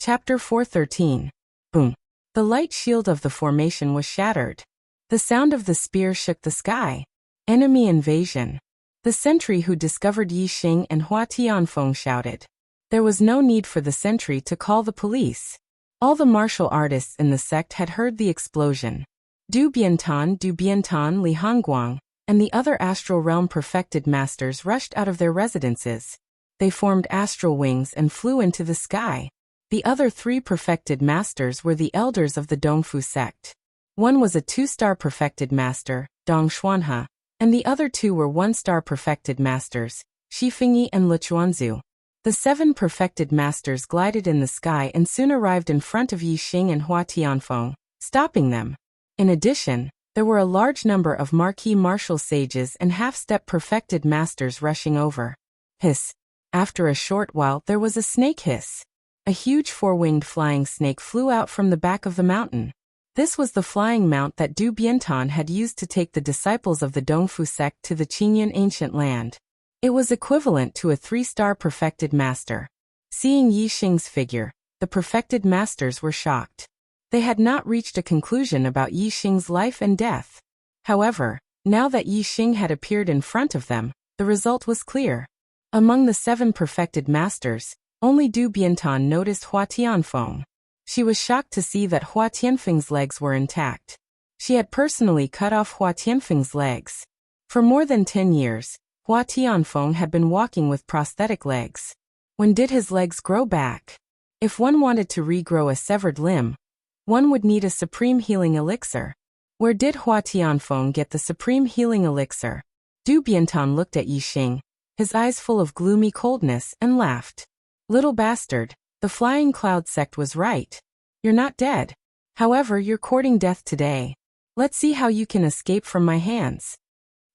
Chapter 413. Boom. The light shield of the formation was shattered. The sound of the spear shook the sky. Enemy invasion. The sentry who discovered Yi Xing and Hua Tianfeng shouted. There was no need for the sentry to call the police. All the martial artists in the sect had heard the explosion. Du Biantan, Li Hongguang, and the other astral realm perfected masters rushed out of their residences. They formed astral wings and flew into the sky. The other three perfected masters were the elders of the Dongfu sect. One was a 2-star perfected master, Dong Xuanhe, and the other two were 1-star perfected masters, Shi Fingyi and Le Chuanzu. The 7 perfected masters glided in the sky and soon arrived in front of Yi Xing and Hua Tianfeng, stopping them. In addition, there were a large number of marquis martial sages and half-step perfected masters rushing over. Hiss. After a short while there was a snake hiss. A huge 4-winged flying snake flew out from the back of the mountain. This was the flying mount that Du Biantan had used to take the disciples of the Dongfu sect to the Qingyun ancient land. It was equivalent to a 3-star perfected master. Seeing Yi Xing's figure, the perfected masters were shocked. They had not reached a conclusion about Yi Xing's life and death. However, now that Yi Xing had appeared in front of them, the result was clear. Among the 7 perfected masters, only Du Biantan noticed Hua Tianfeng. She was shocked to see that Hua Tianfeng's legs were intact. She had personally cut off Hua Tianfeng's legs. For more than 10 years, Hua Tianfeng had been walking with prosthetic legs. When did his legs grow back? If one wanted to regrow a severed limb, one would need a supreme healing elixir. Where did Hua Tianfeng get the supreme healing elixir? Du Biantan looked at Yi Xing, his eyes full of gloomy coldness, and laughed. Little bastard, the flying cloud sect was right. You're not dead. However, you're courting death today. Let's see how you can escape from my hands.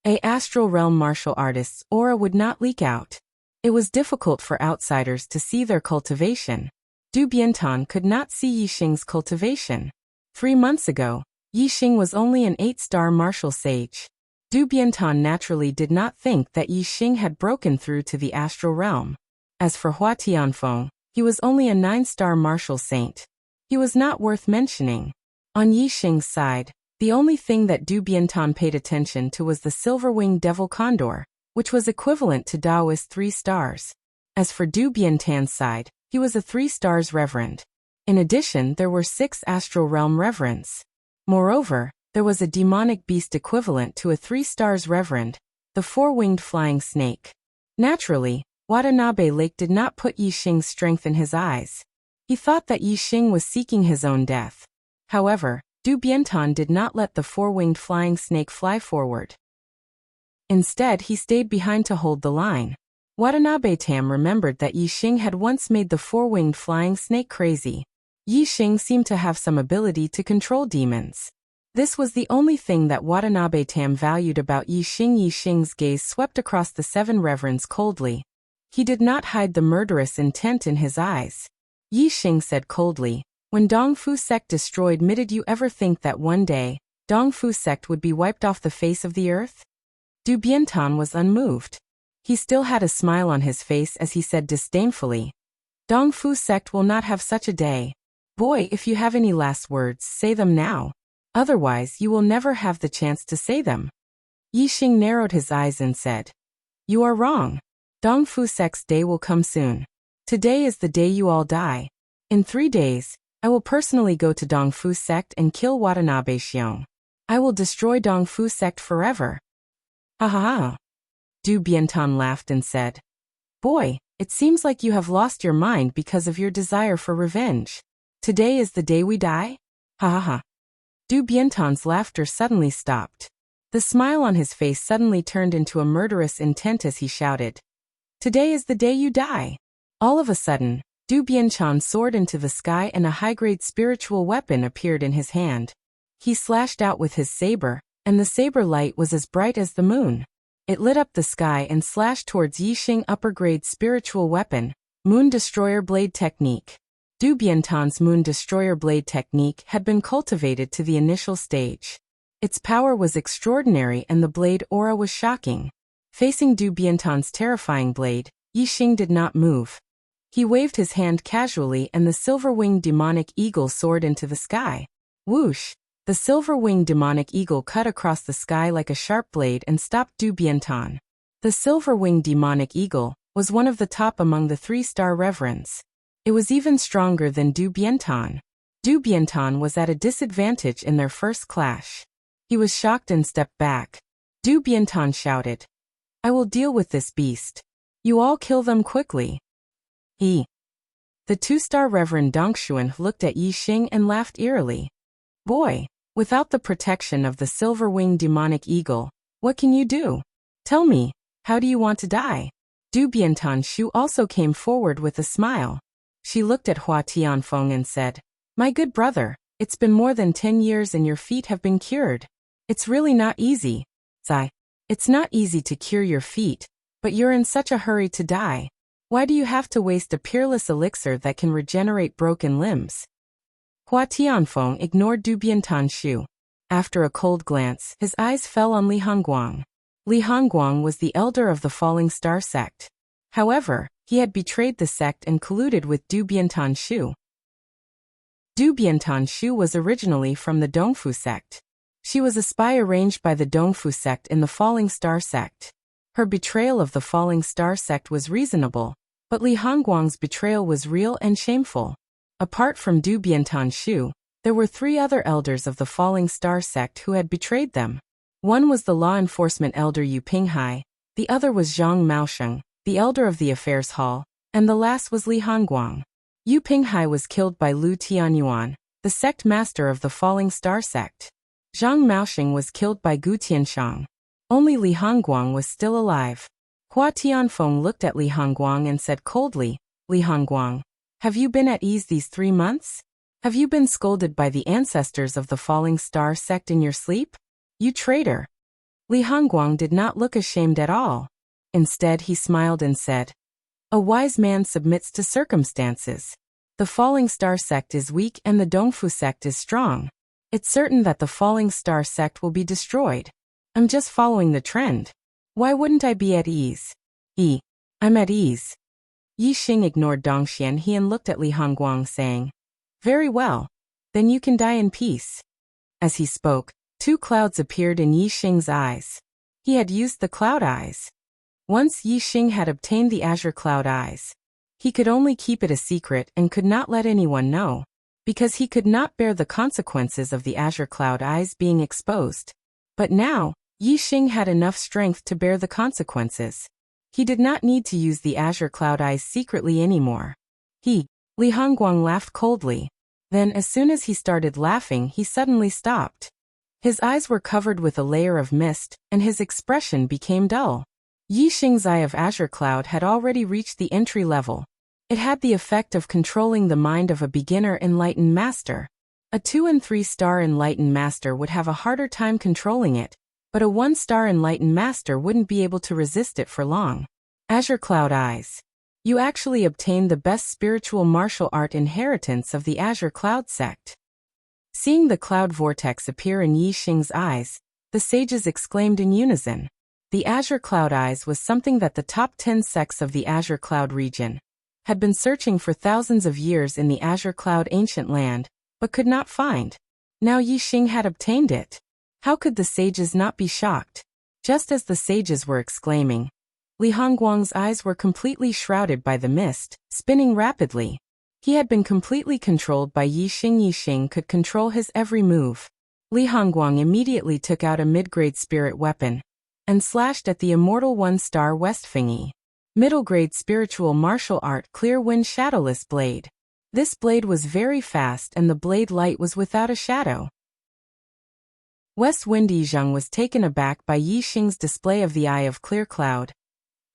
Astral realm martial artists' aura would not leak out. It was difficult for outsiders to see their cultivation. Du Biantan could not see Yi Xing's cultivation. 3 months ago, Yi Xing was only an 8-star martial sage. Du Biantan naturally did not think that Yi Xing had broken through to the astral realm. As for Hua Tianfeng, he was only a 9-star martial saint. He was not worth mentioning. On Yi Xing's side, the only thing that Du Biantan paid attention to was the silver-winged devil condor, which was equivalent to Daoist 3 stars. As for Du Biantan's side, he was a 3 stars reverend. In addition, there were 6 astral realm reverends. Moreover, there was a demonic beast equivalent to a 3 stars reverend, the 4-winged flying snake. Naturally, Watanabe Lake did not put Yi Xing's strength in his eyes. He thought that Yi Xing was seeking his own death. However, Du Biantan did not let the 4-winged flying snake fly forward. Instead, he stayed behind to hold the line. Watanabe Tam remembered that Yi Xing had once made the 4-winged flying snake crazy. Yi Xing seemed to have some ability to control demons. This was the only thing that Watanabe Tam valued about Yi Xing. Yi Xing's gaze swept across the 7 reverends coldly. He did not hide the murderous intent in his eyes. Yi Xing said coldly, when Dongfu sect destroyed me, did you ever think that one day, Dongfu sect would be wiped off the face of the earth? Du Biantan was unmoved. He still had a smile on his face as he said disdainfully, Dongfu sect will not have such a day. Boy, if you have any last words, say them now. Otherwise, you will never have the chance to say them. Yi Xing narrowed his eyes and said, you are wrong. Dongfu sect's day will come soon. Today is the day you all die. In 3 days, I will personally go to Dongfu sect and kill Watanabe Xiong. I will destroy Dongfu sect forever. Ha ha ha. Du Biantan laughed and said, boy, it seems like you have lost your mind because of your desire for revenge. Today is the day we die? Ha ha ha. Du Biantan's laughter suddenly stopped. The smile on his face suddenly turned into a murderous intent as he shouted, today is the day you die. All of a sudden, Du Biantan soared into the sky and a high-grade spiritual weapon appeared in his hand. He slashed out with his saber, and the saber light was as bright as the moon. It lit up the sky and slashed towards Yi Xing upper-grade spiritual weapon, Moon Destroyer Blade Technique. Du Biantan's Moon Destroyer Blade Technique had been cultivated to the initial stage. Its power was extraordinary and the blade aura was shocking. Facing Du Biantan's terrifying blade, Yi Xing did not move. He waved his hand casually and the silver-winged demonic eagle soared into the sky. Whoosh! The silver-winged demonic eagle cut across the sky like a sharp blade and stopped Du Bianton. The silver-winged demonic eagle was one of the top among the 3-star reverends. It was even stronger than Du Bianton. Du Bianton was at a disadvantage in their first clash. He was shocked and stepped back. Du Bianton shouted, "I will deal with this beast. You all kill them quickly." The 2-star Reverend Dongshuan looked at Yi Xing and laughed eerily. "Boy, without the protection of the silver-winged demonic eagle, what can you do? Tell me, how do you want to die?" Du Bianton Shu also came forward with a smile. She looked at Hua Tianfeng and said, "My good brother, it's been more than 10 years and your feet have been cured. It's really not easy. Zai, it's not easy to cure your feet, but you're in such a hurry to die. Why do you have to waste a peerless elixir that can regenerate broken limbs?" Hua Tianfeng ignored Du Bianton Shu. After a cold glance, his eyes fell on Li Hongguang. Li Hongguang was the elder of the Falling Star sect. However, he had betrayed the sect and colluded with Du Bianton Shu. Du Bianton Shu was originally from the Dongfu sect. She was a spy arranged by the Dongfu sect in the Falling Star sect. Her betrayal of the Falling Star sect was reasonable, but Li Hongguang's betrayal was real and shameful. Apart from Du Bianton Shu, there were 3 other elders of the Falling Star sect who had betrayed them. One was the law enforcement elder Yu Pinghai, the other was Zhang Maosheng, the elder of the affairs hall, and the last was Li Hongguang. Yu Pinghai was killed by Lu Tianyuan, the sect master of the Falling Star sect. Zhang Maosheng was killed by Gu Tianshang. Only Li Hongguang was still alive. Hua Tianfeng looked at Li Hongguang and said coldly, "Li Hongguang, have you been at ease these 3 months? Have you been scolded by the ancestors of the Falling Star sect in your sleep? You traitor." Li Hongguang did not look ashamed at all. Instead, he smiled and said, "A wise man submits to circumstances. The Falling Star sect is weak and the Dongfu sect is strong. It's certain that the Falling Star sect will be destroyed. I'm just following the trend. Why wouldn't I be at ease?" I'm at ease." Yi Xing ignored Dongxian He and looked at Li Hongguang saying, "Very well. Then you can die in peace." As he spoke, 2 clouds appeared in Yi Xing's eyes. He had used the cloud eyes. Once Yi Xing had obtained the azure cloud eyes, he could only keep it a secret and could not let anyone know, because he could not bear the consequences of the azure cloud eyes being exposed. But now, Yi Xing had enough strength to bear the consequences. He did not need to use the azure cloud eyes secretly anymore. Li Hongguang laughed coldly. Then as soon as he started laughing, he suddenly stopped. His eyes were covered with a layer of mist, and his expression became dull. Yi Xing's eye of azure cloud had already reached the entry level. It had the effect of controlling the mind of a beginner enlightened master. A 2- and 3-star enlightened master would have a harder time controlling it, but a 1-star enlightened master wouldn't be able to resist it for long. Azure Cloud Eyes. You actually obtained the best spiritual martial art inheritance of the Azure Cloud sect. Seeing the cloud vortex appear in Yi Xing's eyes, the sages exclaimed in unison. The Azure Cloud Eyes was something that the top 10 sects of the Azure Cloud region had been searching for thousands of years in the Azure Cloud ancient land, but could not find. Now Yi Xing had obtained it. How could the sages not be shocked? Just as the sages were exclaiming, Li Hongguang's eyes were completely shrouded by the mist, spinning rapidly. He had been completely controlled by Yi Xing. Yi Xing could control his every move. Li Hongguang immediately took out a mid-grade spirit weapon and slashed at the immortal 1-star Westfingy. Middle-grade spiritual martial art Clear Wind Shadowless Blade. This blade was very fast and the blade light was without a shadow. West Wind Yizheng was taken aback by Yi Xing's display of the Eye of Clear Cloud.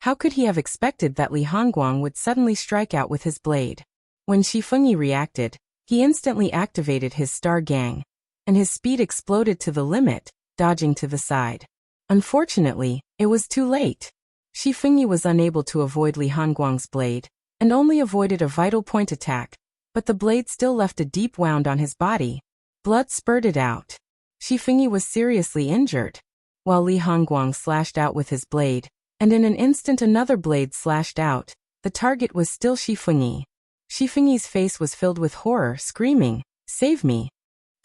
How could he have expected that Li Hongguang would suddenly strike out with his blade? When Shifengyi reacted, he instantly activated his Star Gang, and his speed exploded to the limit, dodging to the side. Unfortunately, it was too late. Shifengyi was unable to avoid Li Hongguang's blade, and only avoided a vital point attack, but the blade still left a deep wound on his body. Blood spurted out. Shifengyi was seriously injured, while Li Hongguang slashed out with his blade, and in an instant another blade slashed out. the target was still Shifengyi. Shifengyi's face was filled with horror, screaming, "Save me!"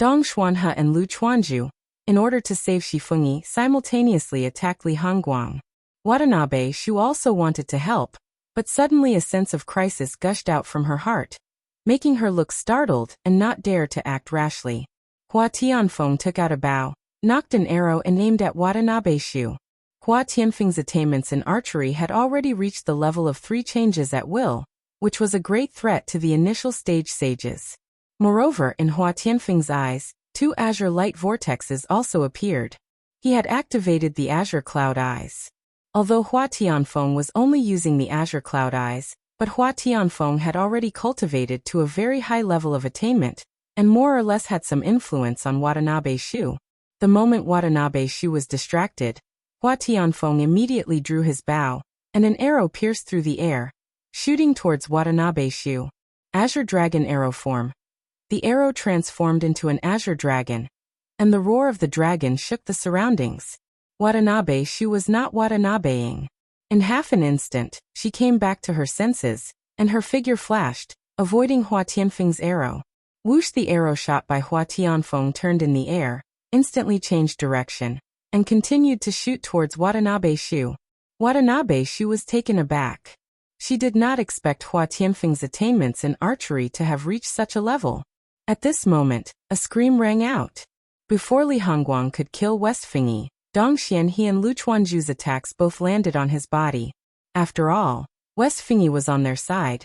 Dong Xuanhe and Lu Chuanju, in order to save Shifengyi, simultaneously attacked Li Hongguang. Watanabe Shu also wanted to help, but suddenly a sense of crisis gushed out from her heart, making her look startled and not dare to act rashly. Hua Tianfeng took out a bow, knocked an arrow and aimed at Watanabe Shu. Hua Tianfeng's attainments in archery had already reached the level of 3 changes at will, which was a great threat to the initial stage sages. Moreover, in Hua Tianfeng's eyes, 2 azure light vortexes also appeared. He had activated the azure cloud eyes. Although Hua Tianfeng was only using the azure cloud eyes, but Hua Tianfeng had already cultivated to a very high level of attainment, and more or less had some influence on Watanabe Shu. The moment Watanabe Shu was distracted, Hua Tianfeng immediately drew his bow, and an arrow pierced through the air, shooting towards Watanabe Shu. Azure Dragon Arrow Form. The arrow transformed into an azure dragon, and the roar of the dragon shook the surroundings. Watanabe Shu was not Watanabeing. In half an instant, she came back to her senses, and her figure flashed, avoiding Hua Tianfeng's arrow. Whoosh! The arrow shot by Hua Tianfeng turned in the air, instantly changed direction, and continued to shoot towards Watanabe Shu. Watanabe Shu was taken aback. She did not expect Hua Tianfeng's attainments in archery to have reached such a level. At this moment, a scream rang out. Before Li Hongguang could kill Westfengyi, Dong Xianhe and Lu Chuanju's attacks both landed on his body. After all, Westfengyi was on their side,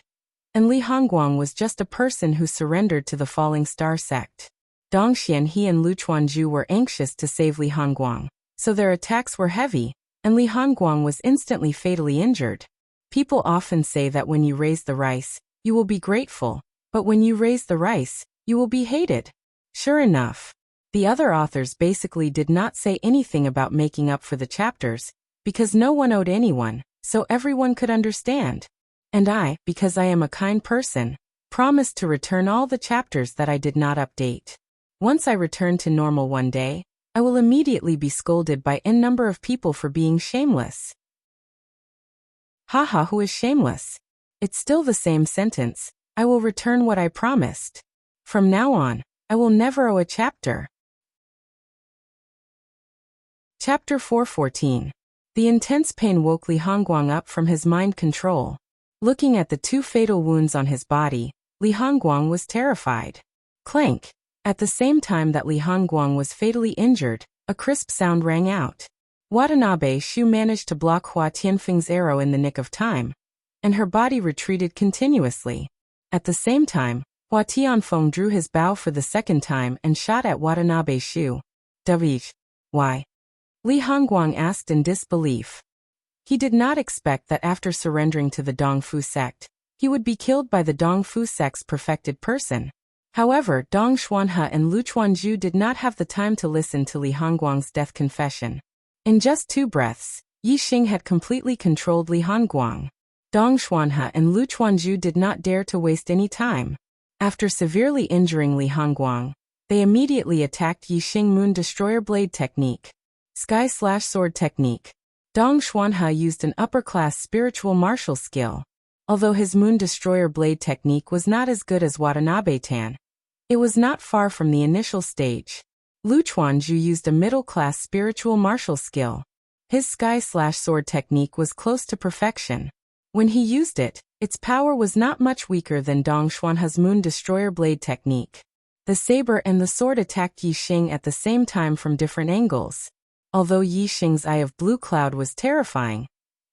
and Li Hongguang was just a person who surrendered to the Falling Star sect. Dong Xianhe and Lu Chuanju were anxious to save Li Hongguang, so their attacks were heavy, and Li Hongguang was instantly fatally injured. People often say that when you raise the rice, you will be grateful, but when you raise the rice, you will be hated. Sure enough. The other authors basically did not say anything about making up for the chapters, because no one owed anyone, so everyone could understand. And I, because I am a kind person, promised to return all the chapters that I did not update. Once I return to normal one day, I will immediately be scolded by n number of people for being shameless. Haha, who is shameless? It's still the same sentence. I will return what I promised. From now on, I will never owe a chapter. Chapter 414. The intense pain woke Li Hongguang up from his mind control. Looking at the 2 fatal wounds on his body, Li Hongguang was terrified. Clank! At the same time that Li Hongguang was fatally injured, a crisp sound rang out. Watanabe Shu managed to block Hua Tianfeng's arrow in the nick of time, and her body retreated continuously. At the same time, Hua Tianfeng drew his bow for the second time and shot at Watanabe Shu. Why? Li Hongguang asked in disbelief. He did not expect that after surrendering to the Dongfu sect, he would be killed by the Dongfu sect's perfected person. However, Dong Xuanhe and Lu Chuanju did not have the time to listen to Li Hongguang's death confession. In just 2 breaths, Yi Xing had completely controlled Li Hongguang. Dong Xuanhe and Lu Chuanju did not dare to waste any time. After severely injuring Li Hongguang, they immediately attacked Yi Xing Moon Destroyer Blade Technique. Sky/Sword Technique. Dong Xuanhe used an upper-class spiritual martial skill. Although his Moon Destroyer Blade Technique was not as good as Watanabe Tan, it was not far from the initial stage. Lu Chuanju used a middle-class spiritual martial skill. His Sky/Sword Technique was close to perfection. When he used it, its power was not much weaker than Dong Xuanhe's Moon Destroyer Blade Technique. The saber and the sword attacked Yi Xing at the same time from different angles. Although Yi Xing's Eye of Blue Cloud was terrifying,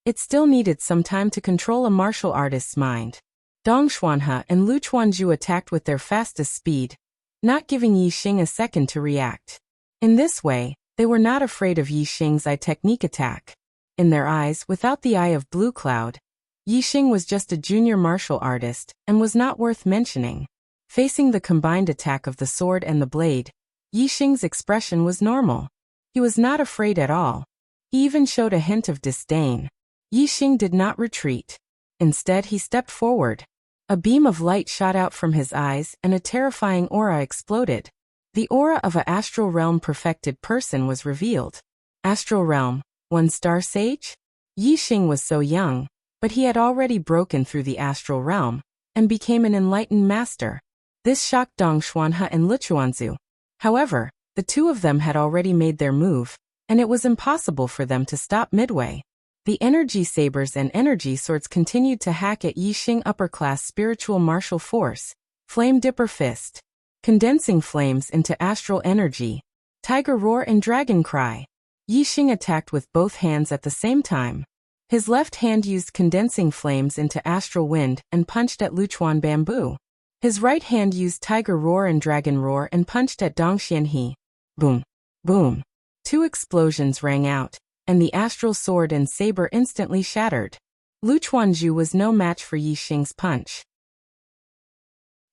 it still needed some time to control a martial artist's mind. Dong Xuanhe and Lu Chuanju attacked with their fastest speed, not giving Yi Xing a second to react. In this way, they were not afraid of Yi Xing's eye technique attack. In their eyes, without the Eye of Blue Cloud, Yi Xing was just a junior martial artist and was not worth mentioning. Facing the combined attack of the sword and the blade, Yi Xing's expression was normal. He was not afraid at all. He even showed a hint of disdain. Yi Xing did not retreat. Instead, he stepped forward. A beam of light shot out from his eyes and a terrifying aura exploded. The aura of a astral realm perfected person was revealed. Astral realm, 1-star sage? Yi Xing was so young, but he had already broken through the astral realm and became an enlightened master. This shocked Dong Xuanhe and Lichuanzu. However, the two of them had already made their move, and it was impossible for them to stop midway. The energy sabers and energy swords continued to hack at Yixing upper-class spiritual martial force, Flame Dipper Fist, condensing flames into astral energy, Tiger Roar and Dragon Cry. Yixing attacked with both hands at the same time. His left hand used condensing flames into astral wind and punched at Luchuan Bamboo. His right hand used Tiger Roar and Dragon Roar and punched at Dongxianhe. Boom! Boom! Two explosions rang out, and the astral sword and saber instantly shattered. Luchuanju was no match for Yixing's punch.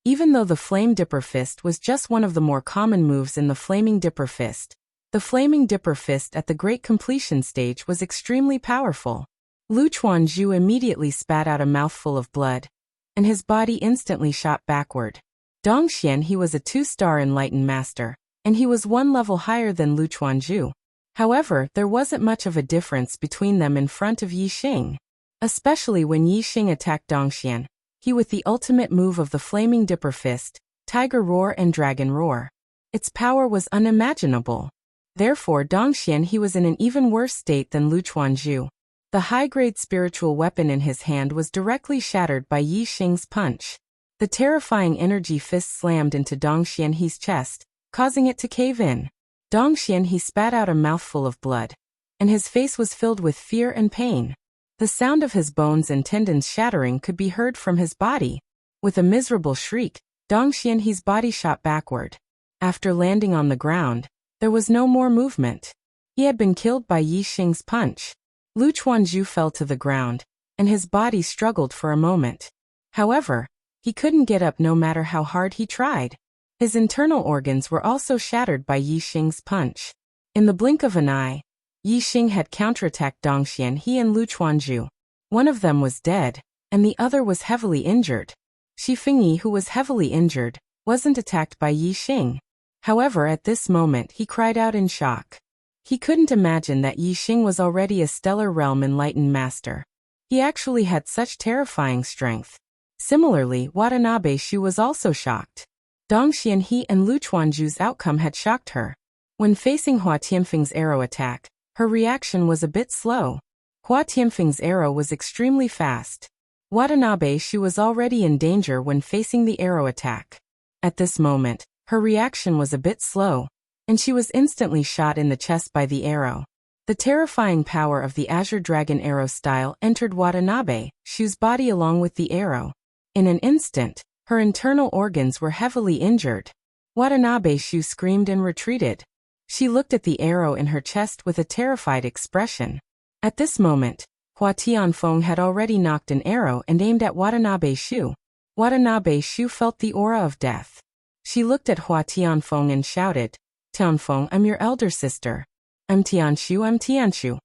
Even though the Flame Dipper Fist was just one of the more common moves in the Flaming Dipper Fist, the Flaming Dipper Fist at the Great Completion stage was extremely powerful. Luchuanju immediately spat out a mouthful of blood, and his body instantly shot backward. Dongxianhe was a 2-star enlightened master, and he was 1 level higher than Luchuanju. However, there wasn't much of a difference between them in front of Yixing. Especially when Yixing attacked Dongxian, he with the ultimate move of the Flaming Dipper Fist, Tiger Roar and Dragon Roar. Its power was unimaginable. Therefore Dongxianhe was in an even worse state than Luchuanju. The high-grade spiritual weapon in his hand was directly shattered by Yixing's punch. The terrifying energy fist slammed into Dongxianhe's chest, causing it to cave in. Dongxianhe spat out a mouthful of blood, and his face was filled with fear and pain. The sound of his bones and tendons shattering could be heard from his body. With a miserable shriek, Dongxianhe's body shot backward. After landing on the ground, there was no more movement. He had been killed by Yixing's punch. Luchuanju fell to the ground, and his body struggled for a moment. However, he couldn't get up no matter how hard he tried. His internal organs were also shattered by Yixing's punch. In the blink of an eye, Yixing had counterattacked Dongxianhe and Luchuanju. One of them was dead, and the other was heavily injured. Shifengyi, who was heavily injured, wasn't attacked by Yixing. However, at this moment he cried out in shock. He couldn't imagine that Yixing was already a stellar realm enlightened master. He actually had such terrifying strength. Similarly, Watanabe Shu was also shocked. Dongxianhe and Luchuanju's outcome had shocked her. When facing Hua Tianfeng's arrow attack, her reaction was a bit slow. Hua Tianfeng's arrow was extremely fast. Watanabe Shu was already in danger when facing the arrow attack. At this moment, her reaction was a bit slow, and she was instantly shot in the chest by the arrow. The terrifying power of the Azure Dragon arrow style entered Watanabe Shu's body along with the arrow. In an instant, her internal organs were heavily injured. Watanabe Shu screamed and retreated. She looked at the arrow in her chest with a terrified expression. At this moment, Hua Tianfeng had already knocked an arrow and aimed at Watanabe Shu. Watanabe Shu felt the aura of death. She looked at Hua Tianfeng and shouted, "Tianfeng, I'm your elder sister. I'm Tianshu, I'm Tianshu."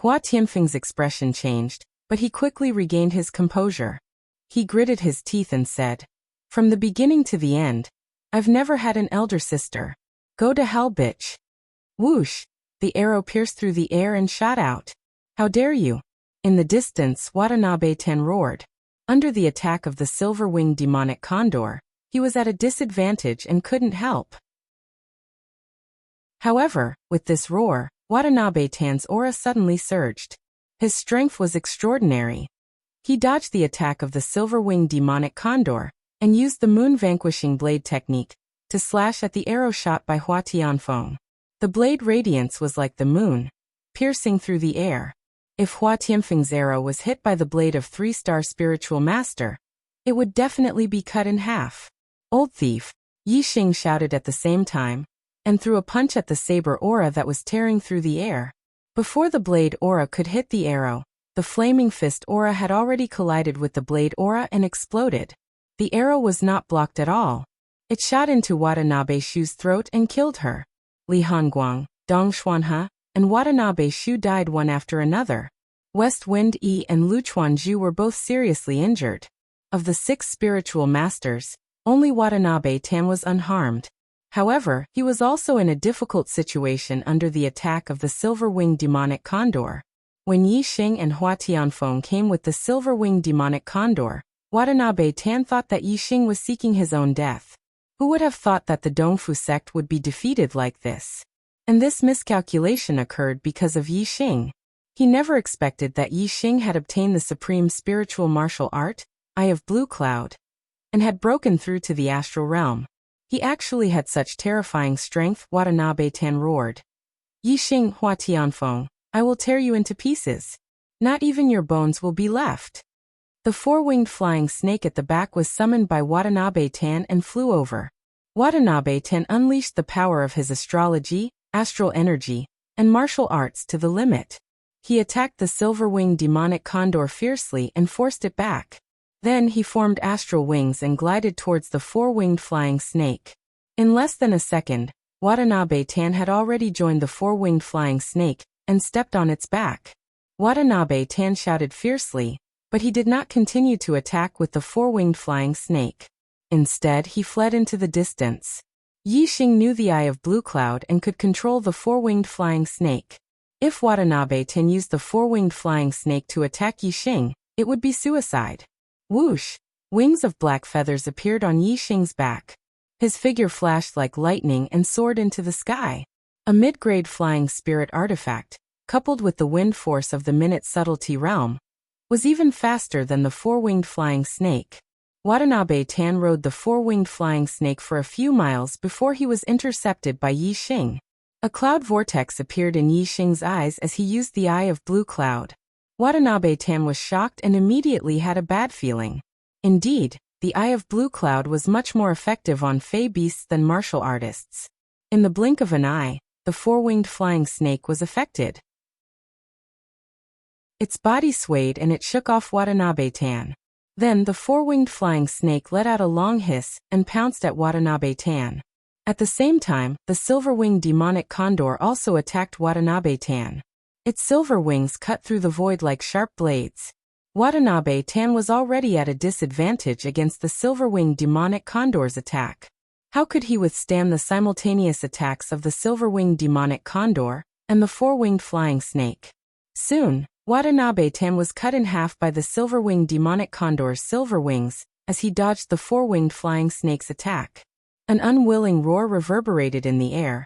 Hua Tianfeng's expression changed, but he quickly regained his composure. He gritted his teeth and said, "From the beginning to the end, I've never had an elder sister. Go to hell, bitch." Whoosh! The arrow pierced through the air and shot out. "How dare you!" In the distance, Watanabe Ten roared. Under the attack of the silver-winged demonic condor, he was at a disadvantage and couldn't help. However, with this roar, Watanabe Tan's aura suddenly surged. His strength was extraordinary. He dodged the attack of the silver-winged demonic condor and used the moon-vanquishing blade technique to slash at the arrow shot by Hua Tianfeng. The blade radiance was like the moon, piercing through the air. If Hua Tianfeng's arrow was hit by the blade of 3-star spiritual master, it would definitely be cut in half. "Old thief!" Yixing shouted at the same time, and threw a punch at the saber aura that was tearing through the air. Before the blade aura could hit the arrow, the flaming fist aura had already collided with the blade aura and exploded. The arrow was not blocked at all. It shot into Watanabe Shu's throat and killed her. Li Hanguang, Dong Xuanhe, and Watanabe Shu died one after another. West Wind Yi and Luchuanju were both seriously injured. Of the 6 spiritual masters, only Watanabe Tan was unharmed. However, he was also in a difficult situation under the attack of the silver-winged demonic condor. When Yi Xing and Hua Tianfeng came with the silver-winged demonic condor, Watanabe Tan thought that Yi Xing was seeking his own death. Who would have thought that the Dongfu sect would be defeated like this? And this miscalculation occurred because of Yi Xing. He never expected that Yi Xing had obtained the supreme spiritual martial art, Eye of Blue Cloud, and had broken through to the astral realm. He actually had such terrifying strength, Watanabe Tan roared. Yi Xing, Hua Tianfeng, I will tear you into pieces. Not even your bones will be left. The four-winged flying snake at the back was summoned by Watanabe Tan and flew over. Watanabe Tan unleashed the power of his astrology, astral energy, and martial arts to the limit. He attacked the silver-winged demonic condor fiercely and forced it back. Then he formed astral wings and glided towards the four-winged flying snake. In less than a second, Watanabe Tan had already joined the four-winged flying snake and stepped on its back. Watanabe Tan shouted fiercely, but he did not continue to attack with the four-winged flying snake. Instead, he fled into the distance. Yi Xing knew the Eye of Blue Cloud and could control the four-winged flying snake. If Watanabe Tan used the four-winged flying snake to attack Yi Xing, it would be suicide. Whoosh! Wings of black feathers appeared on Yi Xing's back. His figure flashed like lightning and soared into the sky. A mid-grade flying spirit artifact, coupled with the wind force of the minute subtlety realm, was even faster than the four-winged flying snake. Watanabe Tan rode the four-winged flying snake for a few miles before he was intercepted by Yi Xing. A cloud vortex appeared in Yi Xing's eyes as he used the Eye of Blue Cloud. Watanabe Tan was shocked and immediately had a bad feeling. Indeed, the Eye of Blue Cloud was much more effective on fey beasts than martial artists. In the blink of an eye, the four-winged flying snake was affected. Its body swayed and it shook off Watanabe Tan. Then the four-winged flying snake let out a long hiss and pounced at Watanabe Tan. At the same time, the silver-winged demonic condor also attacked Watanabe Tan. Its silver wings cut through the void like sharp blades. Watanabe Tan was already at a disadvantage against the silver-winged demonic condor's attack. How could he withstand the simultaneous attacks of the silver-winged demonic condor and the four-winged flying snake? Soon, Watanabe Tan was cut in half by the silver-winged demonic condor's silver wings as he dodged the four-winged flying snake's attack. An unwilling roar reverberated in the air,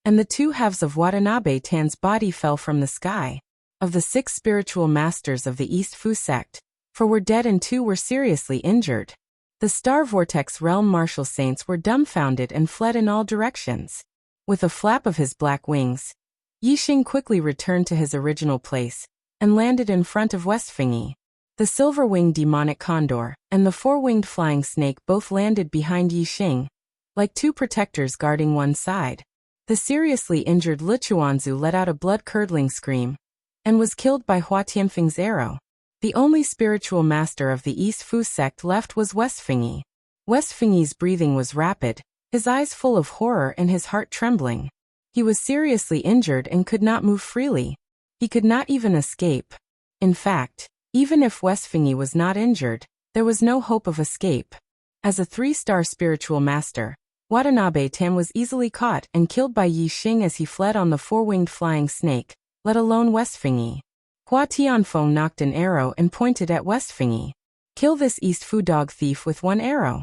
and the two halves of Watanabe Tan's body fell from the sky. Of the 6 spiritual masters of the East Fu sect, 4 were dead and 2 were seriously injured. The Star Vortex Realm martial saints were dumbfounded and fled in all directions. With a flap of his black wings, Yi Xing quickly returned to his original place and landed in front of Westfingy. The silver-winged demonic condor and the four-winged flying snake both landed behind Yi Xing, like 2 protectors guarding one side. The seriously injured Lichuanzu let out a blood-curdling scream and was killed by Hua Tianfeng's arrow. The only spiritual master of the East Fu sect left was Westfingy. Westfingy's breathing was rapid, his eyes full of horror and his heart trembling. He was seriously injured and could not move freely. He could not even escape. In fact, even if Westfingy was not injured, there was no hope of escape. As a 3-star spiritual master, Watanabe Tan was easily caught and killed by Yi Xing as he fled on the four-winged flying snake, let alone Westfingy. Hua Tianfeng knocked an arrow and pointed at Westfingy. Kill this East Fu dog thief with 1 arrow.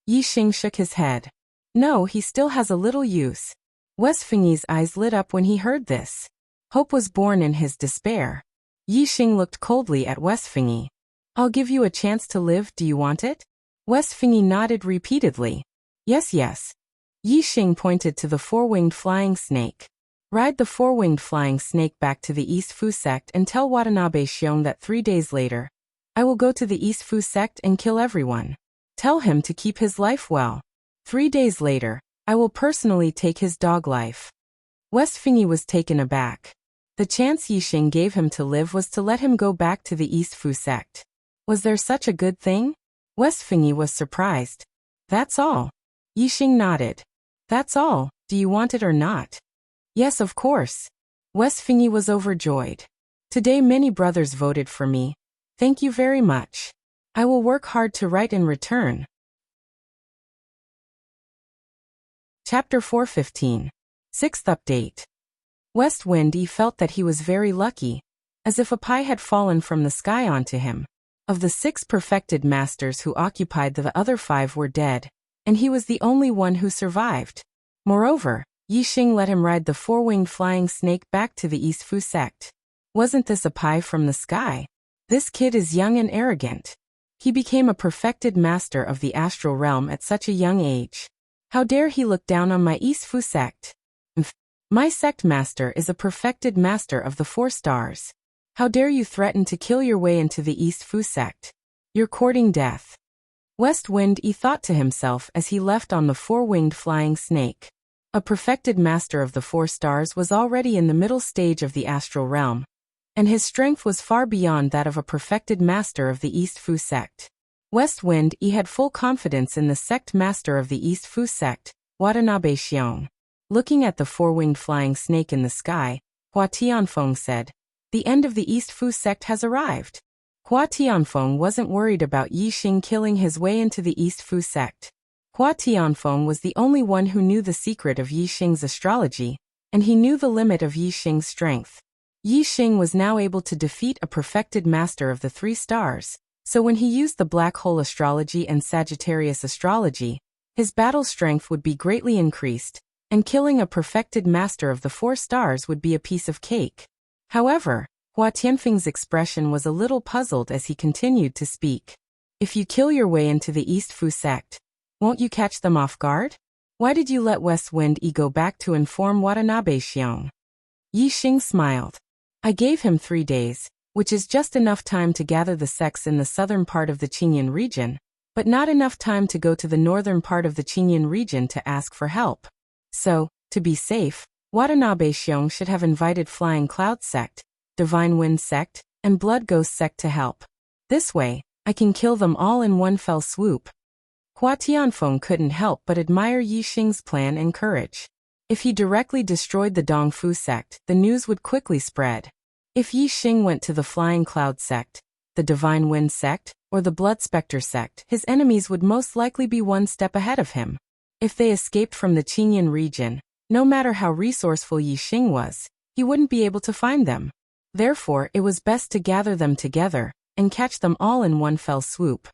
Yi Xing shook his head. No, he still has a little use. Westfingy's eyes lit up when he heard this. Hope was born in his despair. Yi Xing looked coldly at Westfingy. I'll give you a chance to live, do you want it? Westfingy nodded repeatedly. Yes, yes. Yi Xing pointed to the four-winged flying snake. Ride the four-winged flying snake back to the East Fu sect and tell Watanabe Xiong that 3 days later, I will go to the East Fu sect and kill everyone. Tell him to keep his life well. 3 days later, I will personally take his dog life. Westfingy was taken aback. The chance Yi Xing gave him to live was to let him go back to the East Fu sect. Was there such a good thing? Westfingy was surprised. That's all. Yi Xing nodded. That's all, do you want it or not? Yes, of course. Westfingy was overjoyed. Today many brothers voted for me. Thank you very much. I will work hard to write in return. Chapter 415. 6th update. West Windy felt that he was very lucky. as if a pie had fallen from the sky onto him. Of the 6 perfected masters who occupied the other 5 were dead, and he was the only one who survived. Moreover, Yixing let him ride the 4-winged flying snake back to the East Fu sect. Wasn't this a pie from the sky? This kid is young and arrogant. He became a perfected master of the astral realm at such a young age. How dare he look down on my East Fu sect? My sect master is a perfected master of the 4 stars. How dare you threaten to kill your way into the East Fu sect? You're courting death. West Wind thought to himself as he left on the 4-winged flying snake. A perfected master of the 4 stars was already in the middle stage of the astral realm, and his strength was far beyond that of a perfected master of the East Fu sect. West Wind had full confidence in the sect master of the East Fu sect, Watanabe Xiong. Looking at the 4-winged flying snake in the sky, Hua Tianfeng said, "The end of the East Fu sect has arrived." Hua Tianfeng wasn't worried about Yixing killing his way into the East Fu sect. Hua Tianfeng was the only one who knew the secret of Yixing's astrology, and he knew the limit of Yixing's strength. Yixing was now able to defeat a perfected master of the 3 stars, so when he used the black hole astrology and Sagittarius astrology, his battle strength would be greatly increased, and killing a perfected master of the 4 stars would be a piece of cake. However, Hua Tianfeng's expression was a little puzzled as he continued to speak. If you kill your way into the East Fu sect, won't you catch them off guard? Why did you let West Wind go back to inform Watanabe Xiong? Yixing smiled. I gave him 3 days, which is just enough time to gather the sects in the southern part of the Qingyan region, but not enough time to go to the northern part of the Qingyan region to ask for help. So, to be safe, Watanabe Xiong should have invited Flying Cloud sect, Divine Wind sect, and Blood Ghost sect to help. This way, I can kill them all in one fell swoop. Hua Tianfeng couldn't help but admire Yixing's plan and courage. If he directly destroyed the Dongfu sect, the news would quickly spread. If Yixing went to the Flying Cloud sect, the Divine Wind sect, or the Blood Spectre sect, his enemies would most likely be one step ahead of him. If they escaped from the Qingyan region, no matter how resourceful Yixing was, he wouldn't be able to find them. Therefore, it was best to gather them together and catch them all in one fell swoop.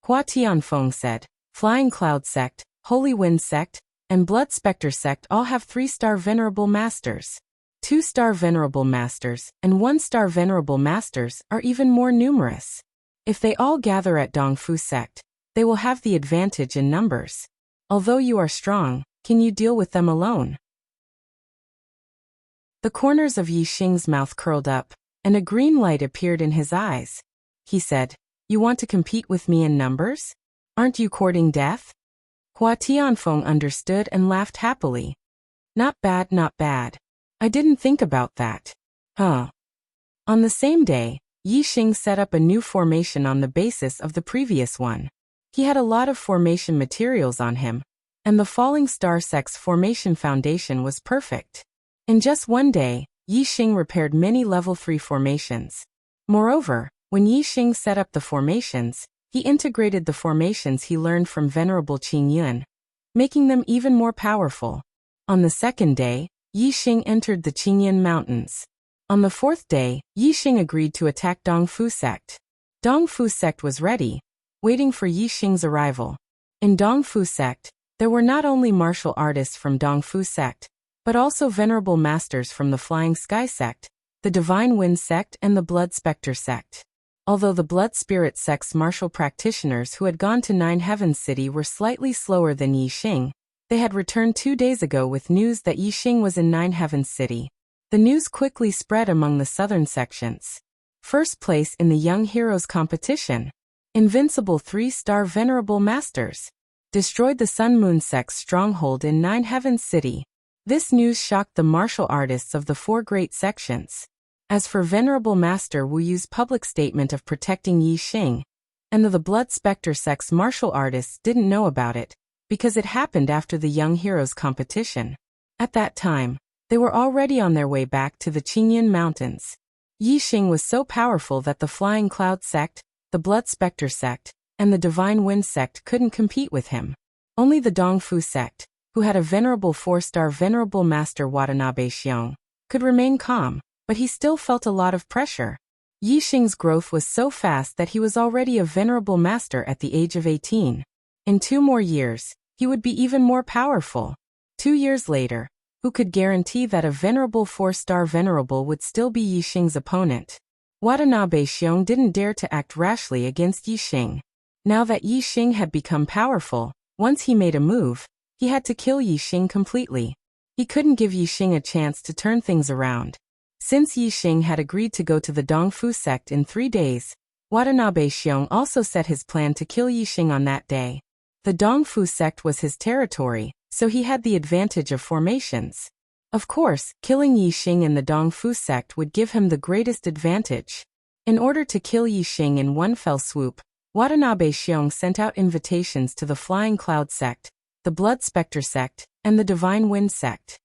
Hua Tianfeng said, Flying Cloud sect, Holy Wind sect, and Blood Spectre sect all have 3-star venerable masters. 2-star venerable masters and 1-star venerable masters are even more numerous. If they all gather at Dongfu sect, they will have the advantage in numbers. Although you are strong, can you deal with them alone? The corners of Yixing's mouth curled up, and a green light appeared in his eyes. He said, "You want to compete with me in numbers? Aren't you courting death?" Hua Tianfeng understood and laughed happily. Not bad, not bad. I didn't think about that. On the same day, Yixing set up a new formation on the basis of the previous one. He had a lot of formation materials on him, and the Falling Star Sect's formation foundation was perfect. In just one day, Yixing repaired many level 3 formations. Moreover, when Yixing set up the formations, he integrated the formations he learned from Venerable Qingyun, making them even more powerful. On the 2nd day, Yixing entered the Qingyun Mountains. On the 4th day, Yixing agreed to attack Dongfu sect. Dongfu sect was ready, waiting for Yixing's arrival. In Dongfu sect, there were not only martial artists from Dongfu sect, but also venerable masters from the Flying Sky sect, the Divine Wind sect, and the Blood Spectre sect. Although the Blood Spirit sect's martial practitioners who had gone to Nine Heavens City were slightly slower than Yixing, they had returned 2 days ago with news that Yixing was in Nine Heavens City. The news quickly spread among the southern sections. First place in the Young Heroes competition. Invincible 3-star Venerable Masters. Destroyed the Sun Moon sect's stronghold in Nine Heavens City. This news shocked the martial artists of the 4 great sections. As for Venerable Master Wu Yu's public statement of protecting Yixing, and the Blood Spectre sect's martial artists didn't know about it, because it happened after the Young Heroes competition. At that time, they were already on their way back to the Qingyun Mountains. Yixing was so powerful that the Flying Cloud sect, the Blood Spectre sect, and the Divine Wind sect couldn't compete with him. Only the Dongfu sect, who had a venerable 4-star Venerable Master Watanabe Xiong, could remain calm, but he still felt a lot of pressure. Yixing's growth was so fast that he was already a venerable master at the age of 18. In 2 more years, he would be even more powerful. 2 years later, who could guarantee that a venerable 4-star venerable would still be Yixing's opponent? Watanabe Xiong didn't dare to act rashly against Yixing. Now that Yixing had become powerful, once he made a move, he had to kill Yixing completely. He couldn't give Yixing a chance to turn things around. Since Yixing had agreed to go to the Dongfu sect in 3 days, Watanabe Xiong also set his plan to kill Yixing on that day. The Dongfu sect was his territory, so he had the advantage of formations. Of course, killing Yixing in the Dongfu sect would give him the greatest advantage. In order to kill Yixing in one fell swoop, Watanabe Xiong sent out invitations to the Flying Cloud sect, the Blood Spectre sect, and the Divine Wind sect.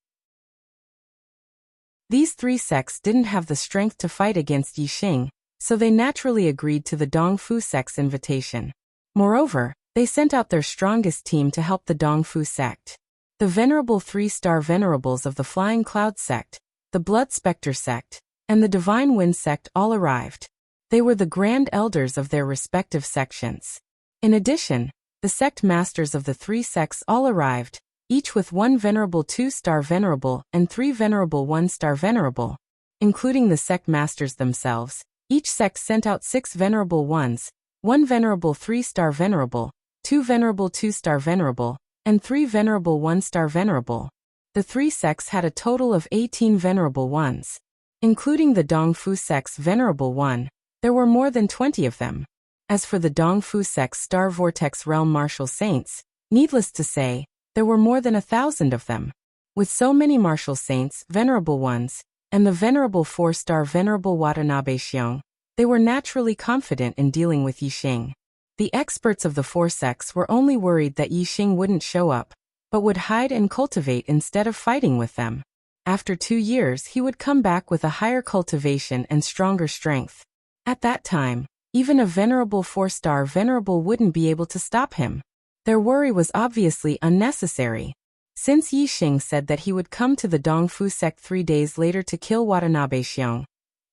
These 3 sects didn't have the strength to fight against Yixing, so they naturally agreed to the Dongfu sect's invitation. Moreover, they sent out their strongest team to help the Dongfu sect. The venerable 3-star venerables of the Flying Cloud sect, the Blood Spectre sect, and the Divine Wind sect all arrived. They were the grand elders of their respective sections. In addition, the sect masters of the 3 sects all arrived, each with 1 venerable 2-star venerable and 3 venerable 1-star venerable. Including the sect masters themselves, each sect sent out 6 venerable 1s, 1 venerable 3-star venerable, 2 venerable 2-star venerable, and 3 venerable 1-star venerable. The 3 sects had a total of 18 venerable 1s. Including the Dongfu sect's venerable 1, there were more than 20 of them. As for the Dongfu sect's Star Vortex Realm Martial Saints, needless to say, there were more than 1,000 of them. With so many martial saints, venerable 1s, and the venerable 4-star venerable Watanabe Xiong, they were naturally confident in dealing with Yixing. The experts of the 4 sects were only worried that Yixing wouldn't show up, but would hide and cultivate instead of fighting with them. After 2 years he would come back with a higher cultivation and stronger strength. At that time, even a venerable 4-star venerable wouldn't be able to stop him. Their worry was obviously unnecessary. Since Yixing said that he would come to the Dongfu sect 3 days later to kill Watanabe Xiong,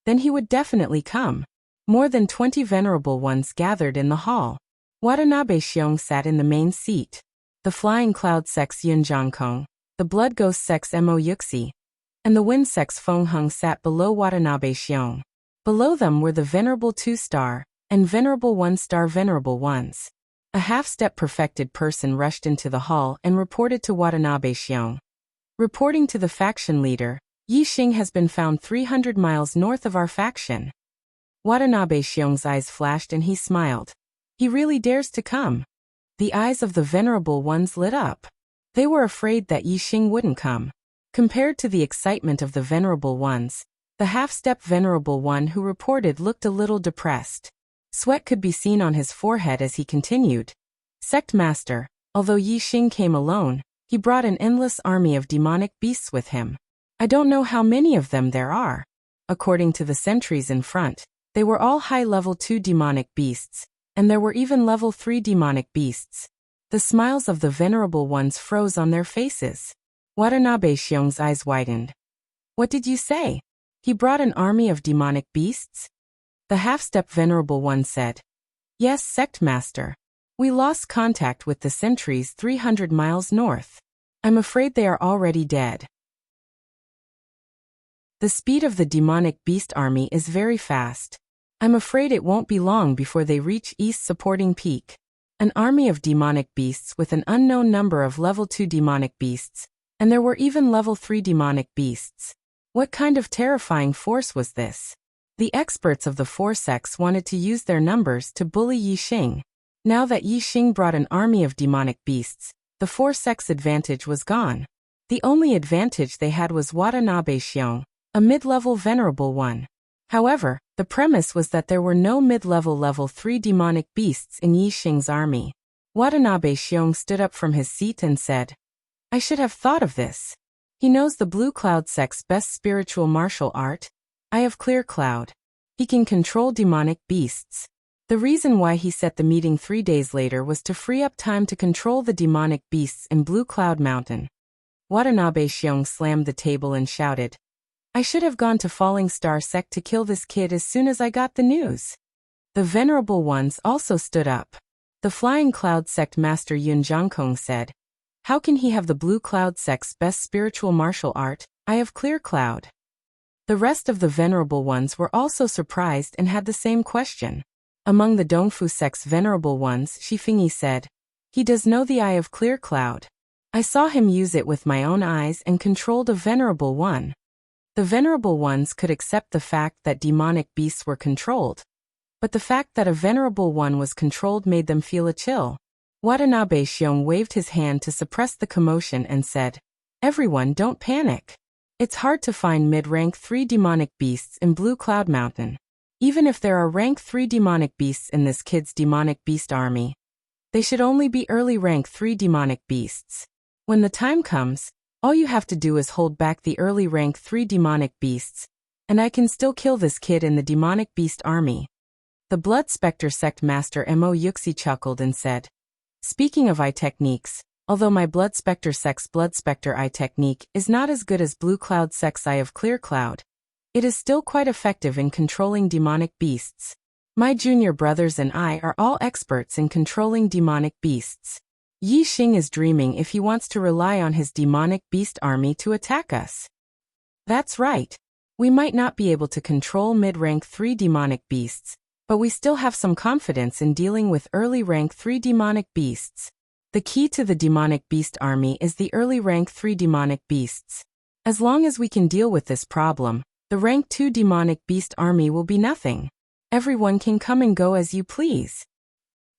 then he would definitely come. More than 20 venerable 1s gathered in the hall. Watanabe Xiong sat in the main seat. The Flying Cloud sect's Yun Zhangkong, the Blood Ghost sect's Mo Yuxi, and the Wind sect's Feng Heng sat below Watanabe Xiong. Below them were the venerable 2-star and venerable 1-star venerable 1s. A half-step perfected person rushed into the hall and reported to Watanabe Xiong. Reporting to the faction leader, Yixing has been found 300 miles north of our faction. Watanabe Xiong's eyes flashed and he smiled. He really dares to come. The eyes of the venerable 1s lit up. They were afraid that Yixing wouldn't come. Compared to the excitement of the venerable 1s, the half-step venerable 1 who reported looked a little depressed. Sweat could be seen on his forehead as he continued. Sect Master, although Yixing came alone, he brought an endless army of demonic beasts with him. I don't know how many of them there are. According to the sentries in front, they were all high-level 2 demonic beasts, and there were even level 3 demonic beasts. The smiles of the venerable 1s froze on their faces. Watanabe Xiong's eyes widened. What did you say? He brought an army of demonic beasts? The half-step venerable 1 said. Yes, Sect Master. We lost contact with the sentries 300 miles north. I'm afraid they are already dead. The speed of the demonic beast army is very fast. I'm afraid it won't be long before they reach East Supporting Peak. An army of demonic beasts with an unknown number of level 2 demonic beasts, and there were even level 3 demonic beasts. What kind of terrifying force was this? The experts of the 4 sects wanted to use their numbers to bully Yixing. Now that Yixing brought an army of demonic beasts, the 4 sects' advantage was gone. The only advantage they had was Watanabe Xiong, a mid-level venerable 1. However, the premise was that there were no mid-level level 3 demonic beasts in Yixing's army. Watanabe Xiong stood up from his seat and said, I should have thought of this. He knows the Blue Cloud sect's best spiritual martial art, Eye of Clear Cloud. He can control demonic beasts. The reason why he set the meeting 3 days later was to free up time to control the demonic beasts in Blue Cloud Mountain. Watanabe Xiong slammed the table and shouted, I should have gone to Falling Star sect to kill this kid as soon as I got the news. The Venerable Ones also stood up. The Flying Cloud sect master Yun Zhangkong said, "How can he have the Blue Cloud sect's best spiritual martial art? I have Clear Cloud." The rest of the Venerable Ones were also surprised and had the same question. Among the Dongfu sect's Venerable Ones, Shi Fingyi said, "He does know the Eye of Clear Cloud. I saw him use it with my own eyes and controlled a Venerable One." The Venerable Ones could accept the fact that demonic beasts were controlled, but the fact that a Venerable One was controlled made them feel a chill. Watanabe Xiong waved his hand to suppress the commotion and said, "Everyone, don't panic. It's hard to find mid-rank 3 demonic beasts in Blue Cloud Mountain. Even if there are rank 3 demonic beasts in this kid's demonic beast army, they should only be early rank 3 demonic beasts. When the time comes, all you have to do is hold back the early rank 3 demonic beasts, and I can still kill this kid in the demonic beast army." The Blood Spectre sect master Mo Yuxi chuckled and said, "Speaking of eye techniques, although my Blood Spectre sect's Blood Spectre eye technique is not as good as Blue Cloud sect's Eye of Clear Cloud, it is still quite effective in controlling demonic beasts. My junior brothers and I are all experts in controlling demonic beasts. Yi Xing is dreaming if he wants to rely on his demonic beast army to attack us." "That's right. We might not be able to control mid-rank 3 demonic beasts, but we still have some confidence in dealing with early rank 3 demonic beasts. The key to the demonic beast army is the early rank 3 demonic beasts. As long as we can deal with this problem, the rank 2 demonic beast army will be nothing. Everyone can come and go as you please.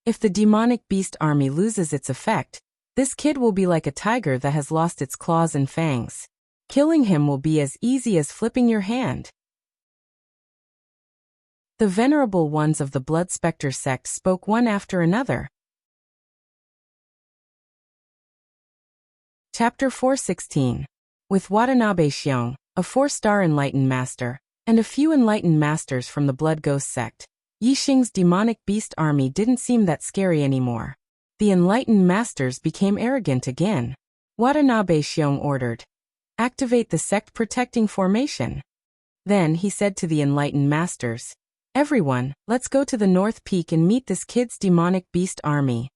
If the demonic beast army loses its effect, this kid will be like a tiger that has lost its claws and fangs. Killing him will be as easy as flipping your hand." The Venerable Ones of the Blood Spectre sect spoke one after another. Chapter 416. With Watanabe Xiong, a 4-star enlightened master, and a few enlightened masters from the Blood Ghost sect, Yi Xing's demonic beast army didn't seem that scary anymore. The enlightened masters became arrogant again. Watanabe Xiong ordered, "Activate the sect protecting formation." Then he said to the enlightened masters, "Everyone, let's go to the North Peak and meet this kid's demonic beast army."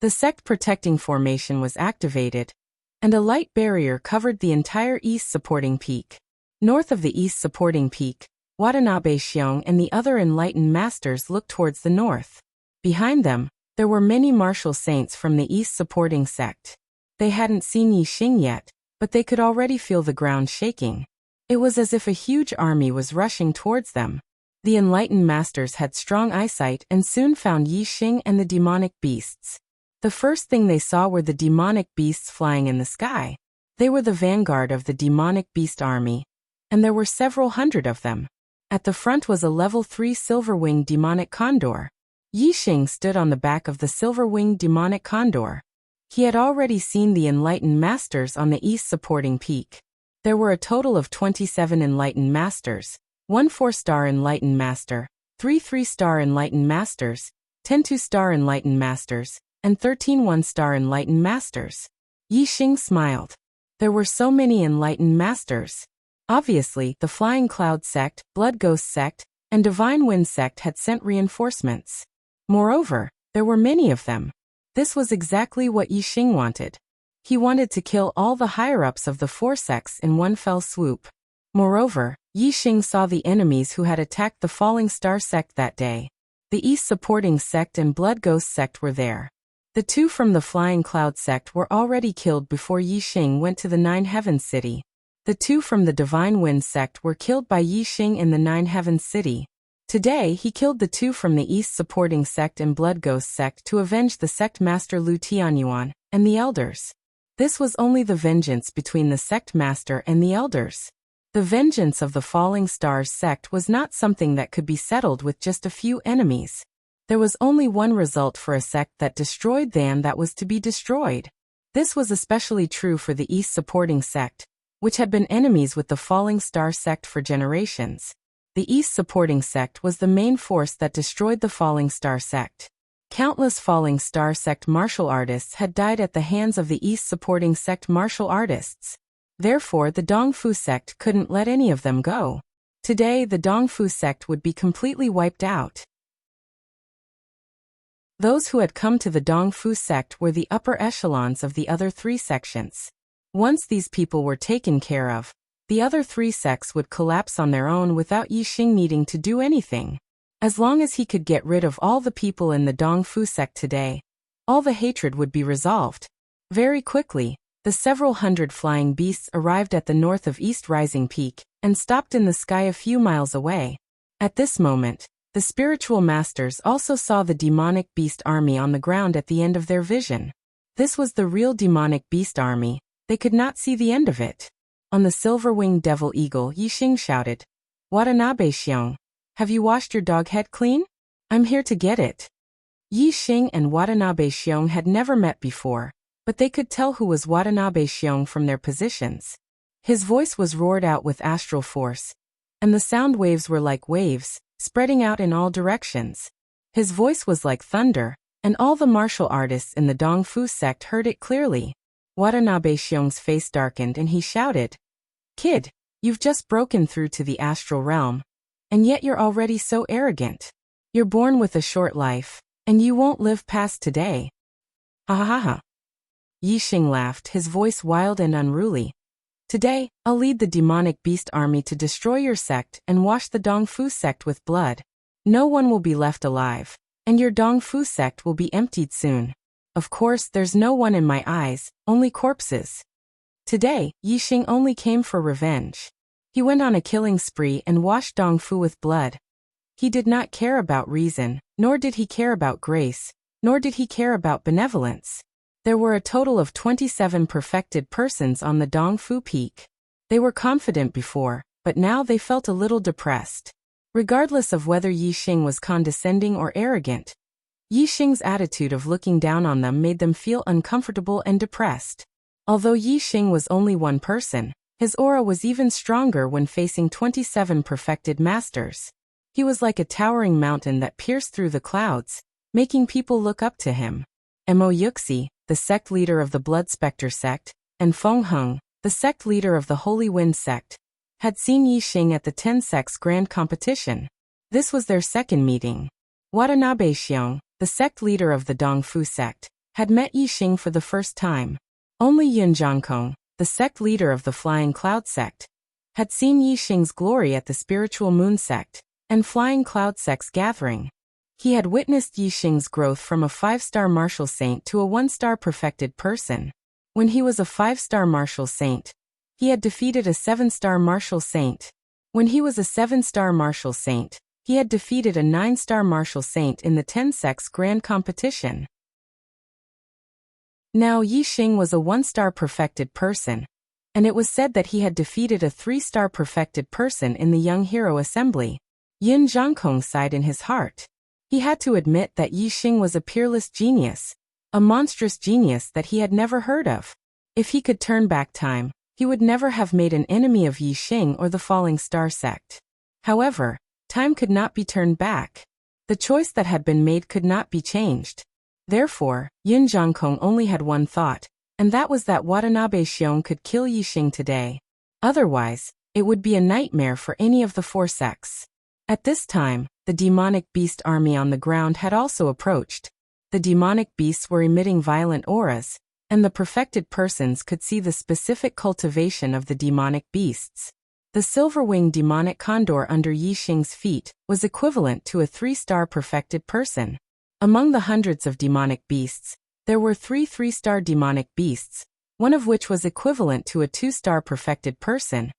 The sect protecting formation was activated, and a light barrier covered the entire east supporting peak. North of the east supporting peak, Watanabe Xiong and the other enlightened masters looked towards the north. Behind them, there were many martial saints from the east supporting sect. They hadn't seen Yi Xing yet, but they could already feel the ground shaking. It was as if a huge army was rushing towards them. The enlightened masters had strong eyesight and soon found Yi Xing and the demonic beasts. The first thing they saw were the demonic beasts flying in the sky. They were the vanguard of the demonic beast army, and there were several hundred of them. At the front was a level 3 silver-winged demonic condor. Yi Xing stood on the back of the silver-winged demonic condor. He had already seen the enlightened masters on the east supporting peak. There were a total of 27 enlightened masters, 1 4-star enlightened master, 3 3-star enlightened masters, 10 2-star enlightened masters, and 13 1-star enlightened masters. Yi Xing smiled. There were so many enlightened masters. Obviously, the Flying Cloud sect, Blood Ghost sect, and Divine Wind sect had sent reinforcements. Moreover, there were many of them. This was exactly what Yi Xing wanted. He wanted to kill all the higher-ups of the 4 sects in one fell swoop. Moreover, Yi Xing saw the enemies who had attacked the Falling Star sect that day. The East Supporting sect and Blood Ghost sect were there. The 2 from the Flying Cloud sect were already killed before Yi Xing went to the Nine Heavens City. The 2 from the Divine Wind sect were killed by Yi Xing in the Nine Heavens City. Today he killed the 2 from the East Supporting sect and Blood Ghost sect to avenge the sect master Lu Tianyuan and the elders. This was only the vengeance between the sect master and the elders. The vengeance of the Falling Stars sect was not something that could be settled with just a few enemies. There was only one result for a sect that destroyed them that was to be destroyed. This was especially true for the East Supporting sect, which had been enemies with the Falling Star sect for generations. The East Supporting sect was the main force that destroyed the Falling Star sect. Countless Falling Star sect martial artists had died at the hands of the East Supporting sect martial artists. Therefore, the Dongfu sect couldn't let any of them go. Today, the Dongfu sect would be completely wiped out. Those who had come to the Dongfu sect were the upper echelons of the other three sections. Once these people were taken care of, the other three sects would collapse on their own without Yixing needing to do anything. As long as he could get rid of all the people in the Dongfu sect today, all the hatred would be resolved. Very quickly, the several hundred flying beasts arrived at the north of East Rising Peak and stopped in the sky a few miles away. At this moment, the spiritual masters also saw the demonic beast army on the ground at the end of their vision. This was the real demonic beast army. They could not see the end of it. On the silver-winged devil eagle, Yixing shouted, "Watanabe Xiong, have you washed your dog head clean? I'm here to get it." Yixing and Watanabe Xiong had never met before, but they could tell who was Watanabe Xiong from their positions. His voice was roared out with astral force, and the sound waves were like waves, spreading out in all directions. His voice was like thunder, and all the martial artists in the Dongfu sect heard it clearly. Watanabe Xiong's face darkened and he shouted, "Kid, you've just broken through to the astral realm, and yet you're already so arrogant. You're born with a short life, and you won't live past today." Ha ha ha ha. Yixing laughed, his voice wild and unruly. "Today, I'll lead the demonic beast army to destroy your sect and wash the Dongfu sect with blood. No one will be left alive, and your Dongfu sect will be emptied soon. Of course, there's no one in my eyes, only corpses." Today, Yixing only came for revenge. He went on a killing spree and washed Dongfu with blood. He did not care about reason, nor did he care about grace, nor did he care about benevolence. There were a total of 27 perfected persons on the Dongfu peak. They were confident before, but now they felt a little depressed. Regardless of whether Yixing was condescending or arrogant, Yixing's attitude of looking down on them made them feel uncomfortable and depressed. Although Yixing was only one person, his aura was even stronger when facing 27 perfected masters. He was like a towering mountain that pierced through the clouds, making people look up to him. Mo Yuxi, the sect leader of the Blood Spectre sect, and Feng Heng, the sect leader of the Holy Wind sect, had seen Yixing at the 10 sects grand competition. This was their second meeting. Watanabe Xiong, the sect leader of the Dongfu sect, had met Yixing for the first time. Only Yun Zhangkong, the sect leader of the Flying Cloud sect, had seen Yixing's glory at the Spiritual Moon sect and Flying Cloud sect's gathering. He had witnessed Yixing's growth from a 5-star martial saint to a 1-star perfected person. When he was a 5-star martial saint, he had defeated a 7-star martial saint. When he was a 7-star martial saint, he had defeated a 9-star martial saint in the 10 sects grand competition. Now Yixing was a 1-star perfected person, and it was said that he had defeated a 3-star perfected person in the Young Hero Assembly. Yun Zhangkong sighed in his heart. He had to admit that Yixing was a peerless genius, a monstrous genius that he had never heard of. If he could turn back time, he would never have made an enemy of Yixing or the Falling Star sect. However, time could not be turned back. The choice that had been made could not be changed. Therefore, Yun Zhangkong only had one thought, and that was that Watanabe Xiong could kill Yixing today. Otherwise, it would be a nightmare for any of the 4 sects. At this time, the demonic beast army on the ground had also approached. The demonic beasts were emitting violent auras, and the perfected persons could see the specific cultivation of the demonic beasts. The silver-winged demonic condor under Yixing's feet was equivalent to a 3-star perfected person. Among the hundreds of demonic beasts, there were 3 3-star demonic beasts, one of which was equivalent to a 2-star perfected person,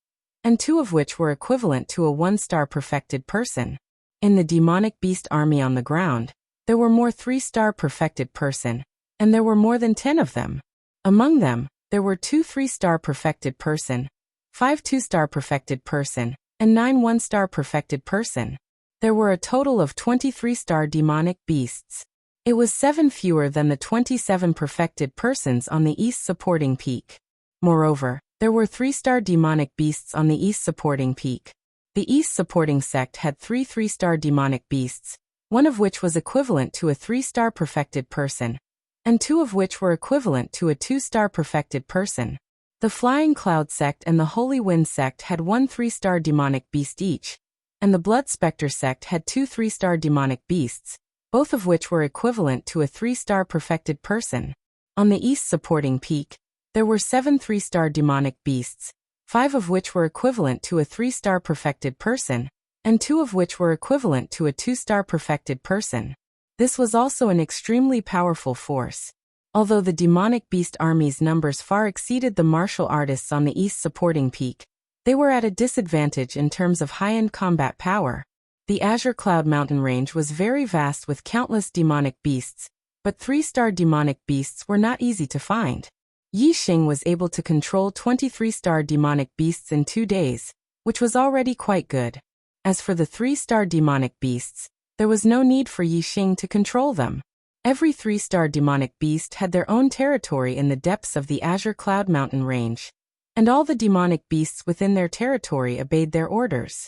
and 2 of which were equivalent to a 1-star perfected person. In the demonic beast army on the ground, there were more 3-star perfected person, and there were more than 10 of them. Among them, there were 2 3-star perfected person, 5 2-star perfected person, and 9 1-star perfected person. There were a total of 23-star demonic beasts. It was 7 fewer than the 27 perfected persons on the east supporting peak. Moreover, there were 3-star demonic beasts on the east supporting peak. The east supporting sect had 3 3-star demonic beasts, one of which was equivalent to a 3-star perfected person, and 2 of which were equivalent to a 2-star perfected person. The Flying Cloud sect and the Holy Wind sect had 1 3-star demonic beast each, and the Blood Spectre sect had 2 3-star demonic beasts, both of which were equivalent to a 3-star perfected person. On the east supporting peak, there were 7 3-star demonic beasts, 5 of which were equivalent to a 3-star perfected person, and 2 of which were equivalent to a 2-star perfected person. This was also an extremely powerful force. Although the demonic beast army's numbers far exceeded the martial artists on the east supporting peak, they were at a disadvantage in terms of high-end combat power. The Azure Cloud mountain range was very vast with countless demonic beasts, but 3-star demonic beasts were not easy to find. Yi Xing was able to control 23-star demonic beasts in 2 days, which was already quite good. As for the 3-star demonic beasts, there was no need for Yi Xing to control them. Every 3-star demonic beast had their own territory in the depths of the Azure Cloud mountain range, and all the demonic beasts within their territory obeyed their orders.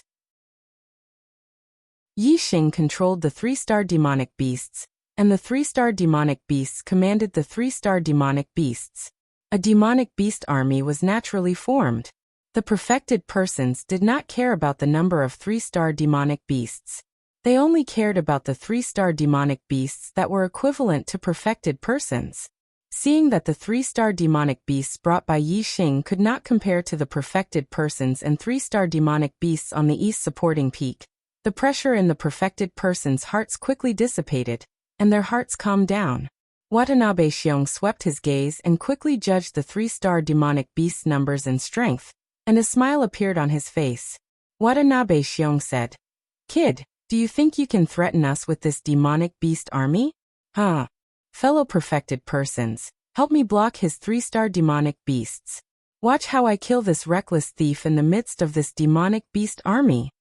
Yi Xing controlled the 3-star demonic beasts, and the 3-star demonic beasts commanded the 3-star demonic beasts. A demonic beast army was naturally formed. The perfected persons did not care about the number of 3-star demonic beasts. They only cared about the 3-star demonic beasts that were equivalent to perfected persons. Seeing that the 3-star demonic beasts brought by Yi Xing could not compare to the perfected persons and 3-star demonic beasts on the east supporting peak, the pressure in the perfected persons' hearts quickly dissipated, and their hearts calmed down. Watanabe Xiong swept his gaze and quickly judged the 3-star demonic beast's numbers and strength, and a smile appeared on his face. Watanabe Xiong said, "Kid, do you think you can threaten us with this demonic beast army? Huh? Fellow perfected persons, help me block his 3-star demonic beasts. Watch how I kill this reckless thief in the midst of this demonic beast army."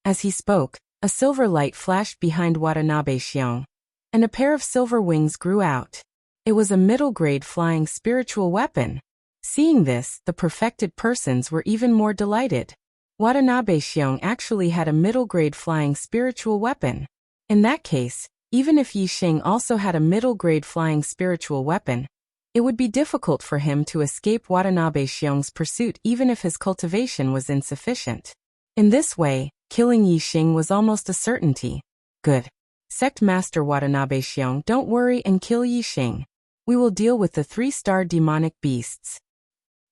As he spoke, a silver light flashed behind Watanabe Xiong, and a pair of silver wings grew out. It was a middle-grade flying spiritual weapon. Seeing this, the perfected persons were even more delighted. Watanabe Xiong actually had a middle-grade flying spiritual weapon. In that case, even if Yi Xing also had a middle-grade flying spiritual weapon, it would be difficult for him to escape Watanabe Xiong's pursuit even if his cultivation was insufficient. In this way, killing Yi Xing was almost a certainty. Good. Sect Master Watanabe Xiong, don't worry and kill Yi Xing. We will deal with the 3-star demonic beasts.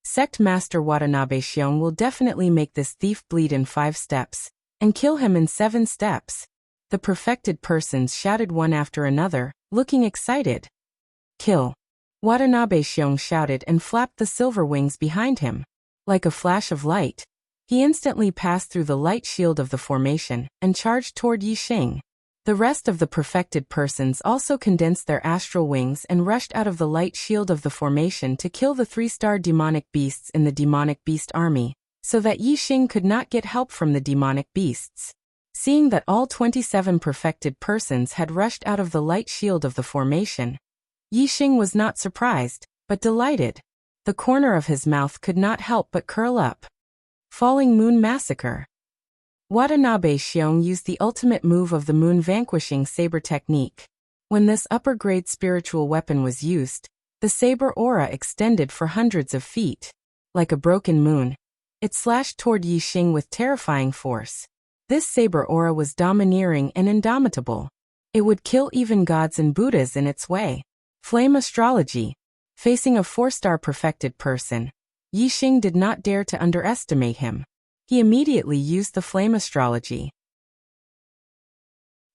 Sect Master Watanabe Xiong will definitely make this thief bleed in 5 steps, and kill him in 7 steps. The perfected persons shouted one after another, looking excited. Kill. Watanabe Xiong shouted and flapped the silver wings behind him. Like a flash of light, he instantly passed through the light shield of the formation and charged toward Yi Xing. The rest of the perfected persons also condensed their astral wings and rushed out of the light shield of the formation to kill the 3-star demonic beasts in the demonic beast army, so that Yi Xing could not get help from the demonic beasts. Seeing that all 27 perfected persons had rushed out of the light shield of the formation, Yi Xing was not surprised, but delighted. The corner of his mouth could not help but curl up. Falling Moon Massacre. Watanabe Xiong used the ultimate move of the moon vanquishing saber technique. When this upper-grade spiritual weapon was used, the saber aura extended for hundreds of feet. Like a broken moon, it slashed toward Yi Xing with terrifying force. This saber aura was domineering and indomitable. It would kill even gods and Buddhas in its way. Flame astrology. Facing a 4-star perfected person, Yi Xing did not dare to underestimate him. He immediately used the flame astrology.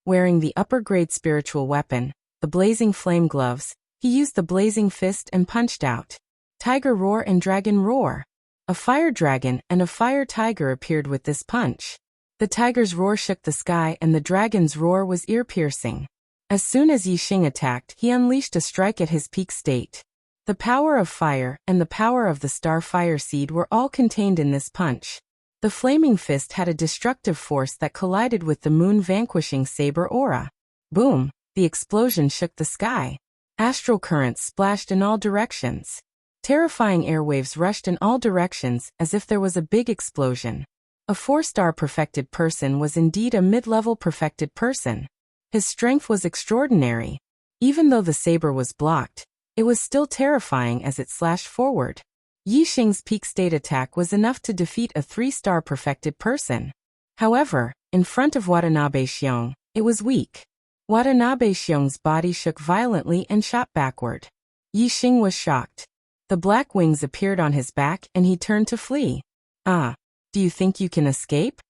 Wearing the upper-grade spiritual weapon, the blazing flame gloves, he used the blazing fist and punched out. Tiger roar and dragon roar. A fire dragon and a fire tiger appeared with this punch. The tiger's roar shook the sky and the dragon's roar was ear-piercing. As soon as Yi Xing attacked, he unleashed a strike at his peak state. The power of fire and the power of the star fire seed were all contained in this punch. The flaming fist had a destructive force that collided with the moon vanquishing saber aura. Boom! The explosion shook the sky. Astral currents splashed in all directions. Terrifying airwaves rushed in all directions as if there was a big explosion. A 4-star perfected person was indeed a mid-level perfected person. His strength was extraordinary. Even though the saber was blocked, it was still terrifying as it slashed forward. Yi Xing's peak state attack was enough to defeat a 3-star perfected person. However, in front of Watanabe Xiong, it was weak. Watanabe Xiong's body shook violently and shot backward. Yi Xing was shocked. The black wings appeared on his back and he turned to flee. "Ah, do you think you can escape?"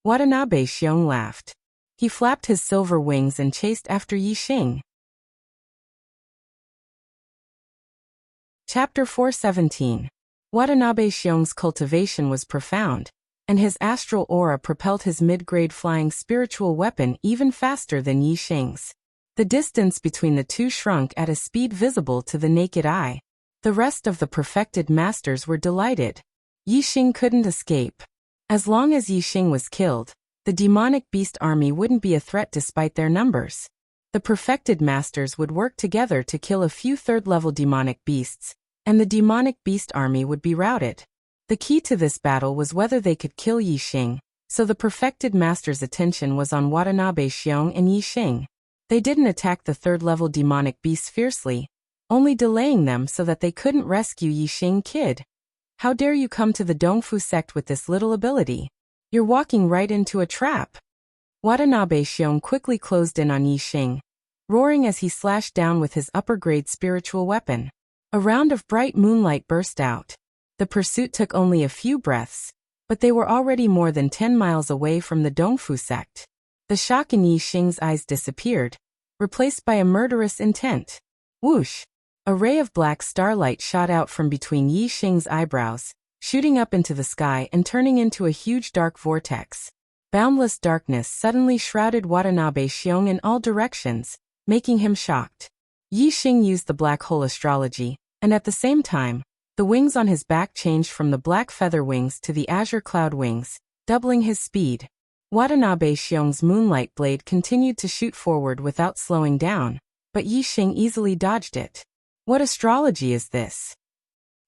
Watanabe Xiong laughed. He flapped his silver wings and chased after Yi Xing. Chapter 417. Watanabe Xiong's cultivation was profound, and his astral aura propelled his mid-grade flying spiritual weapon even faster than Yi Xing's. The distance between the two shrunk at a speed visible to the naked eye. The rest of the perfected masters were delighted. Yi Xing couldn't escape. As long as Yi Xing was killed, the demonic beast army wouldn't be a threat despite their numbers. The perfected masters would work together to kill a few third-level demonic beasts, and the demonic beast army would be routed. The key to this battle was whether they could kill Yi Xing, so the perfected master's attention was on Watanabe Xiong and Yi Xing. They didn't attack the third-level demonic beasts fiercely, only delaying them so that they couldn't rescue Yi Xing. "Kid, how dare you come to the Dongfu sect with this little ability? You're walking right into a trap." Watanabe Xiong quickly closed in on Yi Xing, roaring as he slashed down with his upper-grade spiritual weapon. A round of bright moonlight burst out. The pursuit took only a few breaths, but they were already more than 10 miles away from the Dongfu sect. The shock in Yi Xing's eyes disappeared, replaced by a murderous intent. Whoosh! A ray of black starlight shot out from between Yi Xing's eyebrows, shooting up into the sky and turning into a huge dark vortex. Boundless darkness suddenly shrouded Watanabe Xiong in all directions, making him shocked. Yi Xing used the black hole astrology, and at the same time, the wings on his back changed from the black feather wings to the azure cloud wings, doubling his speed. Watanabe Xiong's moonlight blade continued to shoot forward without slowing down, but Yi Xing easily dodged it. "What astrology is this?"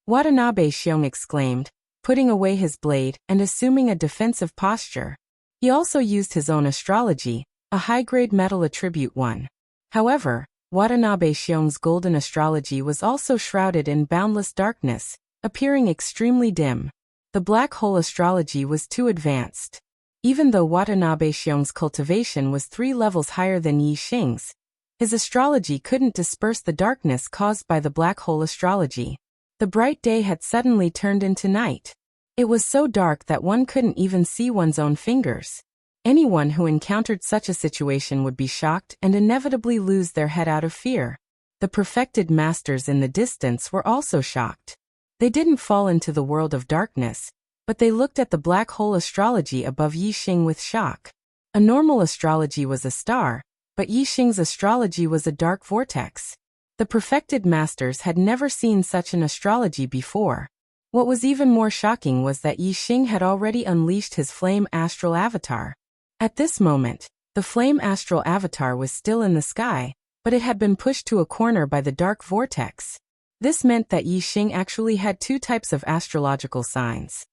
Watanabe Xiong exclaimed, putting away his blade and assuming a defensive posture. He also used his own astrology, a high-grade metal attribute one. However, Watanabe Xiong's golden astrology was also shrouded in boundless darkness, appearing extremely dim. The black hole astrology was too advanced. Even though Watanabe Xiong's cultivation was 3 levels higher than Yi Xing's, his astrology couldn't disperse the darkness caused by the black hole astrology. The bright day had suddenly turned into night. It was so dark that one couldn't even see one's own fingers. Anyone who encountered such a situation would be shocked and inevitably lose their head out of fear. The perfected masters in the distance were also shocked. They didn't fall into the world of darkness, but they looked at the black hole astrology above Yi Xing with shock. A normal astrology was a star, but Yi Xing's astrology was a dark vortex. The perfected masters had never seen such an astrology before. What was even more shocking was that Yi Xing had already unleashed his flame astral avatar. At this moment, the flame astral avatar was still in the sky, but it had been pushed to a corner by the dark vortex. This meant that Yi Xing actually had 2 types of astrological signs.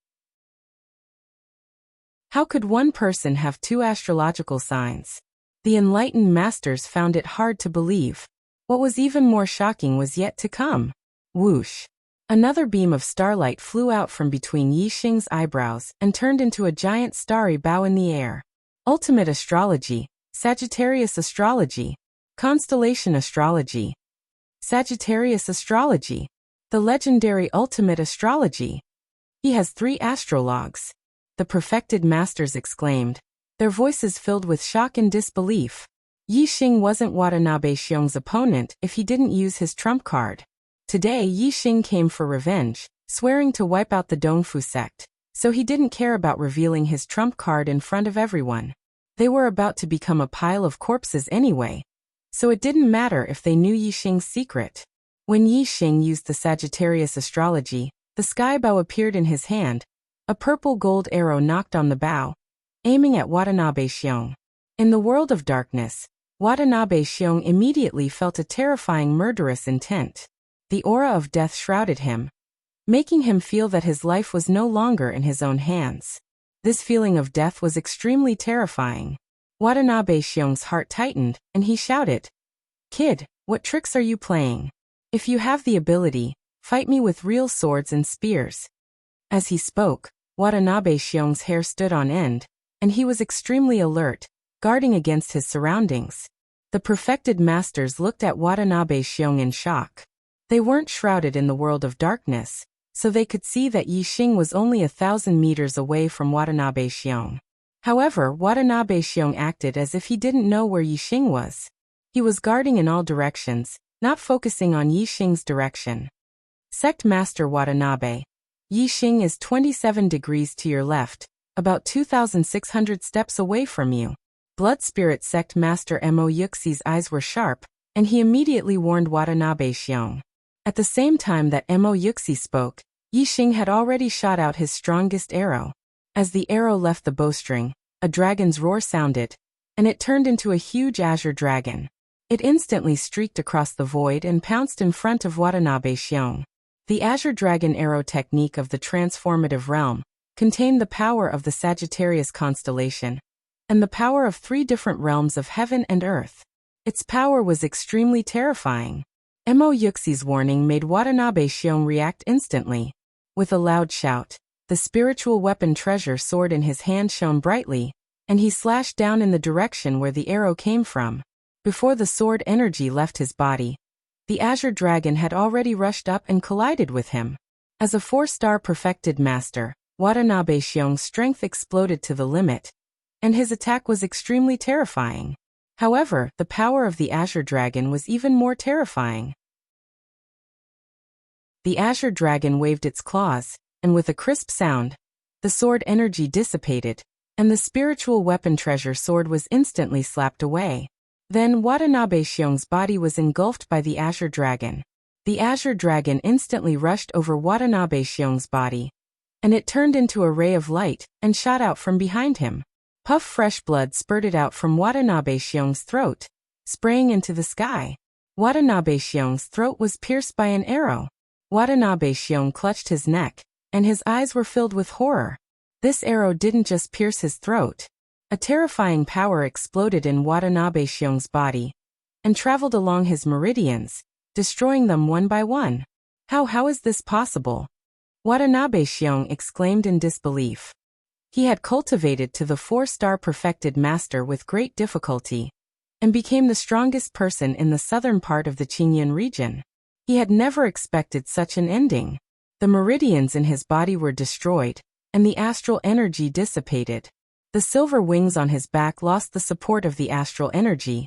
How could one person have 2 astrological signs? The enlightened masters found it hard to believe. What was even more shocking was yet to come. Whoosh! Another beam of starlight flew out from between Yi Xing's eyebrows and turned into a giant starry bow in the air. Ultimate astrology, Sagittarius astrology, constellation astrology, Sagittarius astrology, the legendary ultimate astrology. He has 3 astrologues. The perfected masters exclaimed, their voices filled with shock and disbelief. Yi Xing wasn't Watanabe Xiong's opponent if he didn't use his trump card. Today Yi Xing came for revenge, swearing to wipe out the Dongfu sect, so he didn't care about revealing his trump card in front of everyone. They were about to become a pile of corpses anyway, so it didn't matter if they knew Yi Xing's secret. When Yi Xing used the Sagittarius astrology, the sky bow appeared in his hand. A purple gold arrow knocked on the bow, aiming at Watanabe Xiong. In the world of darkness, Watanabe Xiong immediately felt a terrifying murderous intent. The aura of death shrouded him, making him feel that his life was no longer in his own hands. This feeling of death was extremely terrifying. Watanabe Xiong's heart tightened, and he shouted, "Kid, what tricks are you playing? If you have the ability, Fight me with real swords and spears." As he spoke, Watanabe Xiong's hair stood on end, and he was extremely alert, guarding against his surroundings. The perfected masters looked at Watanabe Xiong in shock. They weren't shrouded in the world of darkness, so they could see that Yi Xing was only 1,000 meters away from Watanabe Xiong. However, Watanabe Xiong acted as if he didn't know where Yi Xing was. He was guarding in all directions, not focusing on Yi Xing's direction. Sect Master Watanabe. Yi Xing is 27 degrees to your left, about 2,600 steps away from you. Blood Spirit Sect Master Mo Yuxi's eyes were sharp, and he immediately warned Watanabe Xiong. At the same time that Mo Yuxi spoke, Yi Xing had already shot out his strongest arrow. As the arrow left the bowstring, a dragon's roar sounded, and it turned into a huge azure dragon. It instantly streaked across the void and pounced in front of Watanabe Xiong. The azure dragon arrow technique of the transformative realm contained the power of the Sagittarius constellation and the power of 3 different realms of heaven and earth. Its power was extremely terrifying. Mo Yuxi's warning made Watanabe Xiong react instantly. With a loud shout, the spiritual weapon treasure sword in his hand shone brightly, and he slashed down in the direction where the arrow came from. Before the sword energy left his body, the azure dragon had already rushed up and collided with him. As a 4-star perfected master, Watanabe Xiong's strength exploded to the limit, and his attack was extremely terrifying. However, the power of the azure dragon was even more terrifying. The azure dragon waved its claws, and with a crisp sound, the sword energy dissipated, and the spiritual weapon treasure sword was instantly slapped away. Then Watanabe Xiong's body was engulfed by the azure dragon. The azure dragon instantly rushed over Watanabe Xiong's body, and it turned into a ray of light and shot out from behind him. Puff fresh blood spurted out from Watanabe Xiong's throat, spraying into the sky. Watanabe Xiong's throat was pierced by an arrow. Watanabe Xiong clutched his neck, and his eyes were filled with horror. This arrow didn't just pierce his throat. A terrifying power exploded in Watanabe Xiong's body and traveled along his meridians, destroying them one by one. How is this possible? Watanabe Xiong exclaimed in disbelief. He had cultivated to the 4-star perfected master with great difficulty, and became the strongest person in the southern part of the Qingyun region. He had never expected such an ending. The meridians in his body were destroyed, and the astral energy dissipated. The silver wings on his back lost the support of the astral energy,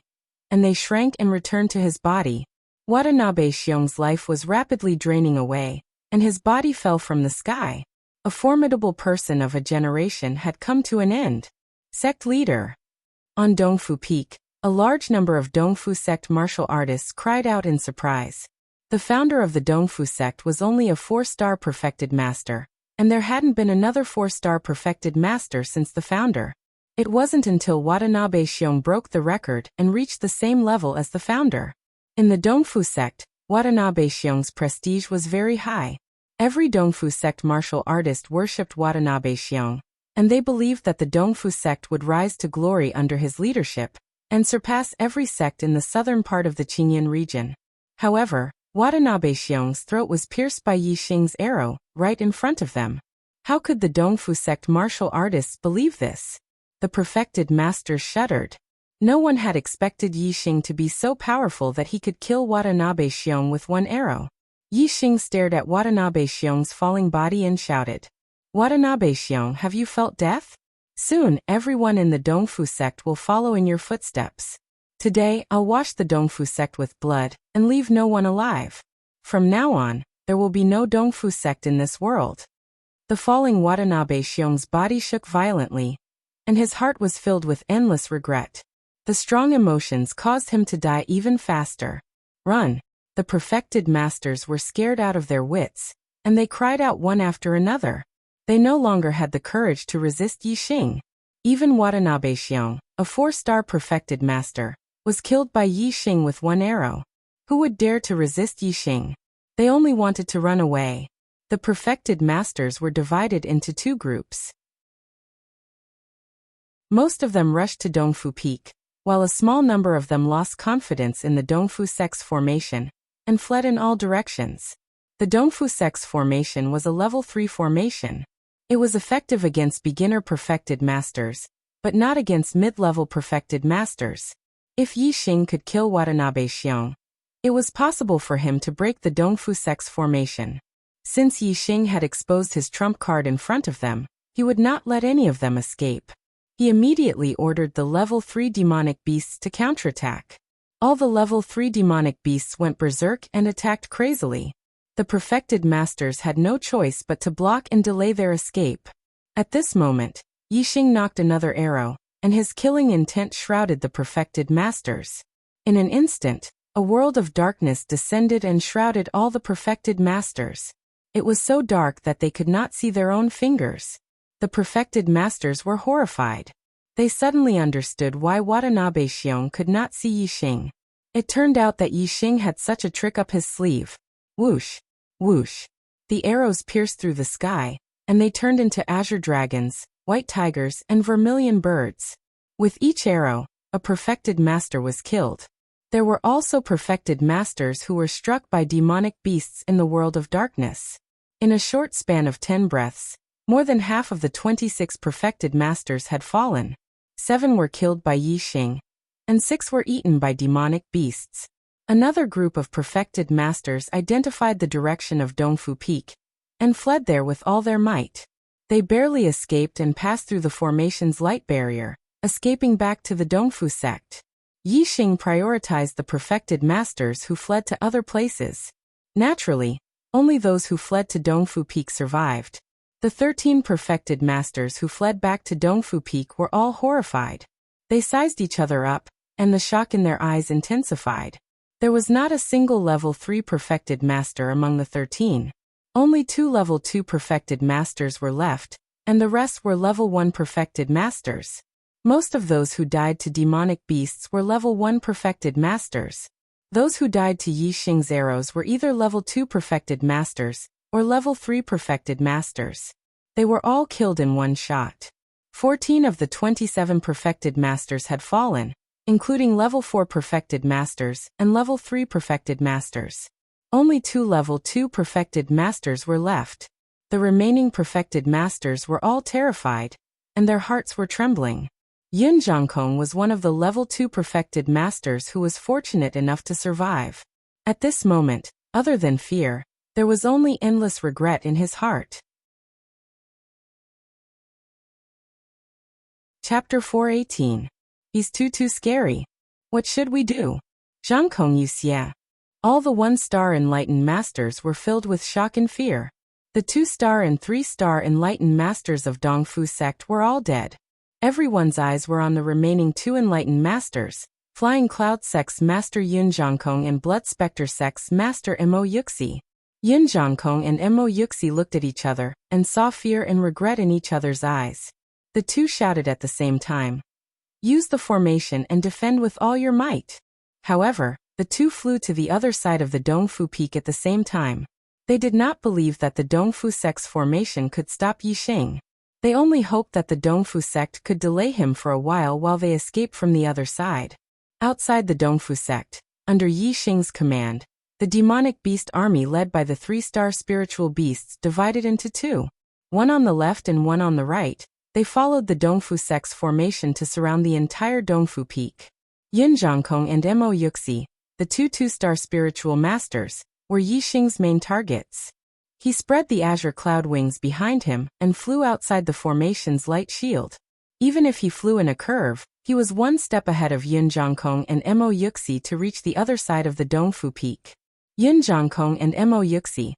and they shrank and returned to his body. Watanabe Xiong's life was rapidly draining away, and his body fell from the sky. A formidable person of a generation had come to an end. Sect leader. On Dongfu Peak, a large number of Dongfu sect martial artists cried out in surprise. The founder of the Dongfu sect was only a 4-star perfected master, and there hadn't been another 4-star perfected master since the founder. It wasn't until Watanabe Xiong broke the record and reached the same level as the founder. In the Dongfu sect, Watanabe Xiong's prestige was very high. Every Dongfu sect martial artist worshipped Watanabe Xiong, and they believed that the Dongfu sect would rise to glory under his leadership and surpass every sect in the southern part of the Qingyun region. However, Watanabe Xiong's throat was pierced by Yi Xing's arrow, right in front of them. How could the Dongfu sect martial artists believe this? The perfected masters shuddered. No one had expected Yi Xing to be so powerful that he could kill Watanabe Xiong with one arrow. Yi Xing stared at Watanabe Xiong's falling body and shouted, "Watanabe Xiong, have you felt death? Soon, everyone in the Dongfu sect will follow in your footsteps. Today, I'll wash the Dongfu sect with blood and leave no one alive. From now on, there will be no Dongfu sect in this world." The falling Watanabe Xiong's body shook violently, and his heart was filled with endless regret. The strong emotions caused him to die even faster. Run! The perfected masters were scared out of their wits, and they cried out one after another. They no longer had the courage to resist Yi Xing. Even Watanabe Xiong, a 4-star perfected master, was killed by Yi Xing with one arrow. Who would dare to resist Yi Xing? They only wanted to run away. The perfected masters were divided into 2 groups. Most of them rushed to Dongfu Peak, while a small number of them lost confidence in the Dongfu sect's formation and fled in all directions. The Dongfu Sex formation was a level 3 formation. It was effective against beginner perfected masters, but not against mid-level perfected masters. If Yixing could kill Watanabe Xiong, it was possible for him to break the Dongfu Sex formation. Since Yixing had exposed his trump card in front of them, he would not let any of them escape. He immediately ordered the level 3 demonic beasts to counterattack. All the level 3 demonic beasts went berserk and attacked crazily. The perfected masters had no choice but to block and delay their escape. At this moment, Yixing knocked another arrow, and his killing intent shrouded the perfected masters. In an instant, a world of darkness descended and shrouded all the perfected masters. It was so dark that they could not see their own fingers. The perfected masters were horrified. They suddenly understood why Watanabe Xiong could not see Yixing. It turned out that Yixing had such a trick up his sleeve. Whoosh! Whoosh! The arrows pierced through the sky, and they turned into azure dragons, white tigers, and vermilion birds. With each arrow, a perfected master was killed. There were also perfected masters who were struck by demonic beasts in the world of darkness. In a short span of 10 breaths, more than half of the 26 perfected masters had fallen. 7 were killed by Yixing, and 6 were eaten by demonic beasts. Another group of perfected masters identified the direction of Dongfu Peak, and fled there with all their might. They barely escaped and passed through the formation's light barrier, escaping back to the Dongfu sect. Yixing prioritized the perfected masters who fled to other places. Naturally, only those who fled to Dongfu Peak survived. The 13 perfected masters who fled back to Dongfu Peak were all horrified. They sized each other up, and the shock in their eyes intensified. There was not a single level 3 perfected master among the 13. Only 2 level 2 perfected masters were left, and the rest were level 1 perfected masters. Most of those who died to demonic beasts were level 1 perfected masters. Those who died to Yixing's arrows were either level 2 perfected masters, or level 3 perfected masters. They were all killed in one shot. 14 of the 27 perfected masters had fallen, including level 4 perfected masters and level 3 perfected masters. Only 2 level 2 perfected masters were left. The remaining perfected masters were all terrified, and their hearts were trembling. Yun Zhangkong was one of the level 2 perfected masters who was fortunate enough to survive. At this moment, other than fear, there was only endless regret in his heart. Chapter 418. He's too scary. What should we do? Zhangkong Yuxia. All the 1-star enlightened masters were filled with shock and fear. The 2-star and 3-star enlightened masters of Dongfu sect were all dead. Everyone's eyes were on the remaining 2 enlightened masters, Flying Cloud sect's master Yun Zhangkong and Blood Spectre sect's master Mo Yuxi. Yun Zhangkong and Mo Yuxi looked at each other and saw fear and regret in each other's eyes. The 2 shouted at the same time. Use the formation and defend with all your might. However, the 2 flew to the other side of the Dongfu Peak at the same time. They did not believe that the Dongfu sect's formation could stop Yixing. They only hoped that the Dongfu sect could delay him for a while they escaped from the other side. Outside the Dongfu sect, under Yixing's command, the demonic beast army led by the 3-star spiritual beasts divided into 2. One on the left and one on the right. They followed the Dongfu sect's formation to surround the entire Dongfu Peak. Yun Zhangkong and Mo Yuxi, the 2-star spiritual masters, were Yixing's main targets. He spread the azure cloud wings behind him and flew outside the formation's light shield. Even if he flew in a curve, he was 1 step ahead of Yun Zhangkong and Mo Yuxi to reach the other side of the Dongfu Peak. Yun Zhangkong and Mo Yuxi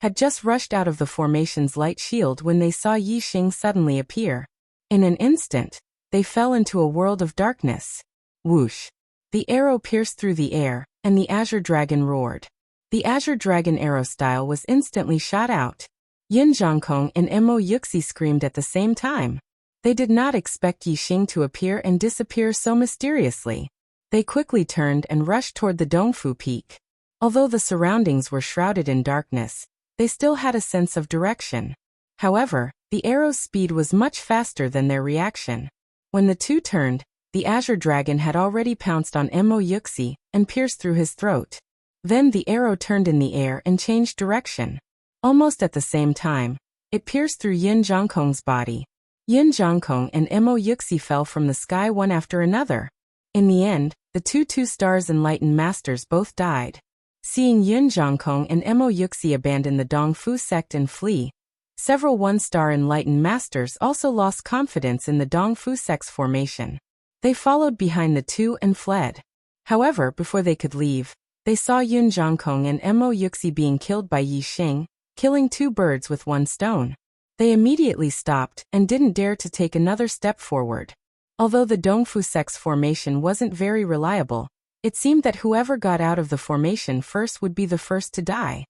had just rushed out of the formation's light shield when they saw Yixing suddenly appear. In an instant, they fell into a world of darkness. Whoosh! The arrow pierced through the air, and the azure dragon roared. The azure dragon arrow style was instantly shot out. Yun Zhangkong and Mo Yuxi screamed at the same time. They did not expect Yixing to appear and disappear so mysteriously. They quickly turned and rushed toward the Dongfu Peak. Although the surroundings were shrouded in darkness, they still had a sense of direction. However, the arrow's speed was much faster than their reaction. When the 2 turned, the azure dragon had already pounced on Mo Yuxi and pierced through his throat. Then the arrow turned in the air and changed direction. Almost at the same time, it pierced through Yin Zhongkong's body. Yin Zhongkong and Mo Yuxi fell from the sky one after another. In the end, the two stars enlightened masters both died. Seeing Yin Zhongkong and Mo Yuxi abandon the Dongfu sect and flee, several one-star enlightened masters also lost confidence in the Dongfu sect's formation. They followed behind the two and fled. However, before they could leave, they saw Yin Zhongkong and Mo Yuxi being killed by Yi Xing, killing two birds with one stone. They immediately stopped and didn't dare to take another step forward. Although the Dongfu sect's formation wasn't very reliable, it seemed that whoever got out of the formation first would be the first to die.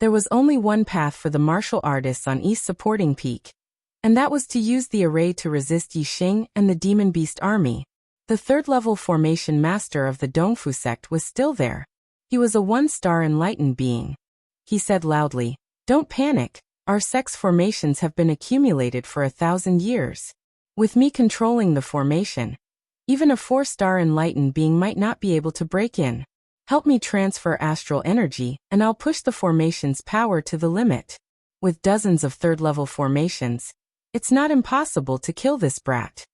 There was only one path for the martial artists on East Supporting Peak, and that was to use the array to resist Yi Xing and the Demon Beast army. The third-level formation master of the Dongfu sect was still there. He was a one-star enlightened being. He said loudly, "Don't panic, our sect's formations have been accumulated for 1,000 years. With me controlling the formation, even a 4-star enlightened being might not be able to break in. Help me transfer astral energy, and I'll push the formation's power to the limit. With dozens of third-level formations, it's not impossible to kill this brat."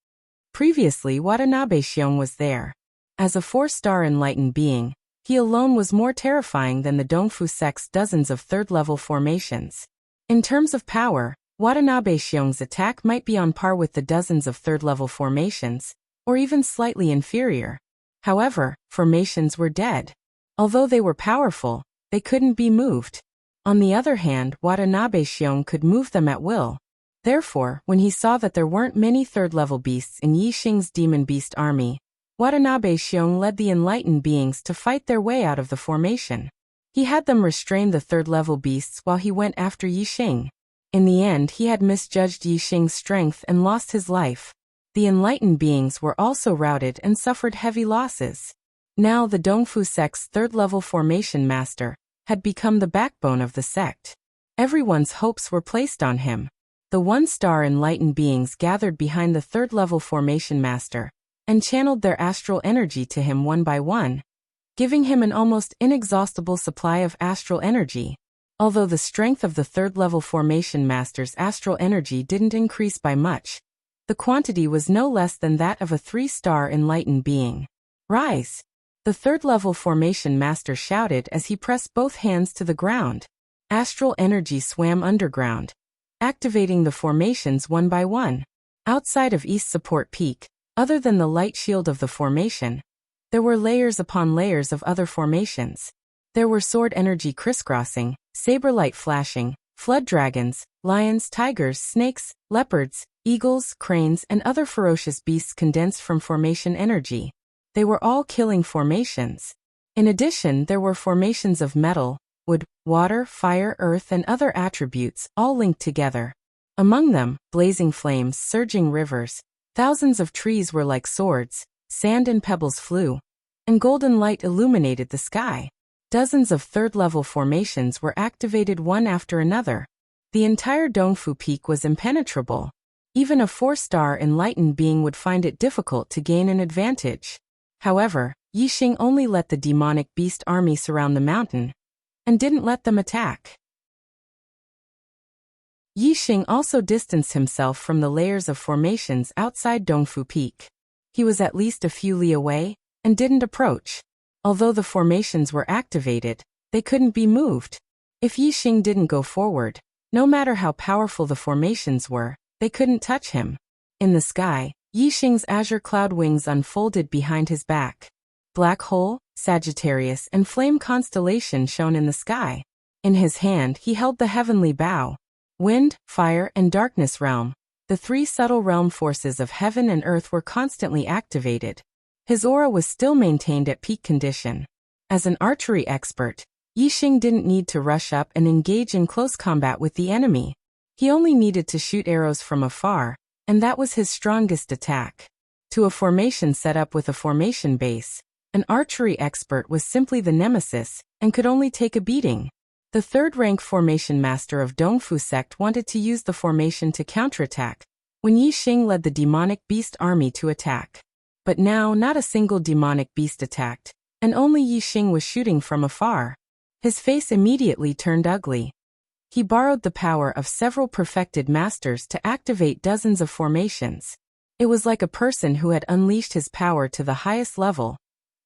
Previously, Watanabe Xiong was there. As a 4-star enlightened being, he alone was more terrifying than the Dongfu sect's dozens of third-level formations. In terms of power, Watanabe Xiong's attack might be on par with the dozens of third-level formations, or even slightly inferior. However, formations were dead. Although they were powerful, they couldn't be moved. On the other hand, Watanabe Xiong could move them at will. Therefore, when he saw that there weren't many third-level beasts in Yi Xing's Demon Beast army, Watanabe Xiong led the enlightened beings to fight their way out of the formation. He had them restrain the third-level beasts while he went after Yi Xing. In the end, he had misjudged Yi Xing's strength and lost his life. The enlightened beings were also routed and suffered heavy losses. Now the Dongfu sect's third-level formation master had become the backbone of the sect. Everyone's hopes were placed on him. The one-star enlightened beings gathered behind the third-level formation master and channeled their astral energy to him one by one, giving him an almost inexhaustible supply of astral energy. Although the strength of the third-level formation master's astral energy didn't increase by much, the quantity was no less than that of a 3-star enlightened being. "Rise!" The third-level formation master shouted as he pressed both hands to the ground. Astral energy swam underground, activating the formations one by one. Outside of East Support Peak, other than the light shield of the formation, there were layers upon layers of other formations. There were sword energy crisscrossing, saber light flashing, flood dragons, lions, tigers, snakes, leopards, eagles, cranes, and other ferocious beasts condensed from formation energy. They were all killing formations. In addition, there were formations of metal, wood, water, fire, earth, and other attributes, all linked together. Among them, blazing flames, surging rivers, thousands of trees were like swords, sand and pebbles flew, and golden light illuminated the sky. Dozens of third-level formations were activated one after another. The entire Dongfu Peak was impenetrable. Even a 4-star enlightened being would find it difficult to gain an advantage. However, Yi Xing only let the demonic beast army surround the mountain, and didn't let them attack. Yi Xing also distanced himself from the layers of formations outside Dongfu Peak. He was at least a few li away, and didn't approach. Although the formations were activated, they couldn't be moved. If Yi Xing didn't go forward, no matter how powerful the formations were, they couldn't touch him. In the sky, Yi Xing's azure cloud wings unfolded behind his back. Black Hole, Sagittarius, and Flame constellation shone in the sky. In his hand he held the heavenly bow. Wind, fire, and darkness realm. The 3 subtle realm forces of heaven and earth were constantly activated. His aura was still maintained at peak condition. As an archery expert, Yi Xing didn't need to rush up and engage in close combat with the enemy. He only needed to shoot arrows from afar, and that was his strongest attack. To a formation set up with a formation base, an archery expert was simply the nemesis, and could only take a beating. The third-rank formation master of Dongfu sect wanted to use the formation to counterattack, when Yi Xing led the demonic beast army to attack. But now not a single demonic beast attacked. and only Yixing was shooting from afar. His face immediately turned ugly. He borrowed the power of several perfected masters to activate dozens of formations. It was like a person who had unleashed his power to the highest level,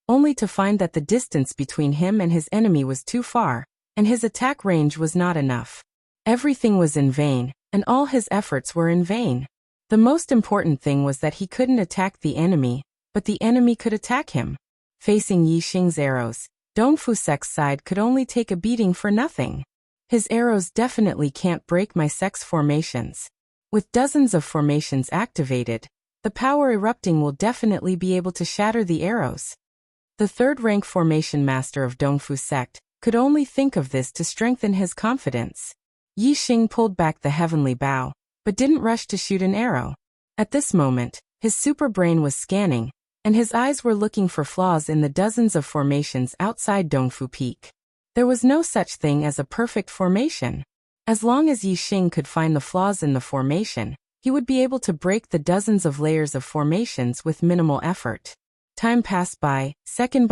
only to find that the distance between him and his enemy was too far, and his attack range was not enough. Everything was in vain, and all his efforts were in vain. The most important thing was that he couldn't attack the enemy, but the enemy could attack him. Facing Yixing's arrows, Dongfu Sek's side could only take a beating for nothing. His arrows definitely can't break my Sek's formations. With dozens of formations activated, the power erupting will definitely be able to shatter the arrows. The third-rank formation master of Dongfu Sect could only think of this to strengthen his confidence. Yixing pulled back the heavenly bow, but didn't rush to shoot an arrow. At this moment, his super brain was scanning, and his eyes were looking for flaws in the dozens of formations outside Dongfu Peak. There was no such thing as a perfect formation. As long as Yixing could find the flaws in the formation, he would be able to break the dozens of layers of formations with minimal effort. Time passed by second.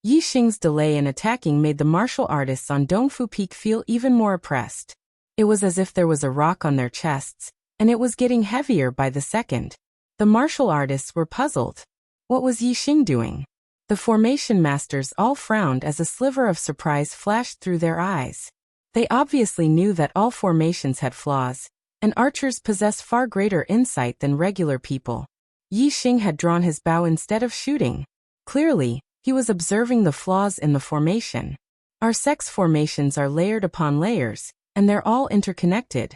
Yixing's delay in attacking made the martial artists on Dongfu Peak feel even more oppressed. It was as if there was a rock on their chests, and it was getting heavier by the second. The martial artists were puzzled. What was Yixing doing? The formation masters all frowned as a sliver of surprise flashed through their eyes. They obviously knew that all formations had flaws, and archers possess far greater insight than regular people. Yixing had drawn his bow instead of shooting. Clearly, he was observing the flaws in the formation. Our sex formations are layered upon layers, and they're all interconnected.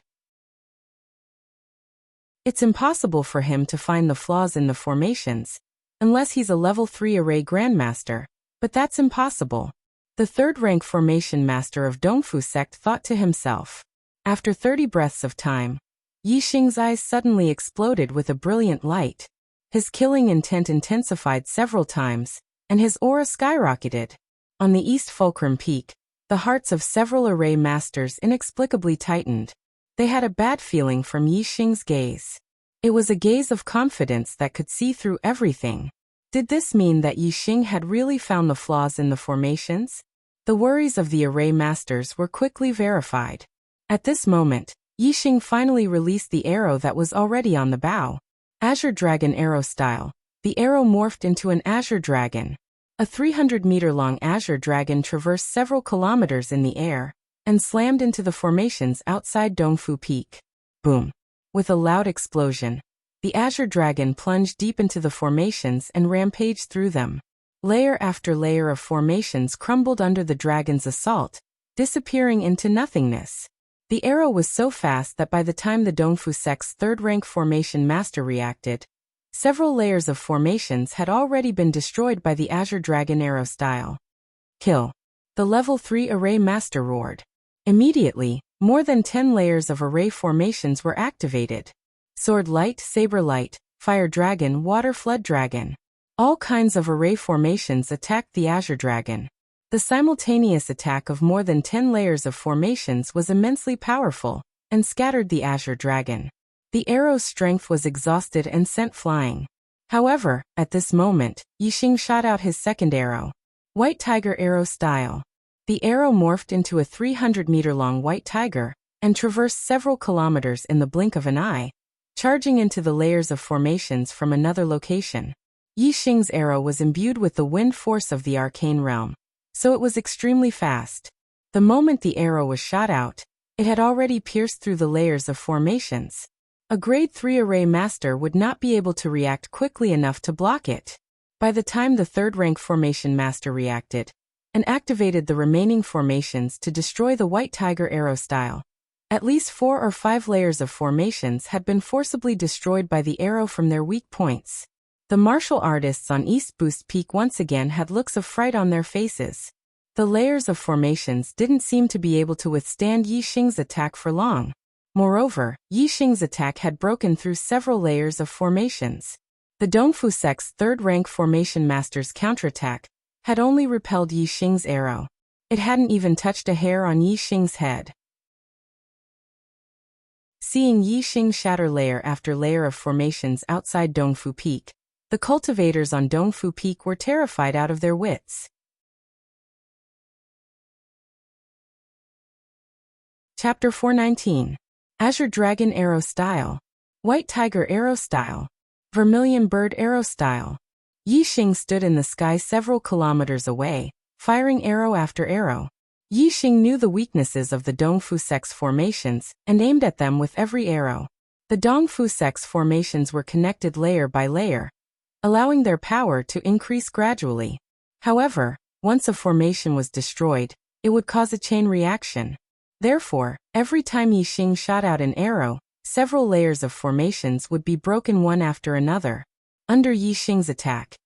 It's impossible for him to find the flaws in the formations, unless he's a level 3 array grandmaster, but that's impossible. The third-rank formation master of Dongfu Sect thought to himself. After 30 breaths of time, Yixing's eyes suddenly exploded with a brilliant light. His killing intent intensified several times, and his aura skyrocketed. On the East Fulcrum Peak, the hearts of several array masters inexplicably tightened. They had a bad feeling from Yixing's gaze. It was a gaze of confidence that could see through everything. Did this mean that Yixing had really found the flaws in the formations? The worries of the array masters were quickly verified. At this moment, Yixing finally released the arrow that was already on the bow. Azure Dragon arrow style. The arrow morphed into an Azure Dragon. A 300-meter-long Azure Dragon traversed several kilometers in the air and slammed into the formations outside Dongfu Peak. Boom! With a loud explosion, the Azure Dragon plunged deep into the formations and rampaged through them. Layer after layer of formations crumbled under the dragon's assault, disappearing into nothingness. The arrow was so fast that by the time the Dongfu Sect's third-rank formation master reacted, several layers of formations had already been destroyed by the Azure Dragon arrow style. Kill! The level 3 array master roared. Immediately, more than 10 layers of array formations were activated. Sword Light, Saber Light, Fire Dragon, Water Flood Dragon. All kinds of array formations attacked the Azure Dragon. The simultaneous attack of more than 10 layers of formations was immensely powerful, and scattered the Azure Dragon. The arrow's strength was exhausted and sent flying. However, at this moment, Yixing shot out his second arrow. White Tiger arrow style. The arrow morphed into a 300-meter-long white tiger, and traversed several kilometers in the blink of an eye, charging into the layers of formations from another location. Yixing's arrow was imbued with the wind force of the arcane realm, so it was extremely fast. The moment the arrow was shot out, it had already pierced through the layers of formations. A grade 3 array master would not be able to react quickly enough to block it. By the time the third-rank formation master reacted, and activated the remaining formations to destroy the White Tiger arrow style, at least 4 or 5 layers of formations had been forcibly destroyed by the arrow from their weak points. The martial artists on East Boost Peak once again had looks of fright on their faces. The layers of formations didn't seem to be able to withstand Yixing's attack for long. Moreover, Yixing's attack had broken through several layers of formations. The Dongfu Sect's third-rank formation master's counterattack had only repelled Yixing's arrow. It hadn't even touched a hair on Yixing's head. Seeing Yixing shatter layer after layer of formations outside Dongfu Peak, The cultivators on Dongfu Peak were terrified out of their wits. Chapter 419. Azure Dragon Arrow Style. White Tiger Arrow Style. Vermilion Bird Arrow Style. Yi Xing stood in the sky several kilometers away, firing arrow after arrow. Yi Xing knew the weaknesses of the Dongfu Sect's formations and aimed at them with every arrow. The Dongfu Sect's formations were connected layer by layer, allowing their power to increase gradually. However, once a formation was destroyed, it would cause a chain reaction. Therefore, every time Yi Xing shot out an arrow, several layers of formations would be broken one after another. Under Yi Xing's attack,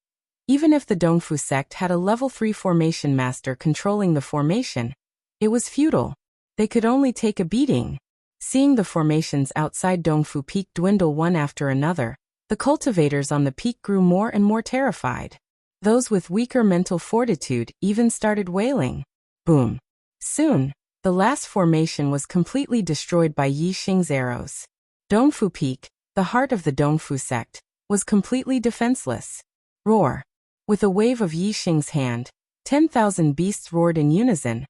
even if the Dongfu sect had a level 3 formation master controlling the formation, it was futile. They could only take a beating. Seeing the formations outside Dongfu Peak dwindle one after another, the cultivators on the peak grew more and more terrified. Those with weaker mental fortitude even started wailing. Boom. Soon, the last formation was completely destroyed by Yi Xing's arrows. Dongfu Peak, the heart of the Dongfu sect, was completely defenseless. Roar. With a wave of Yi Xing's hand, 10,000 beasts roared in unison,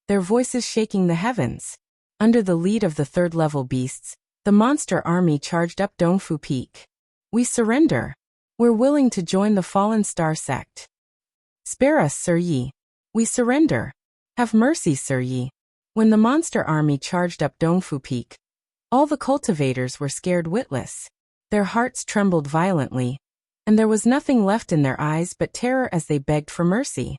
their voices shaking the heavens. Under the lead of the third-level beasts, the monster army charged up Dongfu Peak. We surrender. We're willing to join the Fallen Star sect. Spare us, Sir Yi. We surrender. Have mercy, Sir Yi. When the monster army charged up Dongfu Peak, all the cultivators were scared witless. Their hearts trembled violently, and there was nothing left in their eyes but terror as they begged for mercy.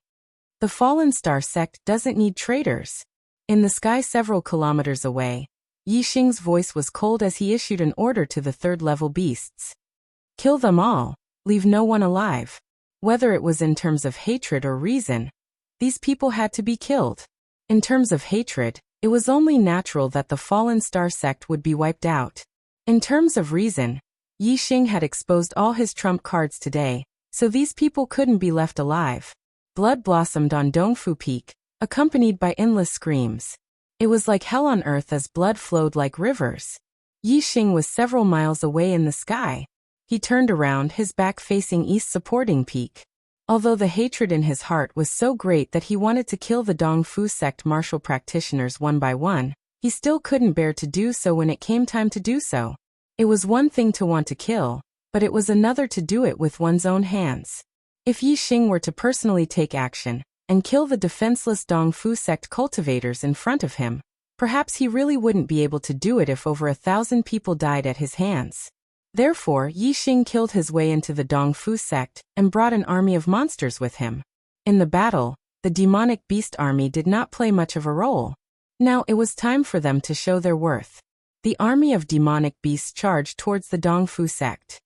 The Fallen Star sect doesn't need traitors. In the sky several kilometers away, Yi Xing's voice was cold as he issued an order to the third-level beasts. Kill them all, leave no one alive. Whether it was in terms of hatred or reason, these people had to be killed. In terms of hatred, it was only natural that the Fallen Star sect would be wiped out. In terms of reason, Yi Xing had exposed all his trump cards today, so these people couldn't be left alive. Blood blossomed on Dongfu Peak, accompanied by endless screams. It was like hell on earth as blood flowed like rivers. Yi Xing was several miles away in the sky. He turned around, his back facing east supporting Peak. Although the hatred in his heart was so great that he wanted to kill the Dongfu sect martial practitioners one by one, he still couldn't bear to do so when it came time to do so. It was one thing to want to kill, but it was another to do it with one's own hands. If Yi Xing were to personally take action and kill the defenseless Dongfu sect cultivators in front of him, perhaps he really wouldn't be able to do it if over 1,000 people died at his hands. Therefore, Yi Xing killed his way into the Dongfu sect and brought an army of monsters with him. In the battle, the demonic beast army did not play much of a role. Now it was time for them to show their worth. The army of demonic beasts charged towards the Dongfu sect.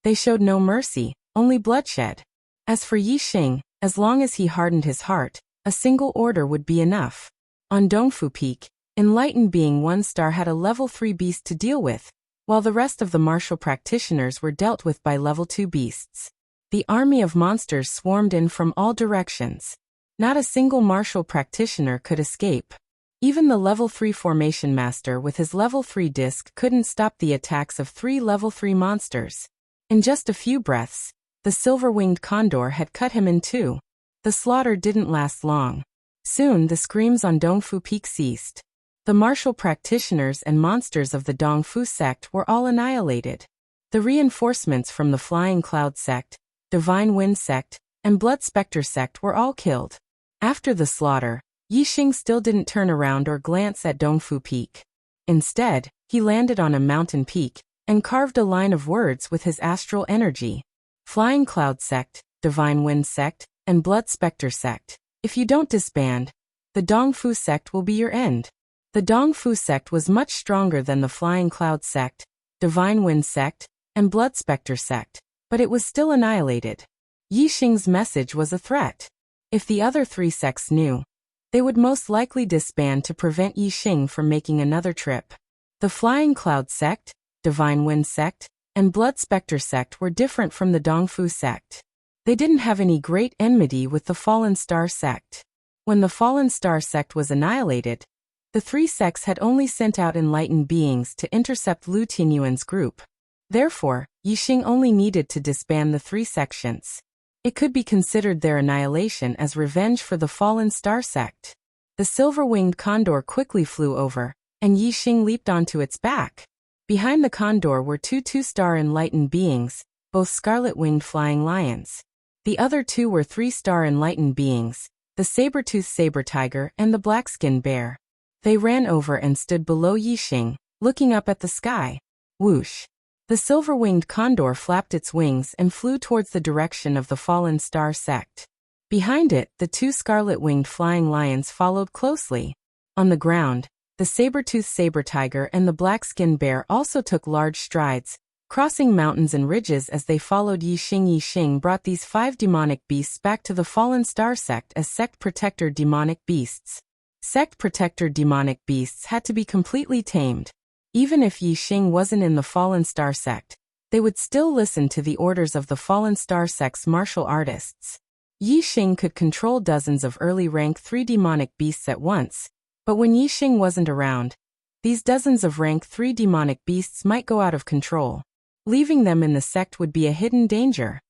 They showed no mercy, only bloodshed. As for Yi Xing, as long as he hardened his heart, a single order would be enough. On Dongfu Peak, Enlightened Being 1 star had a level 3 beast to deal with, while the rest of the martial practitioners were dealt with by level 2 beasts. The army of monsters swarmed in from all directions. Not a single martial practitioner could escape. Even the level 3 formation master with his level 3 disc couldn't stop the attacks of 3 level 3 monsters. In just a few breaths, the silver-winged condor had cut him in two. The slaughter didn't last long. Soon the screams on Dongfu Peak ceased. The martial practitioners and monsters of the Dongfu sect were all annihilated. The reinforcements from the Flying Cloud sect, Divine Wind sect, and Blood Spectre sect were all killed. After the slaughter, Yi Xing still didn't turn around or glance at Dongfu Peak. Instead, he landed on a mountain peak and carved a line of words with his astral energy. Flying Cloud sect, Divine Wind sect, and Blood Spectre sect. If you don't disband, the Dongfu sect will be your end. The Dongfu sect was much stronger than the Flying Cloud sect, Divine Wind sect, and Blood Spectre sect, but it was still annihilated. Yi Xing's message was a threat. If the other 3 sects knew, they would most likely disband to prevent Yi Xing from making another trip. The Flying Cloud sect, Divine Wind sect, and Blood Spectre sect were different from the Dongfu sect. They didn't have any great enmity with the Fallen Star sect. When the Fallen Star sect was annihilated, the 3 sects had only sent out enlightened beings to intercept Lu Tinyuan's group. Therefore, Yixing only needed to disband the 3 sections. It could be considered their annihilation as revenge for the fallen star sect. The silver-winged condor quickly flew over, and Yixing leaped onto its back. Behind the condor were 2 two-star enlightened beings, both scarlet-winged flying lions. The other 2 were 3-star enlightened beings, the saber-toothed saber tiger and the black-skinned bear. They ran over and stood below Yixing, looking up at the sky. Whoosh! The silver-winged condor flapped its wings and flew towards the direction of the fallen star sect. Behind it, the 2 scarlet-winged flying lions followed closely. On the ground, the saber-toothed saber tiger and the black-skinned bear also took large strides, crossing mountains and ridges as they followed Yixing. Yixing brought these 5 demonic beasts back to the fallen star sect as sect protector demonic beasts. Sect protector demonic beasts had to be completely tamed. Even if Yixing wasn't in the fallen star sect, they would still listen to the orders of the fallen star sect's martial artists. Yixing could control dozens of early rank 3 demonic beasts at once, but when Yixing wasn't around, these dozens of rank 3 demonic beasts might go out of control. Leaving them in the sect would be a hidden danger.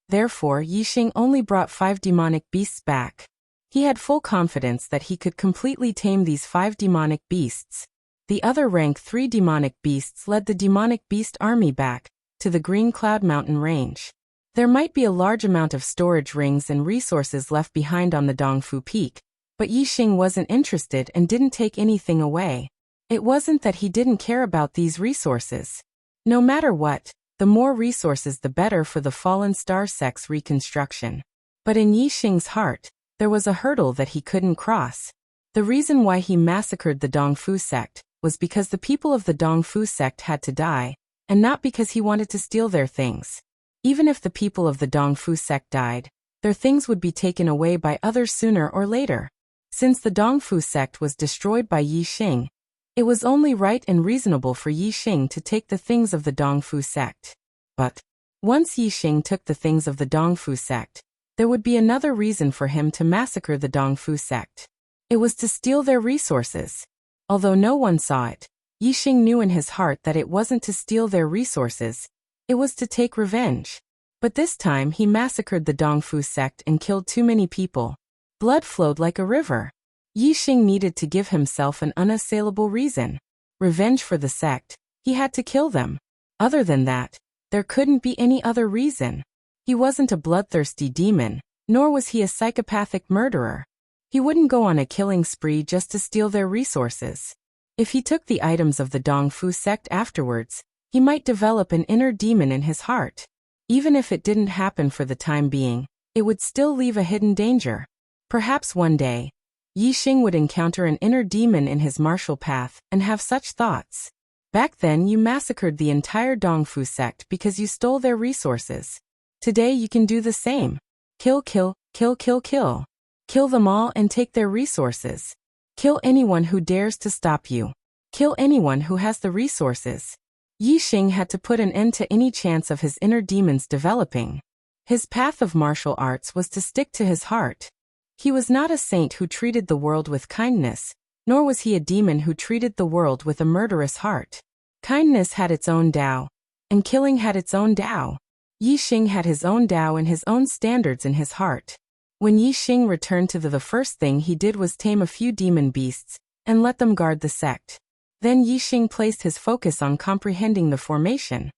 Therefore, Yixing only brought 5 demonic beasts back. He had full confidence that he could completely tame these 5 demonic beasts. The other rank 3 demonic beasts led the demonic beast army back to the Green Cloud Mountain range. There might be a large amount of storage rings and resources left behind on the Dongfu Peak, but Yixing wasn't interested and didn't take anything away. It wasn't that he didn't care about these resources. No matter what, the more resources the better for the fallen star sect's reconstruction. But in Yixing's heart, there was a hurdle that he couldn't cross. The reason why he massacred the Dongfu sect was because the people of the Dongfu sect had to die, and not because he wanted to steal their things. Even if the people of the Dongfu sect died, their things would be taken away by others sooner or later. Since the Dongfu sect was destroyed by Yixing, it was only right and reasonable for Yixing to take the things of the Dongfu sect. But once Yixing took the things of the Dongfu sect, there would be another reason for him to massacre the Dongfu sect. It was to steal their resources. Although no one saw it, Yixing knew in his heart that it wasn't to steal their resources, it was to take revenge. But this time he massacred the Dongfu sect and killed too many people. Blood flowed like a river. Yixing needed to give himself an unassailable reason. Revenge for the sect, he had to kill them. Other than that, there couldn't be any other reason. He wasn't a bloodthirsty demon, nor was he a psychopathic murderer. He wouldn't go on a killing spree just to steal their resources. If he took the items of the Dongfu sect afterwards, he might develop an inner demon in his heart. Even if it didn't happen for the time being, it would still leave a hidden danger. Perhaps one day, Yixing would encounter an inner demon in his martial path and have such thoughts. Back then you massacred the entire Dongfu sect because you stole their resources. Today you can do the same. Kill, kill, kill, kill, kill. Kill them all and take their resources. Kill anyone who dares to stop you. Kill anyone who has the resources. Yixing had to put an end to any chance of his inner demons developing. His path of martial arts was to stick to his heart. He was not a saint who treated the world with kindness, nor was he a demon who treated the world with a murderous heart. Kindness had its own Tao, and killing had its own Tao. Yixing had his own Tao and his own standards in his heart. When Yixing returned to the first thing he did was tame a few demon beasts, and let them guard the sect. Then Yixing placed his focus on comprehending the formation.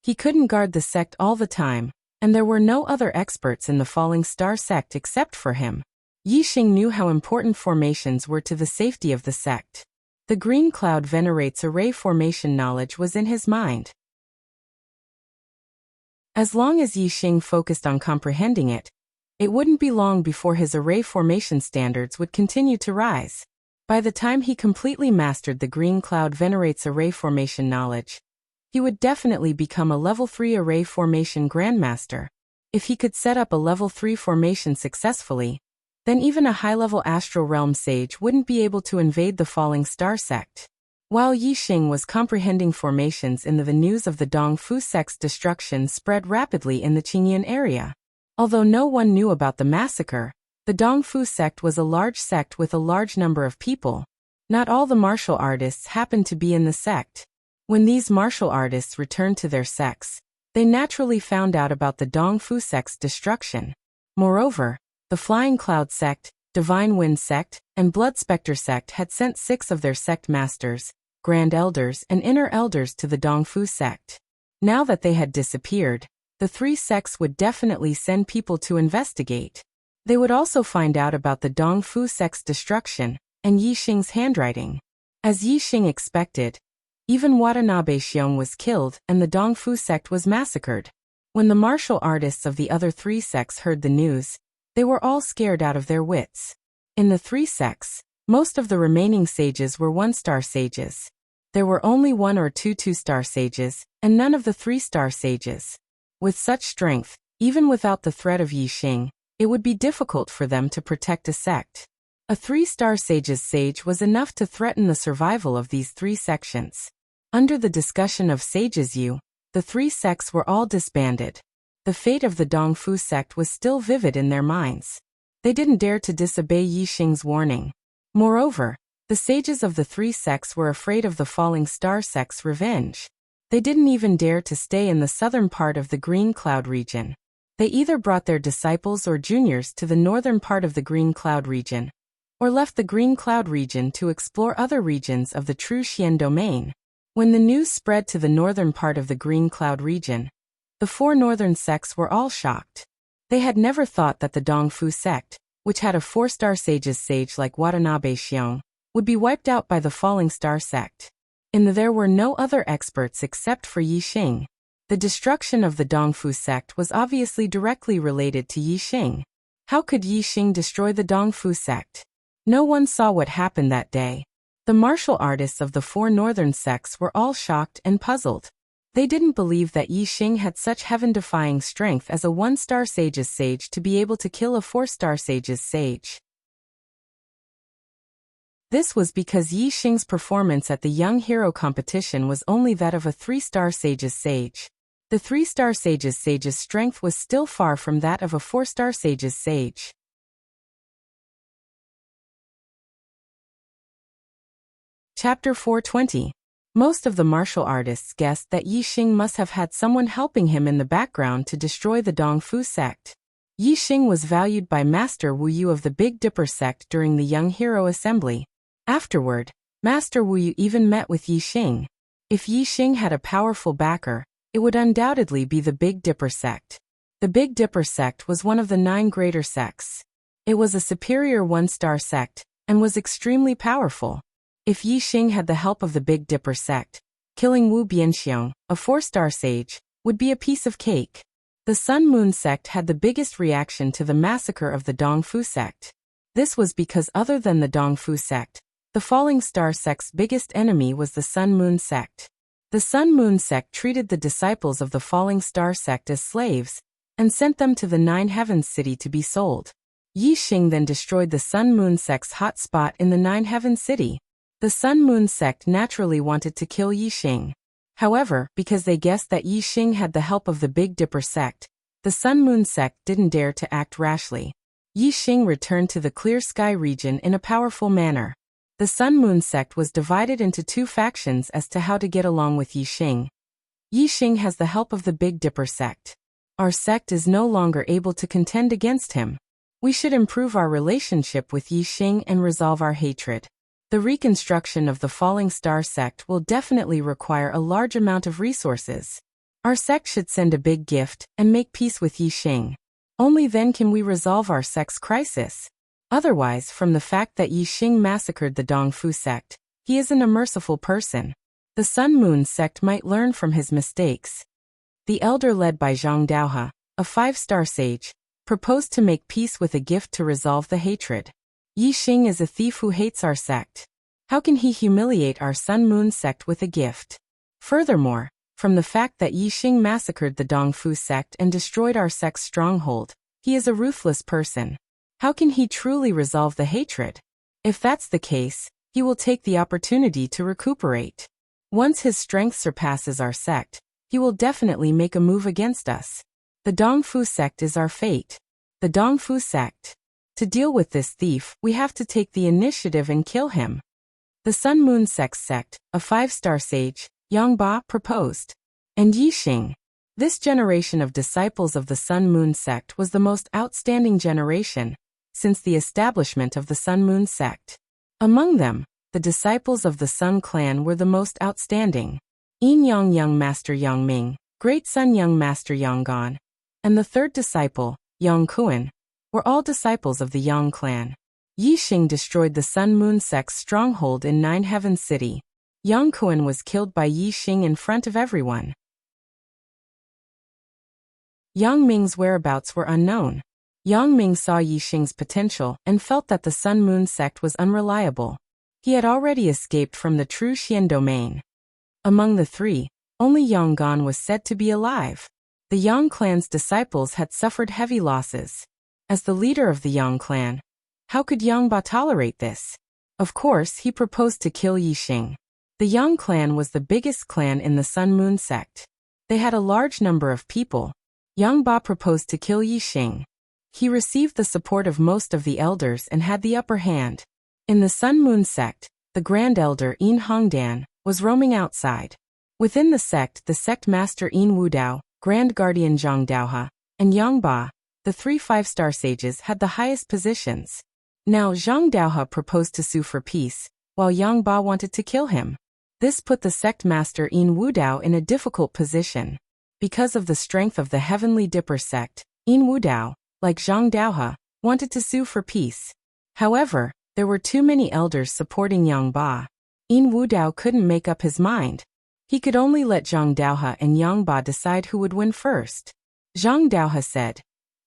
He couldn't guard the sect all the time, and there were no other experts in the Falling Star sect except for him. Yixing knew how important formations were to the safety of the sect. The green cloud venerates array formation knowledge was in his mind. As long as Yixing focused on comprehending it, it wouldn't be long before his array formation standards would continue to rise. By the time he completely mastered the green cloud venerates array formation knowledge, he would definitely become a level 3 array formation grandmaster. If he could set up a level 3 formation successfully, then even a high-level astral realm sage wouldn't be able to invade the Falling Star sect. While Yixing was comprehending formations the news of the Dongfu sect's destruction spread rapidly in the Qingyan area. Although no one knew about the massacre, the Dongfu sect was a large sect with a large number of people. Not all the martial artists happened to be in the sect. When these martial artists returned to their sects, they naturally found out about the Dongfu sect's destruction. Moreover, the Flying Cloud sect, Divine Wind sect, and Blood Spectre sect had sent 6 of their sect masters, grand elders and inner elders to the Dongfu sect. Now that they had disappeared, the 3 sects would definitely send people to investigate. They would also find out about the Dongfu sect's destruction and Yixing's handwriting. As Yixing expected, even Watanabe Xiong was killed and the Dongfu sect was massacred. When the martial artists of the other 3 sects heard the news, they were all scared out of their wits. In the 3 sects, most of the remaining sages were 1-star sages. There were only 1 or 2 2-star sages, and none of the 3-star sages. With such strength, even without the threat of Yixing, it would be difficult for them to protect a sect. A 3-star sage's sage was enough to threaten the survival of these 3 sections. Under the discussion of sages' the 3 sects were all disbanded. The fate of the Dongfu sect was still vivid in their minds. They didn't dare to disobey Yixing's warning. Moreover, the sages of the 3 sects were afraid of the Falling Star sect's revenge. They didn't even dare to stay in the southern part of the Green Cloud region. They either brought their disciples or juniors to the northern part of the Green Cloud region, or left the Green Cloud region to explore other regions of the True Xian domain. When the news spread to the northern part of the Green Cloud region, the 4 northern sects were all shocked. They had never thought that the Dongfu sect, which had a 4-star sage's sage like Watanabe Xiong, would be wiped out by the Falling Star sect. There were no other experts except for Yixing. The destruction of the Dongfu sect was obviously directly related to Yixing. How could Yixing destroy the Dongfu sect? No one saw what happened that day. The martial artists of the 4 northern sects were all shocked and puzzled. They didn't believe that Yixing had such heaven-defying strength as a 1-star sage's sage to be able to kill a 4-star sage's sage. This was because Yixing's performance at the Young Hero competition was only that of a 3-star sage's sage. The 3-star sage's strength was still far from that of a 4-star sage's sage. Chapter 420. Most of the martial artists guessed that Yixing must have had someone helping him in the background to destroy the Dongfu sect. Yixing was valued by Master Wu Yu of the Big Dipper sect during the Young Hero Assembly. Afterward, Master Wu Yu even met with Yixing. If Yixing had a powerful backer, it would undoubtedly be the Big Dipper sect. The Big Dipper sect was one of the 9 greater sects. It was a superior 1-star sect, and was extremely powerful. If Yixing had the help of the Big Dipper sect, killing Wu Bianxiong, a 4-star sage, would be a piece of cake. The Sun Moon sect had the biggest reaction to the massacre of the Dongfu sect. This was because other than the Dongfu sect, the Falling Star sect's biggest enemy was the Sun Moon sect. The Sun Moon sect treated the disciples of the Falling Star sect as slaves, and sent them to the 9 Heavens city to be sold. Yixing then destroyed the Sun Moon sect's hot spot in the 9 Heavens city. The Sun Moon sect naturally wanted to kill Yixing. However, because they guessed that Yixing had the help of the Big Dipper sect, the Sun Moon sect didn't dare to act rashly. Yixing returned to the Clear Sky region in a powerful manner. The Sun Moon sect was divided into 2 factions as to how to get along with Yixing. Yixing has the help of the Big Dipper sect. Our sect is no longer able to contend against him. We should improve our relationship with Yixing and resolve our hatred. The reconstruction of the Falling Star sect will definitely require a large amount of resources. Our sect should send a big gift and make peace with Yixing. Only then can we resolve our sect's crisis. Otherwise, from the fact that Yixing massacred the Dongfu sect, he is an unmerciful person. The Sun Moon sect might learn from his mistakes. The elder led by Zhang Daohe, a 5-star sage, proposed to make peace with a gift to resolve the hatred. Yixing is a thief who hates our sect. How can he humiliate our Sun Moon sect with a gift? Furthermore, from the fact that Yixing massacred the Dongfu sect and destroyed our sect's stronghold, he is a ruthless person. How can he truly resolve the hatred? If that's the case, he will take the opportunity to recuperate. Once his strength surpasses our sect, he will definitely make a move against us. The Dongfu sect is our fate. The Dongfu sect. To deal with this thief, we have to take the initiative and kill him. The Sun Moon sect, a 5-star sage, Yang Ba proposed. And Yixing. This generation of disciples of the Sun Moon sect was the most outstanding generation since the establishment of the Sun Moon sect. Among them, the disciples of the Sun clan were the most outstanding. Yin Yang Young Master Yang Ming, Great Sun Young Master Yang Gan, and the third disciple, Yang Kuan, were all disciples of the Yang clan. Yixing destroyed the Sun Moon sect's stronghold in Nine Heaven City. Yang Kuan was killed by Yixing in front of everyone. Yang Ming's whereabouts were unknown. Yang Ming saw Yixing's potential and felt that the Sun Moon sect was unreliable. He had already escaped from the true Xian domain. Among the three, only Yang Gan was said to be alive. The Yang clan's disciples had suffered heavy losses. As the leader of the Yang clan, how could Yang Ba tolerate this? Of course, he proposed to kill Yixing. The Yang clan was the biggest clan in the Sun Moon sect. They had a large number of people. Yang Ba proposed to kill Yixing. He received the support of most of the elders and had the upper hand. In the Sun Moon sect, the Grand Elder Yin Hongdan was roaming outside. Within the sect master Yin Wudao, Grand Guardian Zhang Daohe, and Yang Ba, the three five-star sages, had the highest positions. Now Zhang Daohe proposed to sue for peace, while Yang Ba wanted to kill him. This put the sect master Yin Wudao in a difficult position. Because of the strength of the Heavenly Dipper sect, Yin Wudao, like Zhang Daohe, wanted to sue for peace. However, there were too many elders supporting Yang Ba. Yin Wudao couldn't make up his mind. He could only let Zhang Daohe and Yang Ba decide who would win first. Zhang Daohe said,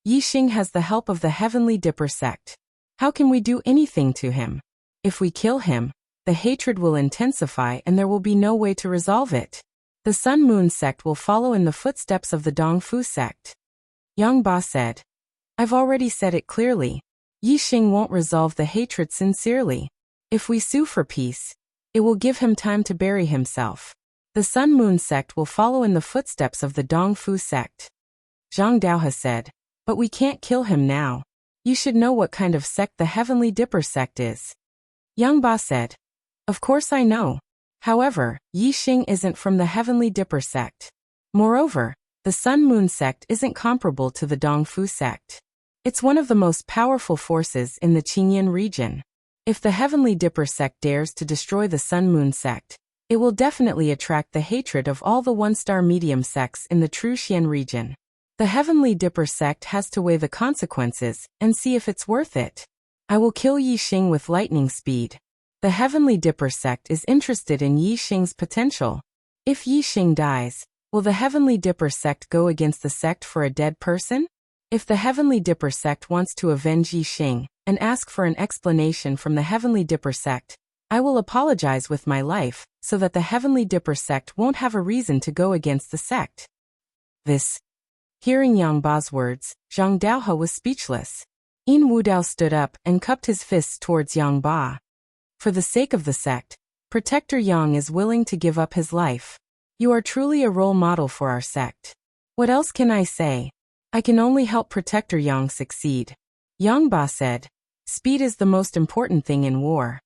Yixing has the help of the Heavenly Dipper sect. How can we do anything to him? If we kill him, the hatred will intensify and there will be no way to resolve it. The Sun Moon sect will follow in the footsteps of the Dongfu sect. Yang Ba said, I've already said it clearly. Yixing won't resolve the hatred sincerely. If we sue for peace, it will give him time to bury himself. The Sun Moon sect will follow in the footsteps of the Dongfu sect. Zhang Daohe said, but we can't kill him now. You should know what kind of sect the Heavenly Dipper sect is. Yang Ba said, of course I know. However, Yixing isn't from the Heavenly Dipper sect. Moreover, the Sun Moon sect isn't comparable to the Dongfu sect. It's one of the most powerful forces in the Qingyan region. If the Heavenly Dipper sect dares to destroy the Sun Moon sect, it will definitely attract the hatred of all the one-star medium sects in the true Xian region. The Heavenly Dipper sect has to weigh the consequences and see if it's worth it. I will kill Yixing with lightning speed. The Heavenly Dipper sect is interested in Yixing's potential. If Yixing dies, will the Heavenly Dipper sect go against the sect for a dead person? If the Heavenly Dipper sect wants to avenge Yixing and ask for an explanation from the Heavenly Dipper sect, I will apologize with my life so that the Heavenly Dipper sect won't have a reason to go against the sect. Hearing Yang Ba's words, Zhang Daohe was speechless. Yin Wudao stood up and cupped his fists towards Yang Ba. For the sake of the sect, Protector Yang is willing to give up his life. You are truly a role model for our sect. What else can I say? I can only help Protector Yang succeed. Yang Ba said, speed is the most important thing in war.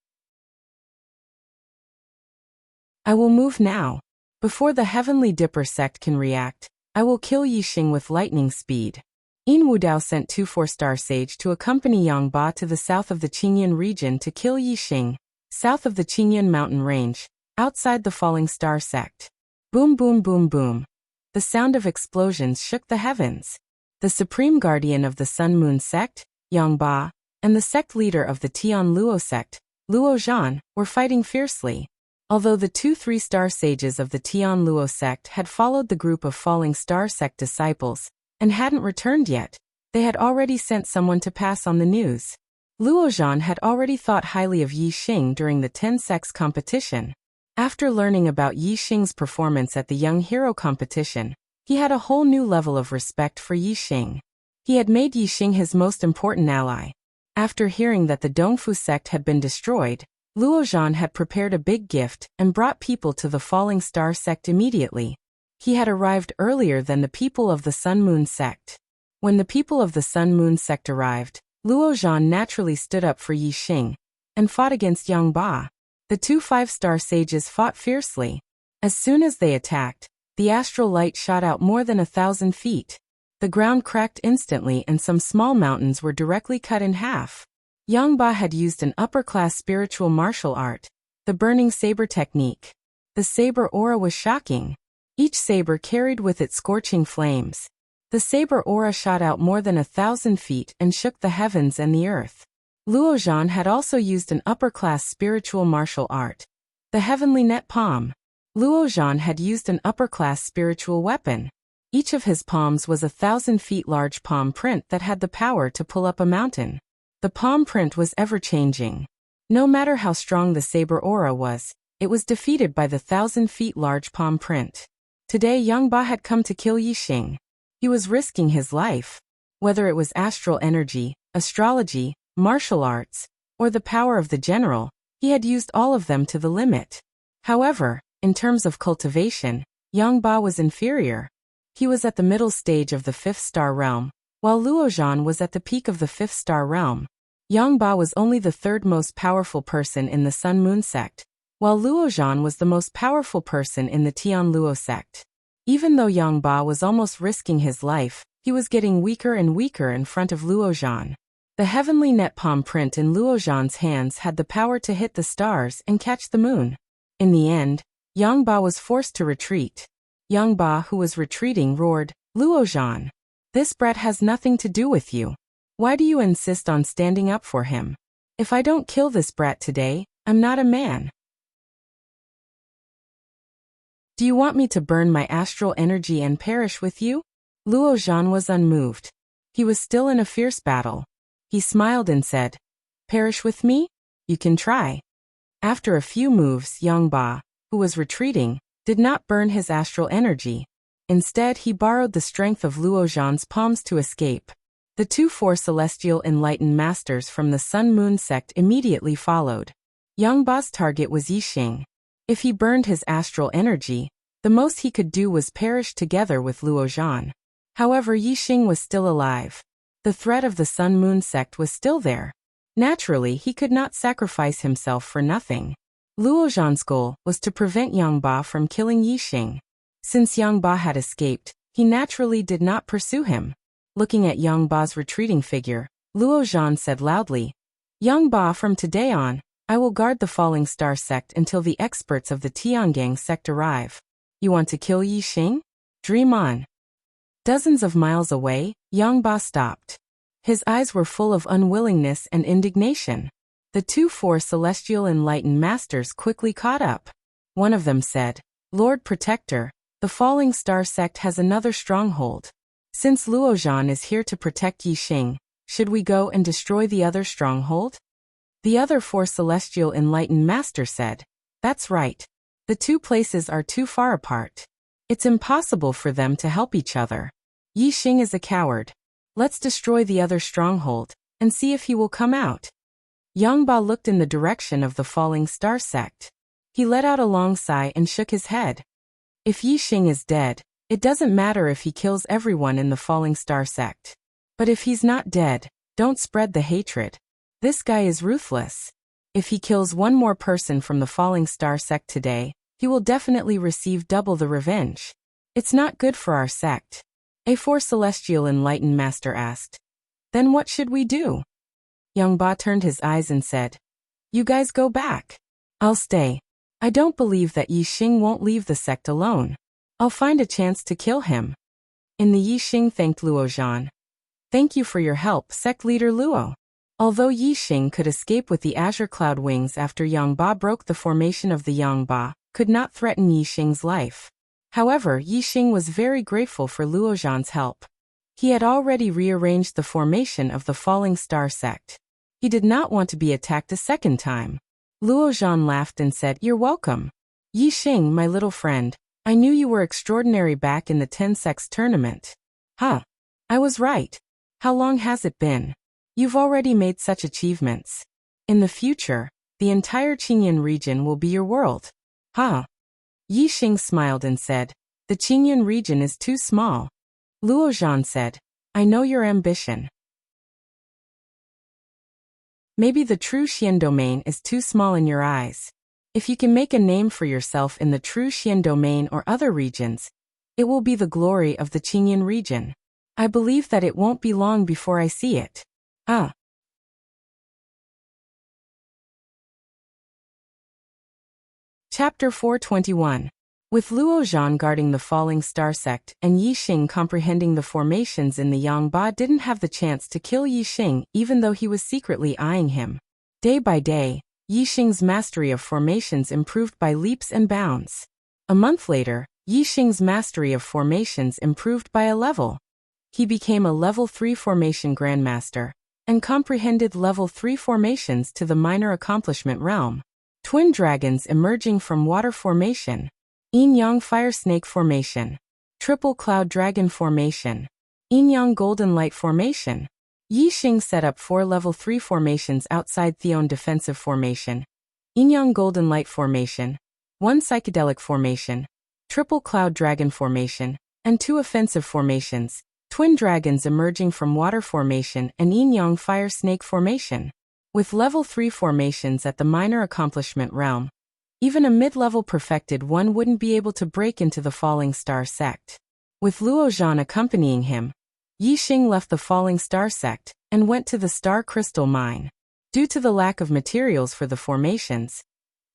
I will move now. Before the Heavenly Dipper sect can react, I will kill Yixing with lightning speed. Yin Wudao sent 2 4-star sage to accompany Yang Ba to the south of the Qingyan region to kill Yixing, south of the Qingyan mountain range, outside the Falling Star sect. Boom boom boom boom. The sound of explosions shook the heavens. The supreme guardian of the Sun Moon sect, Yang Ba, and the sect leader of the Tian Luo sect, Luo Zhan, were fighting fiercely. Although the 2 3-star sages of the Tian Luo sect had followed the group of Falling Star sect disciples and hadn't returned yet, they had already sent someone to pass on the news. Luo Zhan had already thought highly of Yixing during the 10 sects competition. After learning about Yixing's performance at the Young Hero competition, he had a whole new level of respect for Yixing. He had made Yixing his most important ally. After hearing that the Dongfu sect had been destroyed, Luo Zhan had prepared a big gift and brought people to the Falling Star sect immediately. He had arrived earlier than the people of the Sun Moon sect. When the people of the Sun Moon sect arrived, Luo Zhan naturally stood up for Yixing and fought against Yang Ba. The 2 5-star sages fought fiercely. As soon as they attacked, the astral light shot out more than 1,000 feet. The ground cracked instantly and some small mountains were directly cut in half. Yang Ba had used an upper-class spiritual martial art, the burning saber technique. The saber aura was shocking. Each saber carried with it scorching flames. The saber aura shot out more than 1,000 feet and shook the heavens and the earth. Luo Zhan had also used an upper-class spiritual martial art, the heavenly net palm. Luo Zhan had used an upper-class spiritual weapon. Each of his palms was 1,000 feet large palm print that had the power to pull up a mountain. The palm print was ever-changing. No matter how strong the saber aura was, it was defeated by the 1,000 feet large palm print. Today Yang Ba had come to kill Yixing. He was risking his life. Whether it was astral energy, astrology, martial arts, or the power of the general, he had used all of them to the limit. However, in terms of cultivation, Yang Ba was inferior. He was at the middle stage of the 5th star realm, while Luo Zhan was at the peak of the 5th star realm. Yang Ba was only the 3rd most powerful person in the Sun Moon sect, while Luo Zhan was the most powerful person in the Tian Luo sect. Even though Yang Ba was almost risking his life, he was getting weaker and weaker in front of Luo Zhan. The heavenly net palm print in Luo Zhan's hands had the power to hit the stars and catch the moon. In the end, Yang Ba was forced to retreat. Yang Ba, who was retreating, roared, "Luo Zhan! This brat has nothing to do with you. Why do you insist on standing up for him? If I don't kill this brat today, I'm not a man. Do you want me to burn my astral energy and perish with you?" Luo Zhan was unmoved. He was still in a fierce battle. He smiled and said, "Perish with me? You can try." After a few moves, Yang Ba, who was retreating, did not burn his astral energy. Instead, he borrowed the strength of Luo Zhan's palms to escape. The 4 celestial enlightened masters from the Sun Moon sect immediately followed. Yang Ba's target was Yixing. If he burned his astral energy, the most he could do was perish together with Luo Zhan. However, Yixing was still alive. The threat of the Sun Moon sect was still there. Naturally, he could not sacrifice himself for nothing. Luo Zhan's goal was to prevent Yang Ba from killing Yixing. Since Yang Ba had escaped, he naturally did not pursue him. Looking at Yang Ba's retreating figure, Luo Zhan said loudly, "Yang Ba, from today on, I will guard the Falling Star sect until the experts of the Tiangang sect arrive. You want to kill Yixing? Dream on." Dozens of miles away, Yang Ba stopped. His eyes were full of unwillingness and indignation. The 4 celestial enlightened masters quickly caught up. One of them said, "Lord Protector, the Falling Star sect has another stronghold. Since Luo Zhan is here to protect Yixing, should we go and destroy the other stronghold?" The other 4 celestial enlightened masters said, "That's right. The 2 places are too far apart. It's impossible for them to help each other. Yixing is a coward. Let's destroy the other stronghold, and see if he will come out." Yang Ba looked in the direction of the Falling Star sect. He let out a long sigh and shook his head. If Yixing is dead, it doesn't matter if he kills everyone in the Falling Star sect. But if he's not dead, don't spread the hatred. This guy is ruthless. If he kills one more person from the Falling Star sect today, he will definitely receive double the revenge. It's not good for our sect. A 4 celestial enlightened master asked. "Then what should we do?" Yang Ba turned his eyes and said, "You guys go back. I'll stay. I don't believe that Yixing won't leave the sect alone. I'll find a chance to kill him." In the Yixing thanked Luo Zhan. "Thank you for your help, sect leader Luo." Although Yixing could escape with the azure cloud wings after Yang Ba broke the formation of the Yang Ba, could not threaten Yixing's life. However, Yixing was very grateful for Luo Zhan's help. He had already rearranged the formation of the Falling Star sect. He did not want to be attacked a second time. Luo Zhan laughed and said, "You're welcome. Yixing, my little friend, I knew you were extraordinary back in the 10 sects tournament." "Huh. I was right. How long has it been? You've already made such achievements. In the future, the entire Qingyan region will be your world." "Huh?" Yixing smiled and said, "The Qingyan region is too small." Luo Zhan said, "I know your ambition. Maybe the true Xian domain is too small in your eyes. If you can make a name for yourself in the true Xian domain or other regions, it will be the glory of the Qingyan region. I believe that it won't be long before I see it. Chapter 421. With Luo Zhan guarding the falling star sect and Yi Xing comprehending the formations in the Yangba didn't have the chance to kill Yi Xing even though he was secretly eyeing him. Day by day, Yi Xing's mastery of formations improved by leaps and bounds. A month later, Yi Xing's mastery of formations improved by a level. He became a level 3 formation grandmaster and comprehended level 3 formations to the minor accomplishment realm. Twin dragons emerging from water formation. Yin-Yang Fire Snake Formation. Triple Cloud Dragon Formation. Yin-Yang Golden Light Formation. Yi Xing set up 4 level 3 formations outside Theon Defensive Formation. Yin-Yang Golden Light Formation. 1 Psychedelic Formation. Triple Cloud Dragon Formation. And 2 offensive formations. Twin dragons emerging from water formation and Yin-Yang Fire Snake Formation. With level 3 formations at the minor accomplishment realm, even a mid-level perfected one wouldn't be able to break into the Falling Star sect. With Luo Zhan accompanying him, Yi Xing left the Falling Star sect and went to the Star Crystal Mine. Due to the lack of materials for the formations,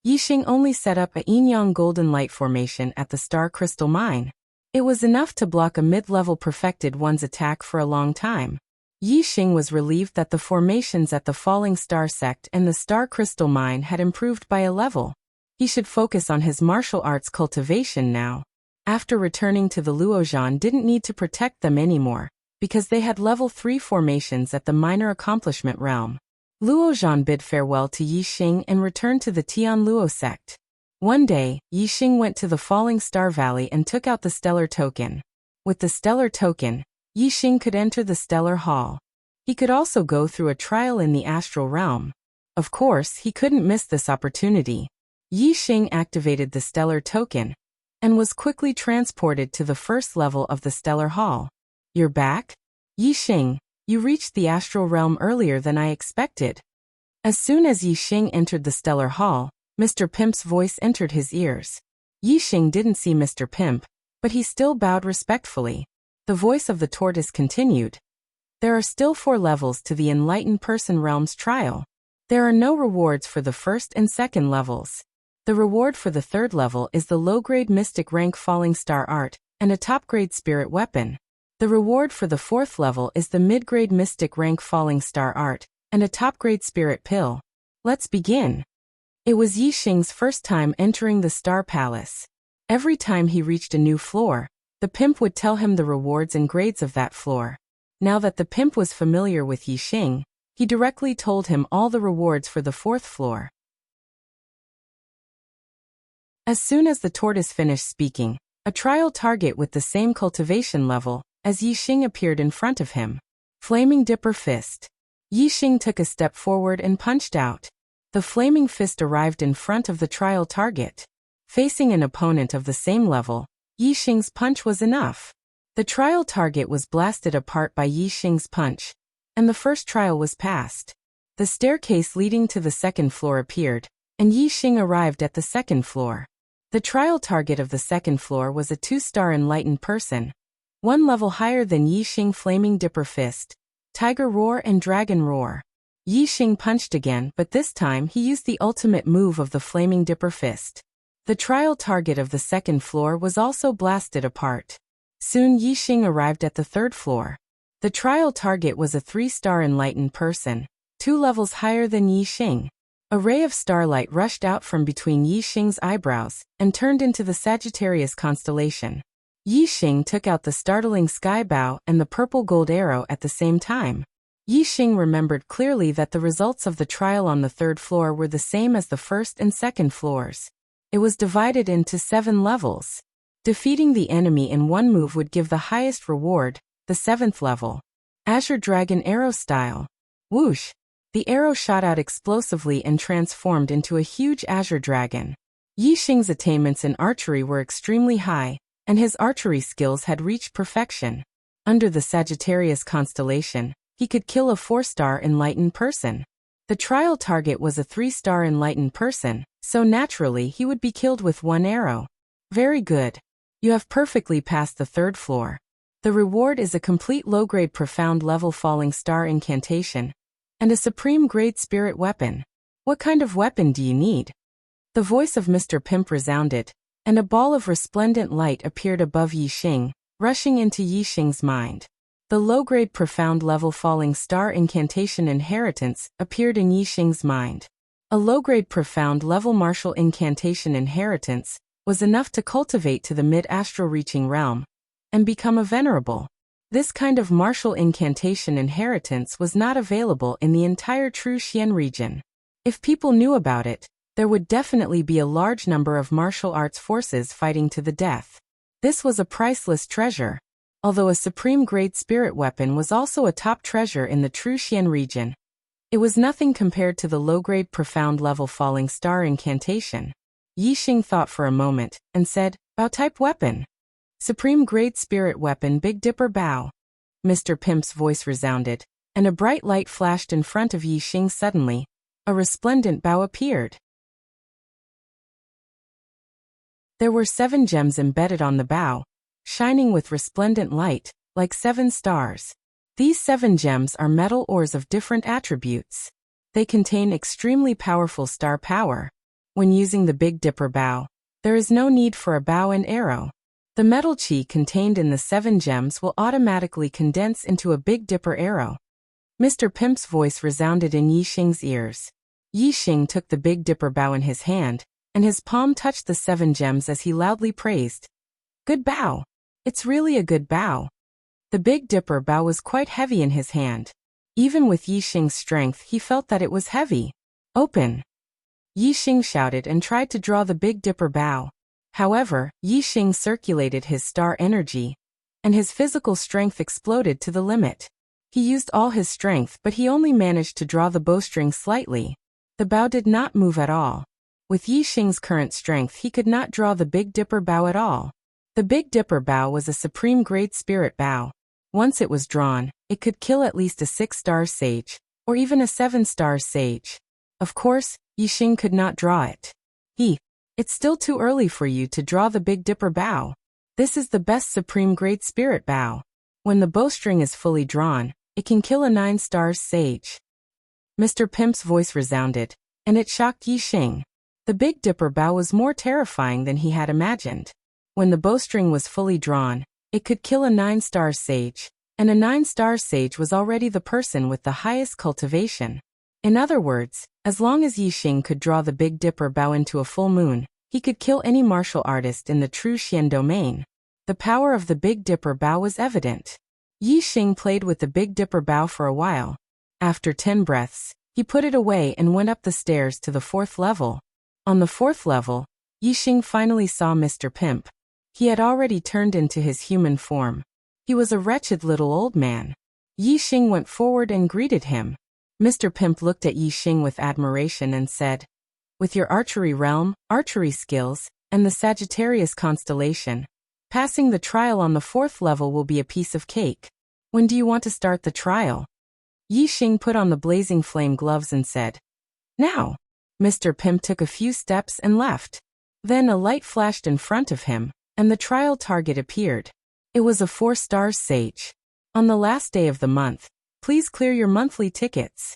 Yi Xing only set up a Yin-Yang Golden Light Formation at the Star Crystal Mine. It was enough to block a mid-level perfected one's attack for a long time. Yi Xing was relieved that the formations at the Falling Star sect and the Star Crystal Mine had improved by a level. He should focus on his martial arts cultivation now. After returning to the Luo Zhan didn't need to protect them anymore, because they had level 3 formations at the minor accomplishment realm. Luo Zhan bid farewell to Yi Xing and returned to the Tian Luo sect. One day, Yi Xing went to the Falling Star Valley and took out the Stellar Token. With the Stellar Token, Yi Xing could enter the Stellar Hall. He could also go through a trial in the Astral Realm. Of course, he couldn't miss this opportunity. Yi Xing activated the Stellar Token and was quickly transported to the first level of the Stellar Hall. You're back? Yi Xing, you reached the Astral Realm earlier than I expected. As soon as Yi Xing entered the Stellar Hall, Mr. Pimp's voice entered his ears. Yi Xing didn't see Mr. Pimp, but he still bowed respectfully. The voice of the tortoise continued. There are still 4 levels to the Enlightened Person Realm's trial. There are no rewards for the first and second levels. The reward for the 3rd level is the low-grade Mystic Rank Falling Star Art and a top-grade Spirit Weapon. The reward for the 4th level is the mid-grade Mystic Rank Falling Star Art and a top-grade Spirit Pill. Let's begin. It was Yi Xing's first time entering the Star Palace. Every time he reached a new floor, the pimp would tell him the rewards and grades of that floor. Now that the pimp was familiar with Yi Xing, he directly told him all the rewards for the 4th floor. As soon as the tortoise finished speaking, a trial target with the same cultivation level as Yi Xing appeared in front of him. Flaming Dipper Fist. Yi Xing took a step forward and punched out. The flaming fist arrived in front of the trial target. Facing an opponent of the same level, Yi Xing's punch was enough. The trial target was blasted apart by Yi Xing's punch, and the first trial was passed. The staircase leading to the 2nd floor appeared, and Yi Xing arrived at the 2nd floor. The trial target of the 2nd floor was a 2-star enlightened person, 1 level higher than Yi Xing Flaming Dipper Fist, Tiger Roar and Dragon Roar. Yi Xing punched again, but this time he used the ultimate move of the Flaming Dipper Fist. The trial target of the 2nd floor was also blasted apart. Soon Yi Xing arrived at the 3rd floor. The trial target was a 3-star enlightened person, 2 levels higher than Yi Xing. A ray of starlight rushed out from between Yi Xing's eyebrows and turned into the Sagittarius constellation. Yi Xing took out the startling sky bow and the purple gold arrow at the same time. Yi Xing remembered clearly that the results of the trial on the 3rd floor were the same as the 1st and 2nd floors. It was divided into 7 levels. Defeating the enemy in one move would give the highest reward, the 7th level. Azure Dragon Arrow Style. Whoosh! The arrow shot out explosively and transformed into a huge azure dragon. Yi Xing's attainments in archery were extremely high, and his archery skills had reached perfection. Under the Sagittarius constellation, he could kill a 4-star enlightened person. The trial target was a 3-star enlightened person, So naturally he would be killed with one arrow. Very good. You have perfectly passed the 3rd floor. The reward is a complete low-grade profound level falling star incantation and a supreme grade spirit weapon. What kind of weapon do you need? The voice of Mr. Pimp resounded, and a ball of resplendent light appeared above Yixing, rushing into Yixing's mind. The low-grade profound level falling star incantation inheritance appeared in Yixing's mind. A low-grade profound level martial incantation inheritance was enough to cultivate to the mid-astral reaching realm and become a venerable. This kind of martial incantation inheritance was not available in the entire True Xian region. If people knew about it, there would definitely be a large number of martial arts forces fighting to the death. This was a priceless treasure. Although a supreme grade spirit weapon was also a top treasure in the True Xian region, it was nothing compared to the low-grade profound level falling star incantation. Yixing thought for a moment and said, "Bao-type weapon. Supreme grade spirit weapon Big Dipper Bao." Mr. Pimp's voice resounded, and a bright light flashed in front of Yixing suddenly. A resplendent bow appeared. There were 7 gems embedded on the bow, shining with resplendent light, like 7 stars. These 7 gems are metal ores of different attributes. They contain extremely powerful star power. When using the Big Dipper bow, there is no need for a bow and arrow. The metal chi contained in the 7 gems will automatically condense into a Big Dipper arrow. Mr. Pimp's voice resounded in Yixing's ears. Yixing took the Big Dipper bow in his hand, and his palm touched the 7 gems as he loudly praised. "Good bow. It's really a good bow." The Big Dipper bow was quite heavy in his hand. Even with Yixing's strength, he felt that it was heavy. "Open!" Yixing shouted and tried to draw the Big Dipper bow. However, Yixing circulated his star energy, and his physical strength exploded to the limit. He used all his strength, but he only managed to draw the bowstring slightly. The bow did not move at all. With Yixing's current strength, he could not draw the Big Dipper bow at all. The Big Dipper bow was a supreme grade spirit bow. Once it was drawn, it could kill at least a 6-star sage, or even a 7-star sage. Of course, Yixing could not draw it. It's still too early for you to draw the Big Dipper bow. This is the best supreme grade spirit bow. When the bowstring is fully drawn, it can kill a 9-star sage. Mr. Pimp's voice resounded, and it shocked Yixing. The Big Dipper bow was more terrifying than he had imagined. When the bowstring was fully drawn, it could kill a 9-star sage, and a 9-star sage was already the person with the highest cultivation. In other words, as long as Yixing could draw the Big Dipper bow into a full moon, he could kill any martial artist in the True Xian domain. The power of the Big Dipper bow was evident. Yixing played with the Big Dipper bow for a while. After 10 breaths, he put it away and went up the stairs to the 4th level. On the 4th level, Yixing finally saw Mr. Pimp. He had already turned into his human form. He was a wretched little old man. Yixing went forward and greeted him. Mr. Pimp looked at Yixing with admiration and said, "With your archery realm, archery skills, and the Sagittarius constellation, passing the trial on the 4th level will be a piece of cake. When do you want to start the trial?" Yixing put on the blazing flame gloves and said, "Now." Mr. Pimp took a few steps and left. Then a light flashed in front of him, and the trial target appeared. It was a 4-star sage. On the last day of the month, please clear your monthly tickets.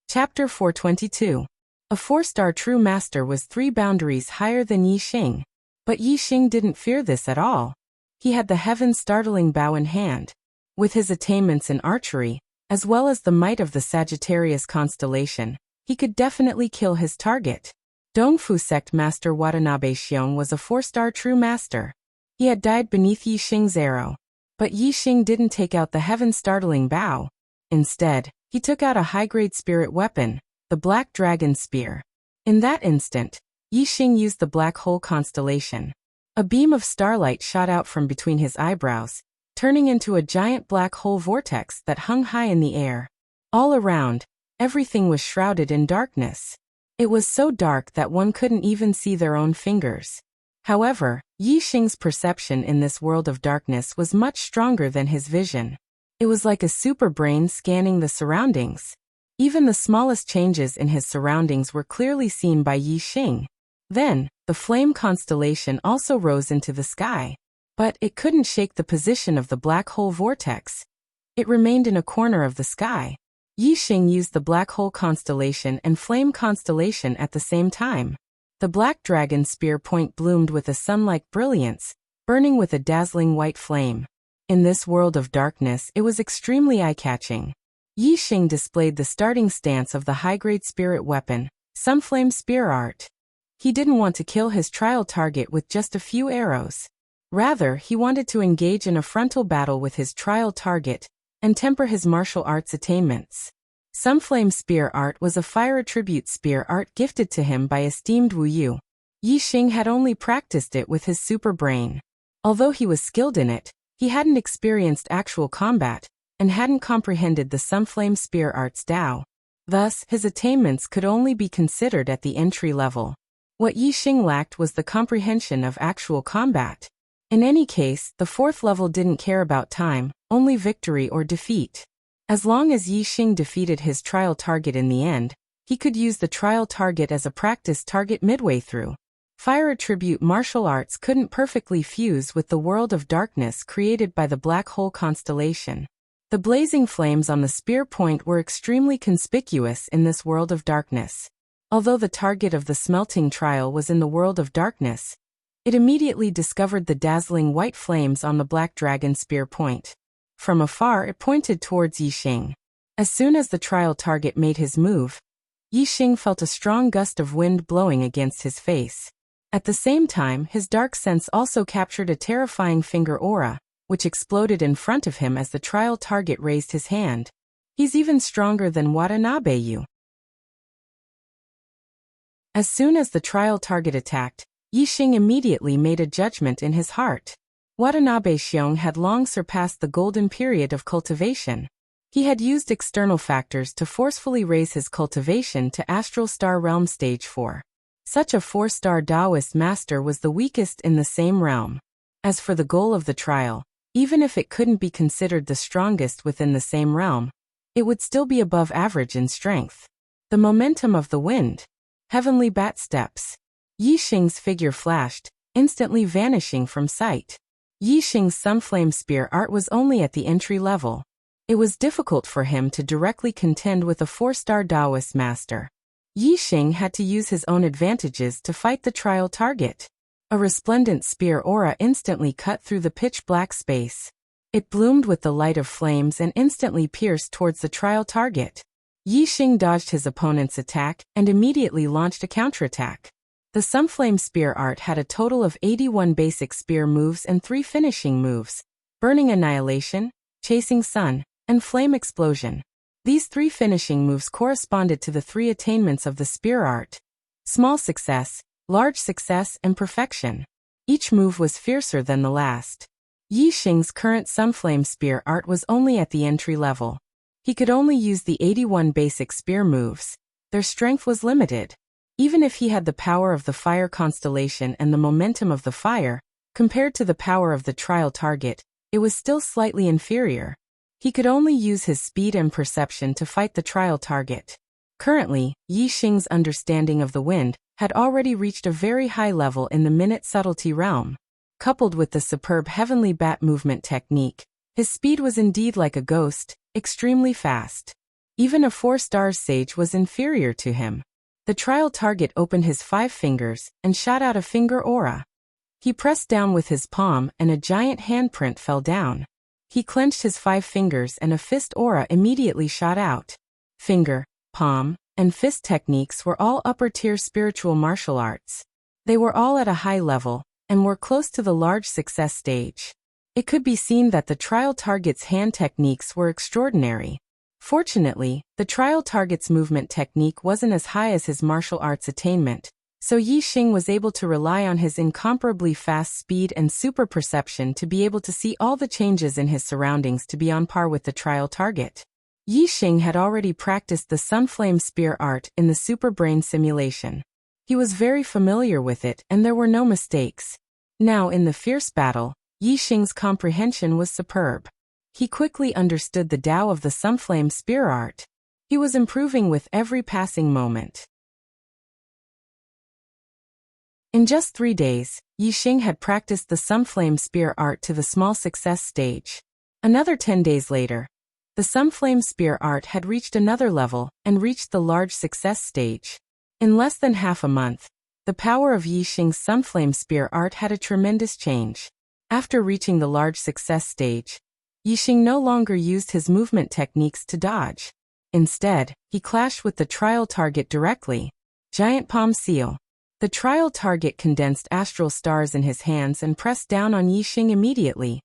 Chapter 422. A 4-star true master was 3 boundaries higher than Yixing. But Yixing didn't fear this at all. He had the heaven-startling bow in hand. With his attainments in archery, as well as the might of the Sagittarius constellation, he could definitely kill his target. Dongfu sect master Watanabe Xiong was a 4-star true master. He had died beneath Yixing's arrow. But Yixing didn't take out the heaven-startling bow. Instead, he took out a high-grade spirit weapon, the Black Dragon Spear. In that instant, Yixing used the Black Hole constellation. A beam of starlight shot out from between his eyebrows, turning into a giant black hole vortex that hung high in the air. All around, everything was shrouded in darkness. It was so dark that one couldn't even see their own fingers. However, Yixing's perception in this world of darkness was much stronger than his vision. It was like a super brain scanning the surroundings. Even the smallest changes in his surroundings were clearly seen by Yi Xing. Then, the flame constellation also rose into the sky. But it couldn't shake the position of the black hole vortex. It remained in a corner of the sky. Yi Xing used the black hole constellation and flame constellation at the same time. The black dragon spear point bloomed with a sun-like brilliance, burning with a dazzling white flame. In this world of darkness, it was extremely eye-catching. Yi Xing displayed the starting stance of the high-grade spirit weapon, Sunflame Spear Art. He didn't want to kill his trial target with just a few arrows. Rather, he wanted to engage in a frontal battle with his trial target and temper his martial arts attainments. Sunflame Spear Art was a fire attribute spear art gifted to him by esteemed Wu Yu. Yi Xing had only practiced it with his super brain. Although he was skilled in it, he hadn't experienced actual combat and hadn't comprehended the Sunflame Spear Art's Tao. Thus, his attainments could only be considered at the entry level. What Yi Xing lacked was the comprehension of actual combat. In any case, the fourth level didn't care about time, only victory or defeat. As long as Yi Xing defeated his trial target in the end, he could use the trial target as a practice target midway through. Fire attribute martial arts couldn't perfectly fuse with the world of darkness created by the black hole constellation. The blazing flames on the spear point were extremely conspicuous in this world of darkness. Although the target of the smelting trial was in the world of darkness, it immediately discovered the dazzling white flames on the black dragon spear point. From afar, it pointed towards Yi Xing. As soon as the trial target made his move, Yi Xing felt a strong gust of wind blowing against his face. At the same time, his dark sense also captured a terrifying finger aura, which exploded in front of him as the trial target raised his hand. He's even stronger than Watanabe Yu. As soon as the trial target attacked, Yi Xing immediately made a judgment in his heart. Watanabe Xiong had long surpassed the golden period of cultivation. He had used external factors to forcefully raise his cultivation to Astral Star Realm Stage 4. Such a 4-star Taoist master was the weakest in the same realm. As for the goal of the trial, even if it couldn't be considered the strongest within the same realm, it would still be above average in strength. The momentum of the wind. Heavenly bat steps. Yi Xing's figure flashed, instantly vanishing from sight. Yi Xing's Sunflame Spear Art was only at the entry level. It was difficult for him to directly contend with a 4-star Taoist master. Yi Xing had to use his own advantages to fight the trial target. A resplendent spear aura instantly cut through the pitch-black space. It bloomed with the light of flames and instantly pierced towards the trial target. Yi Xing dodged his opponent's attack and immediately launched a counterattack. The Sunflame Spear Art had a total of 81 basic spear moves and 3 finishing moves: Burning Annihilation, Chasing Sun, and Flame Explosion. These 3 finishing moves corresponded to the 3 attainments of the spear art: Small Success, Large Success, and Perfection. Each move was fiercer than the last. Yi Xing's current Sunflame Spear Art was only at the entry level. He could only use the 81 basic spear moves. Their strength was limited. Even if he had the power of the fire constellation and the momentum of the fire, compared to the power of the trial target, it was still slightly inferior. He could only use his speed and perception to fight the trial target. Currently, Yi Xing's understanding of the wind had already reached a very high level in the minute subtlety realm. Coupled with the superb heavenly bat movement technique, his speed was indeed like a ghost, extremely fast. Even a 4-star sage was inferior to him. The trial target opened his 5 fingers and shot out a finger aura. He pressed down with his palm and a giant handprint fell down. He clenched his 5 fingers and a fist aura immediately shot out. Finger, palm, and fist techniques were all upper-tier spiritual martial arts. They were all at a high level and were close to the large success stage. It could be seen that the trial target's hand techniques were extraordinary. Fortunately, the trial target's movement technique wasn't as high as his martial arts attainment, so Yi Xing was able to rely on his incomparably fast speed and super perception to be able to see all the changes in his surroundings to be on par with the trial target. Yi Xing had already practiced the Sunflame Spear Art in the Super Brain simulation. He was very familiar with it and there were no mistakes. Now in the fierce battle, Yi Xing's comprehension was superb. He quickly understood the Tao of the Sunflame Spear art. He was improving with every passing moment. In just 3 days, Yixing had practiced the Sunflame Spear art to the small success stage. Another 10 days later, the Sunflame Spear art had reached another level and reached the large success stage. In less than half a month, the power of Yixing's Sunflame Spear art had a tremendous change. After reaching the large success stage, Yixing no longer used his movement techniques to dodge. Instead, he clashed with the trial target directly. Giant Palm Seal. The trial target condensed astral stars in his hands and pressed down on Yixing immediately.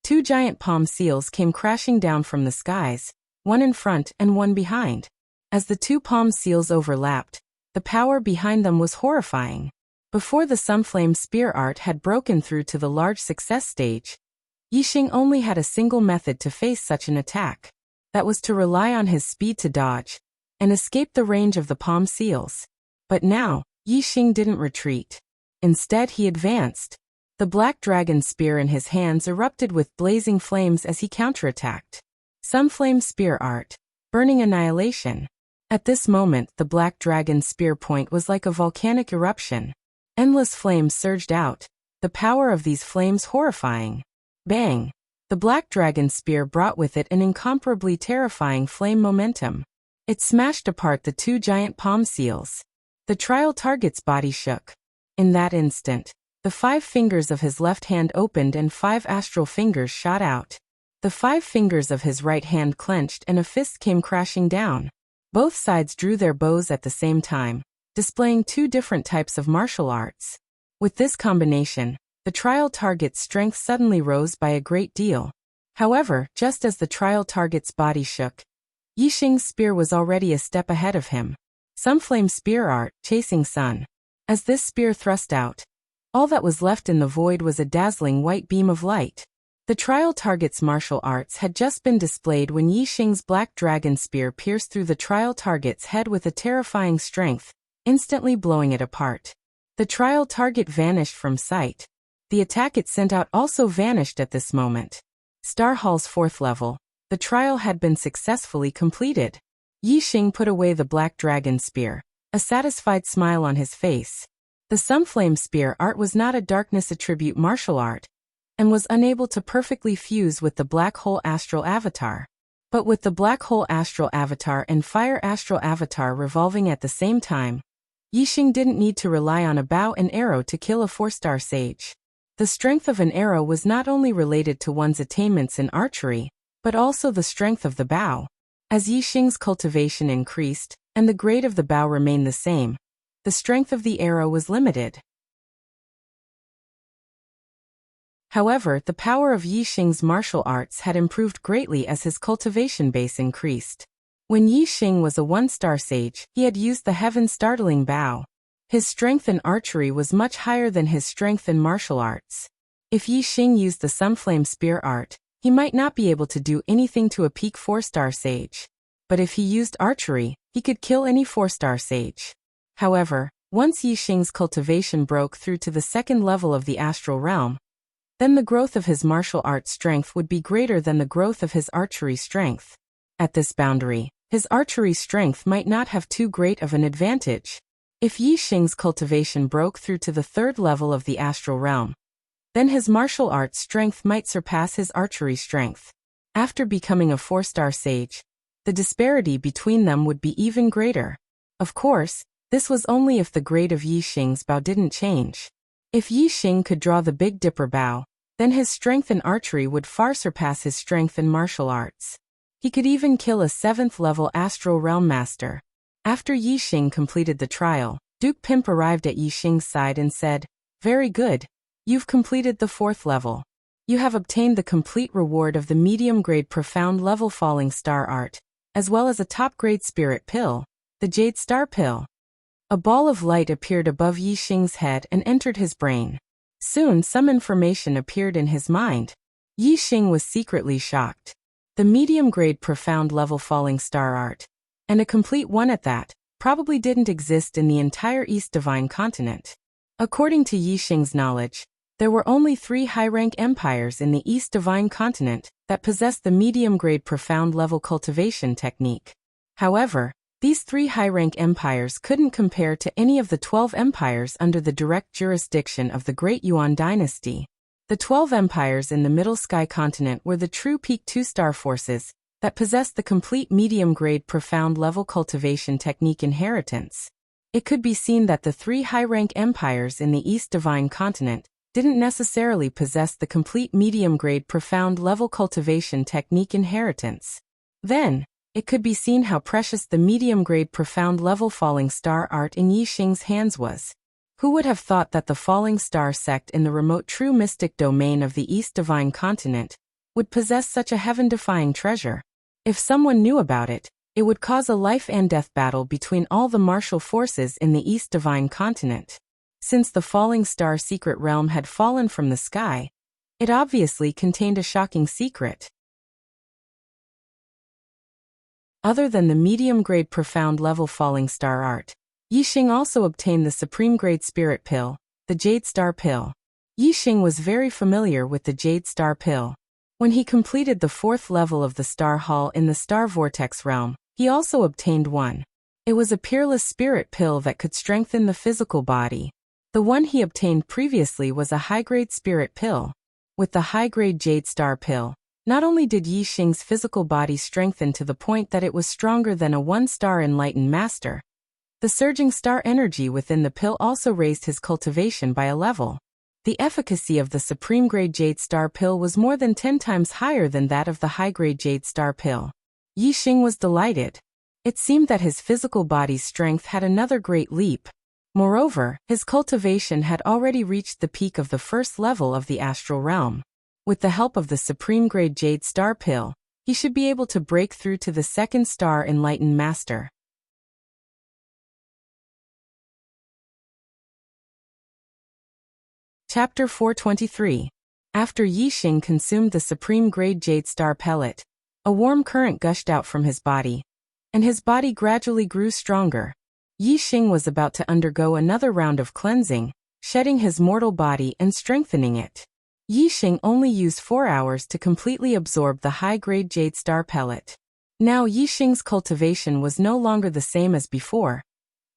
2 giant palm seals came crashing down from the skies, one in front and one behind. As the 2 palm seals overlapped, the power behind them was horrifying. Before the Sunflame Spear art had broken through to the large success stage, Yixing only had a single method to face such an attack. That was to rely on his speed to dodge and escape the range of the palm seals. But now, Yixing didn't retreat. Instead, he advanced. The black dragon spear in his hands erupted with blazing flames as he counterattacked. Sunflame Spear art. Burning annihilation. At this moment, the black dragon spear point was like a volcanic eruption. Endless flames surged out, the power of these flames horrifying. Bang! The black dragon spear brought with it an incomparably terrifying flame momentum. It smashed apart the 2 giant palm seals. The trial target's body shook. In that instant, the 5 fingers of his left hand opened and 5 astral fingers shot out. The 5 fingers of his right hand clenched and a fist came crashing down. Both sides drew their bows at the same time, displaying 2 different types of martial arts. With this combination, the trial target's strength suddenly rose by a great deal. However, just as the trial target's body shook, Yixing's spear was already a step ahead of him. Sunflame Spear art, Chasing Sun. As this spear thrust out, all that was left in the void was a dazzling white beam of light. The trial target's martial arts had just been displayed when Yixing's black dragon spear pierced through the trial target's head with a terrifying strength, instantly blowing it apart. The trial target vanished from sight. The attack it sent out also vanished at this moment. Star Hall's 4th level. The trial had been successfully completed. Yixing put away the black dragon spear, a satisfied smile on his face. The Sunflame Spear art was not a darkness attribute martial art, and was unable to perfectly fuse with the Black Hole Astral Avatar. But with the Black Hole Astral Avatar and Fire Astral Avatar revolving at the same time, Yixing didn't need to rely on a bow and arrow to kill a 4-star sage. The strength of an arrow was not only related to one's attainments in archery, but also the strength of the bow. As Yixing's cultivation increased, and the grade of the bow remained the same, the strength of the arrow was limited. However, the power of Yixing's martial arts had improved greatly as his cultivation base increased. When Yixing was a 1-star sage, he had used the heaven-startling bow. His strength in archery was much higher than his strength in martial arts. If Yixing used the Sunflame Spear art, he might not be able to do anything to a peak 4-star sage. But if he used archery, he could kill any 4-star sage. However, once Yixing's cultivation broke through to the 2nd level of the astral realm, then the growth of his martial arts strength would be greater than the growth of his archery strength. At this boundary, his archery strength might not have too great of an advantage. If Yixing's cultivation broke through to the 3rd level of the astral realm, then his martial arts strength might surpass his archery strength. After becoming a 4-star sage, the disparity between them would be even greater. Of course, this was only if the grade of Yixing's bow didn't change. If Yixing could draw the Big Dipper bow, then his strength in archery would far surpass his strength in martial arts. He could even kill a 7th-level astral realm master. After Yixing completed the trial, Duke Pimp arrived at Yixing's side and said, "Very good. You've completed the 4th level. You have obtained the complete reward of the medium-grade profound level falling star art, as well as a top-grade spirit pill, the Jade Star Pill." A ball of light appeared above Yixing's head and entered his brain. Soon some information appeared in his mind. Yixing was secretly shocked. The medium-grade profound level falling star art, and a complete one at that, probably didn't exist in the entire East Divine Continent. According to Yixing's knowledge, There were only 3 high-rank empires in the East Divine Continent that possessed the medium-grade profound-level cultivation technique. However, these 3 high-rank empires couldn't compare to any of the 12 empires under the direct jurisdiction of the Great Yuan dynasty. The 12 empires in the Middle Sky Continent were the true peak 2-star forces that possessed the complete medium-grade profound-level cultivation technique inheritance. It could be seen that the 3 high-rank empires in the East Divine Continent didn't necessarily possess the complete medium-grade profound-level cultivation technique inheritance. Then, it could be seen how precious the medium-grade profound-level falling star art in Yi Xing's hands was. Who would have thought that the falling star sect in the remote true mystic domain of the East Divine Continent would possess such a heaven-defying treasure? If someone knew about it, it would cause a life-and-death battle between all the martial forces in the East Divine Continent. Since the falling star secret realm had fallen from the sky, it obviously contained a shocking secret. Other than the medium-grade profound-level falling star art, Yi Xing also obtained the supreme-grade spirit pill, the Jade Star Pill. Yi Xing was very familiar with the Jade Star Pill. When he completed the 4th level of the Star Hall in the Star Vortex realm, he also obtained one. It was a peerless spirit pill that could strengthen the physical body. The one he obtained previously was a high-grade spirit pill. With the high-grade Jade Star Pill, not only did Yi Xing's physical body strengthen to the point that it was stronger than a 1-star enlightened master, the surging star energy within the pill also raised his cultivation by a level. The efficacy of the supreme-grade Jade Star Pill was more than 10 times higher than that of the high-grade Jade Star Pill. Yi Xing was delighted. It seemed that his physical body's strength had another great leap. Moreover, his cultivation had already reached the peak of the 1st level of the astral realm. With the help of the supreme-grade Jade Star Pill, he should be able to break through to the 2nd star enlightened master. Chapter 423. After Yi Xing consumed the supreme-grade Jade Star Pellet, a warm current gushed out from his body, and his body gradually grew stronger. Yi Xing was about to undergo another round of cleansing, shedding his mortal body and strengthening it. Yi Xing only used 4 hours to completely absorb the high-grade Jade Star Pellet. Now Yi Xing's cultivation was no longer the same as before,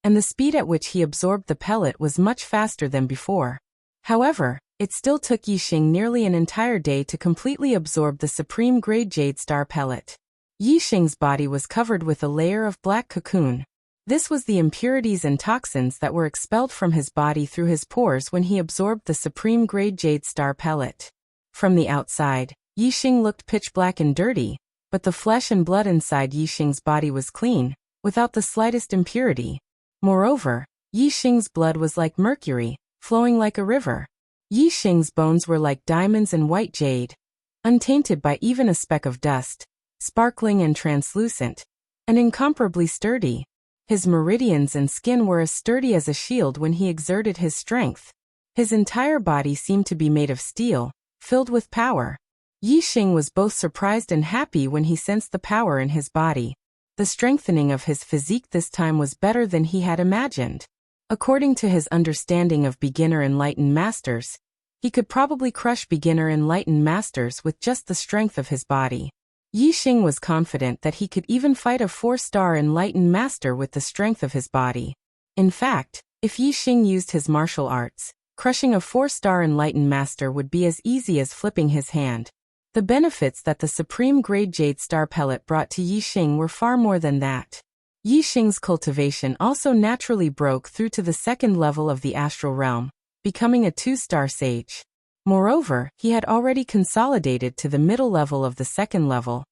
and the speed at which he absorbed the pellet was much faster than before. However, it still took Yi Xing nearly an entire day to completely absorb the supreme-grade Jade Star Pellet. Yi Xing's body was covered with a layer of black cocoon. This was the impurities and toxins that were expelled from his body through his pores when he absorbed the supreme-grade Jade Star Pellet. From the outside, Yi Xing looked pitch black and dirty, but the flesh and blood inside Yi Xing's body was clean, without the slightest impurity. Moreover, Yi Xing's blood was like mercury, flowing like a river. Yi Xing's bones were like diamonds and white jade, untainted by even a speck of dust, sparkling and translucent, and incomparably sturdy. His meridians and skin were as sturdy as a shield when he exerted his strength. His entire body seemed to be made of steel, filled with power. Yi Xing was both surprised and happy when he sensed the power in his body. The strengthening of his physique this time was better than he had imagined. According to his understanding of beginner enlightened masters, he could probably crush beginner enlightened masters with just the strength of his body. Yi Xing was confident that he could even fight a 4-star enlightened master with the strength of his body. In fact, if Yi Xing used his martial arts, crushing a 4-star enlightened master would be as easy as flipping his hand. The benefits that the supreme-grade Jade Star Pellet brought to Yi Xing were far more than that. Yi Xing's cultivation also naturally broke through to the 2nd level of the astral realm, becoming a 2-star sage. Moreover, he had already consolidated to the middle level of the 2nd level,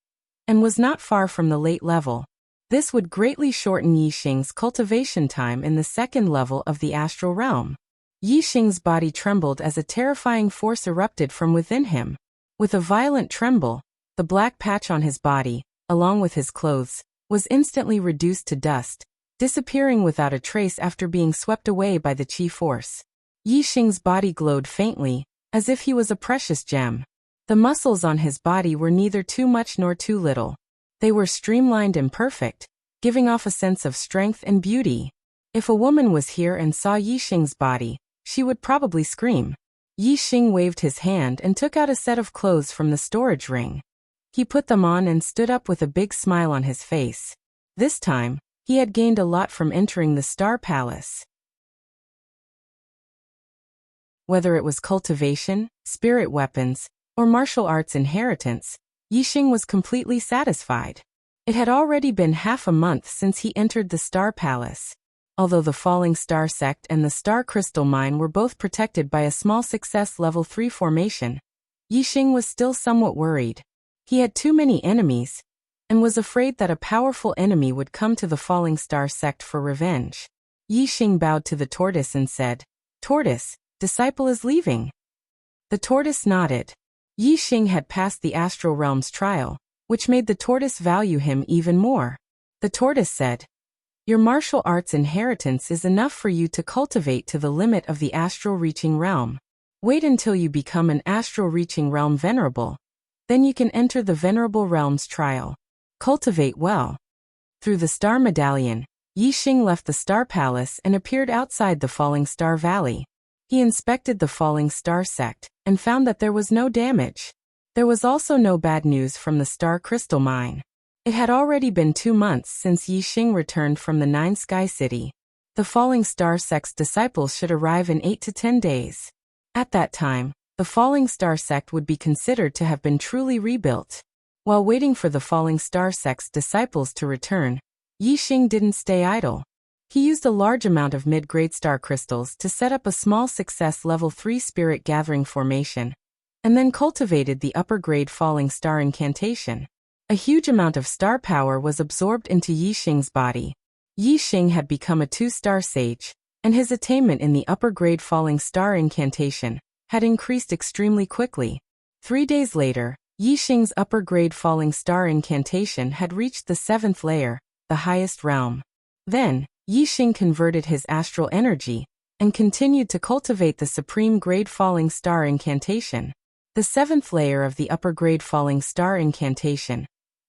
and was not far from the late level. This would greatly shorten Yi Xing's cultivation time in the 2nd level of the astral realm. Yi Xing's body trembled as a terrifying force erupted from within him. With a violent tremble, the black patch on his body, along with his clothes, was instantly reduced to dust, disappearing without a trace after being swept away by the chi force. Yi Xing's body glowed faintly, as if he was a precious gem. The muscles on his body were neither too much nor too little. They were streamlined and perfect, giving off a sense of strength and beauty. If a woman was here and saw Yi Xing's body, she would probably scream. Yi Xing waved his hand and took out a set of clothes from the storage ring. He put them on and stood up with a big smile on his face. This time, he had gained a lot from entering the Star Palace. Whether it was cultivation, spirit weapons, or martial arts inheritance, Yi Xing was completely satisfied. It had already been half a month since he entered the Star Palace. Although the Falling Star Sect and the Star Crystal Mine were both protected by a small success level 3 formation, Yi Xing was still somewhat worried. He had too many enemies, and was afraid that a powerful enemy would come to the Falling Star Sect for revenge. Yi Xing bowed to the tortoise and said, "Tortoise, disciple is leaving." The tortoise nodded. Yi Xing had passed the Astral Realm's trial, which made the tortoise value him even more. The tortoise said, "Your martial arts inheritance is enough for you to cultivate to the limit of the Astral Reaching Realm. Wait until you become an Astral Reaching Realm Venerable. Then you can enter the Venerable Realm's trial. Cultivate well." Through the Star Medallion, Yi Xing left the Star Palace and appeared outside the Falling Star Valley. He inspected the Falling Star Sect and found that there was no damage. There was also no bad news from the Star Crystal Mine. It had already been 2 months since Yi Xing returned from the Nine Sky City. The Falling Star Sect's disciples should arrive in 8 to 10 days. At that time, the Falling Star Sect would be considered to have been truly rebuilt. While waiting for the Falling Star Sect's disciples to return, Yi Xing didn't stay idle. He used a large amount of mid-grade star crystals to set up a small success level 3 spirit gathering formation, and then cultivated the upper-grade Falling Star incantation. A huge amount of star power was absorbed into Yi Xing's body. Yi Xing had become a 2-star sage, and his attainment in the upper-grade Falling Star incantation had increased extremely quickly. 3 days later, Yi Xing's upper-grade Falling Star incantation had reached the 7th layer, the highest realm. Then, Yi Xing converted his astral energy and continued to cultivate the supreme grade Falling Star incantation. The 7th layer of the upper grade Falling Star incantation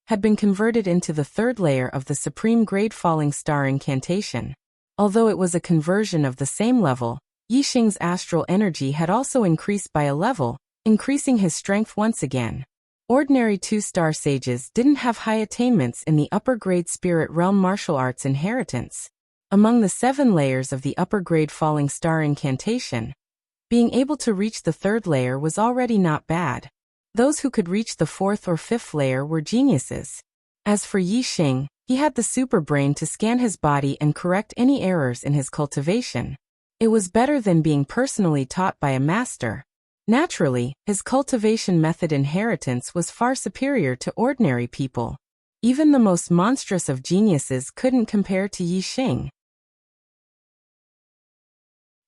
had been converted into the 3rd layer of the supreme grade Falling Star incantation. Although it was a conversion of the same level, Yi Xing's astral energy had also increased by a level, increasing his strength once again. Ordinary 2-star sages didn't have high attainments in the upper-grade spirit realm martial arts inheritance. Among the 7 layers of the upper-grade Falling Star incantation, being able to reach the 3rd layer was already not bad. Those who could reach the 4th or 5th layer were geniuses. As for Yi Xing, he had the super brain to scan his body and correct any errors in his cultivation. It was better than being personally taught by a master. Naturally, his cultivation method inheritance was far superior to ordinary people. Even the most monstrous of geniuses couldn't compare to Yi Xing.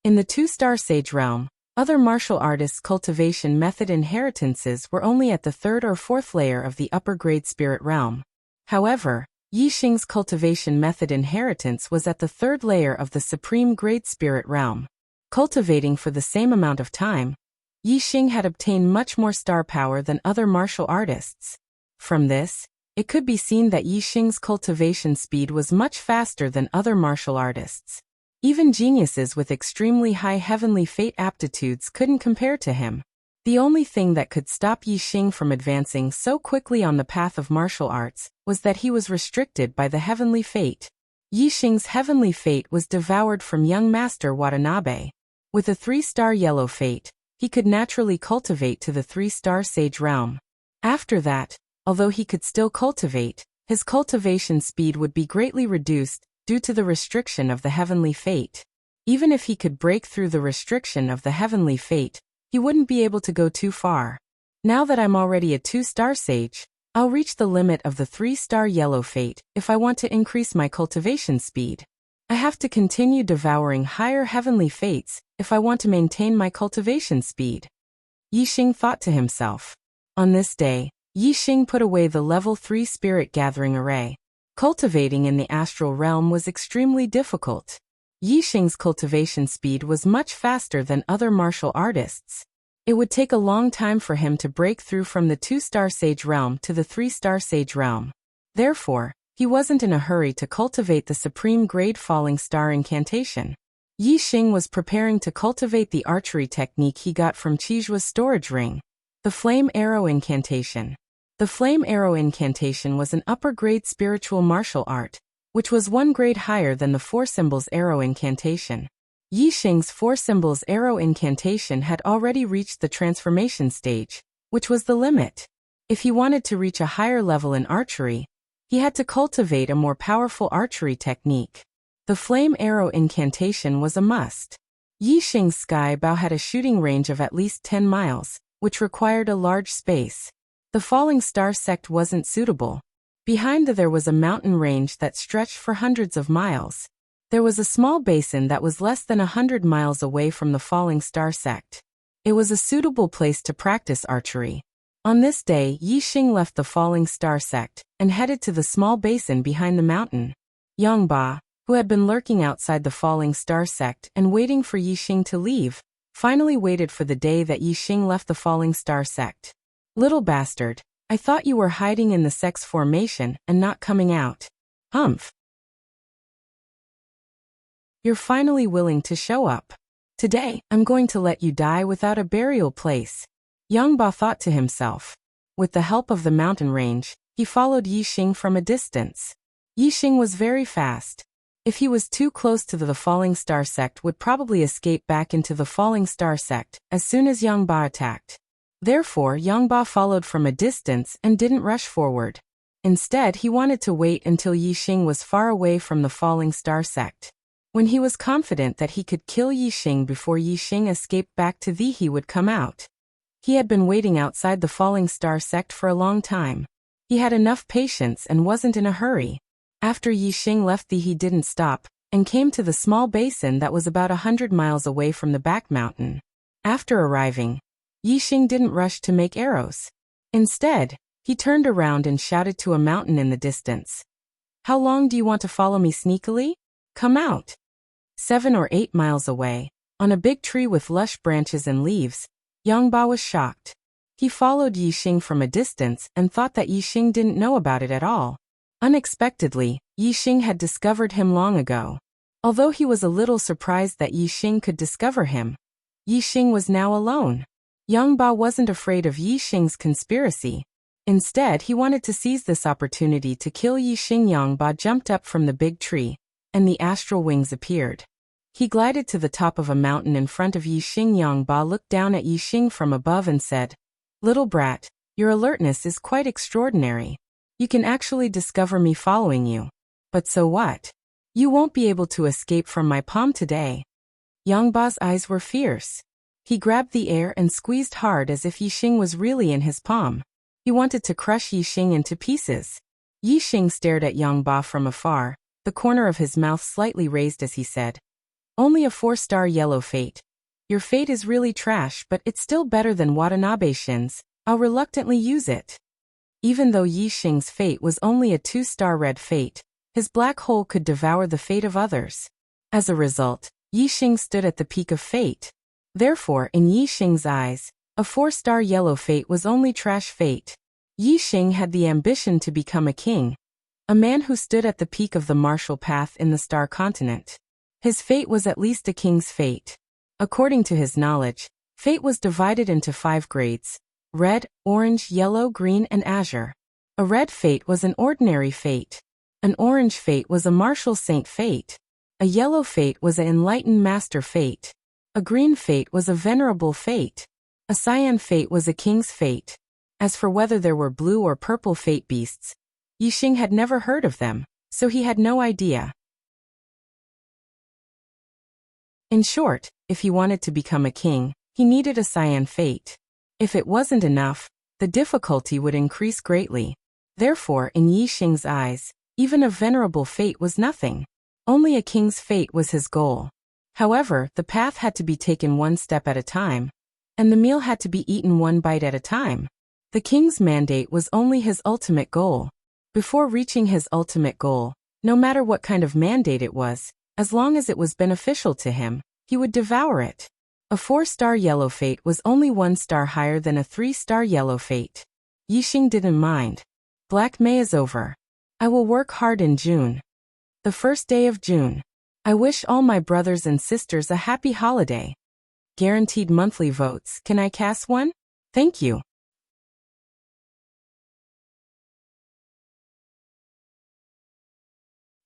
In the 2-star sage realm, other martial artists' cultivation method inheritances were only at the 3rd or 4th layer of the upper-grade spirit realm. However, Yi Xing's cultivation method inheritance was at the 3rd layer of the supreme grade spirit realm. Cultivating for the same amount of time, Yi Xing had obtained much more star power than other martial artists. From this, it could be seen that Yi Xing's cultivation speed was much faster than other martial artists. Even geniuses with extremely high heavenly fate aptitudes couldn't compare to him. The only thing that could stop Yi Xing from advancing so quickly on the path of martial arts was that he was restricted by the heavenly fate. Yi Xing's heavenly fate was devoured from young master Watanabe. With a 3-star yellow fate, he could naturally cultivate to the 3-star sage realm. After that, although he could still cultivate, his cultivation speed would be greatly reduced due to the restriction of the heavenly fate. Even if he could break through the restriction of the heavenly fate, he wouldn't be able to go too far. Now that I'm already a 2-star sage, I'll reach the limit of the 3-star yellow fate if I want to increase my cultivation speed. I have to continue devouring higher heavenly fates if I want to maintain my cultivation speed. Yi Xing thought to himself. On this day, Yi Xing put away the level 3 spirit gathering array. Cultivating in the astral realm was extremely difficult. Yi Xing's cultivation speed was much faster than other martial artists. It would take a long time for him to break through from the 2-star sage realm to the 3-star sage realm. Therefore, he wasn't in a hurry to cultivate the supreme grade Falling Star incantation. Yi Xing was preparing to cultivate the archery technique he got from Qijua's storage ring, the Flame Arrow Incantation. The Flame Arrow Incantation was an upper-grade spiritual martial art, which was one grade higher than the Four Symbols Arrow Incantation. Yi Xing's Four Symbols Arrow Incantation had already reached the transformation stage, which was the limit. If he wanted to reach a higher level in archery, he had to cultivate a more powerful archery technique. The Flame Arrow Incantation was a must. Yi Xing's sky bow had a shooting range of at least 10 miles, which required a large space. The Falling Star sect wasn't suitable. Behind there was a mountain range that stretched for hundreds of miles. There was a small basin that was less than 100 miles away from the Falling Star sect. It was a suitable place to practice archery. On this day, Yi Xing left the Falling Star sect and headed to the small basin behind the mountain. Yangba, who had been lurking outside the Falling Star sect and waiting for Yi Xing to leave, finally waited for the day that Yi Xing left the Falling Star sect. Little bastard, I thought you were hiding in the sect's formation and not coming out. Humph. You're finally willing to show up. Today, I'm going to let you die without a burial place. Yangba thought to himself. With the help of the mountain range, he followed Yi Xing from a distance. Yi Xing was very fast. If he was too close to the Falling Star sect would probably escape back into the Falling Star sect as soon as Yangba attacked. Therefore, Yangba followed from a distance and didn't rush forward. Instead, he wanted to wait until Yi Xing was far away from the Falling Star sect. When he was confident that he could kill Yi Xing before Yi Xing escaped back to he would come out. He had been waiting outside the Falling Star sect for a long time. He had enough patience and wasn't in a hurry. After Yi Xing left he didn't stop, and came to the small basin that was about 100 miles away from the back mountain. After arriving, Yi Xing didn't rush to make arrows. Instead, he turned around and shouted to a mountain in the distance. How long do you want to follow me sneakily? Come out. 7 or 8 miles away, on a big tree with lush branches and leaves, Yangba was shocked. He followed Yi Xing from a distance and thought that Yi Xing didn't know about it at all. Unexpectedly, Yi Xing had discovered him long ago. Although he was a little surprised that Yi Xing could discover him, Yi Xing was now alone. Yangba wasn't afraid of Yi Xing's conspiracy. Instead, he wanted to seize this opportunity to kill Yi Xing. Yangba jumped up from the big tree, and the astral wings appeared. He glided to the top of a mountain in front of Yi Xing. Yangba looked down at Yi Xing from above and said, "Little brat, your alertness is quite extraordinary. You can actually discover me following you. But so what? You won't be able to escape from my palm today." Yangba's eyes were fierce. He grabbed the air and squeezed hard as if Yi Xing was really in his palm. He wanted to crush Yi Xing into pieces. Yi Xing stared at Yangba from afar, the corner of his mouth slightly raised as he said, "Only a 4-star yellow fate. Your fate is really trash, but it's still better than Watanabe Shin's. I'll reluctantly use it." Even though Yi Xing's fate was only a 2-star red fate, his black hole could devour the fate of others. As a result, Yi Xing stood at the peak of fate. Therefore, in Yi Xing's eyes, a 4-star yellow fate was only trash fate. Yi Xing had the ambition to become a king, a man who stood at the peak of the martial path in the star continent. His fate was at least a king's fate. According to his knowledge, fate was divided into 5 grades: red, orange, yellow, green, and azure. A red fate was an ordinary fate. An orange fate was a martial saint fate. A yellow fate was an enlightened master fate. A green fate was a venerable fate. A cyan fate was a king's fate. As for whether there were blue or purple fate beasts, Yi Xing had never heard of them, so he had no idea. In short, if he wanted to become a king, he needed a cyan fate. If it wasn't enough, the difficulty would increase greatly. Therefore, in Yi Xing's eyes, even a venerable fate was nothing. Only a king's fate was his goal. However, the path had to be taken one step at a time, and the meal had to be eaten one bite at a time. The king's mandate was only his ultimate goal. Before reaching his ultimate goal, no matter what kind of mandate it was, as long as it was beneficial to him, he would devour it. A 4-star yellow fate was only 1 star higher than a 3-star yellow fate. Yi Xing didn't mind. Black May is over. I will work hard in June. The first day of June. I wish all my brothers and sisters a happy holiday. Guaranteed monthly votes. Can I cast one? Thank you.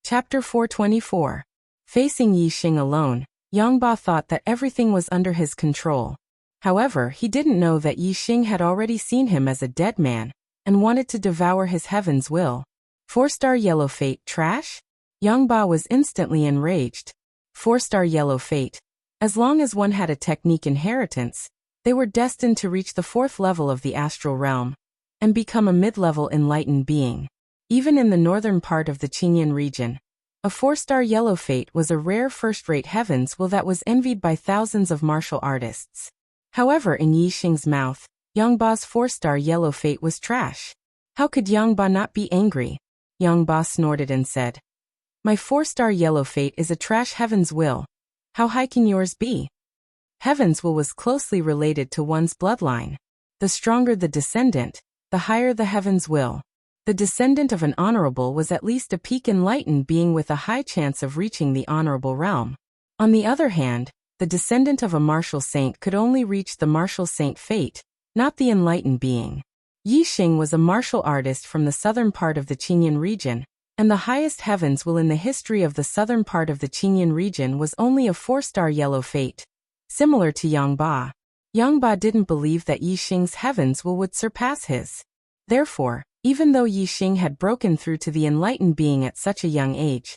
Chapter 424. Facing Yixing alone, Yangba thought that everything was under his control. However, he didn't know that Yixing had already seen him as a dead man, and wanted to devour his heaven's will. 4-star yellow fate, trash? Yangba was instantly enraged. 4-star yellow fate. As long as one had a technique inheritance, they were destined to reach the 4th level of the astral realm, and become a mid-level enlightened being. Even in the northern part of the Qingyan region, a 4-star yellow fate was a rare first-rate heaven's will that was envied by thousands of martial artists. However, in Yixing's mouth, Yangba's 4-star yellow fate was trash. How could Yangba not be angry? Yangba snorted and said, "My 4-star yellow fate is a trash heaven's will. How high can yours be?" Heaven's will was closely related to one's bloodline. The stronger the descendant, the higher the heaven's will. The descendant of an honorable was at least a peak enlightened being with a high chance of reaching the honorable realm. On the other hand, the descendant of a martial saint could only reach the martial saint fate, not the enlightened being. Yixing was a martial artist from the southern part of the Qingyan region, and the highest heavens will in the history of the southern part of the Qingyan region was only a 4-star yellow fate. Similar to Yangba, Yangba didn't believe that Yixing's heavens will would surpass his. Therefore, even though Yixing had broken through to the enlightened being at such a young age,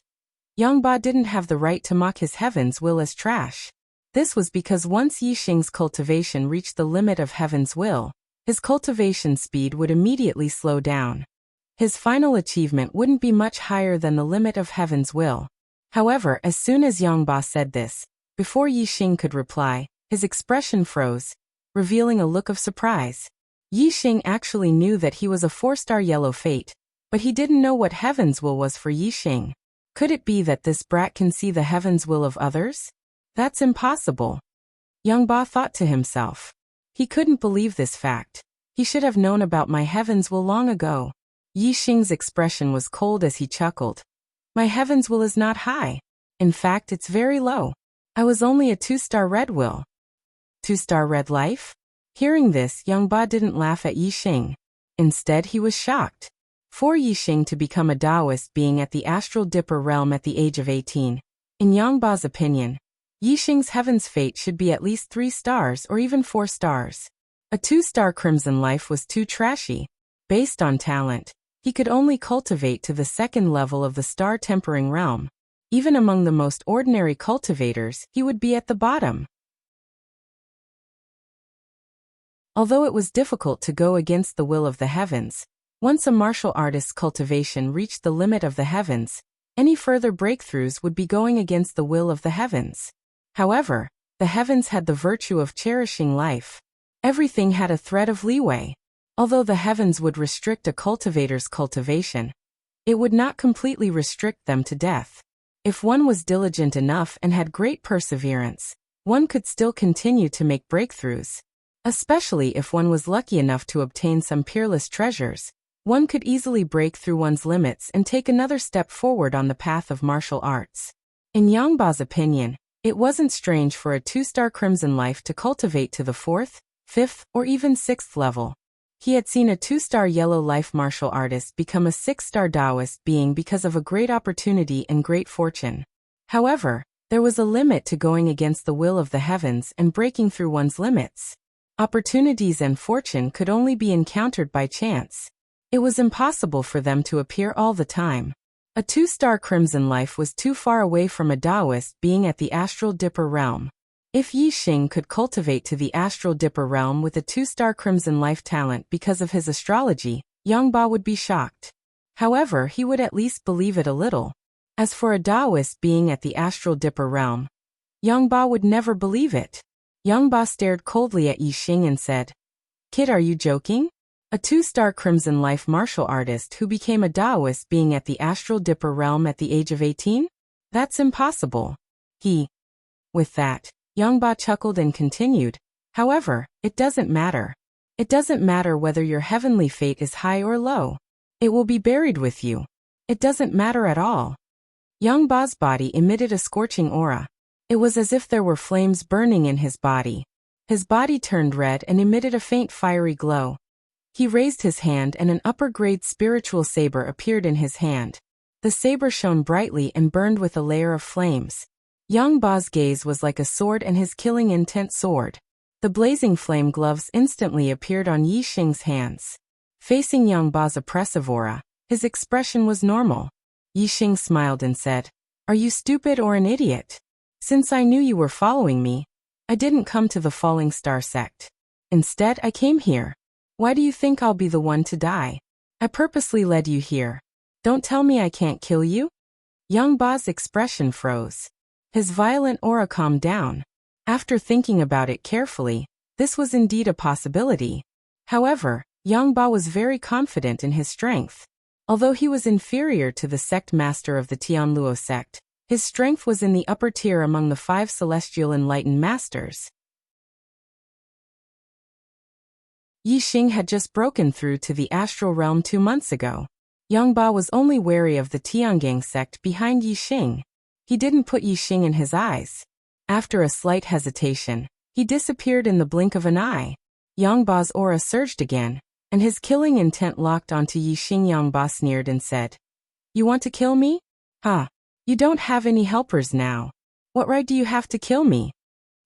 Yangba didn't have the right to mock his heaven's will as trash. This was because once Yixing's cultivation reached the limit of heaven's will, his cultivation speed would immediately slow down. His final achievement wouldn't be much higher than the limit of heaven's will. However, as soon as Yangba said this, before Yixing could reply, his expression froze, revealing a look of surprise. Yixing actually knew that he was a 4-star yellow fate, but he didn't know what heaven's will was for Yixing. Could it be that this brat can see the heaven's will of others? That's impossible. Yangba thought to himself. He couldn't believe this fact. He should have known about my heaven's will long ago. Yixing's expression was cold as he chuckled. My heaven's will is not high. In fact, it's very low. I was only a 2-star red will. 2-star red life? Hearing this, Yangba didn't laugh at Yixing. Instead, he was shocked. For Yixing to become a Taoist being at the astral dipper realm at the age of 18, in Yangba's opinion, Yixing's heaven's fate should be at least 3 stars or even 4 stars. A 2-star crimson life was too trashy. Based on talent, he could only cultivate to the 2nd level of the star tempering realm. Even among the most ordinary cultivators, he would be at the bottom. Although it was difficult to go against the will of the heavens, once a martial artist's cultivation reached the limit of the heavens, any further breakthroughs would be going against the will of the heavens. However, the heavens had the virtue of cherishing life. Everything had a thread of leeway. Although the heavens would restrict a cultivator's cultivation, it would not completely restrict them to death. If one was diligent enough and had great perseverance, one could still continue to make breakthroughs. Especially if one was lucky enough to obtain some peerless treasures, one could easily break through one's limits and take another step forward on the path of martial arts. In Yangba's opinion, it wasn't strange for a 2-star crimson life to cultivate to the 4th, 5th, or even 6th level. He had seen a 2-star yellow life martial artist become a 6-star Taoist being because of a great opportunity and great fortune. However, there was a limit to going against the will of the heavens and breaking through one's limits. Opportunities and fortune could only be encountered by chance. It was impossible for them to appear all the time. A 2-star crimson life was too far away from a Taoist being at the astral dipper realm. If Yixing could cultivate to the astral dipper realm with a 2-star crimson life talent because of his astrology, Yangba would be shocked. However, he would at least believe it a little. As for a Taoist being at the astral dipper realm, Yangba would never believe it. Yangba stared coldly at Yixing and said, "Kid, are you joking? A 2-star crimson life martial artist who became a Taoist being at the astral dipper realm at the age of 18? That's impossible." With that, Yangba chuckled and continued, "However, it doesn't matter. It doesn't matter whether your heavenly fate is high or low. It will be buried with you. It doesn't matter at all." Yang Ba's body emitted a scorching aura. It was as if there were flames burning in his body. His body turned red and emitted a faint fiery glow. He raised his hand and an upper-grade spiritual saber appeared in his hand. The saber shone brightly and burned with a layer of flames. Yang Ba's gaze was like a sword and his killing intent soared. The blazing flame gloves instantly appeared on Yi Xing's hands. Facing Yang Ba's oppressive aura, his expression was normal. Yi Xing smiled and said, "Are you stupid or an idiot? Since I knew you were following me, I didn't come to the Falling Star sect. Instead, I came here. Why do you think I'll be the one to die? I purposely led you here. Don't tell me I can't kill you?" Yang Ba's expression froze. His violent aura calmed down. After thinking about it carefully, this was indeed a possibility. However, Yang Ba was very confident in his strength. Although he was inferior to the sect master of the Tianluo sect, his strength was in the upper tier among the 5 celestial enlightened masters. Yi Xing had just broken through to the astral realm 2 months ago. Yang Ba was only wary of the Tiangang sect behind Yi Xing. He didn't put Yi Xing in his eyes. After a slight hesitation, he disappeared in the blink of an eye. Yang Ba's aura surged again, and his killing intent locked onto Yi Xing. Yang Ba sneered and said, "You want to kill me? Ha! You don't have any helpers now. What right do you have to kill me?"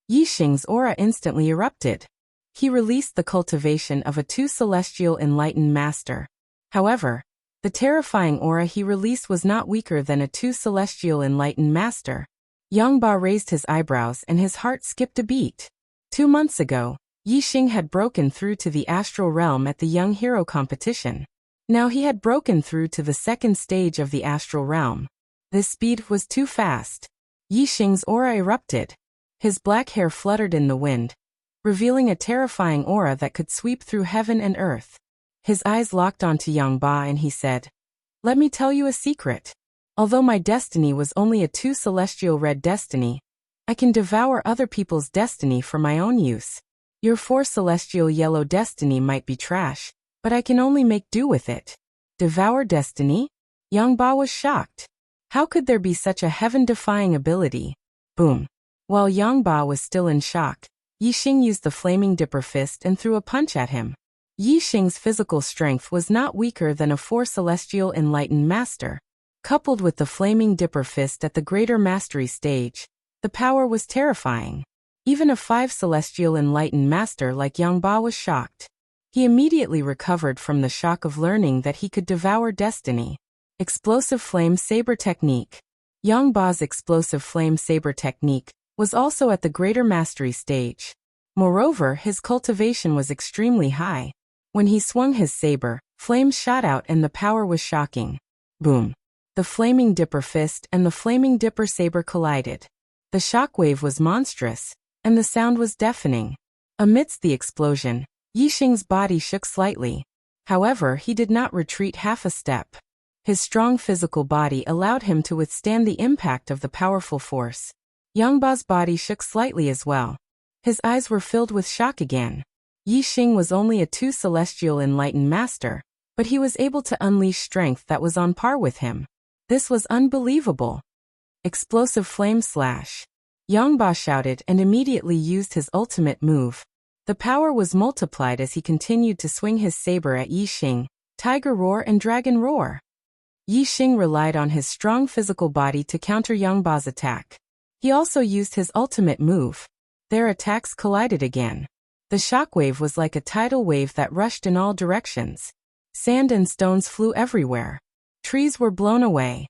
Yi Xing's aura instantly erupted. He released the cultivation of a 2 celestial enlightened master. However, the terrifying aura he released was not weaker than a 2 celestial enlightened master. Yang Ba raised his eyebrows and his heart skipped a beat. 2 months ago, Yi Xing had broken through to the astral realm at the Young Hero competition. Now he had broken through to the 2nd stage of the astral realm. This speed was too fast. Yi Xing's aura erupted. His black hair fluttered in the wind, revealing a terrifying aura that could sweep through heaven and earth. His eyes locked onto Yang Ba and he said, "Let me tell you a secret. Although my destiny was only a 2 celestial red destiny, I can devour other people's destiny for my own use. Your 4 celestial yellow destiny might be trash, but I can only make do with it." Devour destiny? Yang Ba was shocked. How could there be such a heaven-defying ability? Boom. While Yang Ba was still in shock, Yi Xing used the flaming dipper fist and threw a punch at him. Yi Xing's physical strength was not weaker than a 4 celestial enlightened master. Coupled with the flaming dipper fist at the greater mastery stage, the power was terrifying. Even a 5 celestial enlightened master like Yang Ba was shocked. He immediately recovered from the shock of learning that he could devour destiny. Explosive Flame Saber Technique. Yang Ba's Explosive Flame Saber Technique was also at the greater mastery stage. Moreover, his cultivation was extremely high. When he swung his saber, flames shot out and the power was shocking. Boom. The flaming dipper fist and the flaming dipper saber collided. The shockwave was monstrous, and the sound was deafening. Amidst the explosion, Yi Xing's body shook slightly. However, he did not retreat half a step. His strong physical body allowed him to withstand the impact of the powerful force. Yang Ba's body shook slightly as well. His eyes were filled with shock again. Yi Xing was only a 2 celestial enlightened master, but he was able to unleash strength that was on par with him. This was unbelievable. Explosive Flame Slash. Yang Ba shouted and immediately used his ultimate move. The power was multiplied as he continued to swing his saber at Yi Xing, Tiger Roar and Dragon Roar. Yi Xing relied on his strong physical body to counter Yang Ba's attack. He also used his ultimate move. Their attacks collided again. The shockwave was like a tidal wave that rushed in all directions. Sand and stones flew everywhere. Trees were blown away.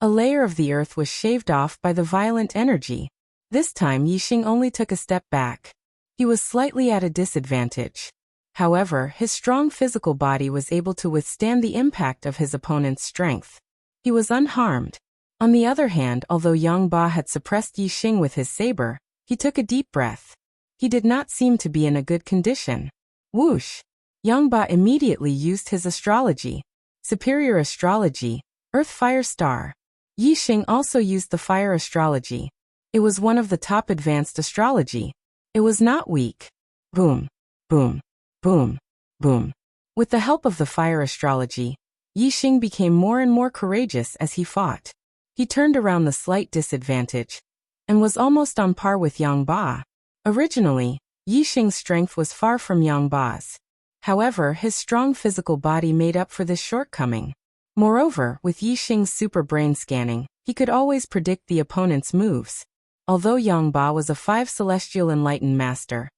A layer of the earth was shaved off by the violent energy. This time Yi Xing only took a step back. He was slightly at a disadvantage. However, his strong physical body was able to withstand the impact of his opponent's strength. He was unharmed. On the other hand, although Yang Ba had suppressed Yi Xing with his saber, he took a deep breath. He did not seem to be in a good condition. Whoosh! Yang Ba immediately used his astrology. Superior astrology, Earth Fire Star. Yi Xing also used the fire astrology. It was one of the top advanced astrology. It was not weak. Boom, boom, boom, boom. With the help of the fire astrology, Yixing became more and more courageous as he fought. He turned around the slight disadvantage and was almost on par with Yang Ba. Originally, Yixing's strength was far from Yang Ba's. However, his strong physical body made up for this shortcoming. Moreover, with Yixing's super brain scanning, he could always predict the opponent's moves. Although Yang Ba was a 5 Celestial Enlightened Master,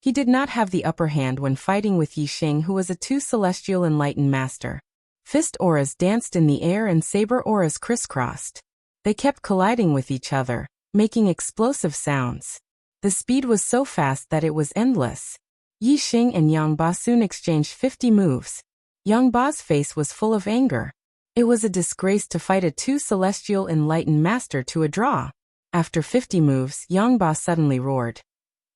he did not have the upper hand when fighting with Yixing, who was a 2 Celestial Enlightened Master. Fist auras danced in the air and saber auras crisscrossed. They kept colliding with each other, making explosive sounds. The speed was so fast that it was endless. Yixing and Yang Ba soon exchanged 50 moves. Yang Ba's face was full of anger. It was a disgrace to fight a 2 Celestial Enlightened Master to a draw. After 50 moves, Yang Ba suddenly roared.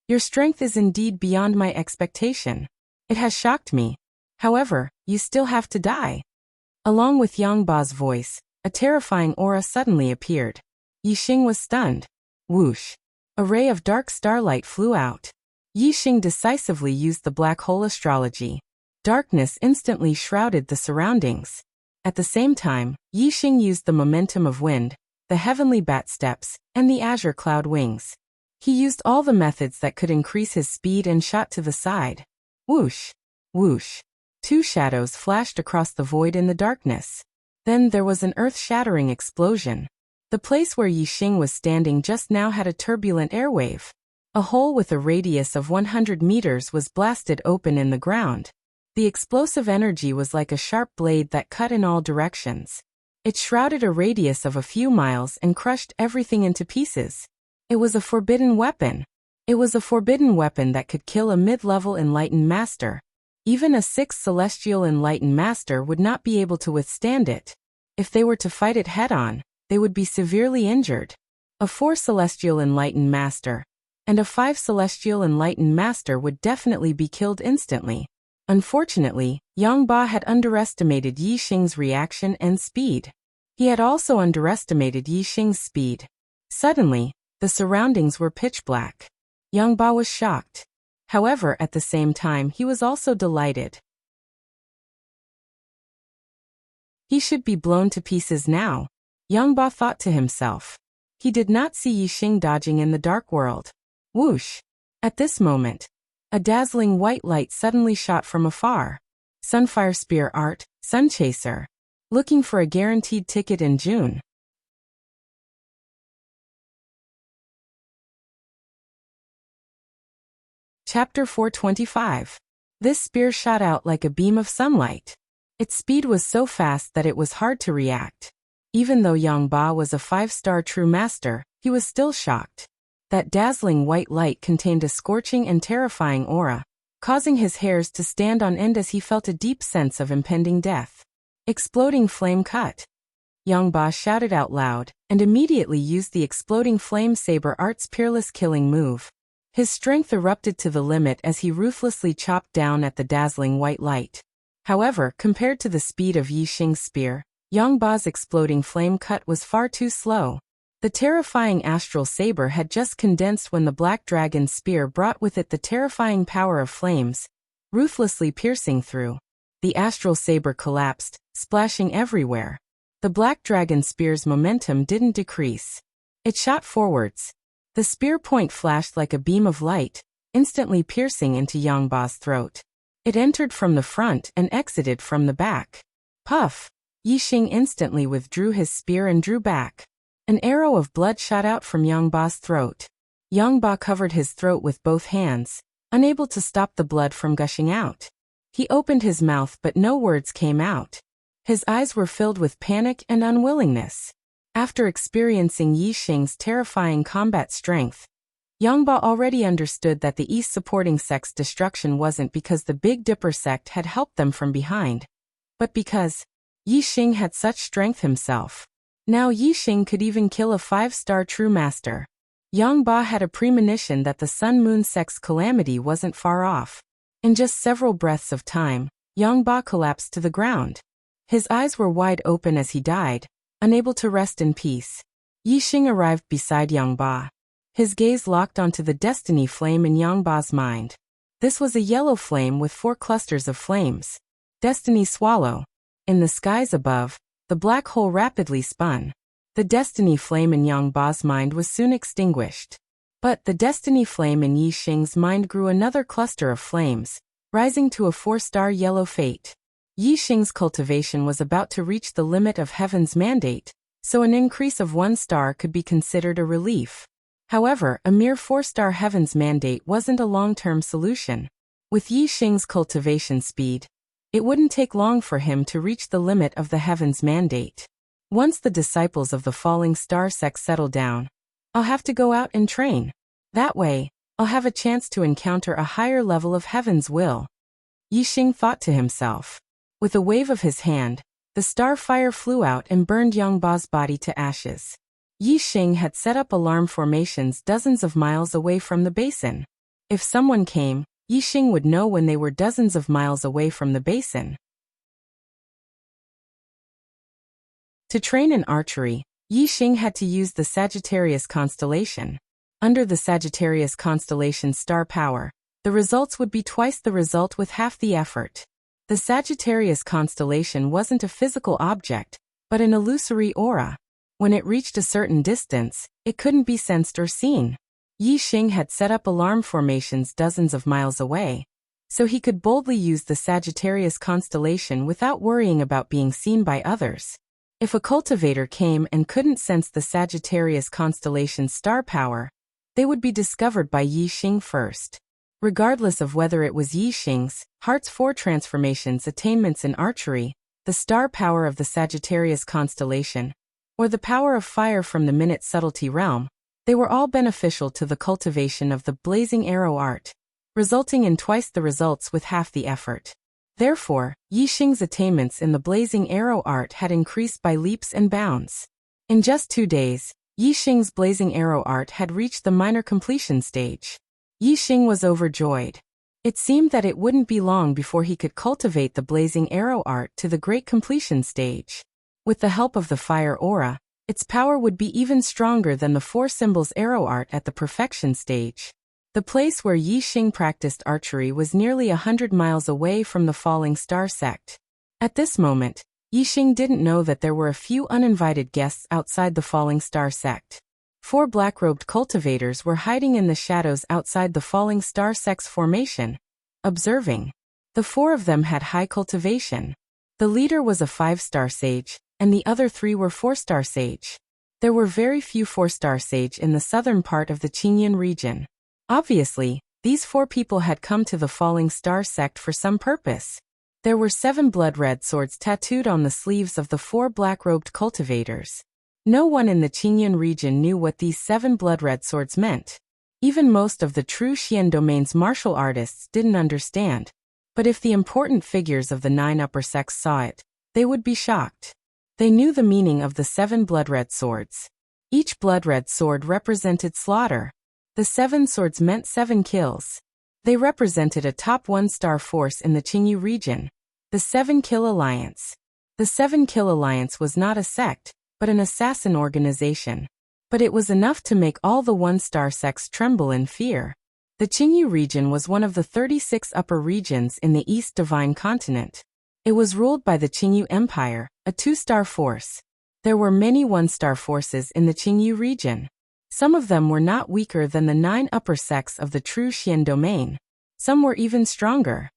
Your strength is indeed beyond my expectation. It has shocked me. However, you still have to die. Along with Yang Ba's voice, a terrifying aura suddenly appeared. Yixing was stunned. Whoosh! A ray of dark starlight flew out. Yixing decisively used the black hole astrology. Darkness instantly shrouded the surroundings. At the same time, Yixing used the momentum of wind, the heavenly bat steps, and the azure cloud wings. He used all the methods that could increase his speed and shot to the side. Whoosh! Whoosh! 2 shadows flashed across the void in the darkness. Then there was an earth-shattering explosion. The place where Yixing was standing just now had a turbulent airwave. A hole with a radius of 100 meters was blasted open in the ground. The explosive energy was like a sharp blade that cut in all directions. It shrouded a radius of a few miles and crushed everything into pieces. It was a forbidden weapon. It was a forbidden weapon that could kill a mid-level Enlightened Master. Even a 6 Celestial Enlightened Master would not be able to withstand it. If they were to fight it head-on, they would be severely injured. A 4 Celestial Enlightened Master and a 5 Celestial Enlightened Master would definitely be killed instantly. Unfortunately, Yang Ba had underestimated Yixing's reaction and speed. He had also underestimated Yixing's speed. Suddenly, the surroundings were pitch black. Yang Ba was shocked. However, at the same time, he was also delighted. He should be blown to pieces now, Yang Ba thought to himself. He did not see Yixing dodging in the dark world. Whoosh! At this moment, a dazzling white light suddenly shot from afar. Sunfire Spear Art, Sunchaser. Looking for a guaranteed ticket in June. Chapter 425. This spear shot out like a beam of sunlight. Its speed was so fast that it was hard to react. Even though Yang Ba was a 5-star true master, he was still shocked. That dazzling white light contained a scorching and terrifying aura, causing his hairs to stand on end as he felt a deep sense of impending death. Exploding flame cut. Yang Ba shouted out loud, and immediately used the exploding flame saber art's peerless killing move. His strength erupted to the limit as he ruthlessly chopped down at the dazzling white light. However, compared to the speed of Yixing's spear, Yang Ba's exploding flame cut was far too slow. The terrifying astral saber had just condensed when the black dragon's spear brought with it the terrifying power of flames, ruthlessly piercing through. The astral saber collapsed, splashing everywhere. The black dragon spear's momentum didn't decrease. It shot forwards. The spear point flashed like a beam of light, instantly piercing into Yang Ba's throat. It entered from the front and exited from the back. Puff! Yixing instantly withdrew his spear and drew back. An arrow of blood shot out from Yang Ba's throat. Yang Ba covered his throat with both hands, unable to stop the blood from gushing out. He opened his mouth but no words came out. His eyes were filled with panic and unwillingness. After experiencing Yixing's terrifying combat strength, Yang Ba already understood that the East supporting sect's destruction wasn't because the Big Dipper sect had helped them from behind, but because Yixing had such strength himself. Now Yixing could even kill a 5-star true master. Yang Ba had a premonition that the Sun Moon sect's calamity wasn't far off. In just several breaths of time, Yang Ba collapsed to the ground. His eyes were wide open as he died, unable to rest in peace. Yixing arrived beside Yang Ba. His gaze locked onto the destiny flame in Yang Ba's mind. This was a yellow flame with 4 clusters of flames. Destiny Swallow. In the skies above, the black hole rapidly spun. The destiny flame in Yang Ba's mind was soon extinguished. But the destiny flame in Yi Xing's mind grew another cluster of flames, rising to a 4-star yellow fate. Yi Xing's cultivation was about to reach the limit of heaven's mandate, so an increase of 1 star could be considered a relief. However, a mere 4-star heaven's mandate wasn't a long-term solution. With Yi Xing's cultivation speed, it wouldn't take long for him to reach the limit of the heaven's mandate. Once the disciples of the falling star sect settle down, I'll have to go out and train. That way, I'll have a chance to encounter a higher level of heaven's will. Yi Xing thought to himself. With a wave of his hand, the star fire flew out and burned Yang Ba's body to ashes. Yi Xing had set up alarm formations dozens of miles away from the basin. If someone came, Yi Xing would know when they were dozens of miles away from the basin. To train in archery, Yi Xing had to use the Sagittarius constellation. Under the Sagittarius constellation's star power, the results would be twice the result with half the effort. The Sagittarius constellation wasn't a physical object, but an illusory aura. When it reached a certain distance, it couldn't be sensed or seen. Yi Xing had set up alarm formations dozens of miles away, so he could boldly use the Sagittarius constellation without worrying about being seen by others. If a cultivator came and couldn't sense the Sagittarius constellation's star power, they would be discovered by Yi Xing first. Regardless of whether it was Yi Xing's Heart's 4 transformations attainments in archery, the star power of the Sagittarius constellation, or the power of fire from the minute subtlety realm, they were all beneficial to the cultivation of the blazing arrow art, resulting in twice the results with half the effort. Therefore, Yi Xing's attainments in the blazing arrow art had increased by leaps and bounds. In just 2 days, Yi Xing's blazing arrow art had reached the minor completion stage. Yi Xing was overjoyed. It seemed that it wouldn't be long before he could cultivate the blazing arrow art to the great completion stage. With the help of the fire aura, its power would be even stronger than the 4 symbols arrow art at the perfection stage. The place where Yi Xing practiced archery was nearly 100 miles away from the falling star sect. At this moment, Yi Xing didn't know that there were a few uninvited guests outside the falling star sect. 4 black-robed cultivators were hiding in the shadows outside the falling star sect's formation, observing. The 4 of them had high cultivation. The leader was a 5-star sage, and the other 3 were 4-star sage. There were very few 4-star sage in the southern part of the Qingyan region. Obviously, these 4 people had come to the falling star sect for some purpose. There were 7 blood-red swords tattooed on the sleeves of the 4 black-robed cultivators. No one in the Qingyan region knew what these 7 blood-red swords meant. Even most of the true Xian domain's martial artists didn't understand. But if the important figures of the 9 upper sects saw it, they would be shocked. They knew the meaning of the 7 blood-red swords. Each blood-red sword represented slaughter. The 7 swords meant 7 kills. They represented a top 1-star force in the Qingyu region, the 7 Kill Alliance. The 7 Kill Alliance was not a sect, but an assassin organization. But it was enough to make all the 1-star sects tremble in fear. The Qingyu region was one of the 36 upper regions in the East Divine Continent. It was ruled by the Qingyu Empire, a 2-star force. There were many 1-star forces in the Qingyu region. Some of them were not weaker than the 9 upper sects of the true Xian domain. Some were even stronger.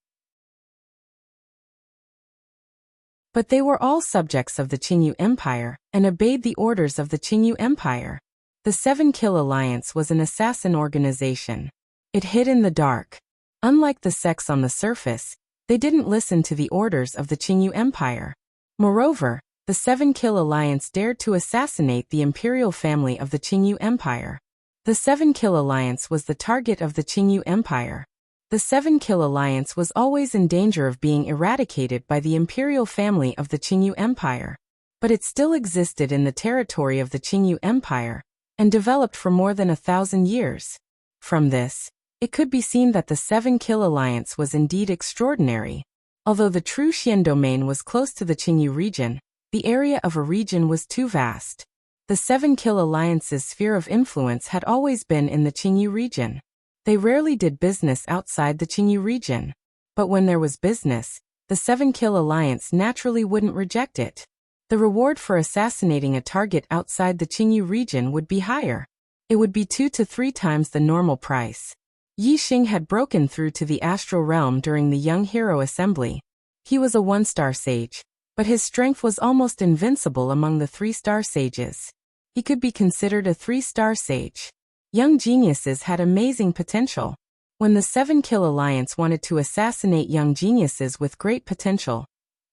But they were all subjects of the Qingyu Empire, and obeyed the orders of the Qingyu Empire. The 7 Kill Alliance was an assassin organization. It hid in the dark. Unlike the sects on the surface, they didn't listen to the orders of the Qingyu Empire. Moreover, the 7 Kill Alliance dared to assassinate the imperial family of the Qingyu Empire. The 7 Kill Alliance was the target of the Qingyu Empire. The 7 Kill Alliance was always in danger of being eradicated by the imperial family of the Qingyu Empire. But it still existed in the territory of the Qingyu Empire, and developed for more than 1,000 years. From this, it could be seen that the 7 Kill Alliance was indeed extraordinary. Although the true Xian domain was close to the Qingyu region, the area of a region was too vast. The 7 Kill Alliance's sphere of influence had always been in the Qingyu region. They rarely did business outside the Qingyu region. But when there was business, the 7-kill alliance naturally wouldn't reject it. The reward for assassinating a target outside the Qingyu region would be higher. It would be 2 to 3 times the normal price. Yi Xing had broken through to the astral realm during the Young Hero Assembly. He was a 1-star sage, but his strength was almost invincible among the 3-star sages. He could be considered a 3-star sage. Young geniuses had amazing potential. When the 7-kill alliance wanted to assassinate young geniuses with great potential,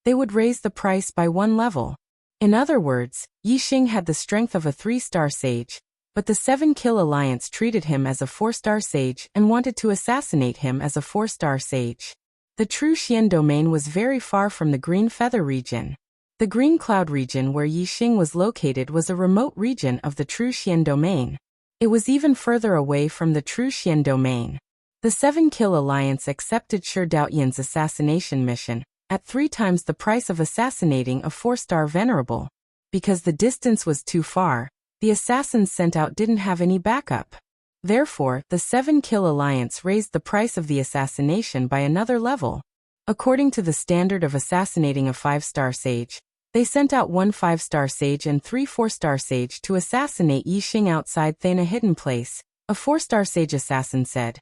they would raise the price by 1 level. In other words, Yi Xing had the strength of a 3-star sage, but the 7-kill alliance treated him as a 4-star sage and wanted to assassinate him as a 4-star sage. The true Xian domain was very far from the Green Feather region. The Green Cloud region where Yi Xing was located was a remote region of the true Xian domain. It was even further away from the true Xian domain. The 7-kill alliance accepted Shi Daoyan's assassination mission at 3 times the price of assassinating a 4-star venerable. Because the distance was too far, the assassins sent out didn't have any backup. Therefore, the 7-kill alliance raised the price of the assassination by another level. According to the standard of assassinating a 5-star sage, they sent out 1 5-star sage and 3 4-star sage to assassinate Yi Xing outside Thana Hidden Place. A 4-star sage assassin said,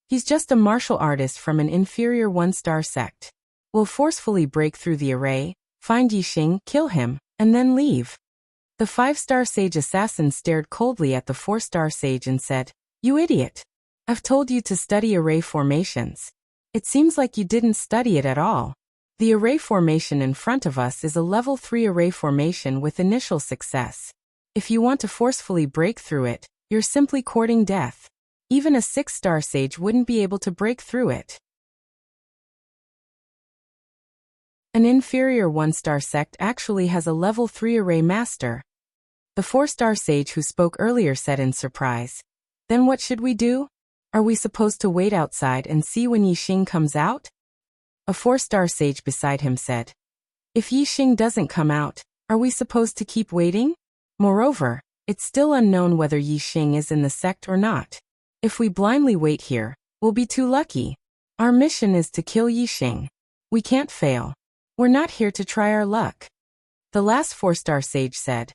"He's just a martial artist from an inferior 1-star sect. We'll forcefully break through the array, find Yi Xing, kill him, and then leave." The 5-star sage assassin stared coldly at the 4-star sage and said, "You idiot. I've told you to study array formations. It seems like you didn't study it at all. The array formation in front of us is a level 3 array formation with initial success. If you want to forcefully break through it, you're simply courting death. Even a 6-star sage wouldn't be able to break through it." An inferior 1-star sect actually has a level 3 array master. The 4-star sage who spoke earlier said in surprise, "Then what should we do? Are we supposed to wait outside and see when Yi Xing comes out?" A 4-star sage beside him said, "If Yi Xing doesn't come out, are we supposed to keep waiting? Moreover, it's still unknown whether Yi Xing is in the sect or not. If we blindly wait here, we'll be too lucky. Our mission is to kill Yi Xing. We can't fail. We're not here to try our luck." The last 4-star sage said,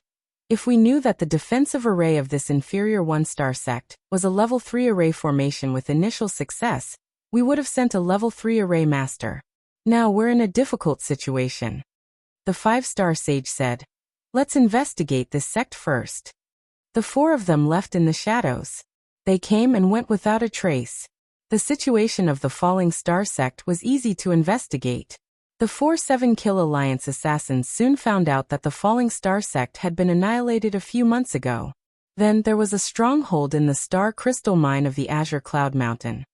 "If we knew that the defensive array of this inferior 1-star sect was a level 3 array formation with initial success, we would have sent a level 3 array master. Now we're in a difficult situation." The 5-star sage said, "Let's investigate this sect first." The 4 of them left in the shadows. They came and went without a trace. The situation of the Falling Star sect was easy to investigate. The 4 7-kill alliance assassins soon found out that the Falling Star sect had been annihilated a few months ago. Then there was a stronghold in the star crystal mine of the Azure Cloud Mountain.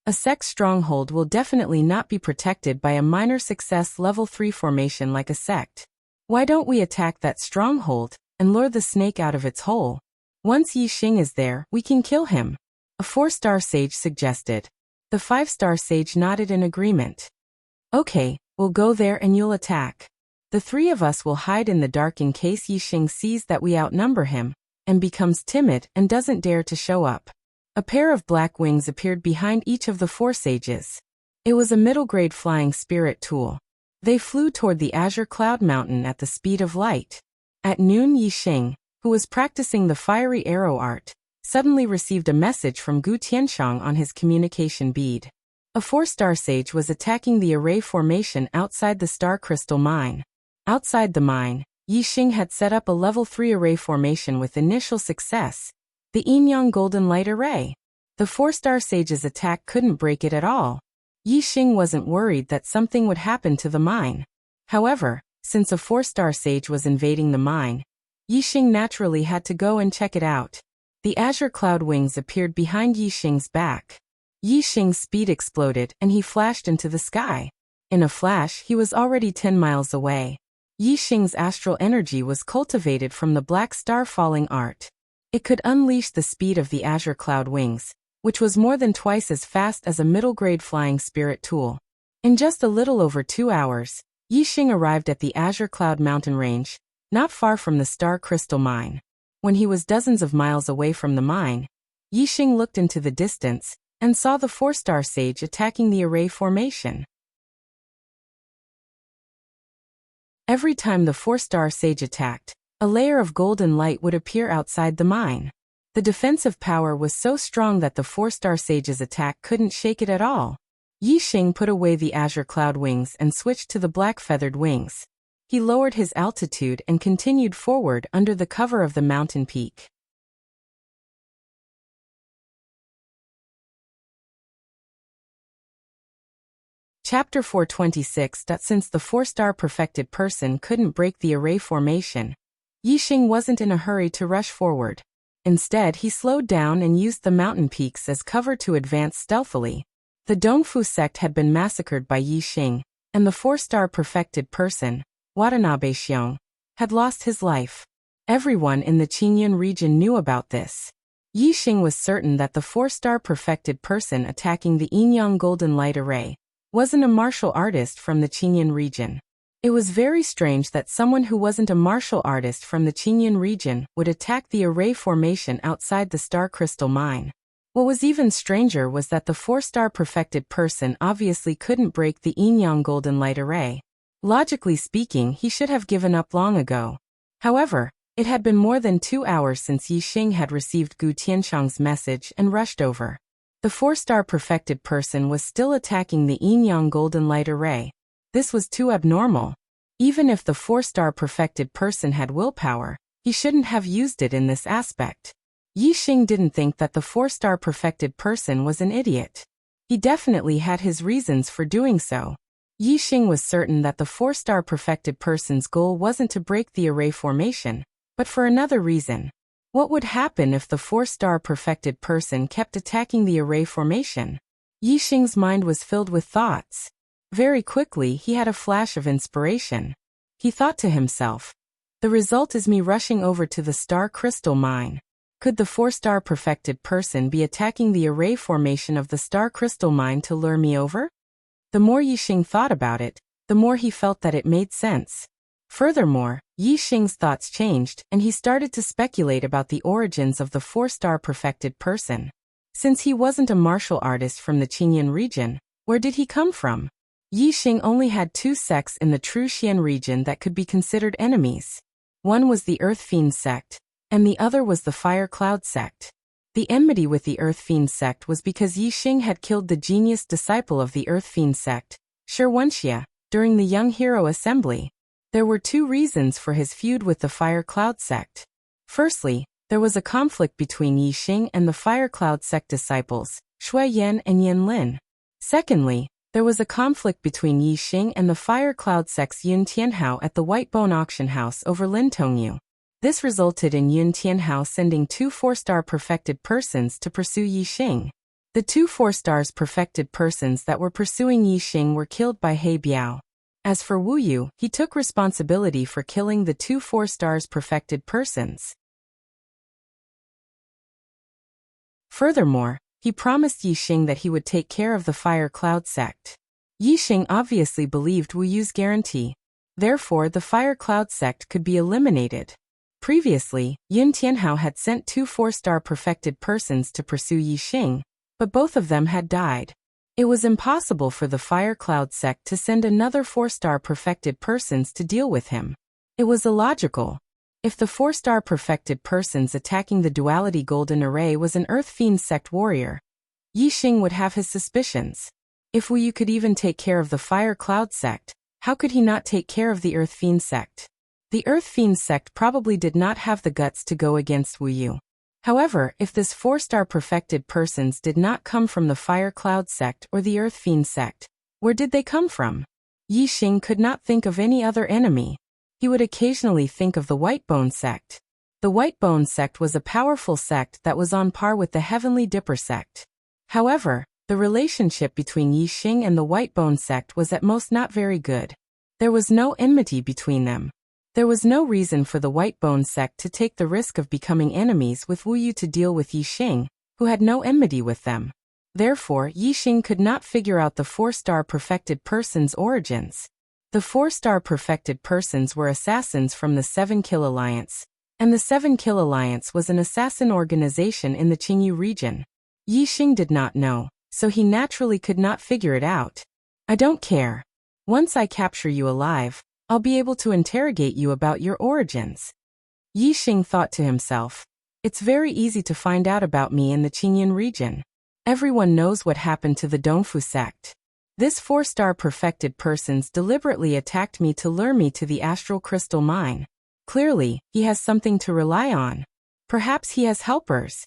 A sect stronghold will definitely not be protected by a minor success level 3 formation like a sect. Why don't we attack that stronghold and lure the snake out of its hole? Once Yi Xing is there, we can kill him. A 4-star sage suggested. The 5-star sage nodded in agreement. "Okay, we'll go there and you'll attack. The 3 of us will hide in the dark in case Yi Xing sees that we outnumber him and becomes timid and doesn't dare to show up." A pair of black wings appeared behind each of the 4 sages. It was a middle-grade flying spirit tool. They flew toward the Azure Cloud Mountain at the speed of light. At noon, Yi Xing, who was practicing the fiery arrow art, suddenly received a message from Gu Tianshang on his communication bead. A 4-star sage was attacking the array formation outside the star crystal mine. Outside the mine, Yi Xing had set up a level 3 array formation with initial success, the Yin-Yang Golden Light Array. The 4-star sage's attack couldn't break it at all. Yi Xing wasn't worried that something would happen to the mine. However, since a 4-star sage was invading the mine, Yi Xing naturally had to go and check it out. The Azure Cloud wings appeared behind Yi Xing's back. Yi Xing's speed exploded and he flashed into the sky. In a flash, he was already 10 miles away. Yi Xing's astral energy was cultivated from the black star falling art. It could unleash the speed of the Azure Cloud wings, which was more than twice as fast as a middle-grade flying spirit tool. In just a little over 2 hours, Yi Xing arrived at the Azure Cloud mountain range, not far from the star crystal mine. When he was dozens of miles away from the mine, Yi Xing looked into the distance and saw the 4-star sage attacking the array formation. Every time the 4-star sage attacked, a layer of golden light would appear outside the mine. The defensive power was so strong that the 4-star sage's attack couldn't shake it at all. Yi Xing put away the azure cloud wings and switched to the black feathered wings. He lowered his altitude and continued forward under the cover of the mountain peak. Chapter 426. Since the 4-star perfected person couldn't break the array formation, Yi Xing wasn't in a hurry to rush forward. Instead, he slowed down and used the mountain peaks as cover to advance stealthily. The Dongfu sect had been massacred by Yi Xing, and the 4-star perfected person, Watanabe Xiong, had lost his life. Everyone in the Qingyun region knew about this. Yi Xing was certain that the 4-star perfected person attacking the Yinyang Golden Light Array wasn't a martial artist from the Qingyun region. It was very strange that someone who wasn't a martial artist from the Qingyun region would attack the array formation outside the star crystal mine. What was even stranger was that the 4-star perfected person obviously couldn't break the Yinyang Golden Light Array. Logically speaking, he should have given up long ago. However, it had been more than 2 hours since Yi Xing had received Gu Tianshang's message and rushed over. The 4-star perfected person was still attacking the Yinyang Golden Light Array. This was too abnormal. Even if the 4-star perfected person had willpower, he shouldn't have used it in this aspect. Yi Xing didn't think that the 4-star perfected person was an idiot. He definitely had his reasons for doing so. Yi Xing was certain that the 4-star perfected person's goal wasn't to break the array formation, but for another reason. What would happen if the 4-star perfected person kept attacking the array formation? Yi Xing's mind was filled with thoughts. Very quickly, he had a flash of inspiration. He thought to himself, the result is me rushing over to the star crystal mine. Could the 4-star perfected person be attacking the array formation of the star crystal mine to lure me over? The more Yi Xing thought about it, the more he felt that it made sense. Furthermore, Yi Xing's thoughts changed and he started to speculate about the origins of the 4-star perfected person. Since he wasn't a martial artist from the Qingyun region, where did he come from? Yi Xing only had 2 sects in the true Xian region that could be considered enemies. One was the Earth Fiend sect, and the other was the Fire Cloud sect. The enmity with the Earth Fiend sect was because Yi Xing had killed the genius disciple of the Earth Fiend sect, Shi Wenxia, during the Young Hero Assembly. There were 2 reasons for his feud with the Fire Cloud sect. Firstly, there was a conflict between Yi Xing and the Fire Cloud sect disciples, Shui Yan and Yin Lin. Secondly, there was a conflict between Yi Xing and the Fire Cloud sect's Yun Tianhao at the White Bone Auction House over Lin Tongyu. This resulted in Yun Tianhao sending 2 4-star perfected persons to pursue Yi Xing. The 2 4-stars perfected persons that were pursuing Yi Xing were killed by He Biao. As for Wu Yu, he took responsibility for killing the 2 4-stars perfected persons. Furthermore, he promised Yi Xing that he would take care of the Fire Cloud sect. Yi Xing obviously believed Wu Yu's guarantee. Therefore, the Fire Cloud sect could be eliminated. Previously, Yun Tianhao had sent 2 4-star perfected persons to pursue Yi Xing, but both of them had died. It was impossible for the Fire Cloud sect to send another 4-star perfected persons to deal with him. It was illogical. If the 4-star perfected persons attacking the Duality Golden Array was an Earth Fiend sect warrior, Yi Xing would have his suspicions. If Wu Yu could even take care of the Fire Cloud sect, how could he not take care of the Earth Fiend sect? The Earth Fiend sect probably did not have the guts to go against Wu Yu. However, if this 4-star perfected persons did not come from the Fire Cloud sect or the Earth Fiend sect, where did they come from? Yi Xing could not think of any other enemy. He would occasionally think of the White Bone sect. The White Bone sect was a powerful sect that was on par with the Heavenly Dipper sect. However, the relationship between Yi Xing and the White Bone sect was at most not very good. There was no enmity between them. There was no reason for the White Bone sect to take the risk of becoming enemies with Wu Yu to deal with Yi Xing, who had no enmity with them. Therefore, Yi Xing could not figure out the 4-star perfected person's origins. The 4-star perfected persons were assassins from the 7 Kill Alliance, and the 7 Kill Alliance was an assassin organization in the Qingyu region. Yi Xing did not know, so he naturally could not figure it out. I don't care. Once I capture you alive, I'll be able to interrogate you about your origins. Yixing thought to himself, it's very easy to find out about me in the Qingyan region. Everyone knows what happened to the Dongfu sect. This 4-star perfected persons deliberately attacked me to lure me to the astral crystal mine. Clearly, he has something to rely on. Perhaps he has helpers.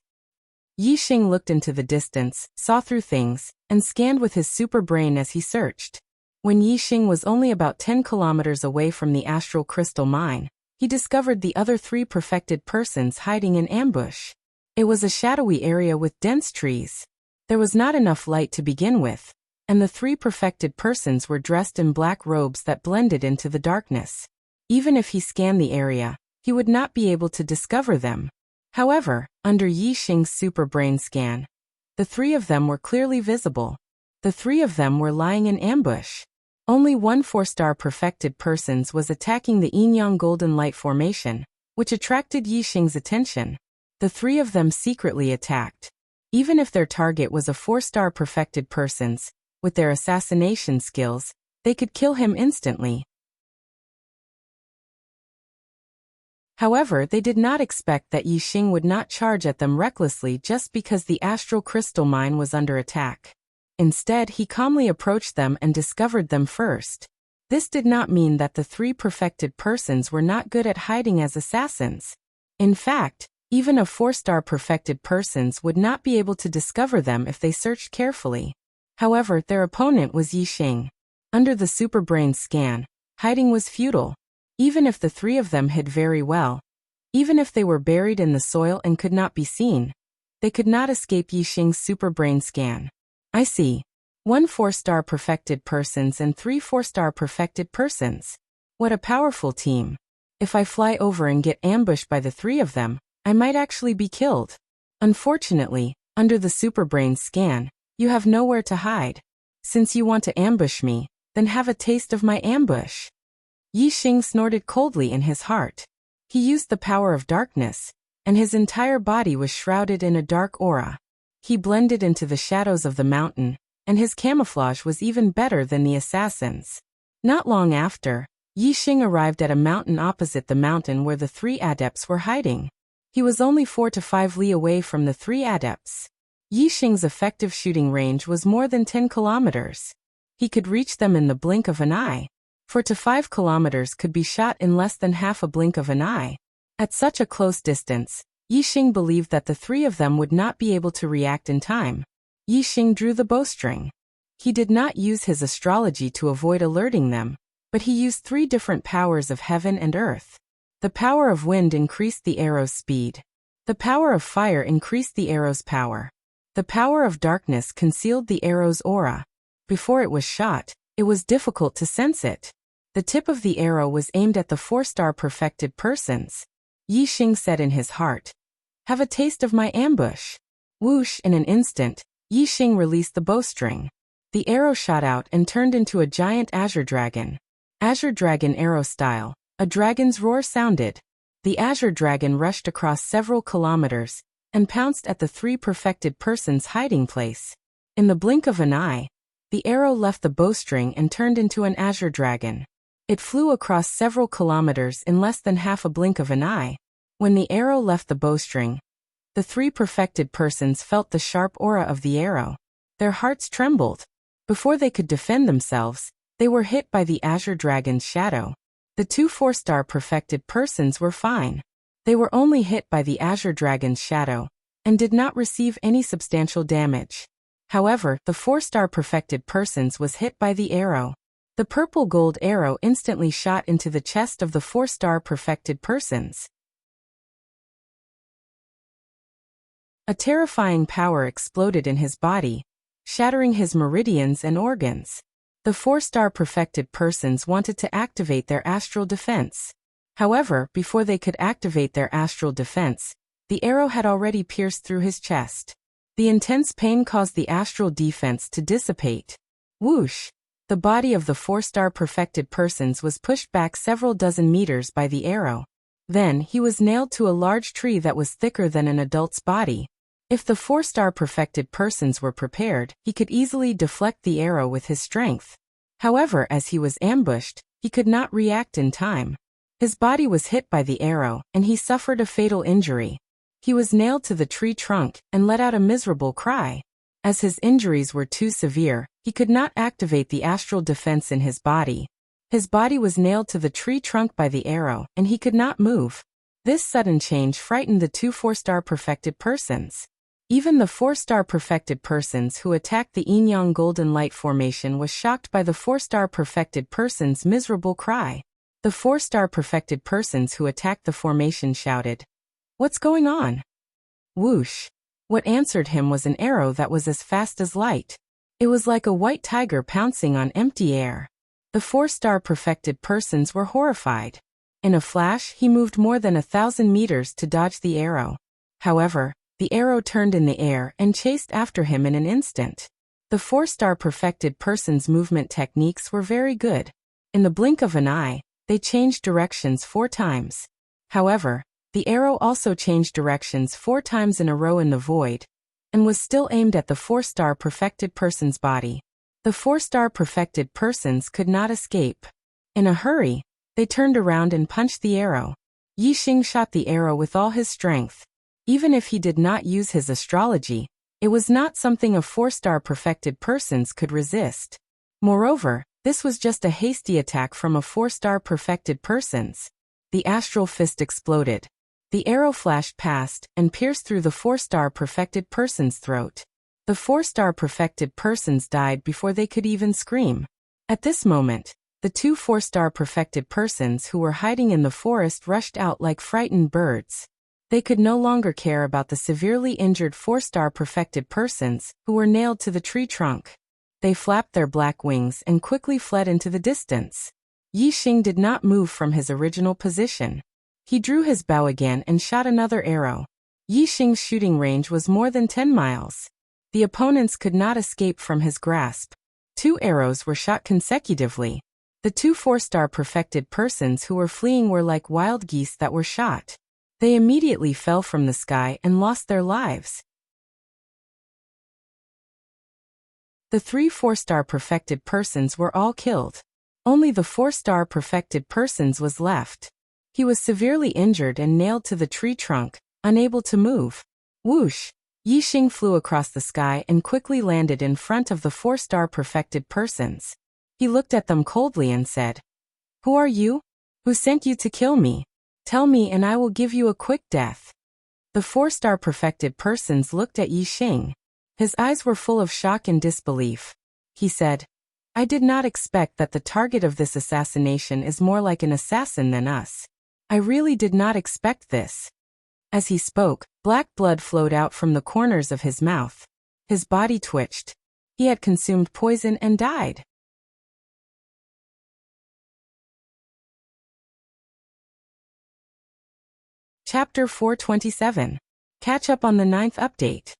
Yixing looked into the distance, saw through things, and scanned with his super brain as he searched. When Yixing was only about 10 kilometers away from the astral crystal mine, he discovered the other 3 perfected persons hiding in ambush. It was a shadowy area with dense trees. There was not enough light to begin with, and the 3 perfected persons were dressed in black robes that blended into the darkness. Even if he scanned the area, he would not be able to discover them. However, under Yixing's super brain scan, the 3 of them were clearly visible. The 3 of them were lying in ambush. Only one 4-star perfected persons was attacking the Yinyang Golden Light Formation, which attracted Yixing's attention. The 3 of them secretly attacked. Even if their target was a 4-star perfected persons, with their assassination skills, they could kill him instantly. However, they did not expect that Yixing would not charge at them recklessly just because the astral crystal mine was under attack. Instead, he calmly approached them and discovered them first. This did not mean that the 3 perfected persons were not good at hiding as assassins. In fact, even a 4-star perfected persons would not be able to discover them if they searched carefully. However, their opponent was Yixing. Under the super brain scan, hiding was futile. Even if the 3 of them hid very well, even if they were buried in the soil and could not be seen, they could not escape Yixing's super brain scan. I see. 1 4-star perfected persons and 3 4-star perfected persons. What a powerful team. If I fly over and get ambushed by the 3 of them, I might actually be killed. Unfortunately, under the super brain scan, you have nowhere to hide. Since you want to ambush me, then have a taste of my ambush. Yixing snorted coldly in his heart. He used the power of darkness, and his entire body was shrouded in a dark aura. He blended into the shadows of the mountain, and his camouflage was even better than the assassins. Not long after, Yixing arrived at a mountain opposite the mountain where the 3 adepts were hiding. He was only 4 to 5 li away from the 3 adepts. Yixing's effective shooting range was more than 10 kilometers. He could reach them in the blink of an eye. 4 to 5 kilometers could be shot in less than half a blink of an eye. At such a close distance, Yixing believed that the 3 of them would not be able to react in time. Yixing drew the bowstring. He did not use his astrology to avoid alerting them, but he used 3 different powers of heaven and earth. The power of wind increased the arrow's speed. The power of fire increased the arrow's power. The power of darkness concealed the arrow's aura. Before it was shot, it was difficult to sense it. The tip of the arrow was aimed at the 4-star perfected persons. Yixing said in his heart, "Have a taste of my ambush." Whoosh! In an instant, Yixing released the bowstring. The arrow shot out and turned into a giant azure dragon. Azure dragon arrow style, a dragon's roar sounded. The azure dragon rushed across several kilometers and pounced at the 3 perfected persons' hiding place. In the blink of an eye, the arrow left the bowstring and turned into an azure dragon. It flew across several kilometers in less than half a blink of an eye. When the arrow left the bowstring, the 3 perfected persons felt the sharp aura of the arrow. Their hearts trembled. Before they could defend themselves, they were hit by the azure dragon's shadow. The 2 4-star perfected persons were fine. They were only hit by the azure dragon's shadow, and did not receive any substantial damage. However, the 4-star perfected persons was hit by the arrow. The purple gold arrow instantly shot into the chest of the 4-star perfected persons. A terrifying power exploded in his body, shattering his meridians and organs. The 4-star perfected persons wanted to activate their astral defense. However, before they could activate their astral defense, the arrow had already pierced through his chest. The intense pain caused the astral defense to dissipate. Whoosh! The body of the 4-star perfected persons was pushed back several dozen meters by the arrow. Then, he was nailed to a large tree that was thicker than an adult's body. If the 4-star perfected persons were prepared, he could easily deflect the arrow with his strength. However, as he was ambushed, He could not react in time. His body was hit by the arrow, and he suffered a fatal injury. He was nailed to the tree trunk and let out a miserable cry. As his injuries were too severe, he could not activate the astral defense in his body. His body was nailed to the tree trunk by the arrow, and he could not move. This sudden change frightened the two 4-star perfected persons. Even the 4-star perfected persons who attacked the Enyang Golden Light Formation was shocked by the 4-star perfected person's miserable cry. The 4-star perfected persons who attacked the formation shouted, "What's going on?" Whoosh! What answered him was an arrow that was as fast as light. It was like a white tiger pouncing on empty air. The 4-star perfected persons were horrified. In a flash, he moved more than 1,000 meters to dodge the arrow. However, the arrow turned in the air and chased after him in an instant. The 4-star perfected person's movement techniques were very good. In the blink of an eye, they changed directions 4 times. However, the arrow also changed directions 4 times in a row in the void, and was still aimed at the 4-star perfected person's body. The 4-star perfected persons could not escape. In a hurry, they turned around and punched the arrow. Yixing shot the arrow with all his strength. Even if he did not use his astrology, it was not something a 4-star perfected persons could resist. Moreover, this was just a hasty attack from a 4-star perfected persons. The astral fist exploded. The arrow flashed past and pierced through the 4-star perfected person's throat. The 4-star perfected persons died before they could even scream. At this moment, the two 4-star perfected persons who were hiding in the forest rushed out like frightened birds. They could no longer care about the severely injured 4-star perfected persons who were nailed to the tree trunk. They flapped their black wings and quickly fled into the distance. Yixing did not move from his original position. He drew his bow again and shot another arrow. Yixing's shooting range was more than 10 miles. The opponents could not escape from his grasp. 2 arrows were shot consecutively. The two 4-star perfected persons who were fleeing were like wild geese that were shot. They immediately fell from the sky and lost their lives. The 3 4-star perfected persons were all killed. Only the 4-star perfected persons was left. He was severely injured and nailed to the tree trunk, unable to move. Whoosh! Yixing flew across the sky and quickly landed in front of the 4-star perfected persons. He looked at them coldly and said, "Who are you? Who sent you to kill me? Tell me and I will give you a quick death." The 4-star perfected persons looked at Yixing. His eyes were full of shock and disbelief. He said, "I did not expect that the target of this assassination is more like an assassin than us. I really did not expect this." As he spoke, black blood flowed out from the corners of his mouth. His body twitched. He had consumed poison and died. Chapter 427. Catch up on the 9th update.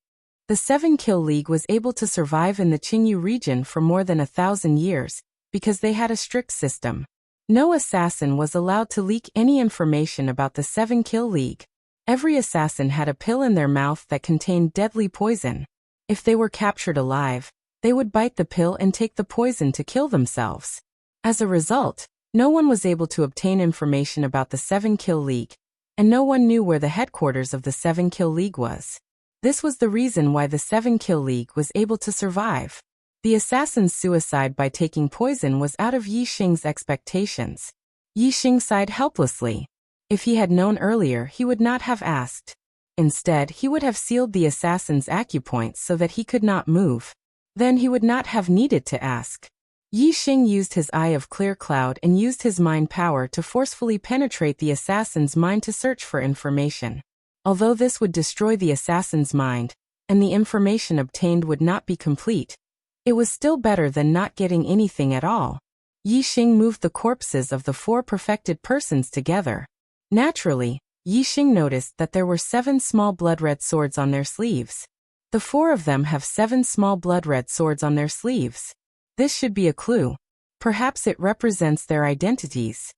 The 7-Kill League was able to survive in the Qingyu region for more than 1,000 years, because they had a strict system. No assassin was allowed to leak any information about the 7-Kill League. Every assassin had a pill in their mouth that contained deadly poison. If they were captured alive, they would bite the pill and take the poison to kill themselves. As a result, no one was able to obtain information about the 7-Kill League, and no one knew where the headquarters of the 7-Kill League was. This was the reason why the 7-Kill League was able to survive. The assassin's suicide by taking poison was out of Yixing's expectations. Yixing sighed helplessly. If he had known earlier, he would not have asked. Instead, he would have sealed the assassin's acupoints so that he could not move. Then he would not have needed to ask. Yixing used his Eye of Clear Cloud and used his mind power to forcefully penetrate the assassin's mind to search for information. Although this would destroy the assassin's mind, and the information obtained would not be complete, it was still better than not getting anything at all. Yixing moved the corpses of the 4 perfected persons together. Naturally, Yixing noticed that there were 7 small blood-red swords on their sleeves. The 4 of them have 7 small blood-red swords on their sleeves. This should be a clue. Perhaps it represents their identities.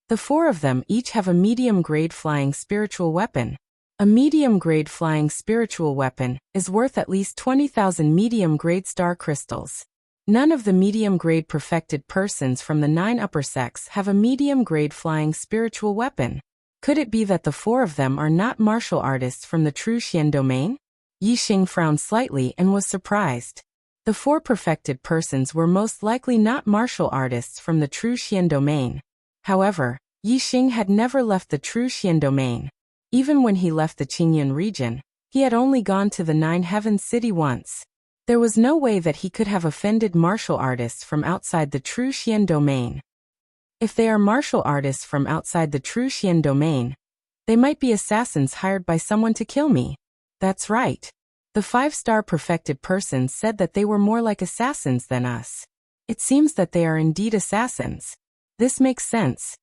The 4 of them each have a medium-grade flying spiritual weapon. A medium-grade flying spiritual weapon is worth at least 20,000 medium-grade star crystals. None of the medium-grade perfected persons from the 9 upper sects have a medium-grade flying spiritual weapon. Could it be that the 4 of them are not martial artists from the true Xian domain? Yixing frowned slightly and was surprised. The 4 perfected persons were most likely not martial artists from the true Xian domain. However, Yixing had never left the true Xian domain. Even when he left the Qingyun region, he had only gone to the 9 Heavens City once. There was no way that he could have offended martial artists from outside the true Xian domain. If they are martial artists from outside the true Xian domain, they might be assassins hired by someone to kill me. That's right. The 5-star perfected persons said that they were more like assassins than us. It seems that they are indeed assassins. This makes sense.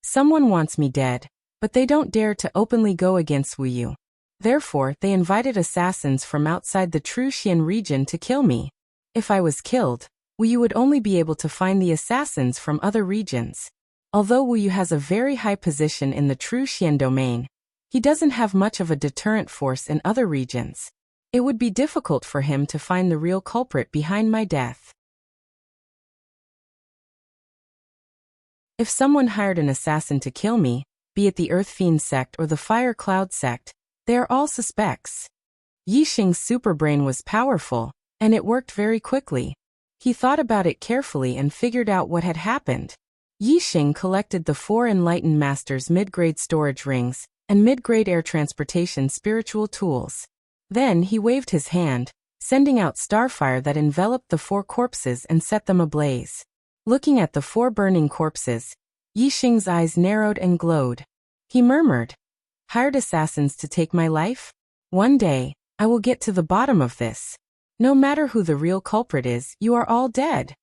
Someone wants me dead, but they don't dare to openly go against Wu Yu. Therefore, they invited assassins from outside the true Xian region to kill me. If I was killed, Wu Yu would only be able to find the assassins from other regions. Although Wu Yu has a very high position in the true Xian domain, he doesn't have much of a deterrent force in other regions. It would be difficult for him to find the real culprit behind my death. If someone hired an assassin to kill me, be it the Earth Fiend sect or the Fire Cloud sect, they are all suspects. Yixing's superbrain was powerful, and it worked very quickly. He thought about it carefully and figured out what had happened. Yixing collected the 4 Enlightened Masters' mid-grade storage rings and mid-grade air transportation spiritual tools. Then he waved his hand, sending out starfire that enveloped the 4 corpses and set them ablaze. Looking at the 4 burning corpses, Yixing's eyes narrowed and glowed. He murmured, "Hired assassins to take my life? One day, I will get to the bottom of this. No matter who the real culprit is, you are all dead."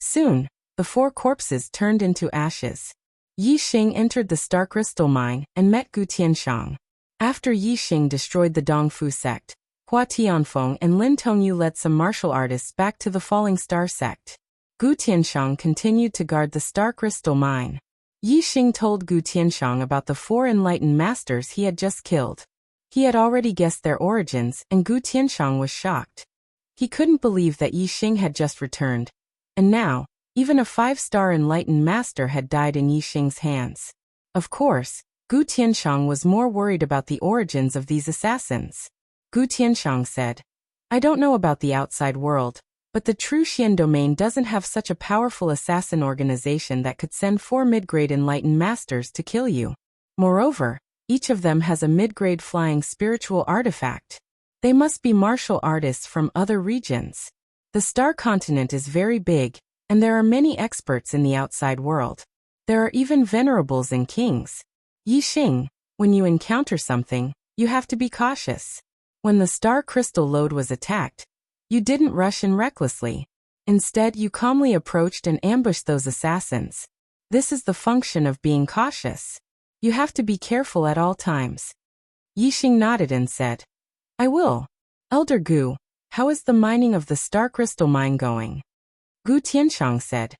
Soon, the 4 corpses turned into ashes. Yixing entered the Star Crystal Mine and met Gu Tianshang. After Yixing destroyed the Dongfu sect, Hua Tianfeng and Lin Tongyu led some martial artists back to the Falling Star sect. Gu Tianshang continued to guard the Star Crystal Mine. Yixing told Gu Tianshang about the 4 enlightened masters he had just killed. He had already guessed their origins, and Gu Tianshang was shocked. He couldn't believe that Yixing had just returned, and now, even a 5-star enlightened master had died in Yixing's hands. Of course, Gu Tianshang was more worried about the origins of these assassins. Gu Tianshang said, "I don't know about the outside world, but the true Xian domain doesn't have such a powerful assassin organization that could send 4 mid-grade enlightened masters to kill you. Moreover, each of them has a mid-grade flying spiritual artifact. They must be martial artists from other regions. The star continent is very big, and there are many experts in the outside world. There are even venerables and kings. Yixing, when you encounter something, you have to be cautious. When the star crystal lode was attacked, you didn't rush in recklessly. Instead, you calmly approached and ambushed those assassins. This is the function of being cautious. You have to be careful at all times." Yixing nodded and said, "I will. Elder Gu, how is the mining of the Star Crystal Mine going?" Gu Tianshang said,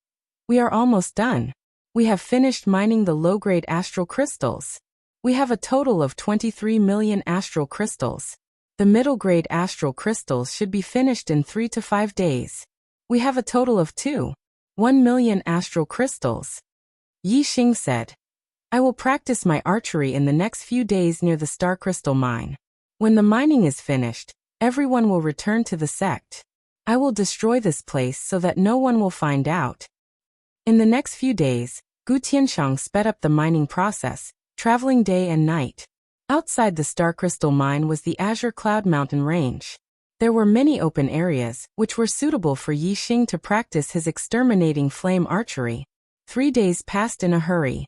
"We are almost done. We have finished mining the low-grade astral crystals. We have a total of 23 million astral crystals. The middle-grade astral crystals should be finished in 3 to 5 days. We have a total of 1 million astral crystals." Yixing said, "I will practice my archery in the next few days near the Star Crystal Mine. When the mining is finished, everyone will return to the sect. I will destroy this place so that no one will find out." In the next few days, Gu Tianshang sped up the mining process, traveling day and night. Outside the Star Crystal Mine was the Azure Cloud Mountain Range. There were many open areas, which were suitable for Yixing to practice his exterminating flame archery. 3 days passed in a hurry.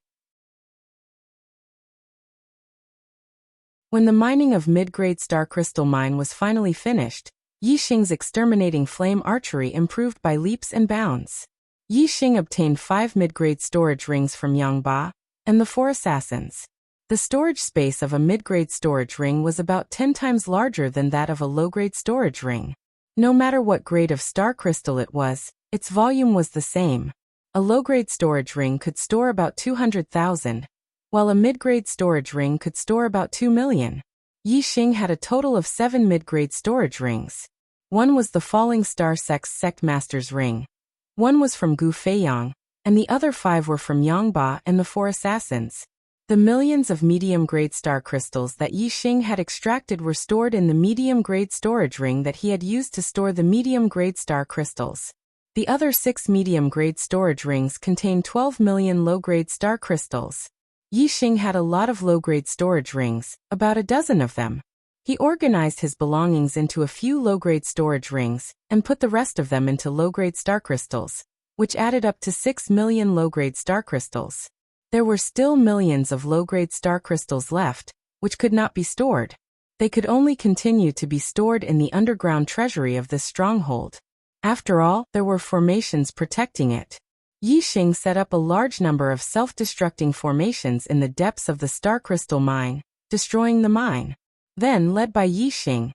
When the mining of mid-grade Star Crystal Mine was finally finished, Yixing's exterminating flame archery improved by leaps and bounds. Yixing obtained 5 mid-grade storage rings from Yang Ba and the 4 assassins. The storage space of a mid-grade storage ring was about 10 times larger than that of a low-grade storage ring. No matter what grade of star crystal it was, its volume was the same. A low-grade storage ring could store about 200,000, while a mid-grade storage ring could store about 2 million. Yixing had a total of 7 mid-grade storage rings. One was the Falling Star sect's sect master's ring. One was from Gu Feiyang, and the other 5 were from Yangba and the 4 assassins. The millions of medium-grade star crystals that Yi Xing had extracted were stored in the medium-grade storage ring that he had used to store the medium-grade star crystals. The other 6 medium-grade storage rings contained 12 million low-grade star crystals. Yi Xing had a lot of low-grade storage rings, about a dozen of them. He organized his belongings into a few low-grade storage rings, and put the rest of them into low-grade star crystals, which added up to 6 million low-grade star crystals. There were still millions of low-grade star crystals left, which could not be stored. They could only continue to be stored in the underground treasury of this stronghold. After all, there were formations protecting it. Yi Xing set up a large number of self-destructing formations in the depths of the star crystal mine, destroying the mine. Then, led by Yi Xing,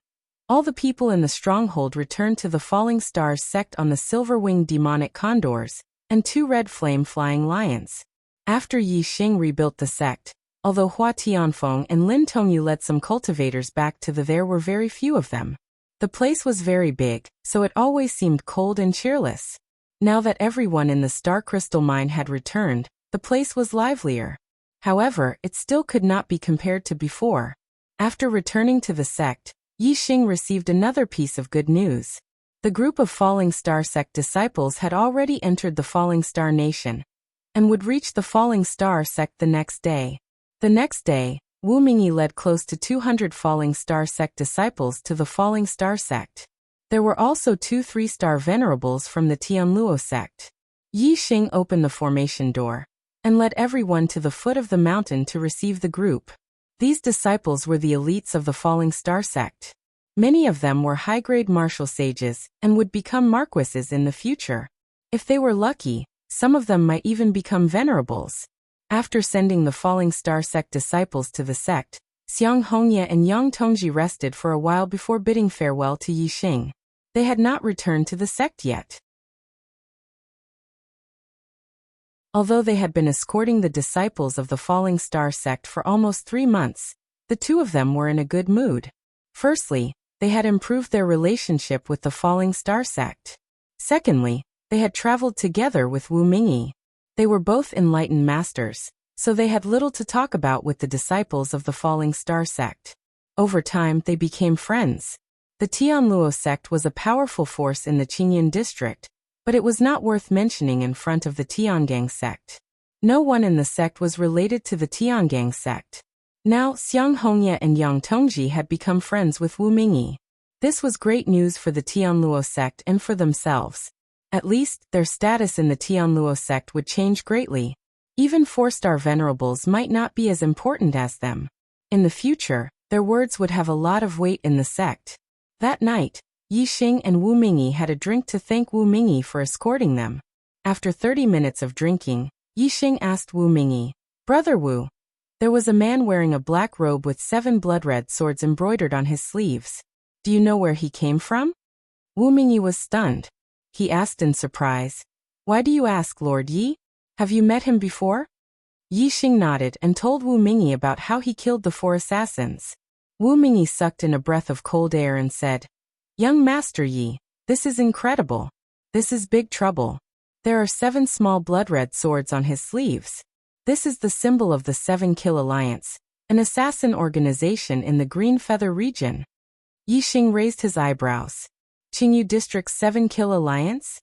all the people in the stronghold returned to the Falling Stars sect on the silver-winged demonic condors, and 2 red flame-flying lions. After Yi Xing rebuilt the sect, although Hua Tianfeng and Lin Tongyu led some cultivators back to there were very few of them. The place was very big, so it always seemed cold and cheerless. Now that everyone in the star crystal mine had returned, the place was livelier. However, it still could not be compared to before. After returning to the sect, Yi Xing received another piece of good news. The group of Falling Star sect disciples had already entered the Falling Star Nation, and would reach the Falling Star sect the next day. The next day, Wu Mingyi led close to 200 Falling Star sect disciples to the Falling Star sect. There were also 2 3-star venerables from the Tianluo sect. Yi Xing opened the formation door, and led everyone to the foot of the mountain to receive the group. These disciples were the elites of the Falling Star sect. Many of them were high-grade martial sages, and would become marquises in the future. If they were lucky, some of them might even become venerables. After sending the Falling Star sect disciples to the sect, Xiang Hongye and Yang Tongji rested for a while before bidding farewell to Yi Xing. They had not returned to the sect yet. Although they had been escorting the disciples of the Falling Star sect for almost 3 months, the 2 of them were in a good mood. Firstly, they had improved their relationship with the Falling Star sect. Secondly, they had traveled together with Wu Mingyi. They were both enlightened masters, so they had little to talk about with the disciples of the Falling Star sect. Over time, they became friends. The Tianluo sect was a powerful force in the Qingyun district, but it was not worth mentioning in front of the Tiangang sect. No one in the sect was related to the Tiangang sect. Now, Xiang Hongye and Yang Tongji had become friends with Wu Mingyi. This was great news for the Tianluo sect and for themselves. At least, their status in the Tianluo sect would change greatly. Even 4-star venerables might not be as important as them. In the future, their words would have a lot of weight in the sect. That night, Yi Xing and Wu Mingyi had a drink to thank Wu Mingyi for escorting them. After 30 minutes of drinking, Yi Xing asked Wu Mingyi, "Brother Wu." There was a man wearing a black robe with 7 blood-red swords embroidered on his sleeves. "Do you know where he came from?" Wu Mingyi was stunned. He asked in surprise, "Why do you ask, Lord Yi? Have you met him before?" Yi Xing nodded and told Wu Mingyi about how he killed the 4 assassins. Wu Mingyi sucked in a breath of cold air and said, "Young Master Yi, this is incredible. This is big trouble. There are 7 small blood-red swords on his sleeves. This is the symbol of the 7 Kill Alliance, an assassin organization in the Green Feather region." Yi Xing raised his eyebrows. "Qingyu District's 7 Kill Alliance?"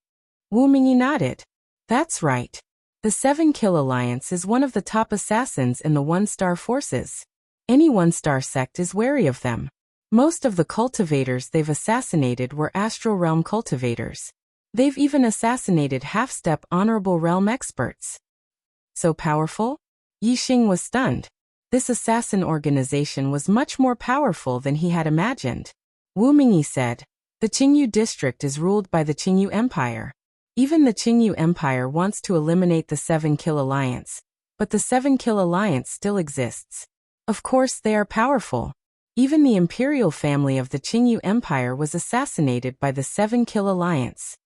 Wu Mingyi nodded. "That's right. The 7 Kill Alliance is one of the top assassins in the 1-star forces. Any 1-star sect is wary of them. Most of the cultivators they've assassinated were Astral Realm cultivators. They've even assassinated half-step Honorable Realm experts." So powerful? Yi Xing was stunned. This assassin organization was much more powerful than he had imagined. Wu Mingyi said, "The Qingyu district is ruled by the Qingyu Empire. Even the Qingyu Empire wants to eliminate the 7 Kill Alliance, but the 7 Kill Alliance still exists. Of course they are powerful. Even the imperial family of the Qingyu Empire was assassinated by the 7 Kill Alliance."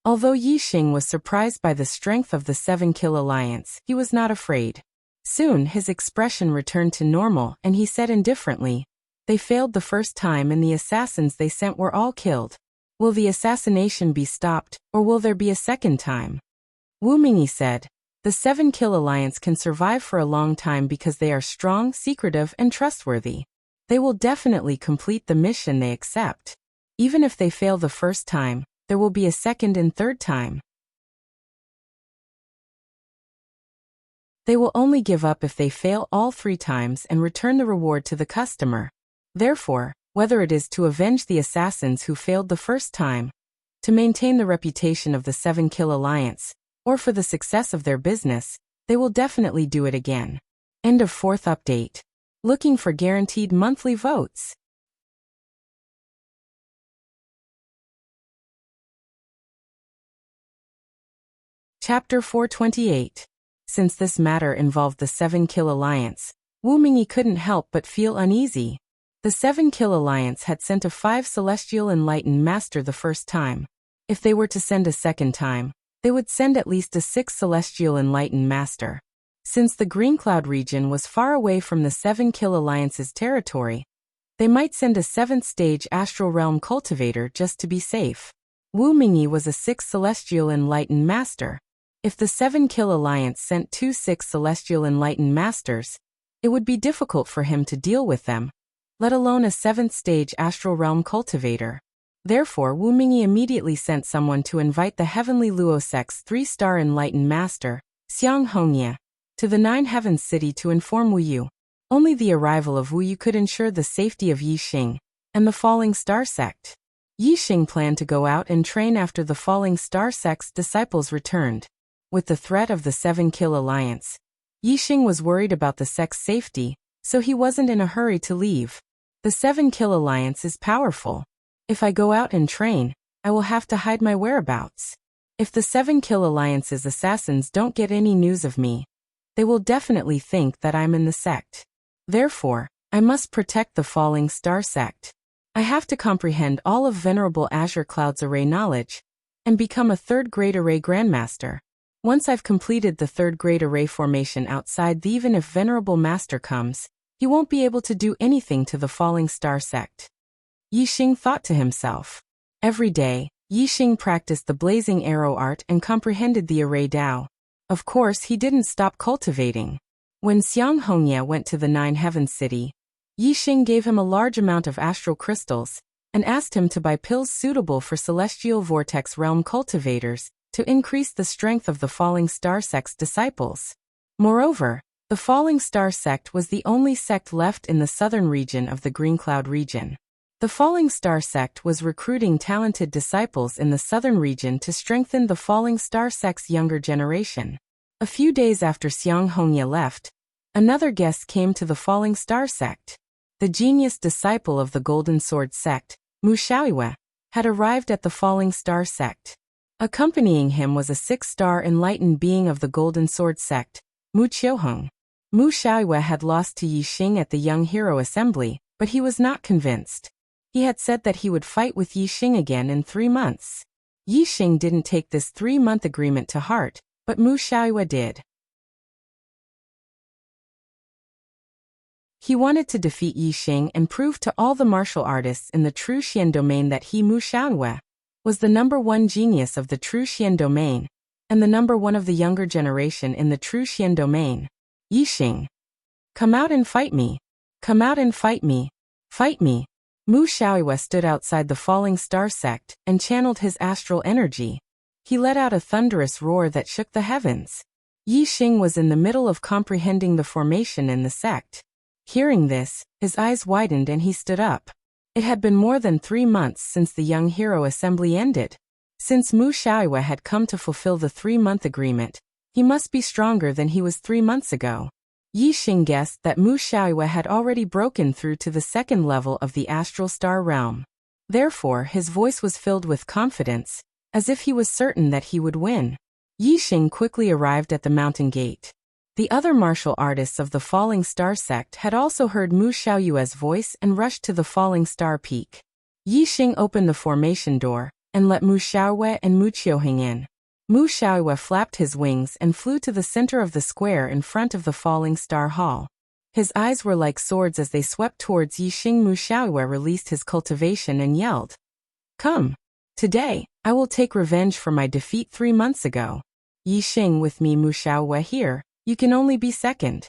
Although Yi Xing was surprised by the strength of the 7 Kill Alliance, he was not afraid. Soon his expression returned to normal and he said indifferently, "They failed the first time and the assassins they sent were all killed. Will the assassination be stopped, or will there be a second time? Wu Mingyi said, the 7-kill alliance can survive for a long time because they are strong, secretive, and trustworthy. They will definitely complete the mission they accept. Even if they fail the first time, there will be a second and third time. They will only give up if they fail all 3 times and return the reward to the customer. Therefore, whether it is to avenge the assassins who failed the first time, to maintain the reputation of the 7-kill alliance, or for the success of their business, they will definitely do it again. End of 4th update. Looking for guaranteed monthly votes. Chapter 428. Since this matter involved the 7-kill alliance, Wu Mingyi couldn't help but feel uneasy. The 7-kill alliance had sent a 5 celestial enlightened master the first time. If they were to send a second time, they would send at least a 6 celestial enlightened master. Since the Green Cloud region was far away from the 7-kill alliance's territory, they might send a 7th stage astral realm cultivator just to be safe. Wu Mingyi was a 6 celestial enlightened master. If the 7-kill alliance sent 2 6 celestial enlightened masters, it would be difficult for him to deal with them, let alone a 7th stage astral realm cultivator. Therefore, Wu Mingyi immediately sent someone to invite the Heavenly Luosec's 3-star enlightened master, Xiang Hongye, to the 9 Heavens city to inform Wu Yu. Only the arrival of Wu Yu could ensure the safety of Yixing and the Falling Star sect. Yixing planned to go out and train after the Falling Star sect's disciples returned. With the threat of the 7-kill alliance, Yixing was worried about the sect's safety, so he wasn't in a hurry to leave. The 7-kill alliance is powerful. If I go out and train, I will have to hide my whereabouts. If the 7-kill alliance's assassins don't get any news of me, they will definitely think that I'm in the sect. Therefore, I must protect the Falling Star sect. I have to comprehend all of Venerable Azure Cloud's array knowledge and become a 3rd grade array grandmaster. Once I've completed the 3rd grade array formation outside, even if Venerable Master comes, he won't be able to do anything to the Falling Star sect. Yixing thought to himself. Every day, Yixing practiced the blazing arrow art and comprehended the array Tao. Of course, he didn't stop cultivating. When Xiang Hongye went to the 9 Heavens city, Yixing gave him a large amount of astral crystals and asked him to buy pills suitable for celestial vortex realm cultivators to increase the strength of the Falling Star sect's disciples. Moreover, the Falling Star sect was the only sect left in the southern region of the Green Cloud region. The Falling Star sect was recruiting talented disciples in the southern region to strengthen the Falling Star sect's younger generation. A few days after Xiang Hongye left, another guest came to the Falling Star sect. The genius disciple of the Golden Sword sect, Mu Xiaoyue, had arrived at the Falling Star sect. Accompanying him was a 6-star enlightened being of the Golden Sword sect, Mu Qiuheng. Mu Xiaoyue had lost to Yixing at the Young Hero Assembly, but he was not convinced. He had said that he would fight with Yixing again in 3 months. Yixing didn't take this 3-month agreement to heart, but Mu Xiaoyue did. He wanted to defeat Yixing and prove to all the martial artists in the True Xian domain that he, Mu Xiaoyue, was the #1 genius of the True Xian domain, and the #1 of the younger generation in the True Xian domain. Yixing, come out and fight me. Come out and fight me. Fight me. Mu Xiaoyue stood outside the Falling Star sect and channeled his astral energy. He let out a thunderous roar that shook the heavens. Yixing was in the middle of comprehending the formation in the sect. Hearing this, his eyes widened and he stood up. It had been more than 3 months since the Young Hero Assembly ended. Since Mu Xiaoyue had come to fulfill the 3-month agreement, he must be stronger than he was 3 months ago. Yixing guessed that Mu Xiaoyue had already broken through to the 2nd level of the Astral Star realm. Therefore, his voice was filled with confidence, as if he was certain that he would win. Yixing quickly arrived at the mountain gate. The other martial artists of the Falling Star sect had also heard Mu Xiaoyue's voice and rushed to the Falling Star peak. Yixing opened the formation door and let Mu Xiaoyue and Mu Qiuheng in. Mu Xiaoyue flapped his wings and flew to the center of the square in front of the Falling Star Hall. His eyes were like swords as they swept towards Yixing. Mu Xiaoyue released his cultivation and yelled, "Come! Today, I will take revenge for my defeat 3 months ago. Yi Xing with me Mu Xiaowei here, you can only be second.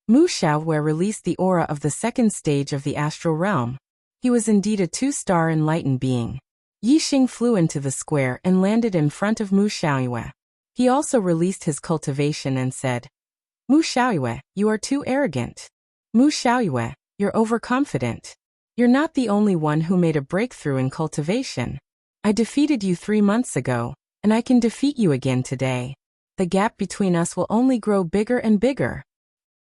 Mu Xiaowei released the aura of the second stage of the astral realm. He was indeed a 2-star enlightened being. Yi Xing flew into the square and landed in front of Mu Xiaowei. He also released his cultivation and said, Mu Xiaowei, you are too arrogant. Mu Xiaowei, you're overconfident. You're not the only one who made a breakthrough in cultivation. I defeated you 3 months ago, and I can defeat you again today. The gap between us will only grow bigger and bigger.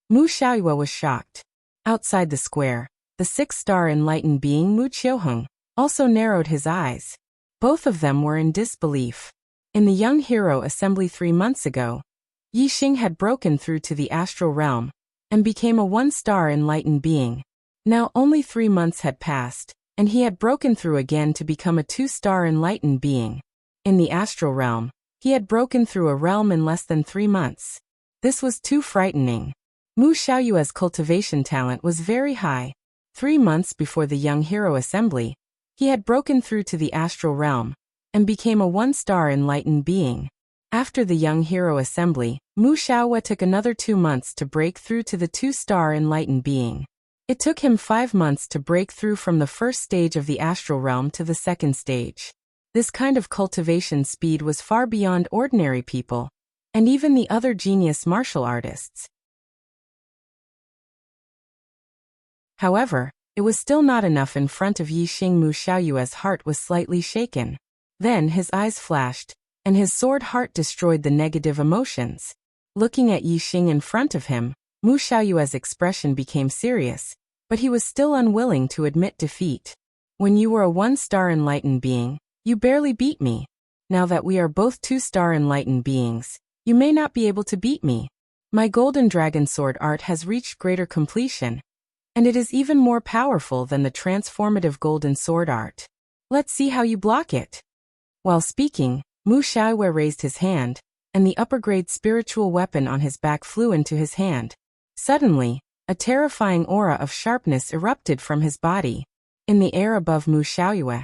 Mu Xiaowei was shocked. Outside the square, the 6-star enlightened being Mu Qiuheng also narrowed his eyes. Both of them were in disbelief. In the Young Hero Assembly 3 months ago, Yi Xing had broken through to the astral realm and became a 1-star enlightened being. Now only 3 months had passed, and he had broken through again to become a 2-star enlightened being. In the astral realm, he had broken through a realm in less than 3 months. This was too frightening. Mu Xiaoyue's cultivation talent was very high. 3 months before the Young Hero Assembly, he had broken through to the astral realm and became a 1-star enlightened being. After the Young Hero Assembly, Mu Xiaowei took another 2 months to break through to the 2-star enlightened being. It took him 5 months to break through from the first stage of the astral realm to the second stage. This kind of cultivation speed was far beyond ordinary people, and even the other genius martial artists. However, it was still not enough in front of Yi Xing. Mu Xiaoyue's heart was slightly shaken. Then his eyes flashed, and his sword heart destroyed the negative emotions. Looking at Yi Xing in front of him, Mu Xiaoyue's expression became serious, but he was still unwilling to admit defeat. When you were a 1-star enlightened being, you barely beat me. Now that we are both 2-star enlightened beings, you may not be able to beat me. My golden dragon sword art has reached greater completion, and it is even more powerful than the transformative golden sword art. Let's see how you block it. While speaking, Mu Xiaowei raised his hand, and the upper-grade spiritual weapon on his back flew into his hand. Suddenly, a terrifying aura of sharpness erupted from his body. In the air above Mu Xiaowei,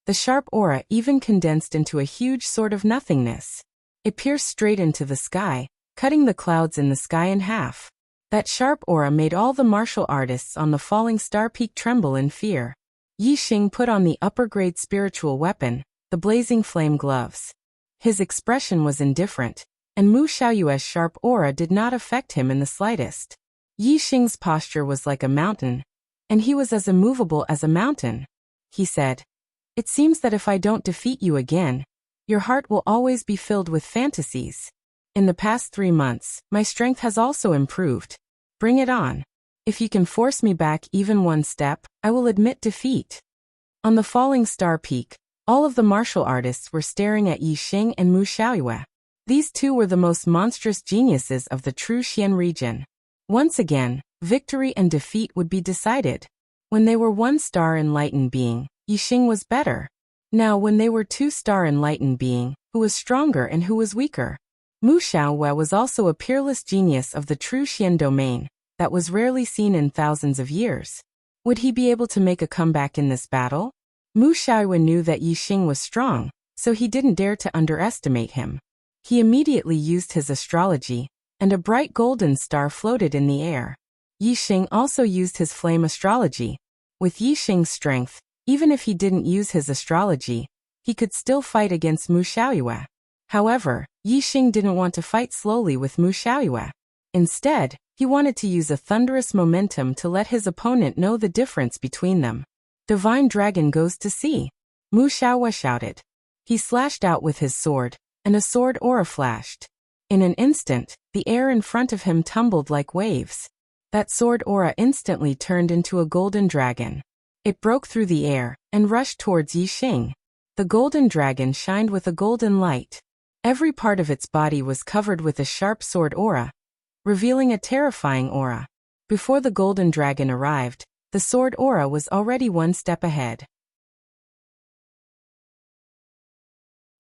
the sharp aura even condensed into a huge sword of nothingness. It pierced straight into the sky, cutting the clouds in the sky in half. That sharp aura made all the martial artists on the falling star peak tremble in fear. Yi Xing put on the upper-grade spiritual weapon, the blazing flame gloves. His expression was indifferent, and Mu Xiaoyue's sharp aura did not affect him in the slightest. Yi Xing's posture was like a mountain, and he was as immovable as a mountain. He said, "It seems that if I don't defeat you again, your heart will always be filled with fantasies. In the past 3 months, my strength has also improved. Bring it on. If you can force me back even 1 step, I will admit defeat." On the falling star peak, all of the martial artists were staring at Yi Xing and Mu Xiaowei. These two were the most monstrous geniuses of the true Xian region. Once again, victory and defeat would be decided. When they were 1-star enlightened being, Yi Xing was better. Now when they were 2-star enlightened being, who was stronger and who was weaker? Mu Xiaowei was also a peerless genius of the true Xian domain, that was rarely seen in thousands of years. Would he be able to make a comeback in this battle? Mu Xiaowei knew that Yi Xing was strong, so he didn't dare to underestimate him. He immediately used his astrology, and a bright golden star floated in the air. Yi Xing also used his flame astrology. With Yi Xing's strength, even if he didn't use his astrology, he could still fight against Mu Xiaowei. However, Yi Xing didn't want to fight slowly with Mu Xiaowei. Instead, he wanted to use a thunderous momentum to let his opponent know the difference between them. "Divine Dragon goes to sea!" Mu Xiaowei shouted. He slashed out with his sword, and a sword aura flashed. In an instant, the air in front of him tumbled like waves. That sword aura instantly turned into a golden dragon. It broke through the air and rushed towards Yi Xing. The golden dragon shined with a golden light. Every part of its body was covered with a sharp sword aura, revealing a terrifying aura. Before the golden dragon arrived, the sword aura was already 1 step ahead.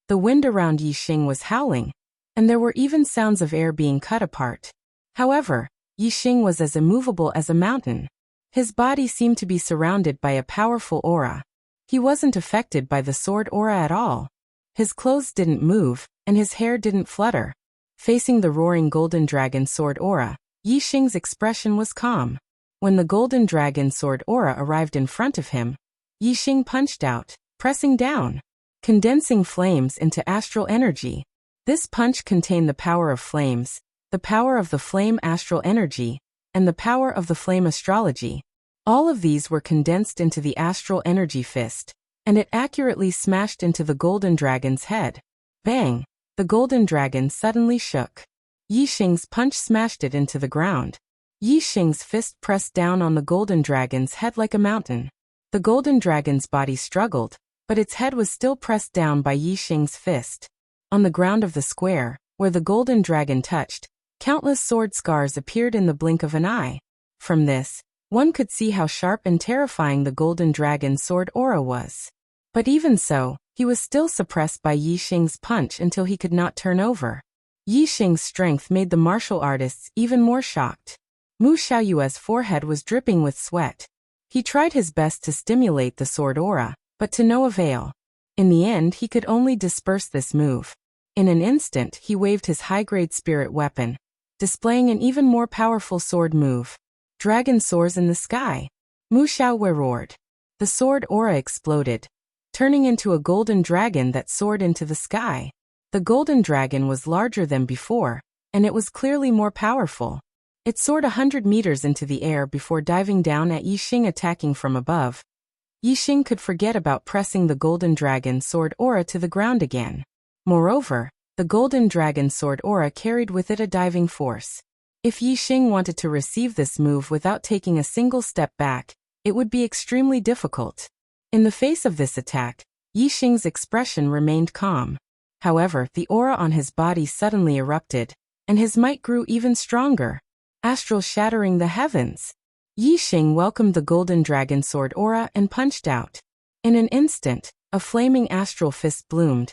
The wind around Yi Xing was howling, and there were even sounds of air being cut apart. However, Yi Xing was as immovable as a mountain. His body seemed to be surrounded by a powerful aura. He wasn't affected by the sword aura at all. His clothes didn't move, and his hair didn't flutter. Facing the roaring golden dragon sword aura, Yi Xing's expression was calm. When the golden dragon sword aura arrived in front of him, Yi Xing punched out, pressing down, condensing flames into astral energy. This punch contained the power of flames, the power of the flame astral energy, and the power of the flame astrology. All of these were condensed into the astral energy fist, and it accurately smashed into the golden dragon's head. Bang! The golden dragon suddenly shook. Yi Xing's punch smashed it into the ground. Yi Xing's fist pressed down on the golden dragon's head like a mountain. The golden dragon's body struggled, but its head was still pressed down by Yi Xing's fist. On the ground of the square, where the golden dragon touched, countless sword scars appeared in the blink of an eye. From this, one could see how sharp and terrifying the golden dragon's sword aura was. But even so, he was still suppressed by Yi Xing's punch until he could not turn over. Yi Xing's strength made the martial artists even more shocked. Mu Xiaoyue's forehead was dripping with sweat. He tried his best to stimulate the sword aura, but to no avail. In the end, he could only disperse this move. In an instant, he waved his high-grade spirit weapon, displaying an even more powerful sword move. Dragon soars in the sky. Mu Xiaoyue roared. The sword aura exploded, turning into a golden dragon that soared into the sky. The golden dragon was larger than before, and it was clearly more powerful. It soared 100 meters into the air before diving down at Yi Xing, attacking from above. Yi Xing could forget about pressing the golden dragon sword aura to the ground again. Moreover, the golden dragon sword aura carried with it a diving force. If Yi Xing wanted to receive this move without taking a single step back, it would be extremely difficult. In the face of this attack, Yi Xing's expression remained calm. However, the aura on his body suddenly erupted, and his might grew even stronger, astral shattering the heavens. Yi Xing welcomed the golden dragon sword aura and punched out. In an instant, a flaming astral fist bloomed,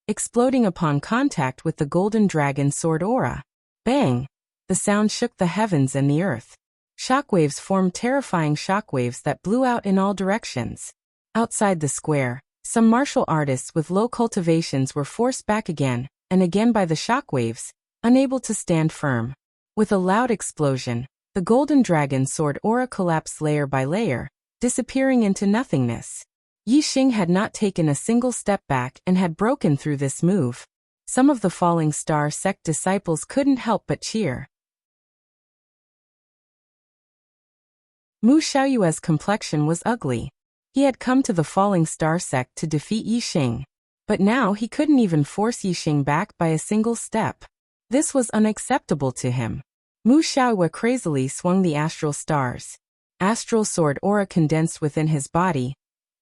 exploding upon contact with the golden dragon sword aura. Bang! The sound shook the heavens and the earth. Shockwaves formed, terrifying shockwaves that blew out in all directions. Outside the square, some martial artists with low cultivations were forced back again and again by the shockwaves, unable to stand firm. With a loud explosion, the golden dragon sword aura collapsed layer by layer, disappearing into nothingness. Yi Xing had not taken a single step back and had broken through this move. Some of the falling star sect disciples couldn't help but cheer. Mu Xiaoyue's complexion was ugly. He had come to the falling star sect to defeat Yi Xing, but now he couldn't even force Yi Xing back by a single step. This was unacceptable to him. Mu Xiaoyue crazily swung the astral stars. Astral sword aura condensed within his body,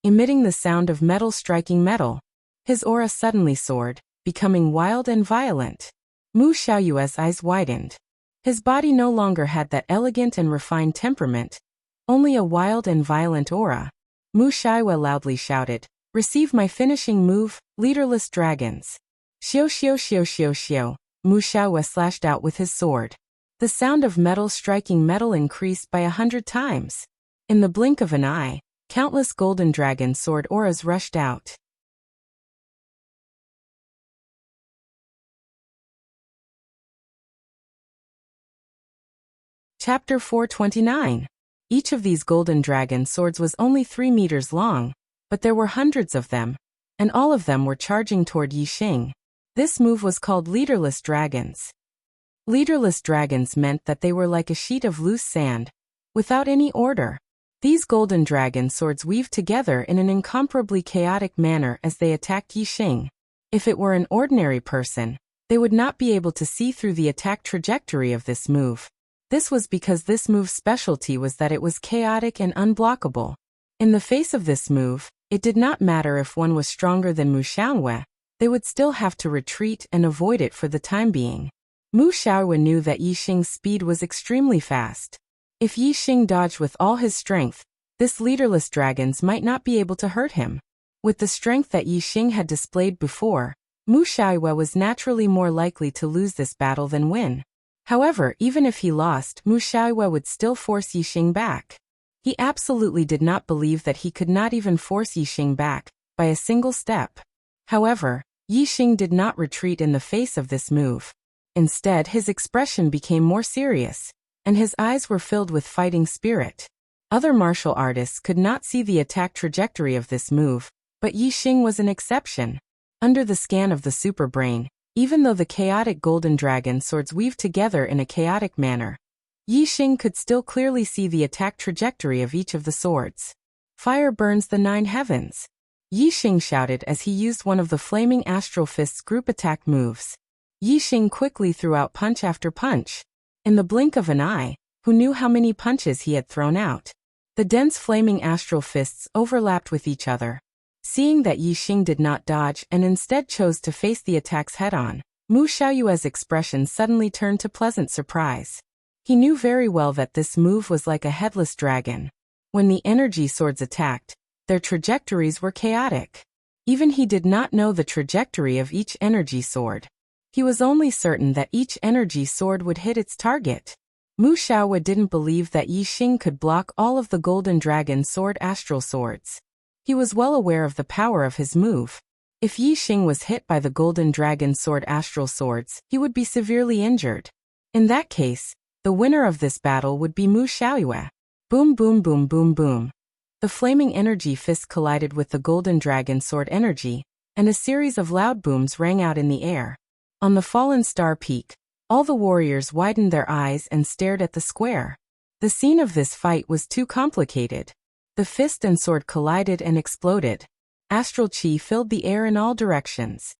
emitting the sound of metal striking metal. His aura suddenly soared, becoming wild and violent. Mu Xiaoyue's eyes widened. His body no longer had that elegant and refined temperament, only a wild and violent aura. Mu Xiaoyue loudly shouted, "Receive my finishing move, leaderless dragons." Xiu xiu xiu xiu xiu. Mu Xiaoyue slashed out with his sword. The sound of metal striking metal increased by 100 times. In the blink of an eye, countless golden dragon sword auras rushed out. Chapter 429. Each of these golden dragon swords was only 3 meters long, but there were hundreds of them, and all of them were charging toward Yi Xing. This move was called leaderless dragons. Leaderless dragons meant that they were like a sheet of loose sand, without any order. These golden dragon swords weaved together in an incomparably chaotic manner as they attacked Yi Xing. If it were an ordinary person, they would not be able to see through the attack trajectory of this move. This was because this move's specialty was that it was chaotic and unblockable. In the face of this move, it did not matter if one was stronger than Mu Xiaoyue, they would still have to retreat and avoid it for the time being. Mu Xiaoyue knew that Yi Xing's speed was extremely fast. If Yi Xing dodged with all his strength, this leaderless dragons might not be able to hurt him. With the strength that Yi Xing had displayed before, Mu Xiaoyue was naturally more likely to lose this battle than win. However, even if he lost, Mu Xiaoyue would still force Yi Xing back. He absolutely did not believe that he could not even force Yixing back by a single step. However, Yixing did not retreat in the face of this move. Instead, his expression became more serious, and his eyes were filled with fighting spirit. Other martial artists could not see the attack trajectory of this move, but Yixing was an exception. Under the scan of the superbrain, even though the chaotic golden dragon swords weave together in a chaotic manner, Yixing could still clearly see the attack trajectory of each of the swords. Fire burns the 9 heavens. Yixing shouted as he used one of the flaming astral fists group attack moves. Yixing quickly threw out punch after punch. In the blink of an eye, who knew how many punches he had thrown out? The dense flaming astral fists overlapped with each other. Seeing that Yixing did not dodge and instead chose to face the attacks head-on, Mu Xiaoyue's expression suddenly turned to pleasant surprise. He knew very well that this move was like a headless dragon. When the energy swords attacked, their trajectories were chaotic. Even he did not know the trajectory of each energy sword. He was only certain that each energy sword would hit its target. Mu Xiaoyue didn't believe that Yixing could block all of the Golden Dragon Sword astral swords. He was well aware of the power of his move. If Yixing was hit by the Golden Dragon Sword astral swords, he would be severely injured. In that case, the winner of this battle would be Mu Xiaoyue. Boom boom boom boom boom. The flaming energy fist collided with the Golden Dragon Sword energy, and a series of loud booms rang out in the air. On the fallen star peak, all the warriors widened their eyes and stared at the square. The scene of this fight was too complicated. The fist and sword collided and exploded. Astral chi filled the air in all directions.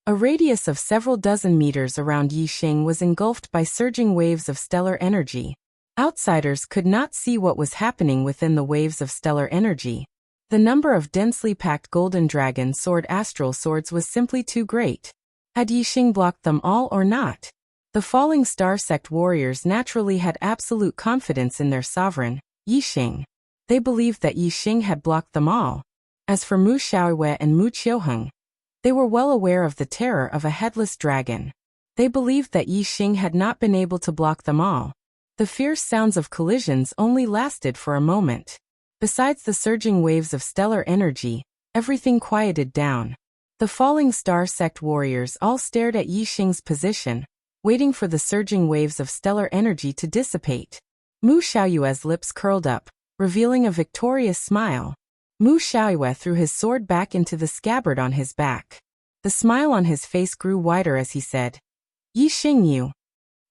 A radius of several dozen meters around Yixing was engulfed by surging waves of stellar energy. Outsiders could not see what was happening within the waves of stellar energy. The number of densely packed Golden Dragon Sword astral swords was simply too great. Had Yixing blocked them all or not? The falling star sect warriors naturally had absolute confidence in their sovereign, Yixing. They believed that Yixing had blocked them all. As for Mu Xiaoyue and Mu Qiuheng, they were well aware of the terror of a headless dragon. They believed that Yixing had not been able to block them all. The fierce sounds of collisions only lasted for a moment. Besides the surging waves of stellar energy, everything quieted down. The falling star sect warriors all stared at Yixing's position, waiting for the surging waves of stellar energy to dissipate. Mu Xiaoyue's lips curled up, revealing a victorious smile. Mu Xiaoyue threw his sword back into the scabbard on his back. The smile on his face grew wider as he said, "Yixing you."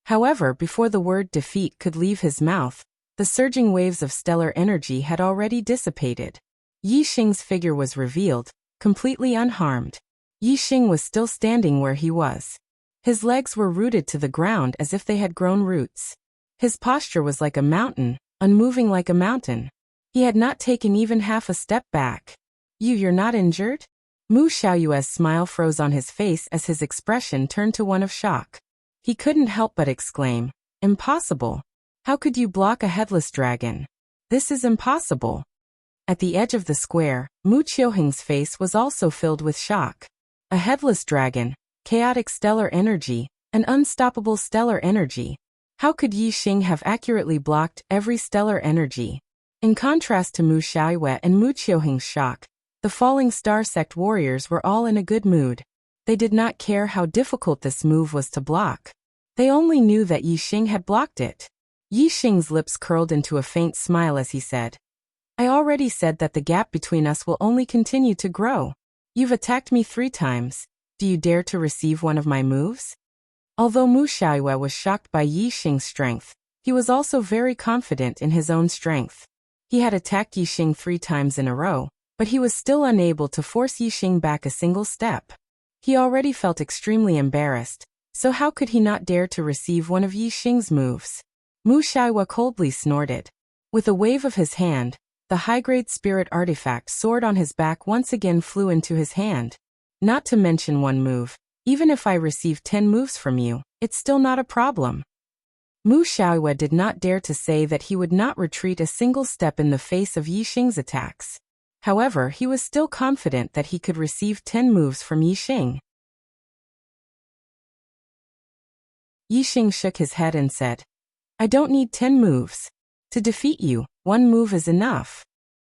However, before the word defeat could leave his mouth, the surging waves of stellar energy had already dissipated. Yixing's figure was revealed, completely unharmed. Yixing was still standing where he was. His legs were rooted to the ground as if they had grown roots. His posture was like a mountain, unmoving like a mountain. He had not taken even half a step back. You're not injured?" Mu Xiaoyue's smile froze on his face as his expression turned to one of shock. He couldn't help but exclaim, "Impossible! How could you block a headless dragon? This is impossible." At the edge of the square, Mu Qiuheng's face was also filled with shock. A headless dragon, chaotic stellar energy, an unstoppable stellar energy. How could Yixing have accurately blocked every stellar energy? In contrast to Mu Xiaoyue and Mu Qiuheng's shock, the falling star sect warriors were all in a good mood. They did not care how difficult this move was to block. They only knew that Yixing had blocked it. Yixing's lips curled into a faint smile as he said, "I already said that the gap between us will only continue to grow. You've attacked me 3 times. Do you dare to receive one of my moves?" Although Mu Xiaoyue was shocked by Yixing's strength, he was also very confident in his own strength. He had attacked Yixing 3 times in a row, but he was still unable to force Yixing back a single step. He already felt extremely embarrassed, so how could he not dare to receive one of Yixing's moves? Mu Xiaoyue coldly snorted. With a wave of his hand, the high-grade spirit artifact sword on his back once again flew into his hand. "Not to mention one move. Even if I receive 10 moves from you, it's still not a problem." Mu Xiaoyue did not dare to say that he would not retreat a single step in the face of Yixing's attacks. However, he was still confident that he could receive 10 moves from Yixing. Yixing shook his head and said, I don't need 10 moves. To defeat you, 1 move is enough.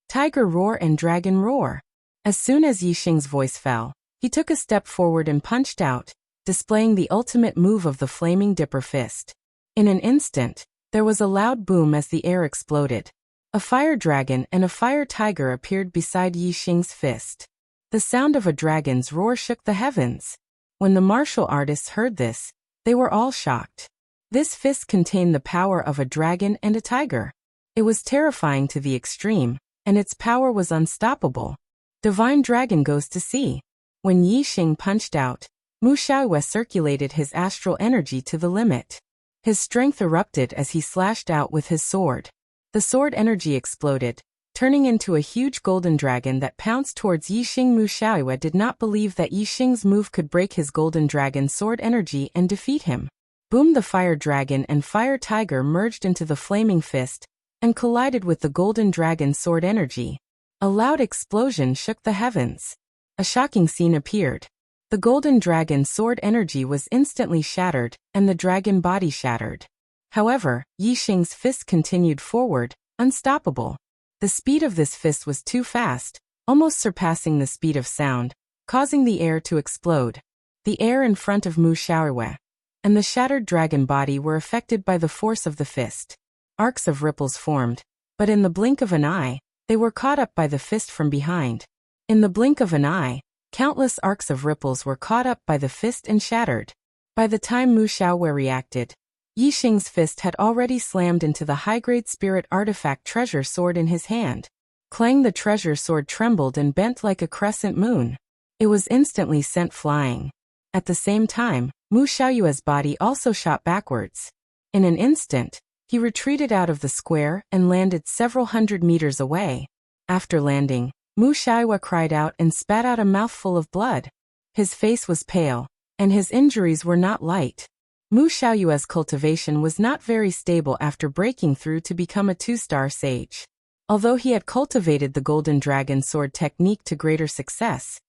Tiger roar and dragon roar. As soon as Yixing's voice fell, he took a step forward and punched out, displaying the ultimate move of the flaming dipper fist. In an instant, there was a loud boom as the air exploded. A fire dragon and a fire tiger appeared beside Yixing's fist. The sound of a dragon's roar shook the heavens. When the martial artists heard this, they were all shocked. This fist contained the power of a dragon and a tiger. It was terrifying to the extreme, and its power was unstoppable. Divine Dragon goes to sea. When Yixing punched out, Mu Xiaoyue circulated his astral energy to the limit. His strength erupted as he slashed out with his sword. The sword energy exploded, turning into a huge golden dragon that pounced towards Yixing. Mu Xiaoyue did not believe that Yixing's move could break his golden dragon sword energy and defeat him. Boom! The fire dragon and fire tiger merged into the flaming fist and collided with the golden dragon sword energy. A loud explosion shook the heavens. A shocking scene appeared. The golden dragon sword energy was instantly shattered, and the dragon body shattered. However, Yixing's fist continued forward, unstoppable. The speed of this fist was too fast, almost surpassing the speed of sound, causing the air to explode. The air in front of Mu Xiaoyue and the shattered dragon body were affected by the force of the fist. Arcs of ripples formed, but in the blink of an eye, they were caught up by the fist from behind. In the blink of an eye, countless arcs of ripples were caught up by the fist and shattered. By the time Mu Xiaoyue reacted, Yixing's fist had already slammed into the high-grade spirit artifact treasure sword in his hand. Clang! The treasure sword trembled and bent like a crescent moon. It was instantly sent flying. At the same time, Mu Xiaoyue's body also shot backwards. In an instant, he retreated out of the square and landed several hundred meters away. After landing, Mu Xiaoyue cried out and spat out a mouthful of blood. His face was pale, and his injuries were not light. Mu Xiaoyue's cultivation was not very stable after breaking through to become a 2-star sage. Although he had cultivated the golden dragon sword technique to greater success,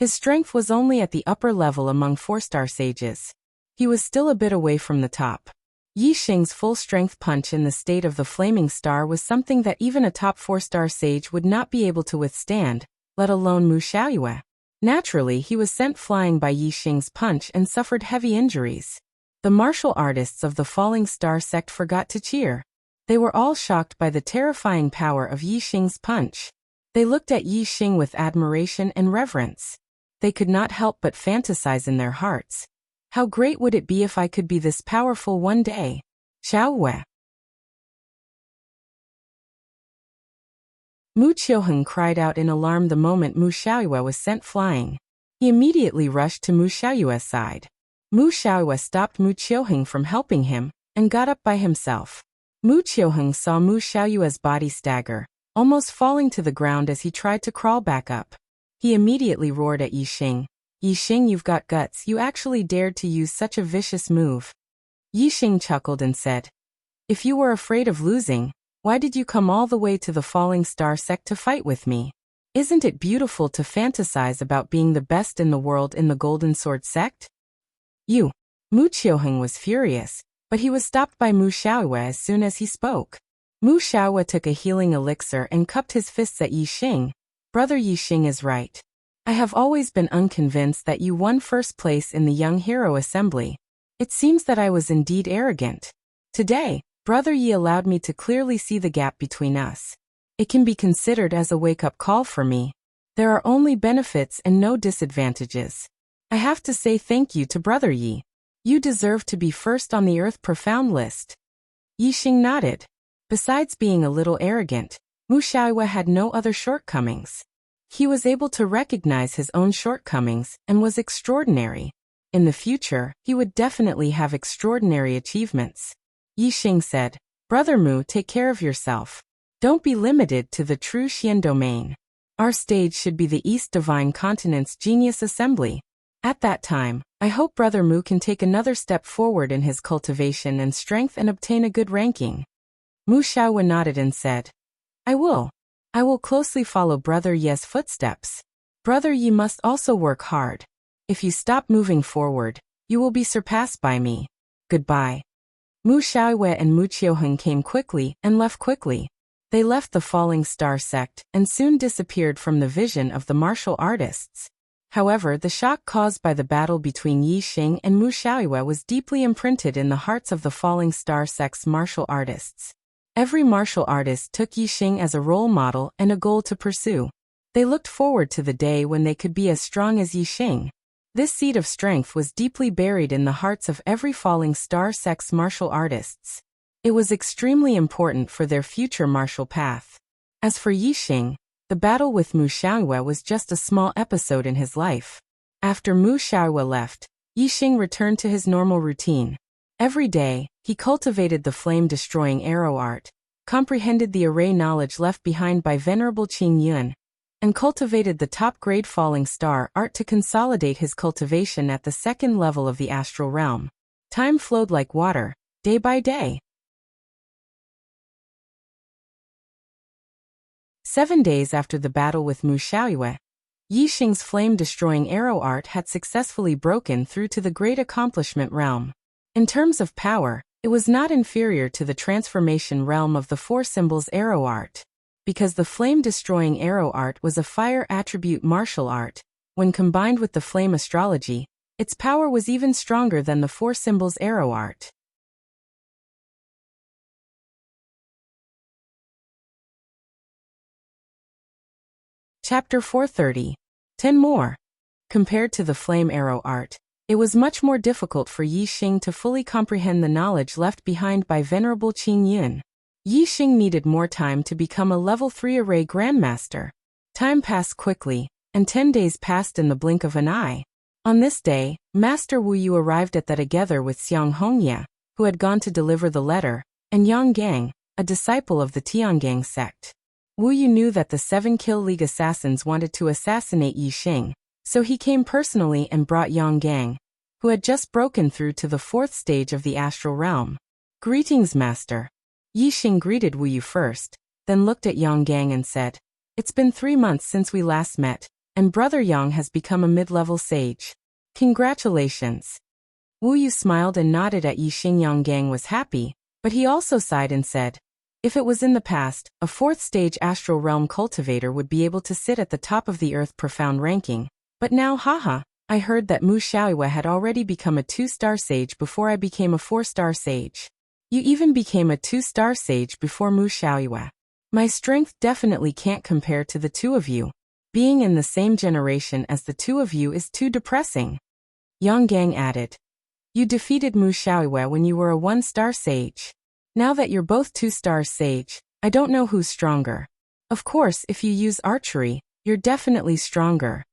his strength was only at the upper level among 4-star sages. He was still a bit away from the top. Yixing's full-strength punch in the state of the flaming star was something that even a top 4-star sage would not be able to withstand, let alone Mu Xiaoyue. Naturally, he was sent flying by Yixing's punch and suffered heavy injuries. The martial artists of the Falling Star sect forgot to cheer. They were all shocked by the terrifying power of Yixing's punch. They looked at Yixing with admiration and reverence. They could not help but fantasize in their hearts. How great would it be if I could be this powerful one day? Xiaoyue. Mu Qiuheng cried out in alarm the moment Mu Xiaoyue was sent flying. He immediately rushed to Mu Xiaoyue's side. Mu Xiaoyue stopped Mu Qiuheng from helping him, and got up by himself. Mu Qiuheng saw Mu Xiaoyue's body stagger, almost falling to the ground as he tried to crawl back up. He immediately roared at Yixing. Yixing, you've got guts, you actually dared to use such a vicious move. Yixing chuckled and said, if you were afraid of losing, why did you come all the way to the Falling Star sect to fight with me? Isn't it beautiful to fantasize about being the best in the world in the Golden Sword sect? You. Mu Qiuheng was furious, but he was stopped by Mu Xiaoyue as soon as he spoke. Mu Xiaoyue took a healing elixir and cupped his fists at Yixing. Brother, Yixing is right. I have always been unconvinced that you won first place in the Young Hero Assembly. It seems that I was indeed arrogant. Today, Brother Yi allowed me to clearly see the gap between us. It can be considered as a wake-up call for me. There are only benefits and no disadvantages. I have to say thank you to Brother Yi. You deserve to be first on the Earth Profound list. Yixing nodded. Besides being a little arrogant, Mu Xiaoyue had no other shortcomings. He was able to recognize his own shortcomings and was extraordinary. In the future, he would definitely have extraordinary achievements. Yixing said, Brother Mu, take care of yourself. Don't be limited to the true Xian domain. Our stage should be the East Divine Continent's Genius Assembly. At that time, I hope Brother Mu can take another step forward in his cultivation and strength and obtain a good ranking. Mu Xiaoyue nodded and said, I will closely follow Brother Ye's footsteps. Brother Yi must also work hard. If you stop moving forward, you will be surpassed by me. Goodbye. Mu Xiaoyue and Mu Qiuheng came quickly and left quickly. They left the Falling Star sect and soon disappeared from the vision of the martial artists. However, the shock caused by the battle between Yi Xing and Mu Xiaoyue was deeply imprinted in the hearts of the Falling Star sect's martial artists. Every martial artist took Yi Xing as a role model and a goal to pursue. They looked forward to the day when they could be as strong as Yi Xing. This seed of strength was deeply buried in the hearts of every Falling Star sect's martial artists. It was extremely important for their future martial path. As for Yi Xing, the battle with Mu Xiaoyue was just a small episode in his life. After Mu Xiaoyue left, Yi Xing returned to his normal routine. Every day, he cultivated the flame-destroying arrow art, comprehended the array knowledge left behind by Venerable Qing Yun, and cultivated the top-grade falling star art to consolidate his cultivation at the second level of the astral realm. Time flowed like water, day by day. 7 days after the battle with Mu Xiaoyue, Yi Xing's flame-destroying arrow art had successfully broken through to the great accomplishment realm. In terms of power, it was not inferior to the transformation realm of the four symbols arrow art. Because the flame-destroying arrow art was a fire attribute martial art, when combined with the flame astrology, its power was even stronger than the four symbols arrow art. Chapter 430. 10 more. Compared to the flame arrow art, it was much more difficult for Yi Xing to fully comprehend the knowledge left behind by Venerable Qing Yun. Yi Xing needed more time to become a level 3 array grandmaster. Time passed quickly, and 10 days passed in the blink of an eye. On this day, Master Wu Yu arrived at the together with Xiang Hongye, who had gone to deliver the letter, and Yang Gang, a disciple of the Tiangang sect. Wu Yu knew that the 7 Kill League assassins wanted to assassinate Yi Xing, so he came personally and brought Yang Gang, who had just broken through to the 4th stage of the astral realm. Greetings, Master. Yi Xing greeted Wu Yu first, then looked at Yang Gang and said, "It's been 3 months since we last met, and Brother Yang has become a mid-level sage. Congratulations." Wu Yu smiled and nodded at Yi Xing. Yang Gang was happy, but he also sighed and said, "If it was in the past, a 4th stage astral realm cultivator would be able to sit at the top of the earth profound ranking, but now haha, I heard that Mu Xiaoyue had already become a 2-star sage before I became a 4-star sage. You even became a 2-star sage before Mu Xiaoyue. My strength definitely can't compare to the two of you. Being in the same generation as the two of you is too depressing." Yang Gang added, "You defeated Mu Xiaoyue when you were a 1-star sage. Now that you're both 2-star sage, I don't know who's stronger. Of course, if you use archery, you're definitely stronger."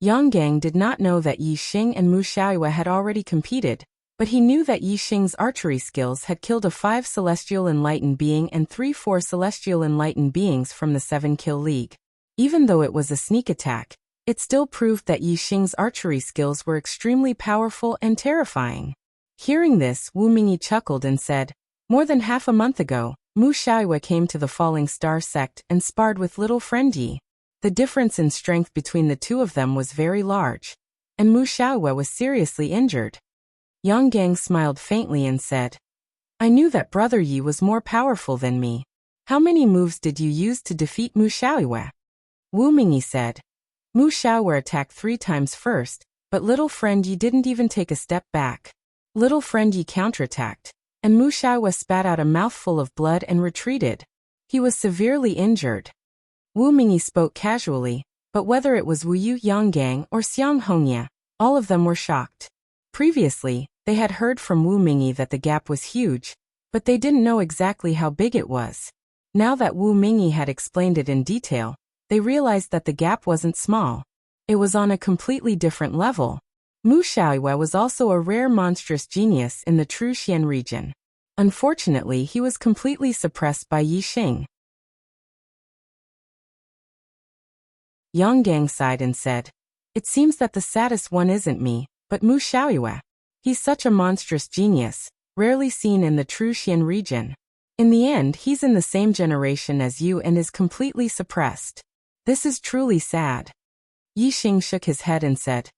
Yang Gang did not know that Yi Xing and Mu Xiaoyue had already competed, but he knew that Yi Xing's archery skills had killed a 5 celestial enlightened being and 3-4 celestial enlightened beings from the 7 Kill League. Even though it was a sneak attack, it still proved that Yi Xing's archery skills were extremely powerful and terrifying. Hearing this, Wu Mingyi chuckled and said, "More than half a month ago, Mu Xiaoyue came to the Falling Star sect and sparred with little friend Yi. The difference in strength between the two of them was very large, and Mu Xiaoyue was seriously injured." Yang Gang smiled faintly and said, "I knew that Brother Yi was more powerful than me. How many moves did you use to defeat Mu Xiaoyue?" Wu Mingyi said, "Mu Xiaoyue attacked 3 times first, but little friend Yi didn't even take a step back. Little friend Yi counterattacked, and Mu Xiaoyue spat out a mouthful of blood and retreated. He was severely injured." Wu Mingyi spoke casually, but whether it was Wu Yu, Yang Gang, or Xiang Hongye, all of them were shocked. Previously, they had heard from Wu Mingyi that the gap was huge, but they didn't know exactly how big it was. Now that Wu Mingyi had explained it in detail, they realized that the gap wasn't small. It was on a completely different level. Mu Xiaoyue was also a rare monstrous genius in the True Xian region. Unfortunately, he was completely suppressed by Yi Xing. Yang Gang sighed and said, "It seems that the saddest one isn't me, but Mu Xiaoyue. He's such a monstrous genius, rarely seen in the True Xian region. In the end, he's in the same generation as you and is completely suppressed. This is truly sad." Yi Xing shook his head and said,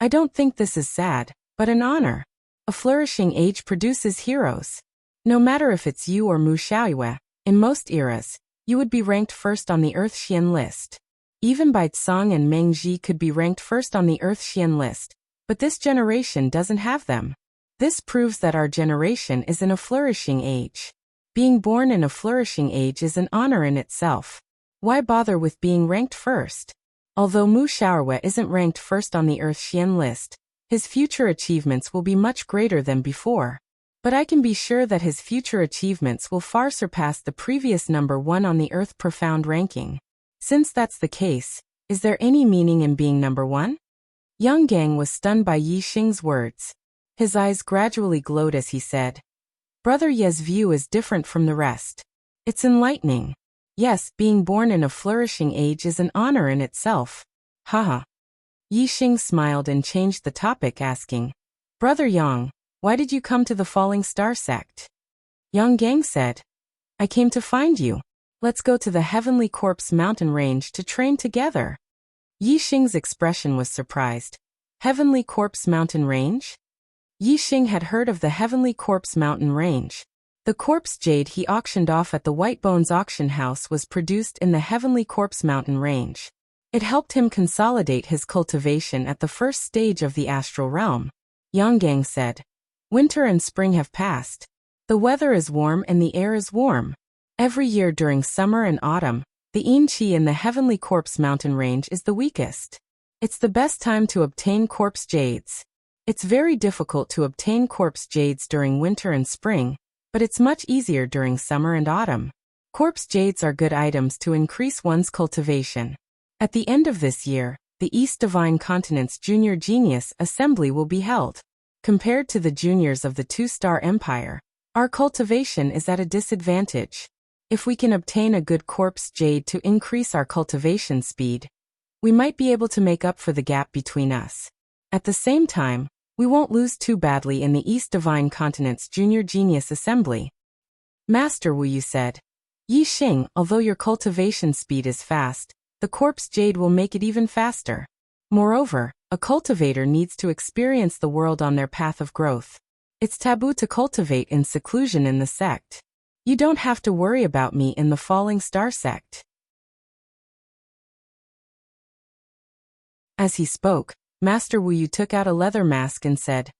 "I don't think this is sad, but an honor. A flourishing age produces heroes. No matter if it's you or Mu Xiaoyue, in most eras, you would be ranked first on the Earth Xian list. Even Bai Tsang and Meng Ji could be ranked first on the Earth Xian list, but this generation doesn't have them. This proves that our generation is in a flourishing age. Being born in a flourishing age is an honor in itself. Why bother with being ranked first? Although Mu Xiaoyue isn't ranked first on the Earth Xian list, his future achievements will be much greater than before. But I can be sure that his future achievements will far surpass the previous number 1 on the Earth Profound ranking. Since that's the case, is there any meaning in being number 1? Yang Gang was stunned by Yi Xing's words. His eyes gradually glowed as he said, Brother Ye's view is different from the rest. It's enlightening. Yes, being born in a flourishing age is an honor in itself. Haha. Yi Xing smiled and changed the topic, asking, Brother Yang, why did you come to the Falling Star sect? Yang Gang said, I came to find you. Let's go to the Heavenly Corpse mountain range to train together. Yi Xing's expression was surprised. Heavenly Corpse mountain range? Yi Xing had heard of the Heavenly Corpse mountain range. The corpse jade he auctioned off at the White Bones auction house was produced in the Heavenly Corpse mountain range. It helped him consolidate his cultivation at the first stage of the astral realm. Yang Gang said, Winter and spring have passed. The weather is warm and the air is warm. Every year during summer and autumn, the yin qi in the Heavenly Corpse mountain range is the weakest. It's the best time to obtain corpse jades. It's very difficult to obtain corpse jades during winter and spring, but it's much easier during summer and autumn. Corpse jades are good items to increase one's cultivation. At the end of this year, the East Divine Continent's Junior Genius Assembly will be held. Compared to the juniors of the Two-Star Empire, our cultivation is at a disadvantage. If we can obtain a good corpse jade to increase our cultivation speed, we might be able to make up for the gap between us. At the same time, we won't lose too badly in the East Divine Continent's Junior Genius Assembly. Master Wu Yu said, Yi Xing, although your cultivation speed is fast, the corpse jade will make it even faster. Moreover, a cultivator needs to experience the world on their path of growth. It's taboo to cultivate in seclusion in the sect. You don't have to worry about me in the Falling Star sect. As he spoke, Master Wu Yu took out a leather mask and said,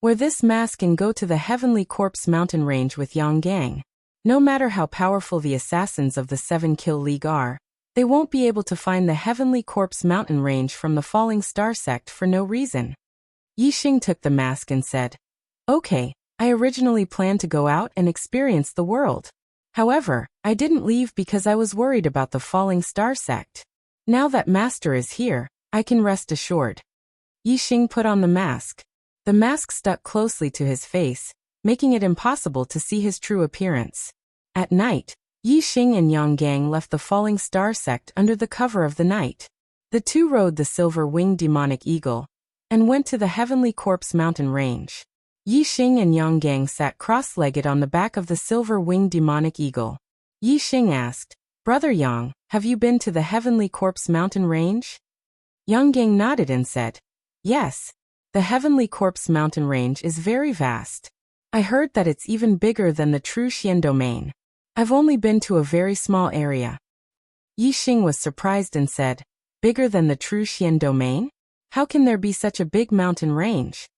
Wear this mask and go to the Heavenly Corpse mountain range with Yang Gang. No matter how powerful the assassins of the 7 Kill League are, they won't be able to find the Heavenly Corpse mountain range from the Falling Star sect for no reason. Yi Xing took the mask and said, Okay, I originally planned to go out and experience the world. However, I didn't leave because I was worried about the Falling Star sect. Now that Master is here, I can rest assured. Yi Xing put on the mask. The mask stuck closely to his face, making it impossible to see his true appearance. At night, Yi Xing and Yang Gang left the Falling Star sect under the cover of the night. The two rode the silver-winged demonic eagle and went to the Heavenly Corpse mountain range. Yi Xing and Yang Gang sat cross-legged on the back of the silver-winged demonic eagle. Yi Xing asked, Brother Yang, have you been to the Heavenly Corpse mountain range? Yang Gang nodded and said, Yes. The Heavenly Corpse mountain range is very vast. I heard that it's even bigger than the True Xian domain. I've only been to a very small area. Yi Xing was surprised and said, Bigger than the True Xian domain? How can there be such a big mountain range?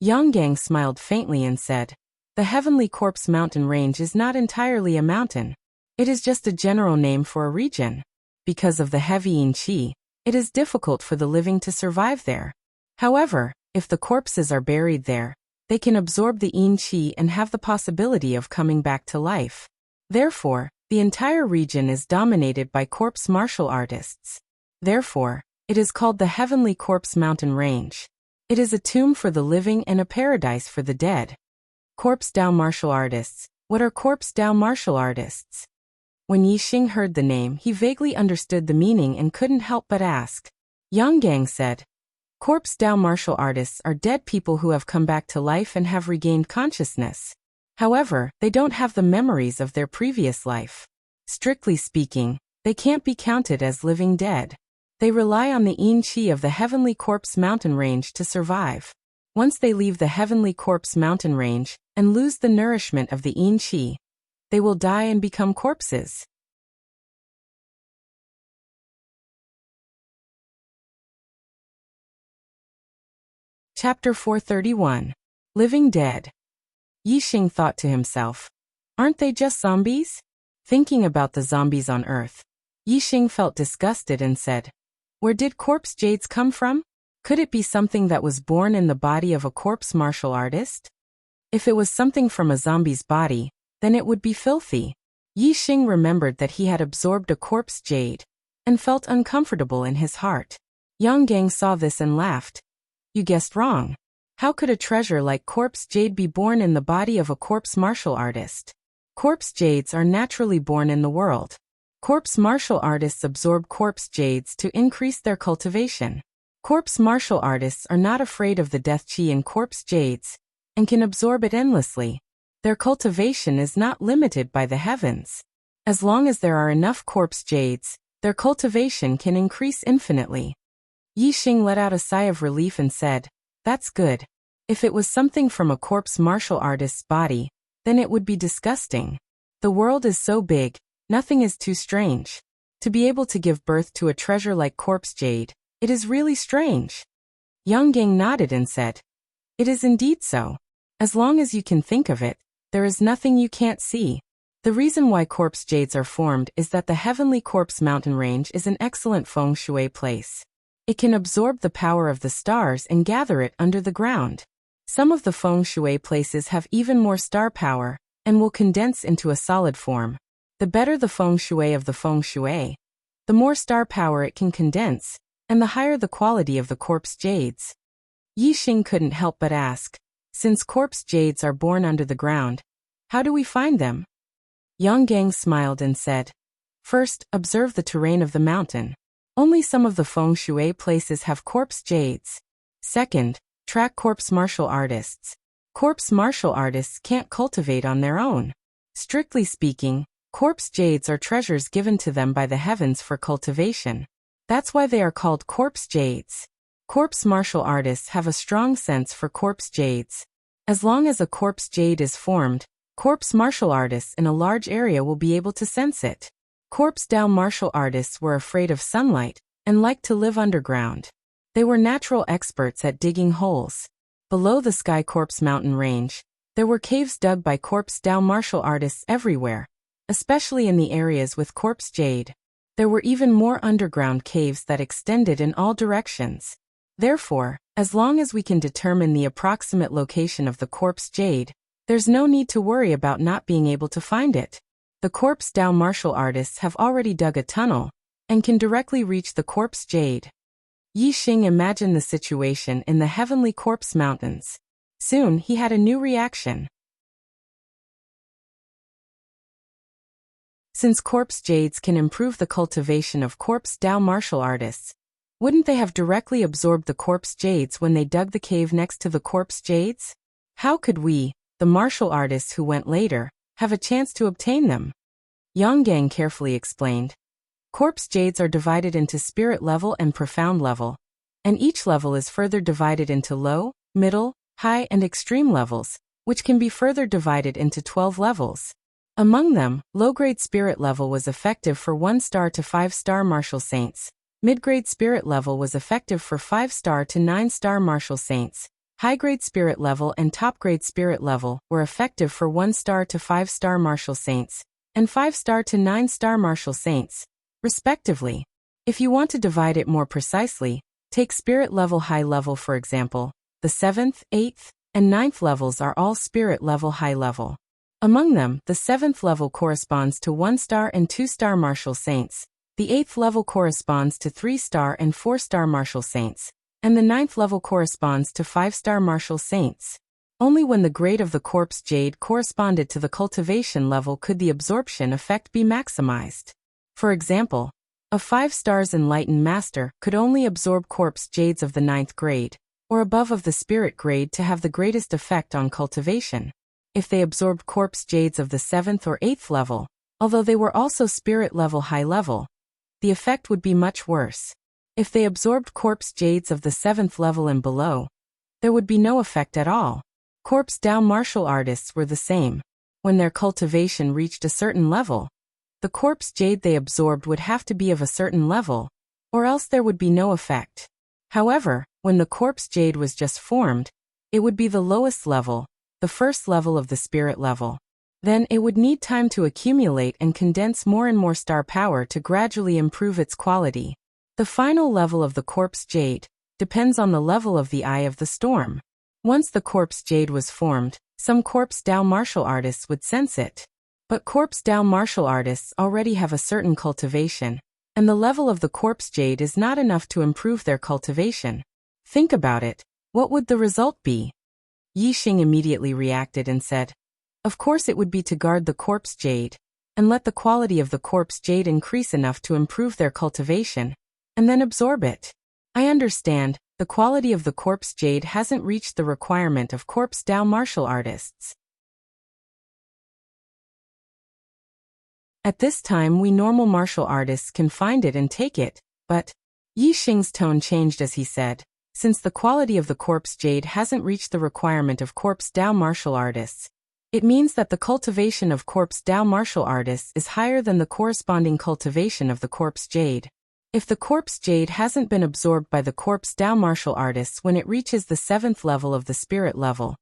Yang Gang smiled faintly and said, The Heavenly Corpse mountain range is not entirely a mountain. It is just a general name for a region. Because of the heavy yin qi, it is difficult for the living to survive there. However, if the corpses are buried there, they can absorb the yin qi and have the possibility of coming back to life. Therefore, the entire region is dominated by corpse martial artists. Therefore, it is called the Heavenly Corpse mountain range. It is a tomb for the living and a paradise for the dead. Corpse Dao martial artists. What are Corpse Dao martial artists? When Yi Xing heard the name, he vaguely understood the meaning and couldn't help but ask. Yang Gang said, Corpse Dao martial artists are dead people who have come back to life and have regained consciousness. However, they don't have the memories of their previous life. Strictly speaking, they can't be counted as living dead. They rely on the yin qi of the Heavenly Corpse mountain range to survive. Once they leave the Heavenly Corpse mountain range, and lose the nourishment of the yin qi. They will die and become corpses. Chapter 431. Living Dead. Yixing thought to himself, aren't they just zombies? Thinking about the zombies on Earth, Yixing felt disgusted and said, where did corpse jades come from? Could it be something that was born in the body of a corpse martial artist? If it was something from a zombie's body, then it would be filthy. Yixing remembered that he had absorbed a corpse jade, and felt uncomfortable in his heart. Yang Gang saw this and laughed. You guessed wrong. How could a treasure like corpse jade be born in the body of a corpse martial artist? Corpse jades are naturally born in the world. Corpse martial artists absorb corpse jades to increase their cultivation. Corpse martial artists are not afraid of the death chi in corpse jades, and can absorb it endlessly. Their cultivation is not limited by the heavens. As long as there are enough corpse jades, their cultivation can increase infinitely. Yixing let out a sigh of relief and said, that's good. If it was something from a corpse martial artist's body, then it would be disgusting. The world is so big, nothing is too strange. To be able to give birth to a treasure like corpse jade, it is really strange. Yang Gang nodded and said, it is indeed so. As long as you can think of it, there is nothing you can't see. The reason why corpse jades are formed is that the heavenly corpse mountain range is an excellent feng shui place. It can absorb the power of the stars and gather it under the ground. Some of the feng shui places have even more star power, and will condense into a solid form. The better the feng shui of the feng shui, the more star power it can condense, and the higher the quality of the corpse jades. Yixing couldn't help but ask, since corpse jades are born under the ground, how do we find them? Yang Gang smiled and said, first, observe the terrain of the mountain. Only some of the feng shui places have corpse jades. Second, track corpse martial artists. Corpse martial artists can't cultivate on their own. Strictly speaking, corpse jades are treasures given to them by the heavens for cultivation. That's why they are called corpse jades. Corpse martial artists have a strong sense for corpse jades. As long as a corpse jade is formed, corpse martial artists in a large area will be able to sense it. Corpse Dao martial artists were afraid of sunlight, and liked to live underground. They were natural experts at digging holes. Below the Sky Corpse mountain range, there were caves dug by Corpse Dao martial artists everywhere, especially in the areas with corpse jade. There were even more underground caves that extended in all directions. Therefore, as long as we can determine the approximate location of the corpse jade, there's no need to worry about not being able to find it. The Corpse Dao martial artists have already dug a tunnel, and can directly reach the corpse jade. Yixing imagined the situation in the heavenly corpse mountains. Soon he had a new reaction. Since corpse jades can improve the cultivation of Corpse Dao martial artists, wouldn't they have directly absorbed the corpse jades when they dug the cave next to the corpse jades? How could we, the martial artists who went later, have a chance to obtain them? Yang Gang carefully explained. Corpse jades are divided into spirit level and profound level, and each level is further divided into low, middle, high and extreme levels, which can be further divided into 12 levels. Among them, low-grade spirit level was effective for 1-star to 5-star martial saints. Mid-grade spirit level was effective for 5-star to 9-star martial saints. High-grade spirit level and top-grade spirit level were effective for 1-star to 5-star martial saints, and 5-star to 9-star martial saints, respectively. If you want to divide it more precisely, take spirit level high level for example. The 7th, 8th, and 9th levels are all spirit level high level. Among them, the 7th level corresponds to 1-star and 2-star martial saints. The 8th level corresponds to 3-star and 4-star martial saints, and the 9th level corresponds to 5-star martial saints. Only when the grade of the corpse jade corresponded to the cultivation level could the absorption effect be maximized. For example, a 5-stars enlightened master could only absorb corpse jades of the 9th grade, or above of the spirit grade to have the greatest effect on cultivation. If they absorbed corpse jades of the 7th or 8th level, although they were also spirit level high level, the effect would be much worse. If they absorbed corpse jades of the 7th level and below, there would be no effect at all. Corpse Dao martial artists were the same. When their cultivation reached a certain level, the corpse jade they absorbed would have to be of a certain level, or else there would be no effect. However, when the corpse jade was just formed, it would be the lowest level, the first level of the spirit level. Then it would need time to accumulate and condense more and more star power to gradually improve its quality. The final level of the corpse jade depends on the level of the eye of the storm. Once the corpse jade was formed, some corpse Dao martial artists would sense it. But corpse Dao martial artists already have a certain cultivation, and the level of the corpse jade is not enough to improve their cultivation. Think about it. What would the result be? Yixing immediately reacted and said, of course it would be to guard the corpse jade, and let the quality of the corpse jade increase enough to improve their cultivation, and then absorb it. I understand, the quality of the corpse jade hasn't reached the requirement of corpse Dao martial artists. At this time we normal martial artists can find it and take it, but Yixing's tone changed as he said, since the quality of the corpse jade hasn't reached the requirement of corpse Dao martial artists, it means that the cultivation of corpse Dao martial artists is higher than the corresponding cultivation of the corpse jade. If the corpse jade hasn't been absorbed by the corpse Dao martial artists when it reaches the 7th level of the spirit level,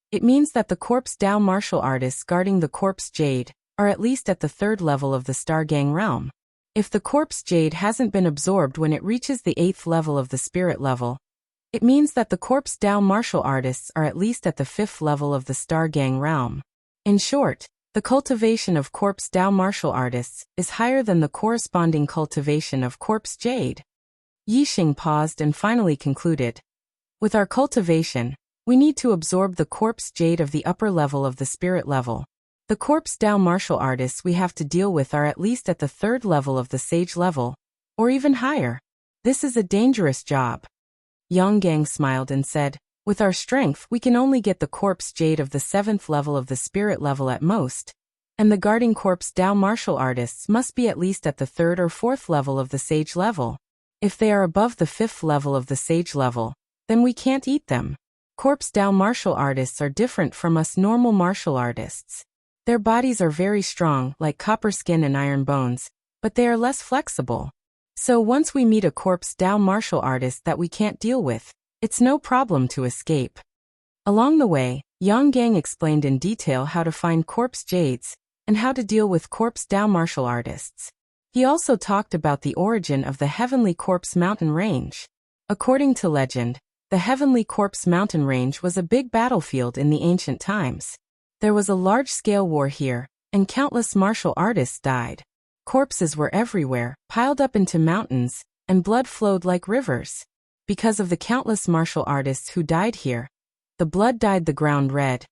it means that the corpse Dao martial artists guarding the corpse jade are at least at the 3rd level of the Star Gang realm. If the corpse jade hasn't been absorbed when it reaches the 8th level of the spirit level, it means that the corpse Dao martial artists are at least at the 5th level of the Star Gang realm. In short, the cultivation of corpse Dao martial artists is higher than the corresponding cultivation of corpse jade. Yixing paused and finally concluded. With our cultivation, we need to absorb the corpse jade of the upper level of the spirit level. The corpse Dao martial artists we have to deal with are at least at the 3rd level of the sage level, or even higher. This is a dangerous job. Yonggang smiled and said, with our strength we can only get the corpse jade of the 7th level of the spirit level at most, and the guarding corpse Dao martial artists must be at least at the 3rd or 4th level of the sage level. If they are above the 5th level of the sage level, then we can't eat them. Corpse Dao martial artists are different from us normal martial artists. Their bodies are very strong, like copper skin and iron bones, but they are less flexible. So once we meet a corpse Dao martial artist that we can't deal with, it's no problem to escape. Along the way, Yonggang explained in detail how to find corpse jades, and how to deal with corpse Dao martial artists. He also talked about the origin of the Heavenly Corpse Mountain Range. According to legend, the Heavenly Corpse Mountain Range was a big battlefield in the ancient times. There was a large-scale war here, and countless martial artists died. Corpses were everywhere, piled up into mountains, and blood flowed like rivers. Because of the countless martial artists who died here, the blood dyed the ground red,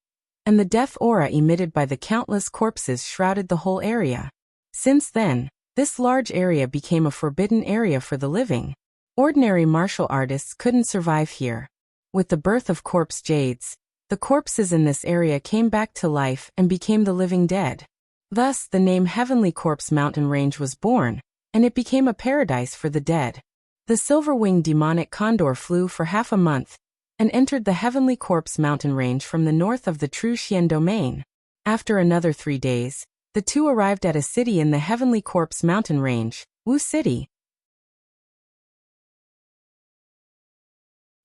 and the death aura emitted by the countless corpses shrouded the whole area. Since then, this large area became a forbidden area for the living. Ordinary martial artists couldn't survive here. With the birth of corpse jades, the corpses in this area came back to life and became the living dead. Thus, the name Heavenly Corpse Mountain Range was born, and it became a paradise for the dead. The silver-winged demonic condor flew for half a month, and entered the Heavenly Corpse Mountain Range from the north of the True Xian domain. After another 3 days, the two arrived at a city in the Heavenly Corpse Mountain Range, Wu City.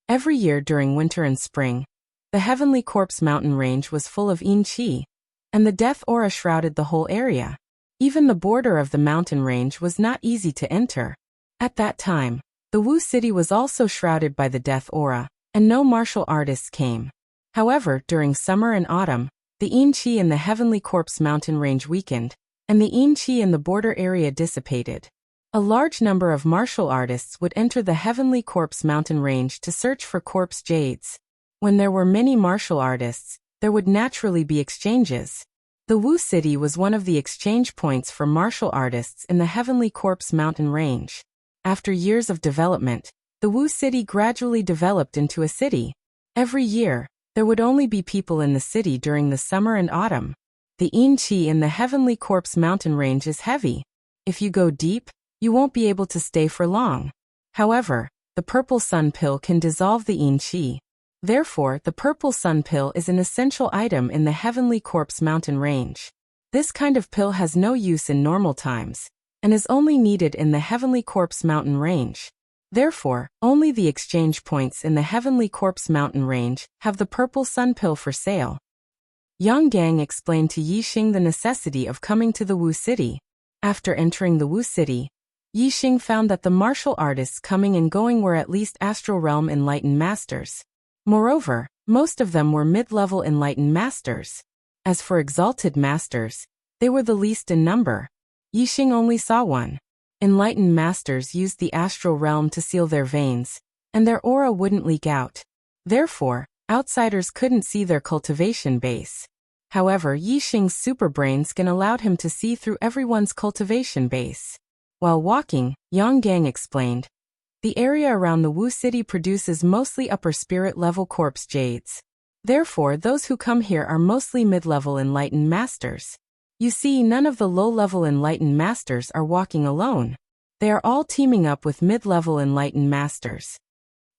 Every year during winter and spring, the Heavenly Corpse Mountain Range was full of yin qi, and the death aura shrouded the whole area. Even the border of the mountain range was not easy to enter. At that time, the Wu City was also shrouded by the death aura, and no martial artists came. However, during summer and autumn, the yin qi in the Heavenly Corpse Mountain Range weakened, and the yin qi in the border area dissipated. A large number of martial artists would enter the Heavenly Corpse Mountain Range to search for corpse jades. When there were many martial artists, there would naturally be exchanges. The Wu City was one of the exchange points for martial artists in the Heavenly Corpse Mountain Range. After years of development, the Wu City gradually developed into a city. Every year, there would only be people in the city during the summer and autumn. The yin qi in the Heavenly Corpse Mountain Range is heavy. If you go deep, you won't be able to stay for long. However, the purple sun pill can dissolve the yin qi. Therefore, the purple sun pill is an essential item in the Heavenly Corpse mountain range. This kind of pill has no use in normal times, and is only needed in the Heavenly Corpse mountain range. Therefore, only the exchange points in the Heavenly Corpse mountain range have the purple sun pill for sale. Yang Gang explained to Yixing the necessity of coming to the Wu City. After entering the Wu City, Yixing found that the martial artists coming and going were at least Astral Realm Enlightened Masters. Moreover, most of them were mid-level Enlightened Masters. As for Exalted Masters, they were the least in number. Yixing only saw one. Enlightened Masters used the Astral Realm to seal their veins, and their aura wouldn't leak out. Therefore, outsiders couldn't see their cultivation base. However, Yixing's superbrain skin allowed him to see through everyone's cultivation base. While walking, Yang Gang explained, the area around the Wu City produces mostly upper spirit level corpse jades. Therefore, those who come here are mostly mid-level Enlightened Masters. You see, none of the low-level Enlightened Masters are walking alone. They are all teaming up with mid-level Enlightened Masters.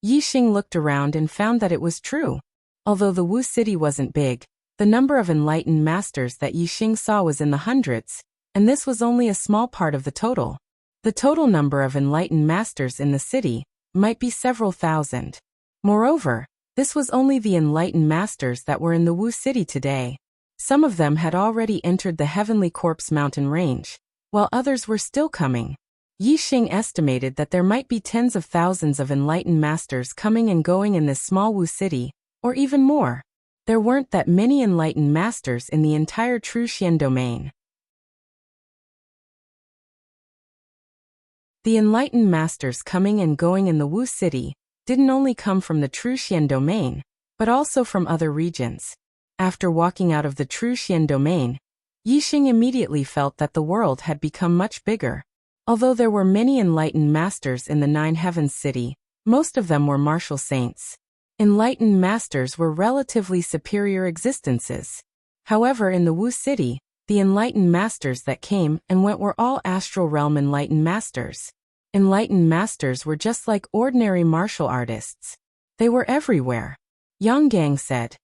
Yixing looked around and found that it was true. Although the Wu City wasn't big, the number of Enlightened Masters that Yixing saw was in the hundreds, and this was only a small part of the total. The total number of Enlightened Masters in the city might be several thousand. Moreover, this was only the Enlightened Masters that were in the Wu City today. Some of them had already entered the Heavenly Corpse mountain range, while others were still coming. Yixing estimated that there might be tens of thousands of Enlightened Masters coming and going in this small Wu City, or even more. There weren't that many Enlightened Masters in the entire True Xian domain. The Enlightened Masters coming and going in the Wu City didn't only come from the True Xian domain, but also from other regions. After walking out of the True Xian domain, Yixing immediately felt that the world had become much bigger. Although there were many Enlightened Masters in the Nine Heavens City, most of them were martial saints. Enlightened Masters were relatively superior existences. However, in the Wu City, the Enlightened Masters that came and went were all Astral Realm Enlightened Masters. Enlightened Masters were just like ordinary martial artists. They were everywhere. Yang Gang said,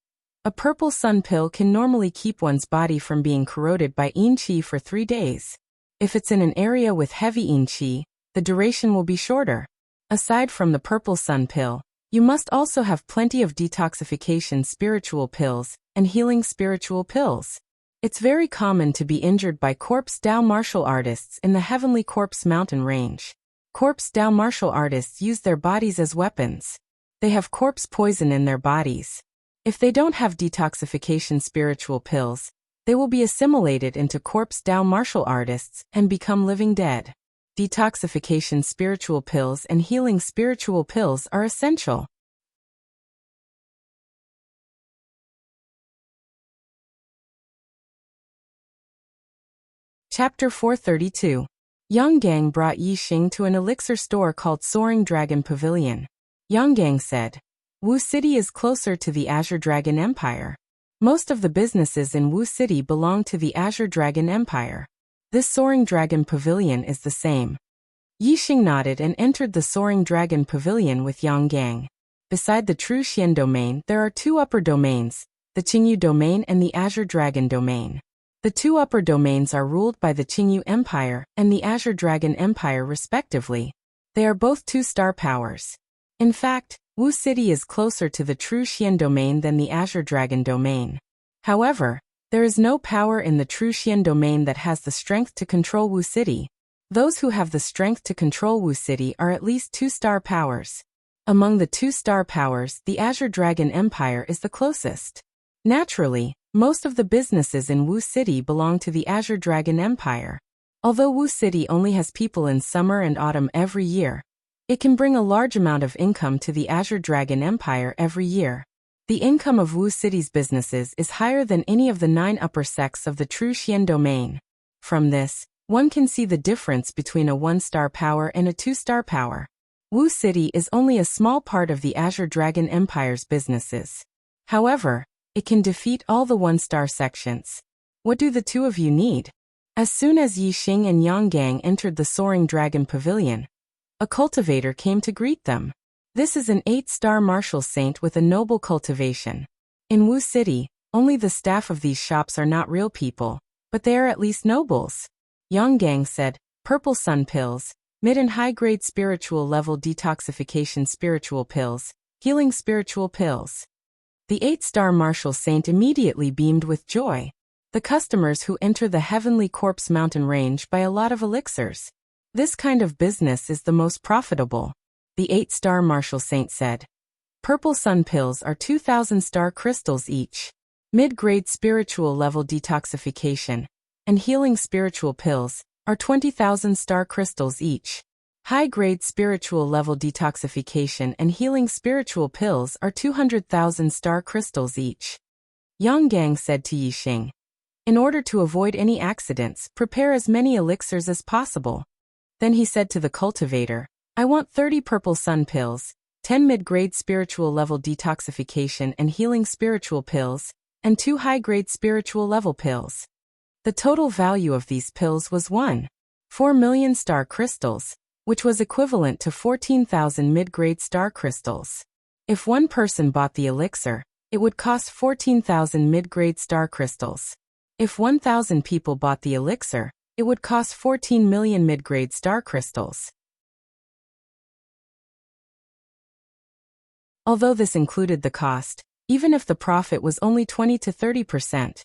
a purple sun pill can normally keep one's body from being corroded by yin qi for 3 days. If it's in an area with heavy yin qi, the duration will be shorter. Aside from the purple sun pill, you must also have plenty of detoxification spiritual pills and healing spiritual pills. It's very common to be injured by Corpse Dao martial artists in the Heavenly Corpse mountain range. Corpse Dao martial artists use their bodies as weapons. They have corpse poison in their bodies. If they don't have detoxification spiritual pills, they will be assimilated into Corpse Dao martial artists and become living dead. Detoxification spiritual pills and healing spiritual pills are essential. Chapter 432. Yang Gang brought Yixing to an elixir store called Soaring Dragon Pavilion. Yang Gang said, Wu City is closer to the Azure Dragon Empire. Most of the businesses in Wu City belong to the Azure Dragon Empire. This Soaring Dragon Pavilion is the same. Yixing nodded and entered the Soaring Dragon Pavilion with Yang Gang. Beside the True Xian domain, there are 2 upper domains, the Qingyu domain and the Azure Dragon domain. The 2 upper domains are ruled by the Qingyu Empire and the Azure Dragon Empire respectively. They are both 2-star powers. In fact, Wu City is closer to the True Xian domain than the Azure Dragon domain. However, there is no power in the True Xian domain that has the strength to control Wu City. Those who have the strength to control Wu City are at least 2-star powers. Among the 2-star powers, the Azure Dragon Empire is the closest. Naturally, most of the businesses in Wu City belong to the Azure Dragon Empire. Although Wu City only has people in summer and autumn every year, it can bring a large amount of income to the Azure Dragon Empire every year. The income of Wu City's businesses is higher than any of the 9 upper sects of the True Xian domain. From this, one can see the difference between a 1-star power and a 2-star power. Wu City is only a small part of the Azure Dragon Empire's businesses. However, it can defeat all the 1-star sections. What do the 2 of you need? As soon as Yixing and Yang Gang entered the Soaring Dragon Pavilion, a cultivator came to greet them. This is an 8-star martial saint with a noble cultivation. In Wu City, only the staff of these shops are not real people, but they are at least nobles. Yang Gang said, Purple Sun Pills, mid and high-grade spiritual level detoxification spiritual pills, healing spiritual pills. The 8-star martial saint immediately beamed with joy. The customers who enter the Heavenly Corpse mountain range buy a lot of elixirs. This kind of business is the most profitable. The 8-star martial saint said. Purple Sun Pills are 2,000 star crystals each. Mid-grade spiritual level detoxification and healing spiritual pills are 20,000 star crystals each. High-grade spiritual level detoxification and healing spiritual pills are 200,000 star crystals each. Yang Gang said to Yixing, in order to avoid any accidents, prepare as many elixirs as possible. Then he said to the cultivator, I want 30 purple sun pills, 10 mid-grade spiritual level detoxification and healing spiritual pills, and 2 high-grade spiritual level pills. The total value of these pills was 1.4 million star crystals, which was equivalent to 14,000 mid-grade star crystals. If one person bought the elixir, it would cost 14,000 mid-grade star crystals. If 1,000 people bought the elixir, it would cost 14 million mid-grade star crystals. Although this included the cost, even if the profit was only 20 to 30%,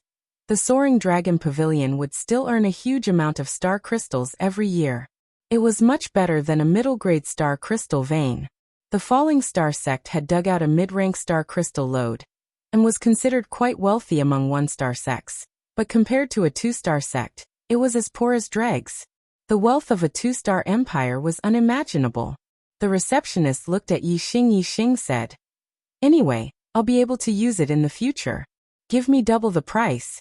the Soaring Dragon Pavilion would still earn a huge amount of star crystals every year. It was much better than a middle-grade star crystal vein. The Falling Star sect had dug out a mid-rank star crystal lode, and was considered quite wealthy among 1-star sects, but compared to a 2-star sect, it was as poor as dregs. The wealth of a 2-star empire was unimaginable. The receptionist looked at Yixing. Yixing said, anyway, I'll be able to use it in the future. Give me double the price.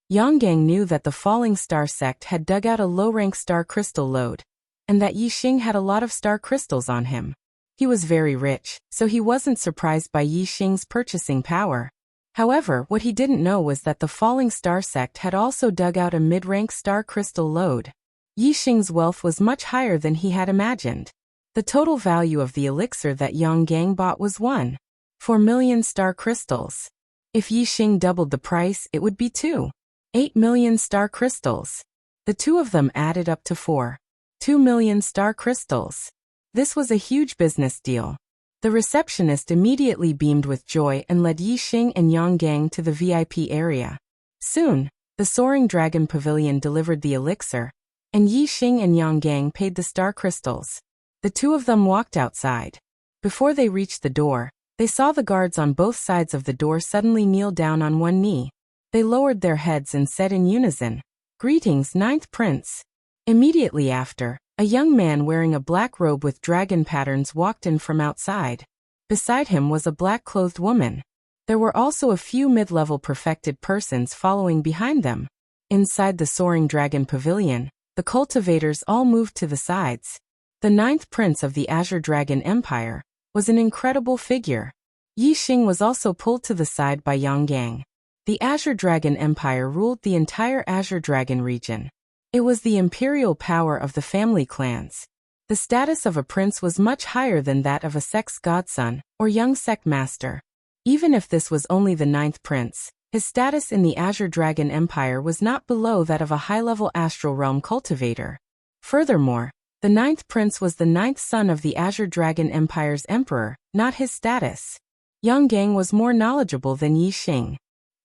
Yang Gang knew that the Falling Star sect had dug out a low-rank star crystal lode, and that Yixing had a lot of star crystals on him. He was very rich, so he wasn't surprised by Yixing's purchasing power. However, what he didn't know was that the Falling Star sect had also dug out a mid-rank star crystal lode. Yixing's wealth was much higher than he had imagined. The total value of the elixir that Yang Gang bought was 1.4 million star crystals. If Yixing doubled the price, it would be 2.8 million star crystals. The two of them added up to 4.2 million star crystals. This was a huge business deal. The receptionist immediately beamed with joy and led Yixing and Yang Gang to the VIP area. Soon, the Soaring Dragon Pavilion delivered the elixir, and Yixing and Yang Gang paid the star crystals. The two of them walked outside. Before they reached the door, they saw the guards on both sides of the door suddenly kneel down on one knee. They lowered their heads and said in unison, Greetings, 9th Prince. Immediately after, a young man wearing a black robe with dragon patterns walked in from outside. Beside him was a black-clothed woman. There were also a few mid-level perfected persons following behind them. Inside the Soaring Dragon Pavilion, the cultivators all moved to the sides. The 9th Prince of the Azure Dragon Empire was an incredible figure. Yixing was also pulled to the side by Yang Gang. The Azure Dragon Empire ruled the entire Azure Dragon region. It was the imperial power of the family clans. The status of a prince was much higher than that of a sect's godson or young sect master. Even if this was only the 9th Prince, his status in the Azure Dragon Empire was not below that of a high-level astral realm cultivator. Furthermore, the 9th Prince was the 9th son of the Azure Dragon Empire's emperor, not his status. Yang Gang was more knowledgeable than Yixing.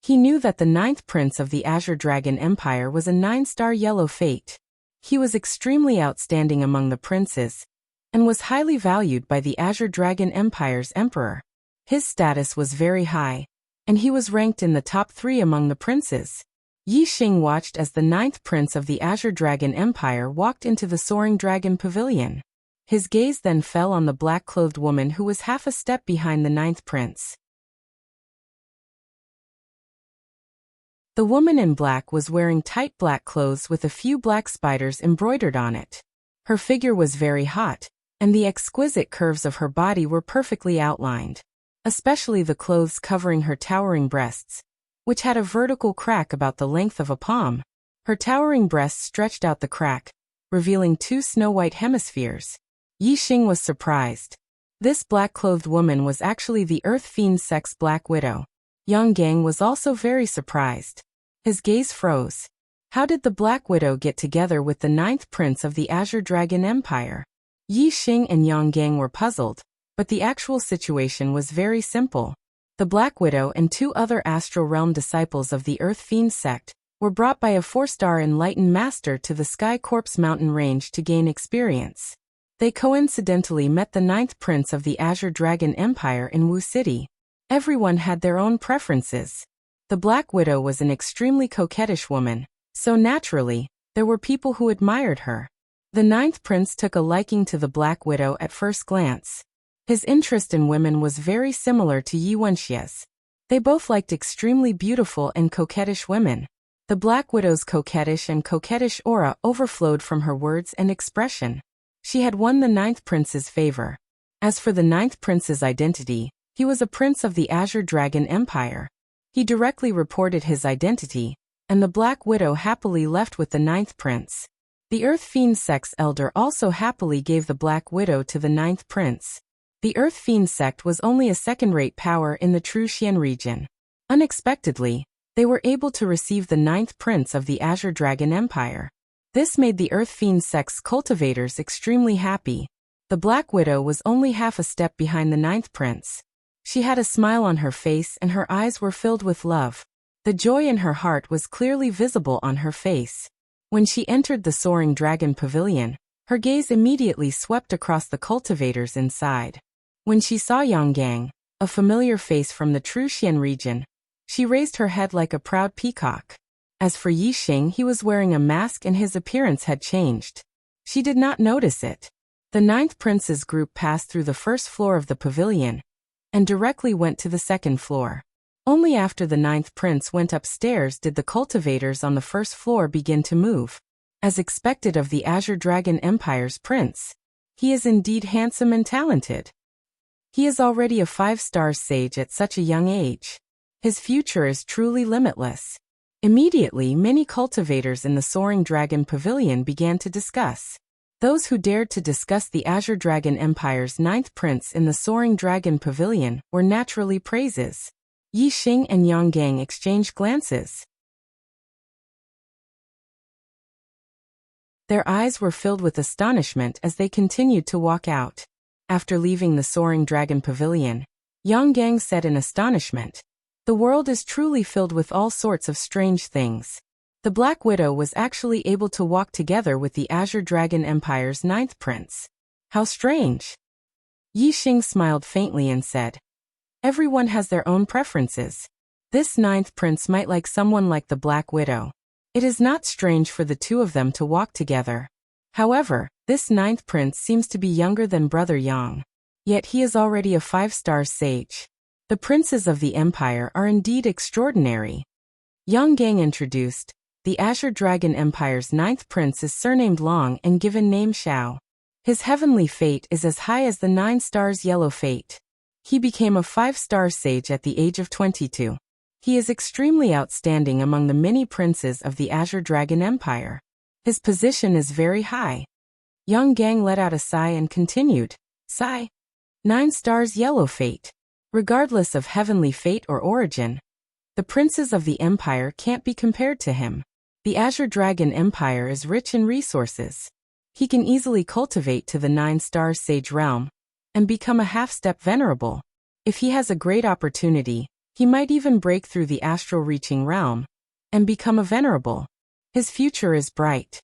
He knew that the 9th Prince of the Azure Dragon Empire was a 9-star yellow fate. He was extremely outstanding among the princes, and was highly valued by the Azure Dragon Empire's emperor. His status was very high, and he was ranked in the top 3 among the princes. Yixing watched as the 9th Prince of the Azure Dragon Empire walked into the Soaring Dragon Pavilion. His gaze then fell on the black-clothed woman who was half a step behind the 9th Prince. The woman in black was wearing tight black clothes with a few black spiders embroidered on it. Her figure was very hot, and the exquisite curves of her body were perfectly outlined, especially the clothes covering her towering breasts, which had a vertical crack about the length of a palm. Her towering breasts stretched out the crack, revealing 2 snow-white hemispheres. Yixing was surprised. This black-clothed woman was actually the Earth Fiend Sex Black Widow. Yang Gang was also very surprised. His gaze froze. How did the Black Widow get together with the 9th Prince of the Azure Dragon Empire? Yi Xing and Yang Gang were puzzled, but the actual situation was very simple. The Black Widow and 2 other Astral Realm disciples of the Earth Fiend sect were brought by a 4-star enlightened master to the Sky Corpse mountain range to gain experience. They coincidentally met the 9th Prince of the Azure Dragon Empire in Wu City. Everyone had their own preferences. The Black Widow was an extremely coquettish woman, so naturally, there were people who admired her. The 9th Prince took a liking to the Black Widow at first glance. His interest in women was very similar to Yi Wenxia's. They both liked extremely beautiful and coquettish women. The Black Widow's coquettish aura overflowed from her words and expression. She had won the 9th Prince's favor. As for the 9th Prince's identity, he was a prince of the Azure Dragon Empire. He directly reported his identity, and the Black Widow happily left with the 9th Prince. The Earth Fiend Sect's elder also happily gave the Black Widow to the 9th Prince. The Earth Fiend sect was only a second-rate power in the True Xian region. Unexpectedly, they were able to receive the 9th Prince of the Azure Dragon Empire. This made the Earth Fiend sect's cultivators extremely happy. The Black Widow was only half a step behind the 9th Prince. She had a smile on her face and her eyes were filled with love. The joy in her heart was clearly visible on her face. When she entered the Soaring Dragon Pavilion, her gaze immediately swept across the cultivators inside. When she saw Yang Gang, a familiar face from the True Xian region, she raised her head like a proud peacock. As for Yi Xing, he was wearing a mask and his appearance had changed. She did not notice it. The 9th Prince's group passed through the first floor of the pavilion and directly went to the second floor. Only after the 9th Prince went upstairs did the cultivators on the first floor begin to move. As expected of the Azure Dragon Empire's prince, he is indeed handsome and talented. He is already a 5-star sage at such a young age. His future is truly limitless. Immediately, many cultivators in the Soaring Dragon Pavilion began to discuss. Those who dared to discuss the Azure Dragon Empire's 9th Prince in the Soaring Dragon Pavilion were naturally praises. Yi Xing and Yang Gang exchanged glances. Their eyes were filled with astonishment as they continued to walk out. After leaving the Soaring Dragon Pavilion, Yang Gang said in astonishment, "The world is truly filled with all sorts of strange things." The Black Widow was actually able to walk together with the Azure Dragon Empire's 9th Prince. How strange! Yi Xing smiled faintly and said, "Everyone has their own preferences. This 9th Prince might like someone like the Black Widow. It is not strange for the 2 of them to walk together. However, this 9th Prince seems to be younger than Brother Yang. Yet he is already a 5-star sage. The princes of the Empire are indeed extraordinary." Yang Gang introduced, the Azure Dragon Empire's 9th Prince is surnamed Long and given name Xiao. His heavenly fate is as high as the 9 stars yellow fate. He became a 5-star sage at the age of 22. He is extremely outstanding among the many princes of the Azure Dragon Empire. His position is very high. Yang Gang let out a sigh and continued, "Sigh. 9 stars yellow fate. Regardless of heavenly fate or origin, the princes of the Empire can't be compared to him. The Azure Dragon Empire is rich in resources. He can easily cultivate to the 9-star sage realm and become a half-step venerable. If he has a great opportunity, he might even break through the astral reaching realm and become a venerable. His future is bright."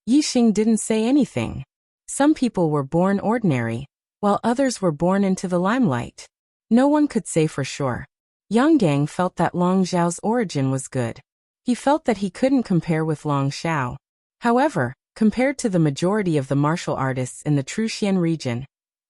Yi Xing didn't say anything. Some people were born ordinary, while others were born into the limelight. No one could say for sure. Yang Gang felt that Long Xiao's origin was good. He felt that he couldn't compare with Long Xiao. However, compared to the majority of the martial artists in the True Xian region,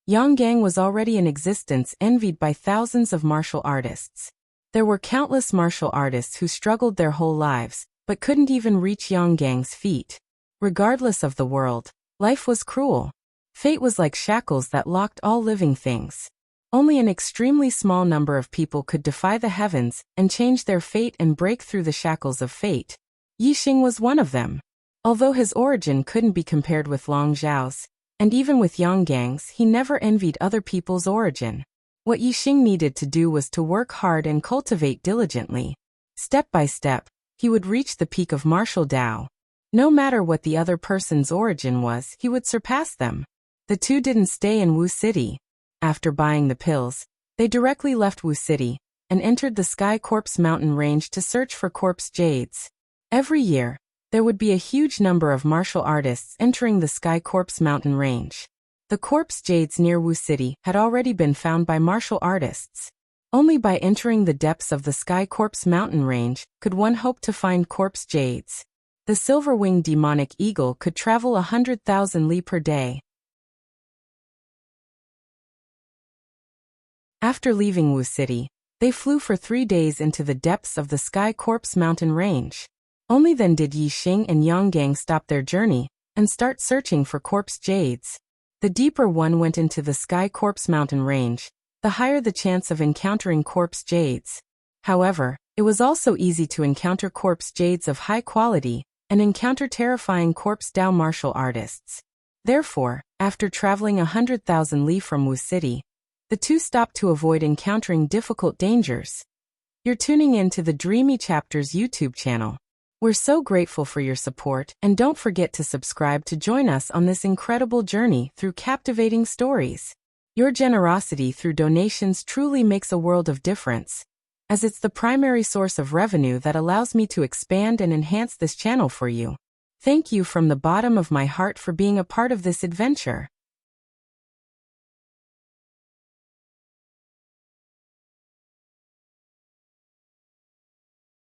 Yang Gang was already in existence, envied by thousands of martial artists. There were countless martial artists who struggled their whole lives, but couldn't even reach Yang Gang's feet. Regardless of the world, life was cruel. Fate was like shackles that locked all living things. Only an extremely small number of people could defy the heavens and change their fate and break through the shackles of fate. Yi Xing was one of them. Although his origin couldn't be compared with Long Xiao's, And even with Yongang's, he never envied other people's origin. What Yixing needed to do was to work hard and cultivate diligently. Step by step, he would reach the peak of martial Dao. No matter what the other person's origin was, he would surpass them. The two didn't stay in Wu City. After buying the pills, they directly left Wu City and entered the Sky Corpse mountain range to search for corpse jades. Every year, there would be a huge number of martial artists entering the Sky Corpse mountain range. The corpse jades near Wu City had already been found by martial artists. Only by entering the depths of the Sky Corpse mountain range could one hope to find corpse jades. The silver-winged demonic eagle could travel 100,000 li per day. After leaving Wu City, they flew for 3 days into the depths of the Sky Corpse mountain range. Only then did Yixing and Yonggang stop their journey and start searching for corpse jades. The deeper one went into the Sky Corpse mountain range, the higher the chance of encountering corpse jades. However, it was also easy to encounter corpse jades of high quality and encounter terrifying corpse Dao martial artists. Therefore, after traveling 100,000 li from Wu City, the two stopped to avoid encountering difficult dangers. You're tuning in to the Dreamy Chapters YouTube channel. We're so grateful for your support, and don't forget to subscribe to join us on this incredible journey through captivating stories. Your generosity through donations truly makes a world of difference, as it's the primary source of revenue that allows me to expand and enhance this channel for you. Thank you from the bottom of my heart for being a part of this adventure.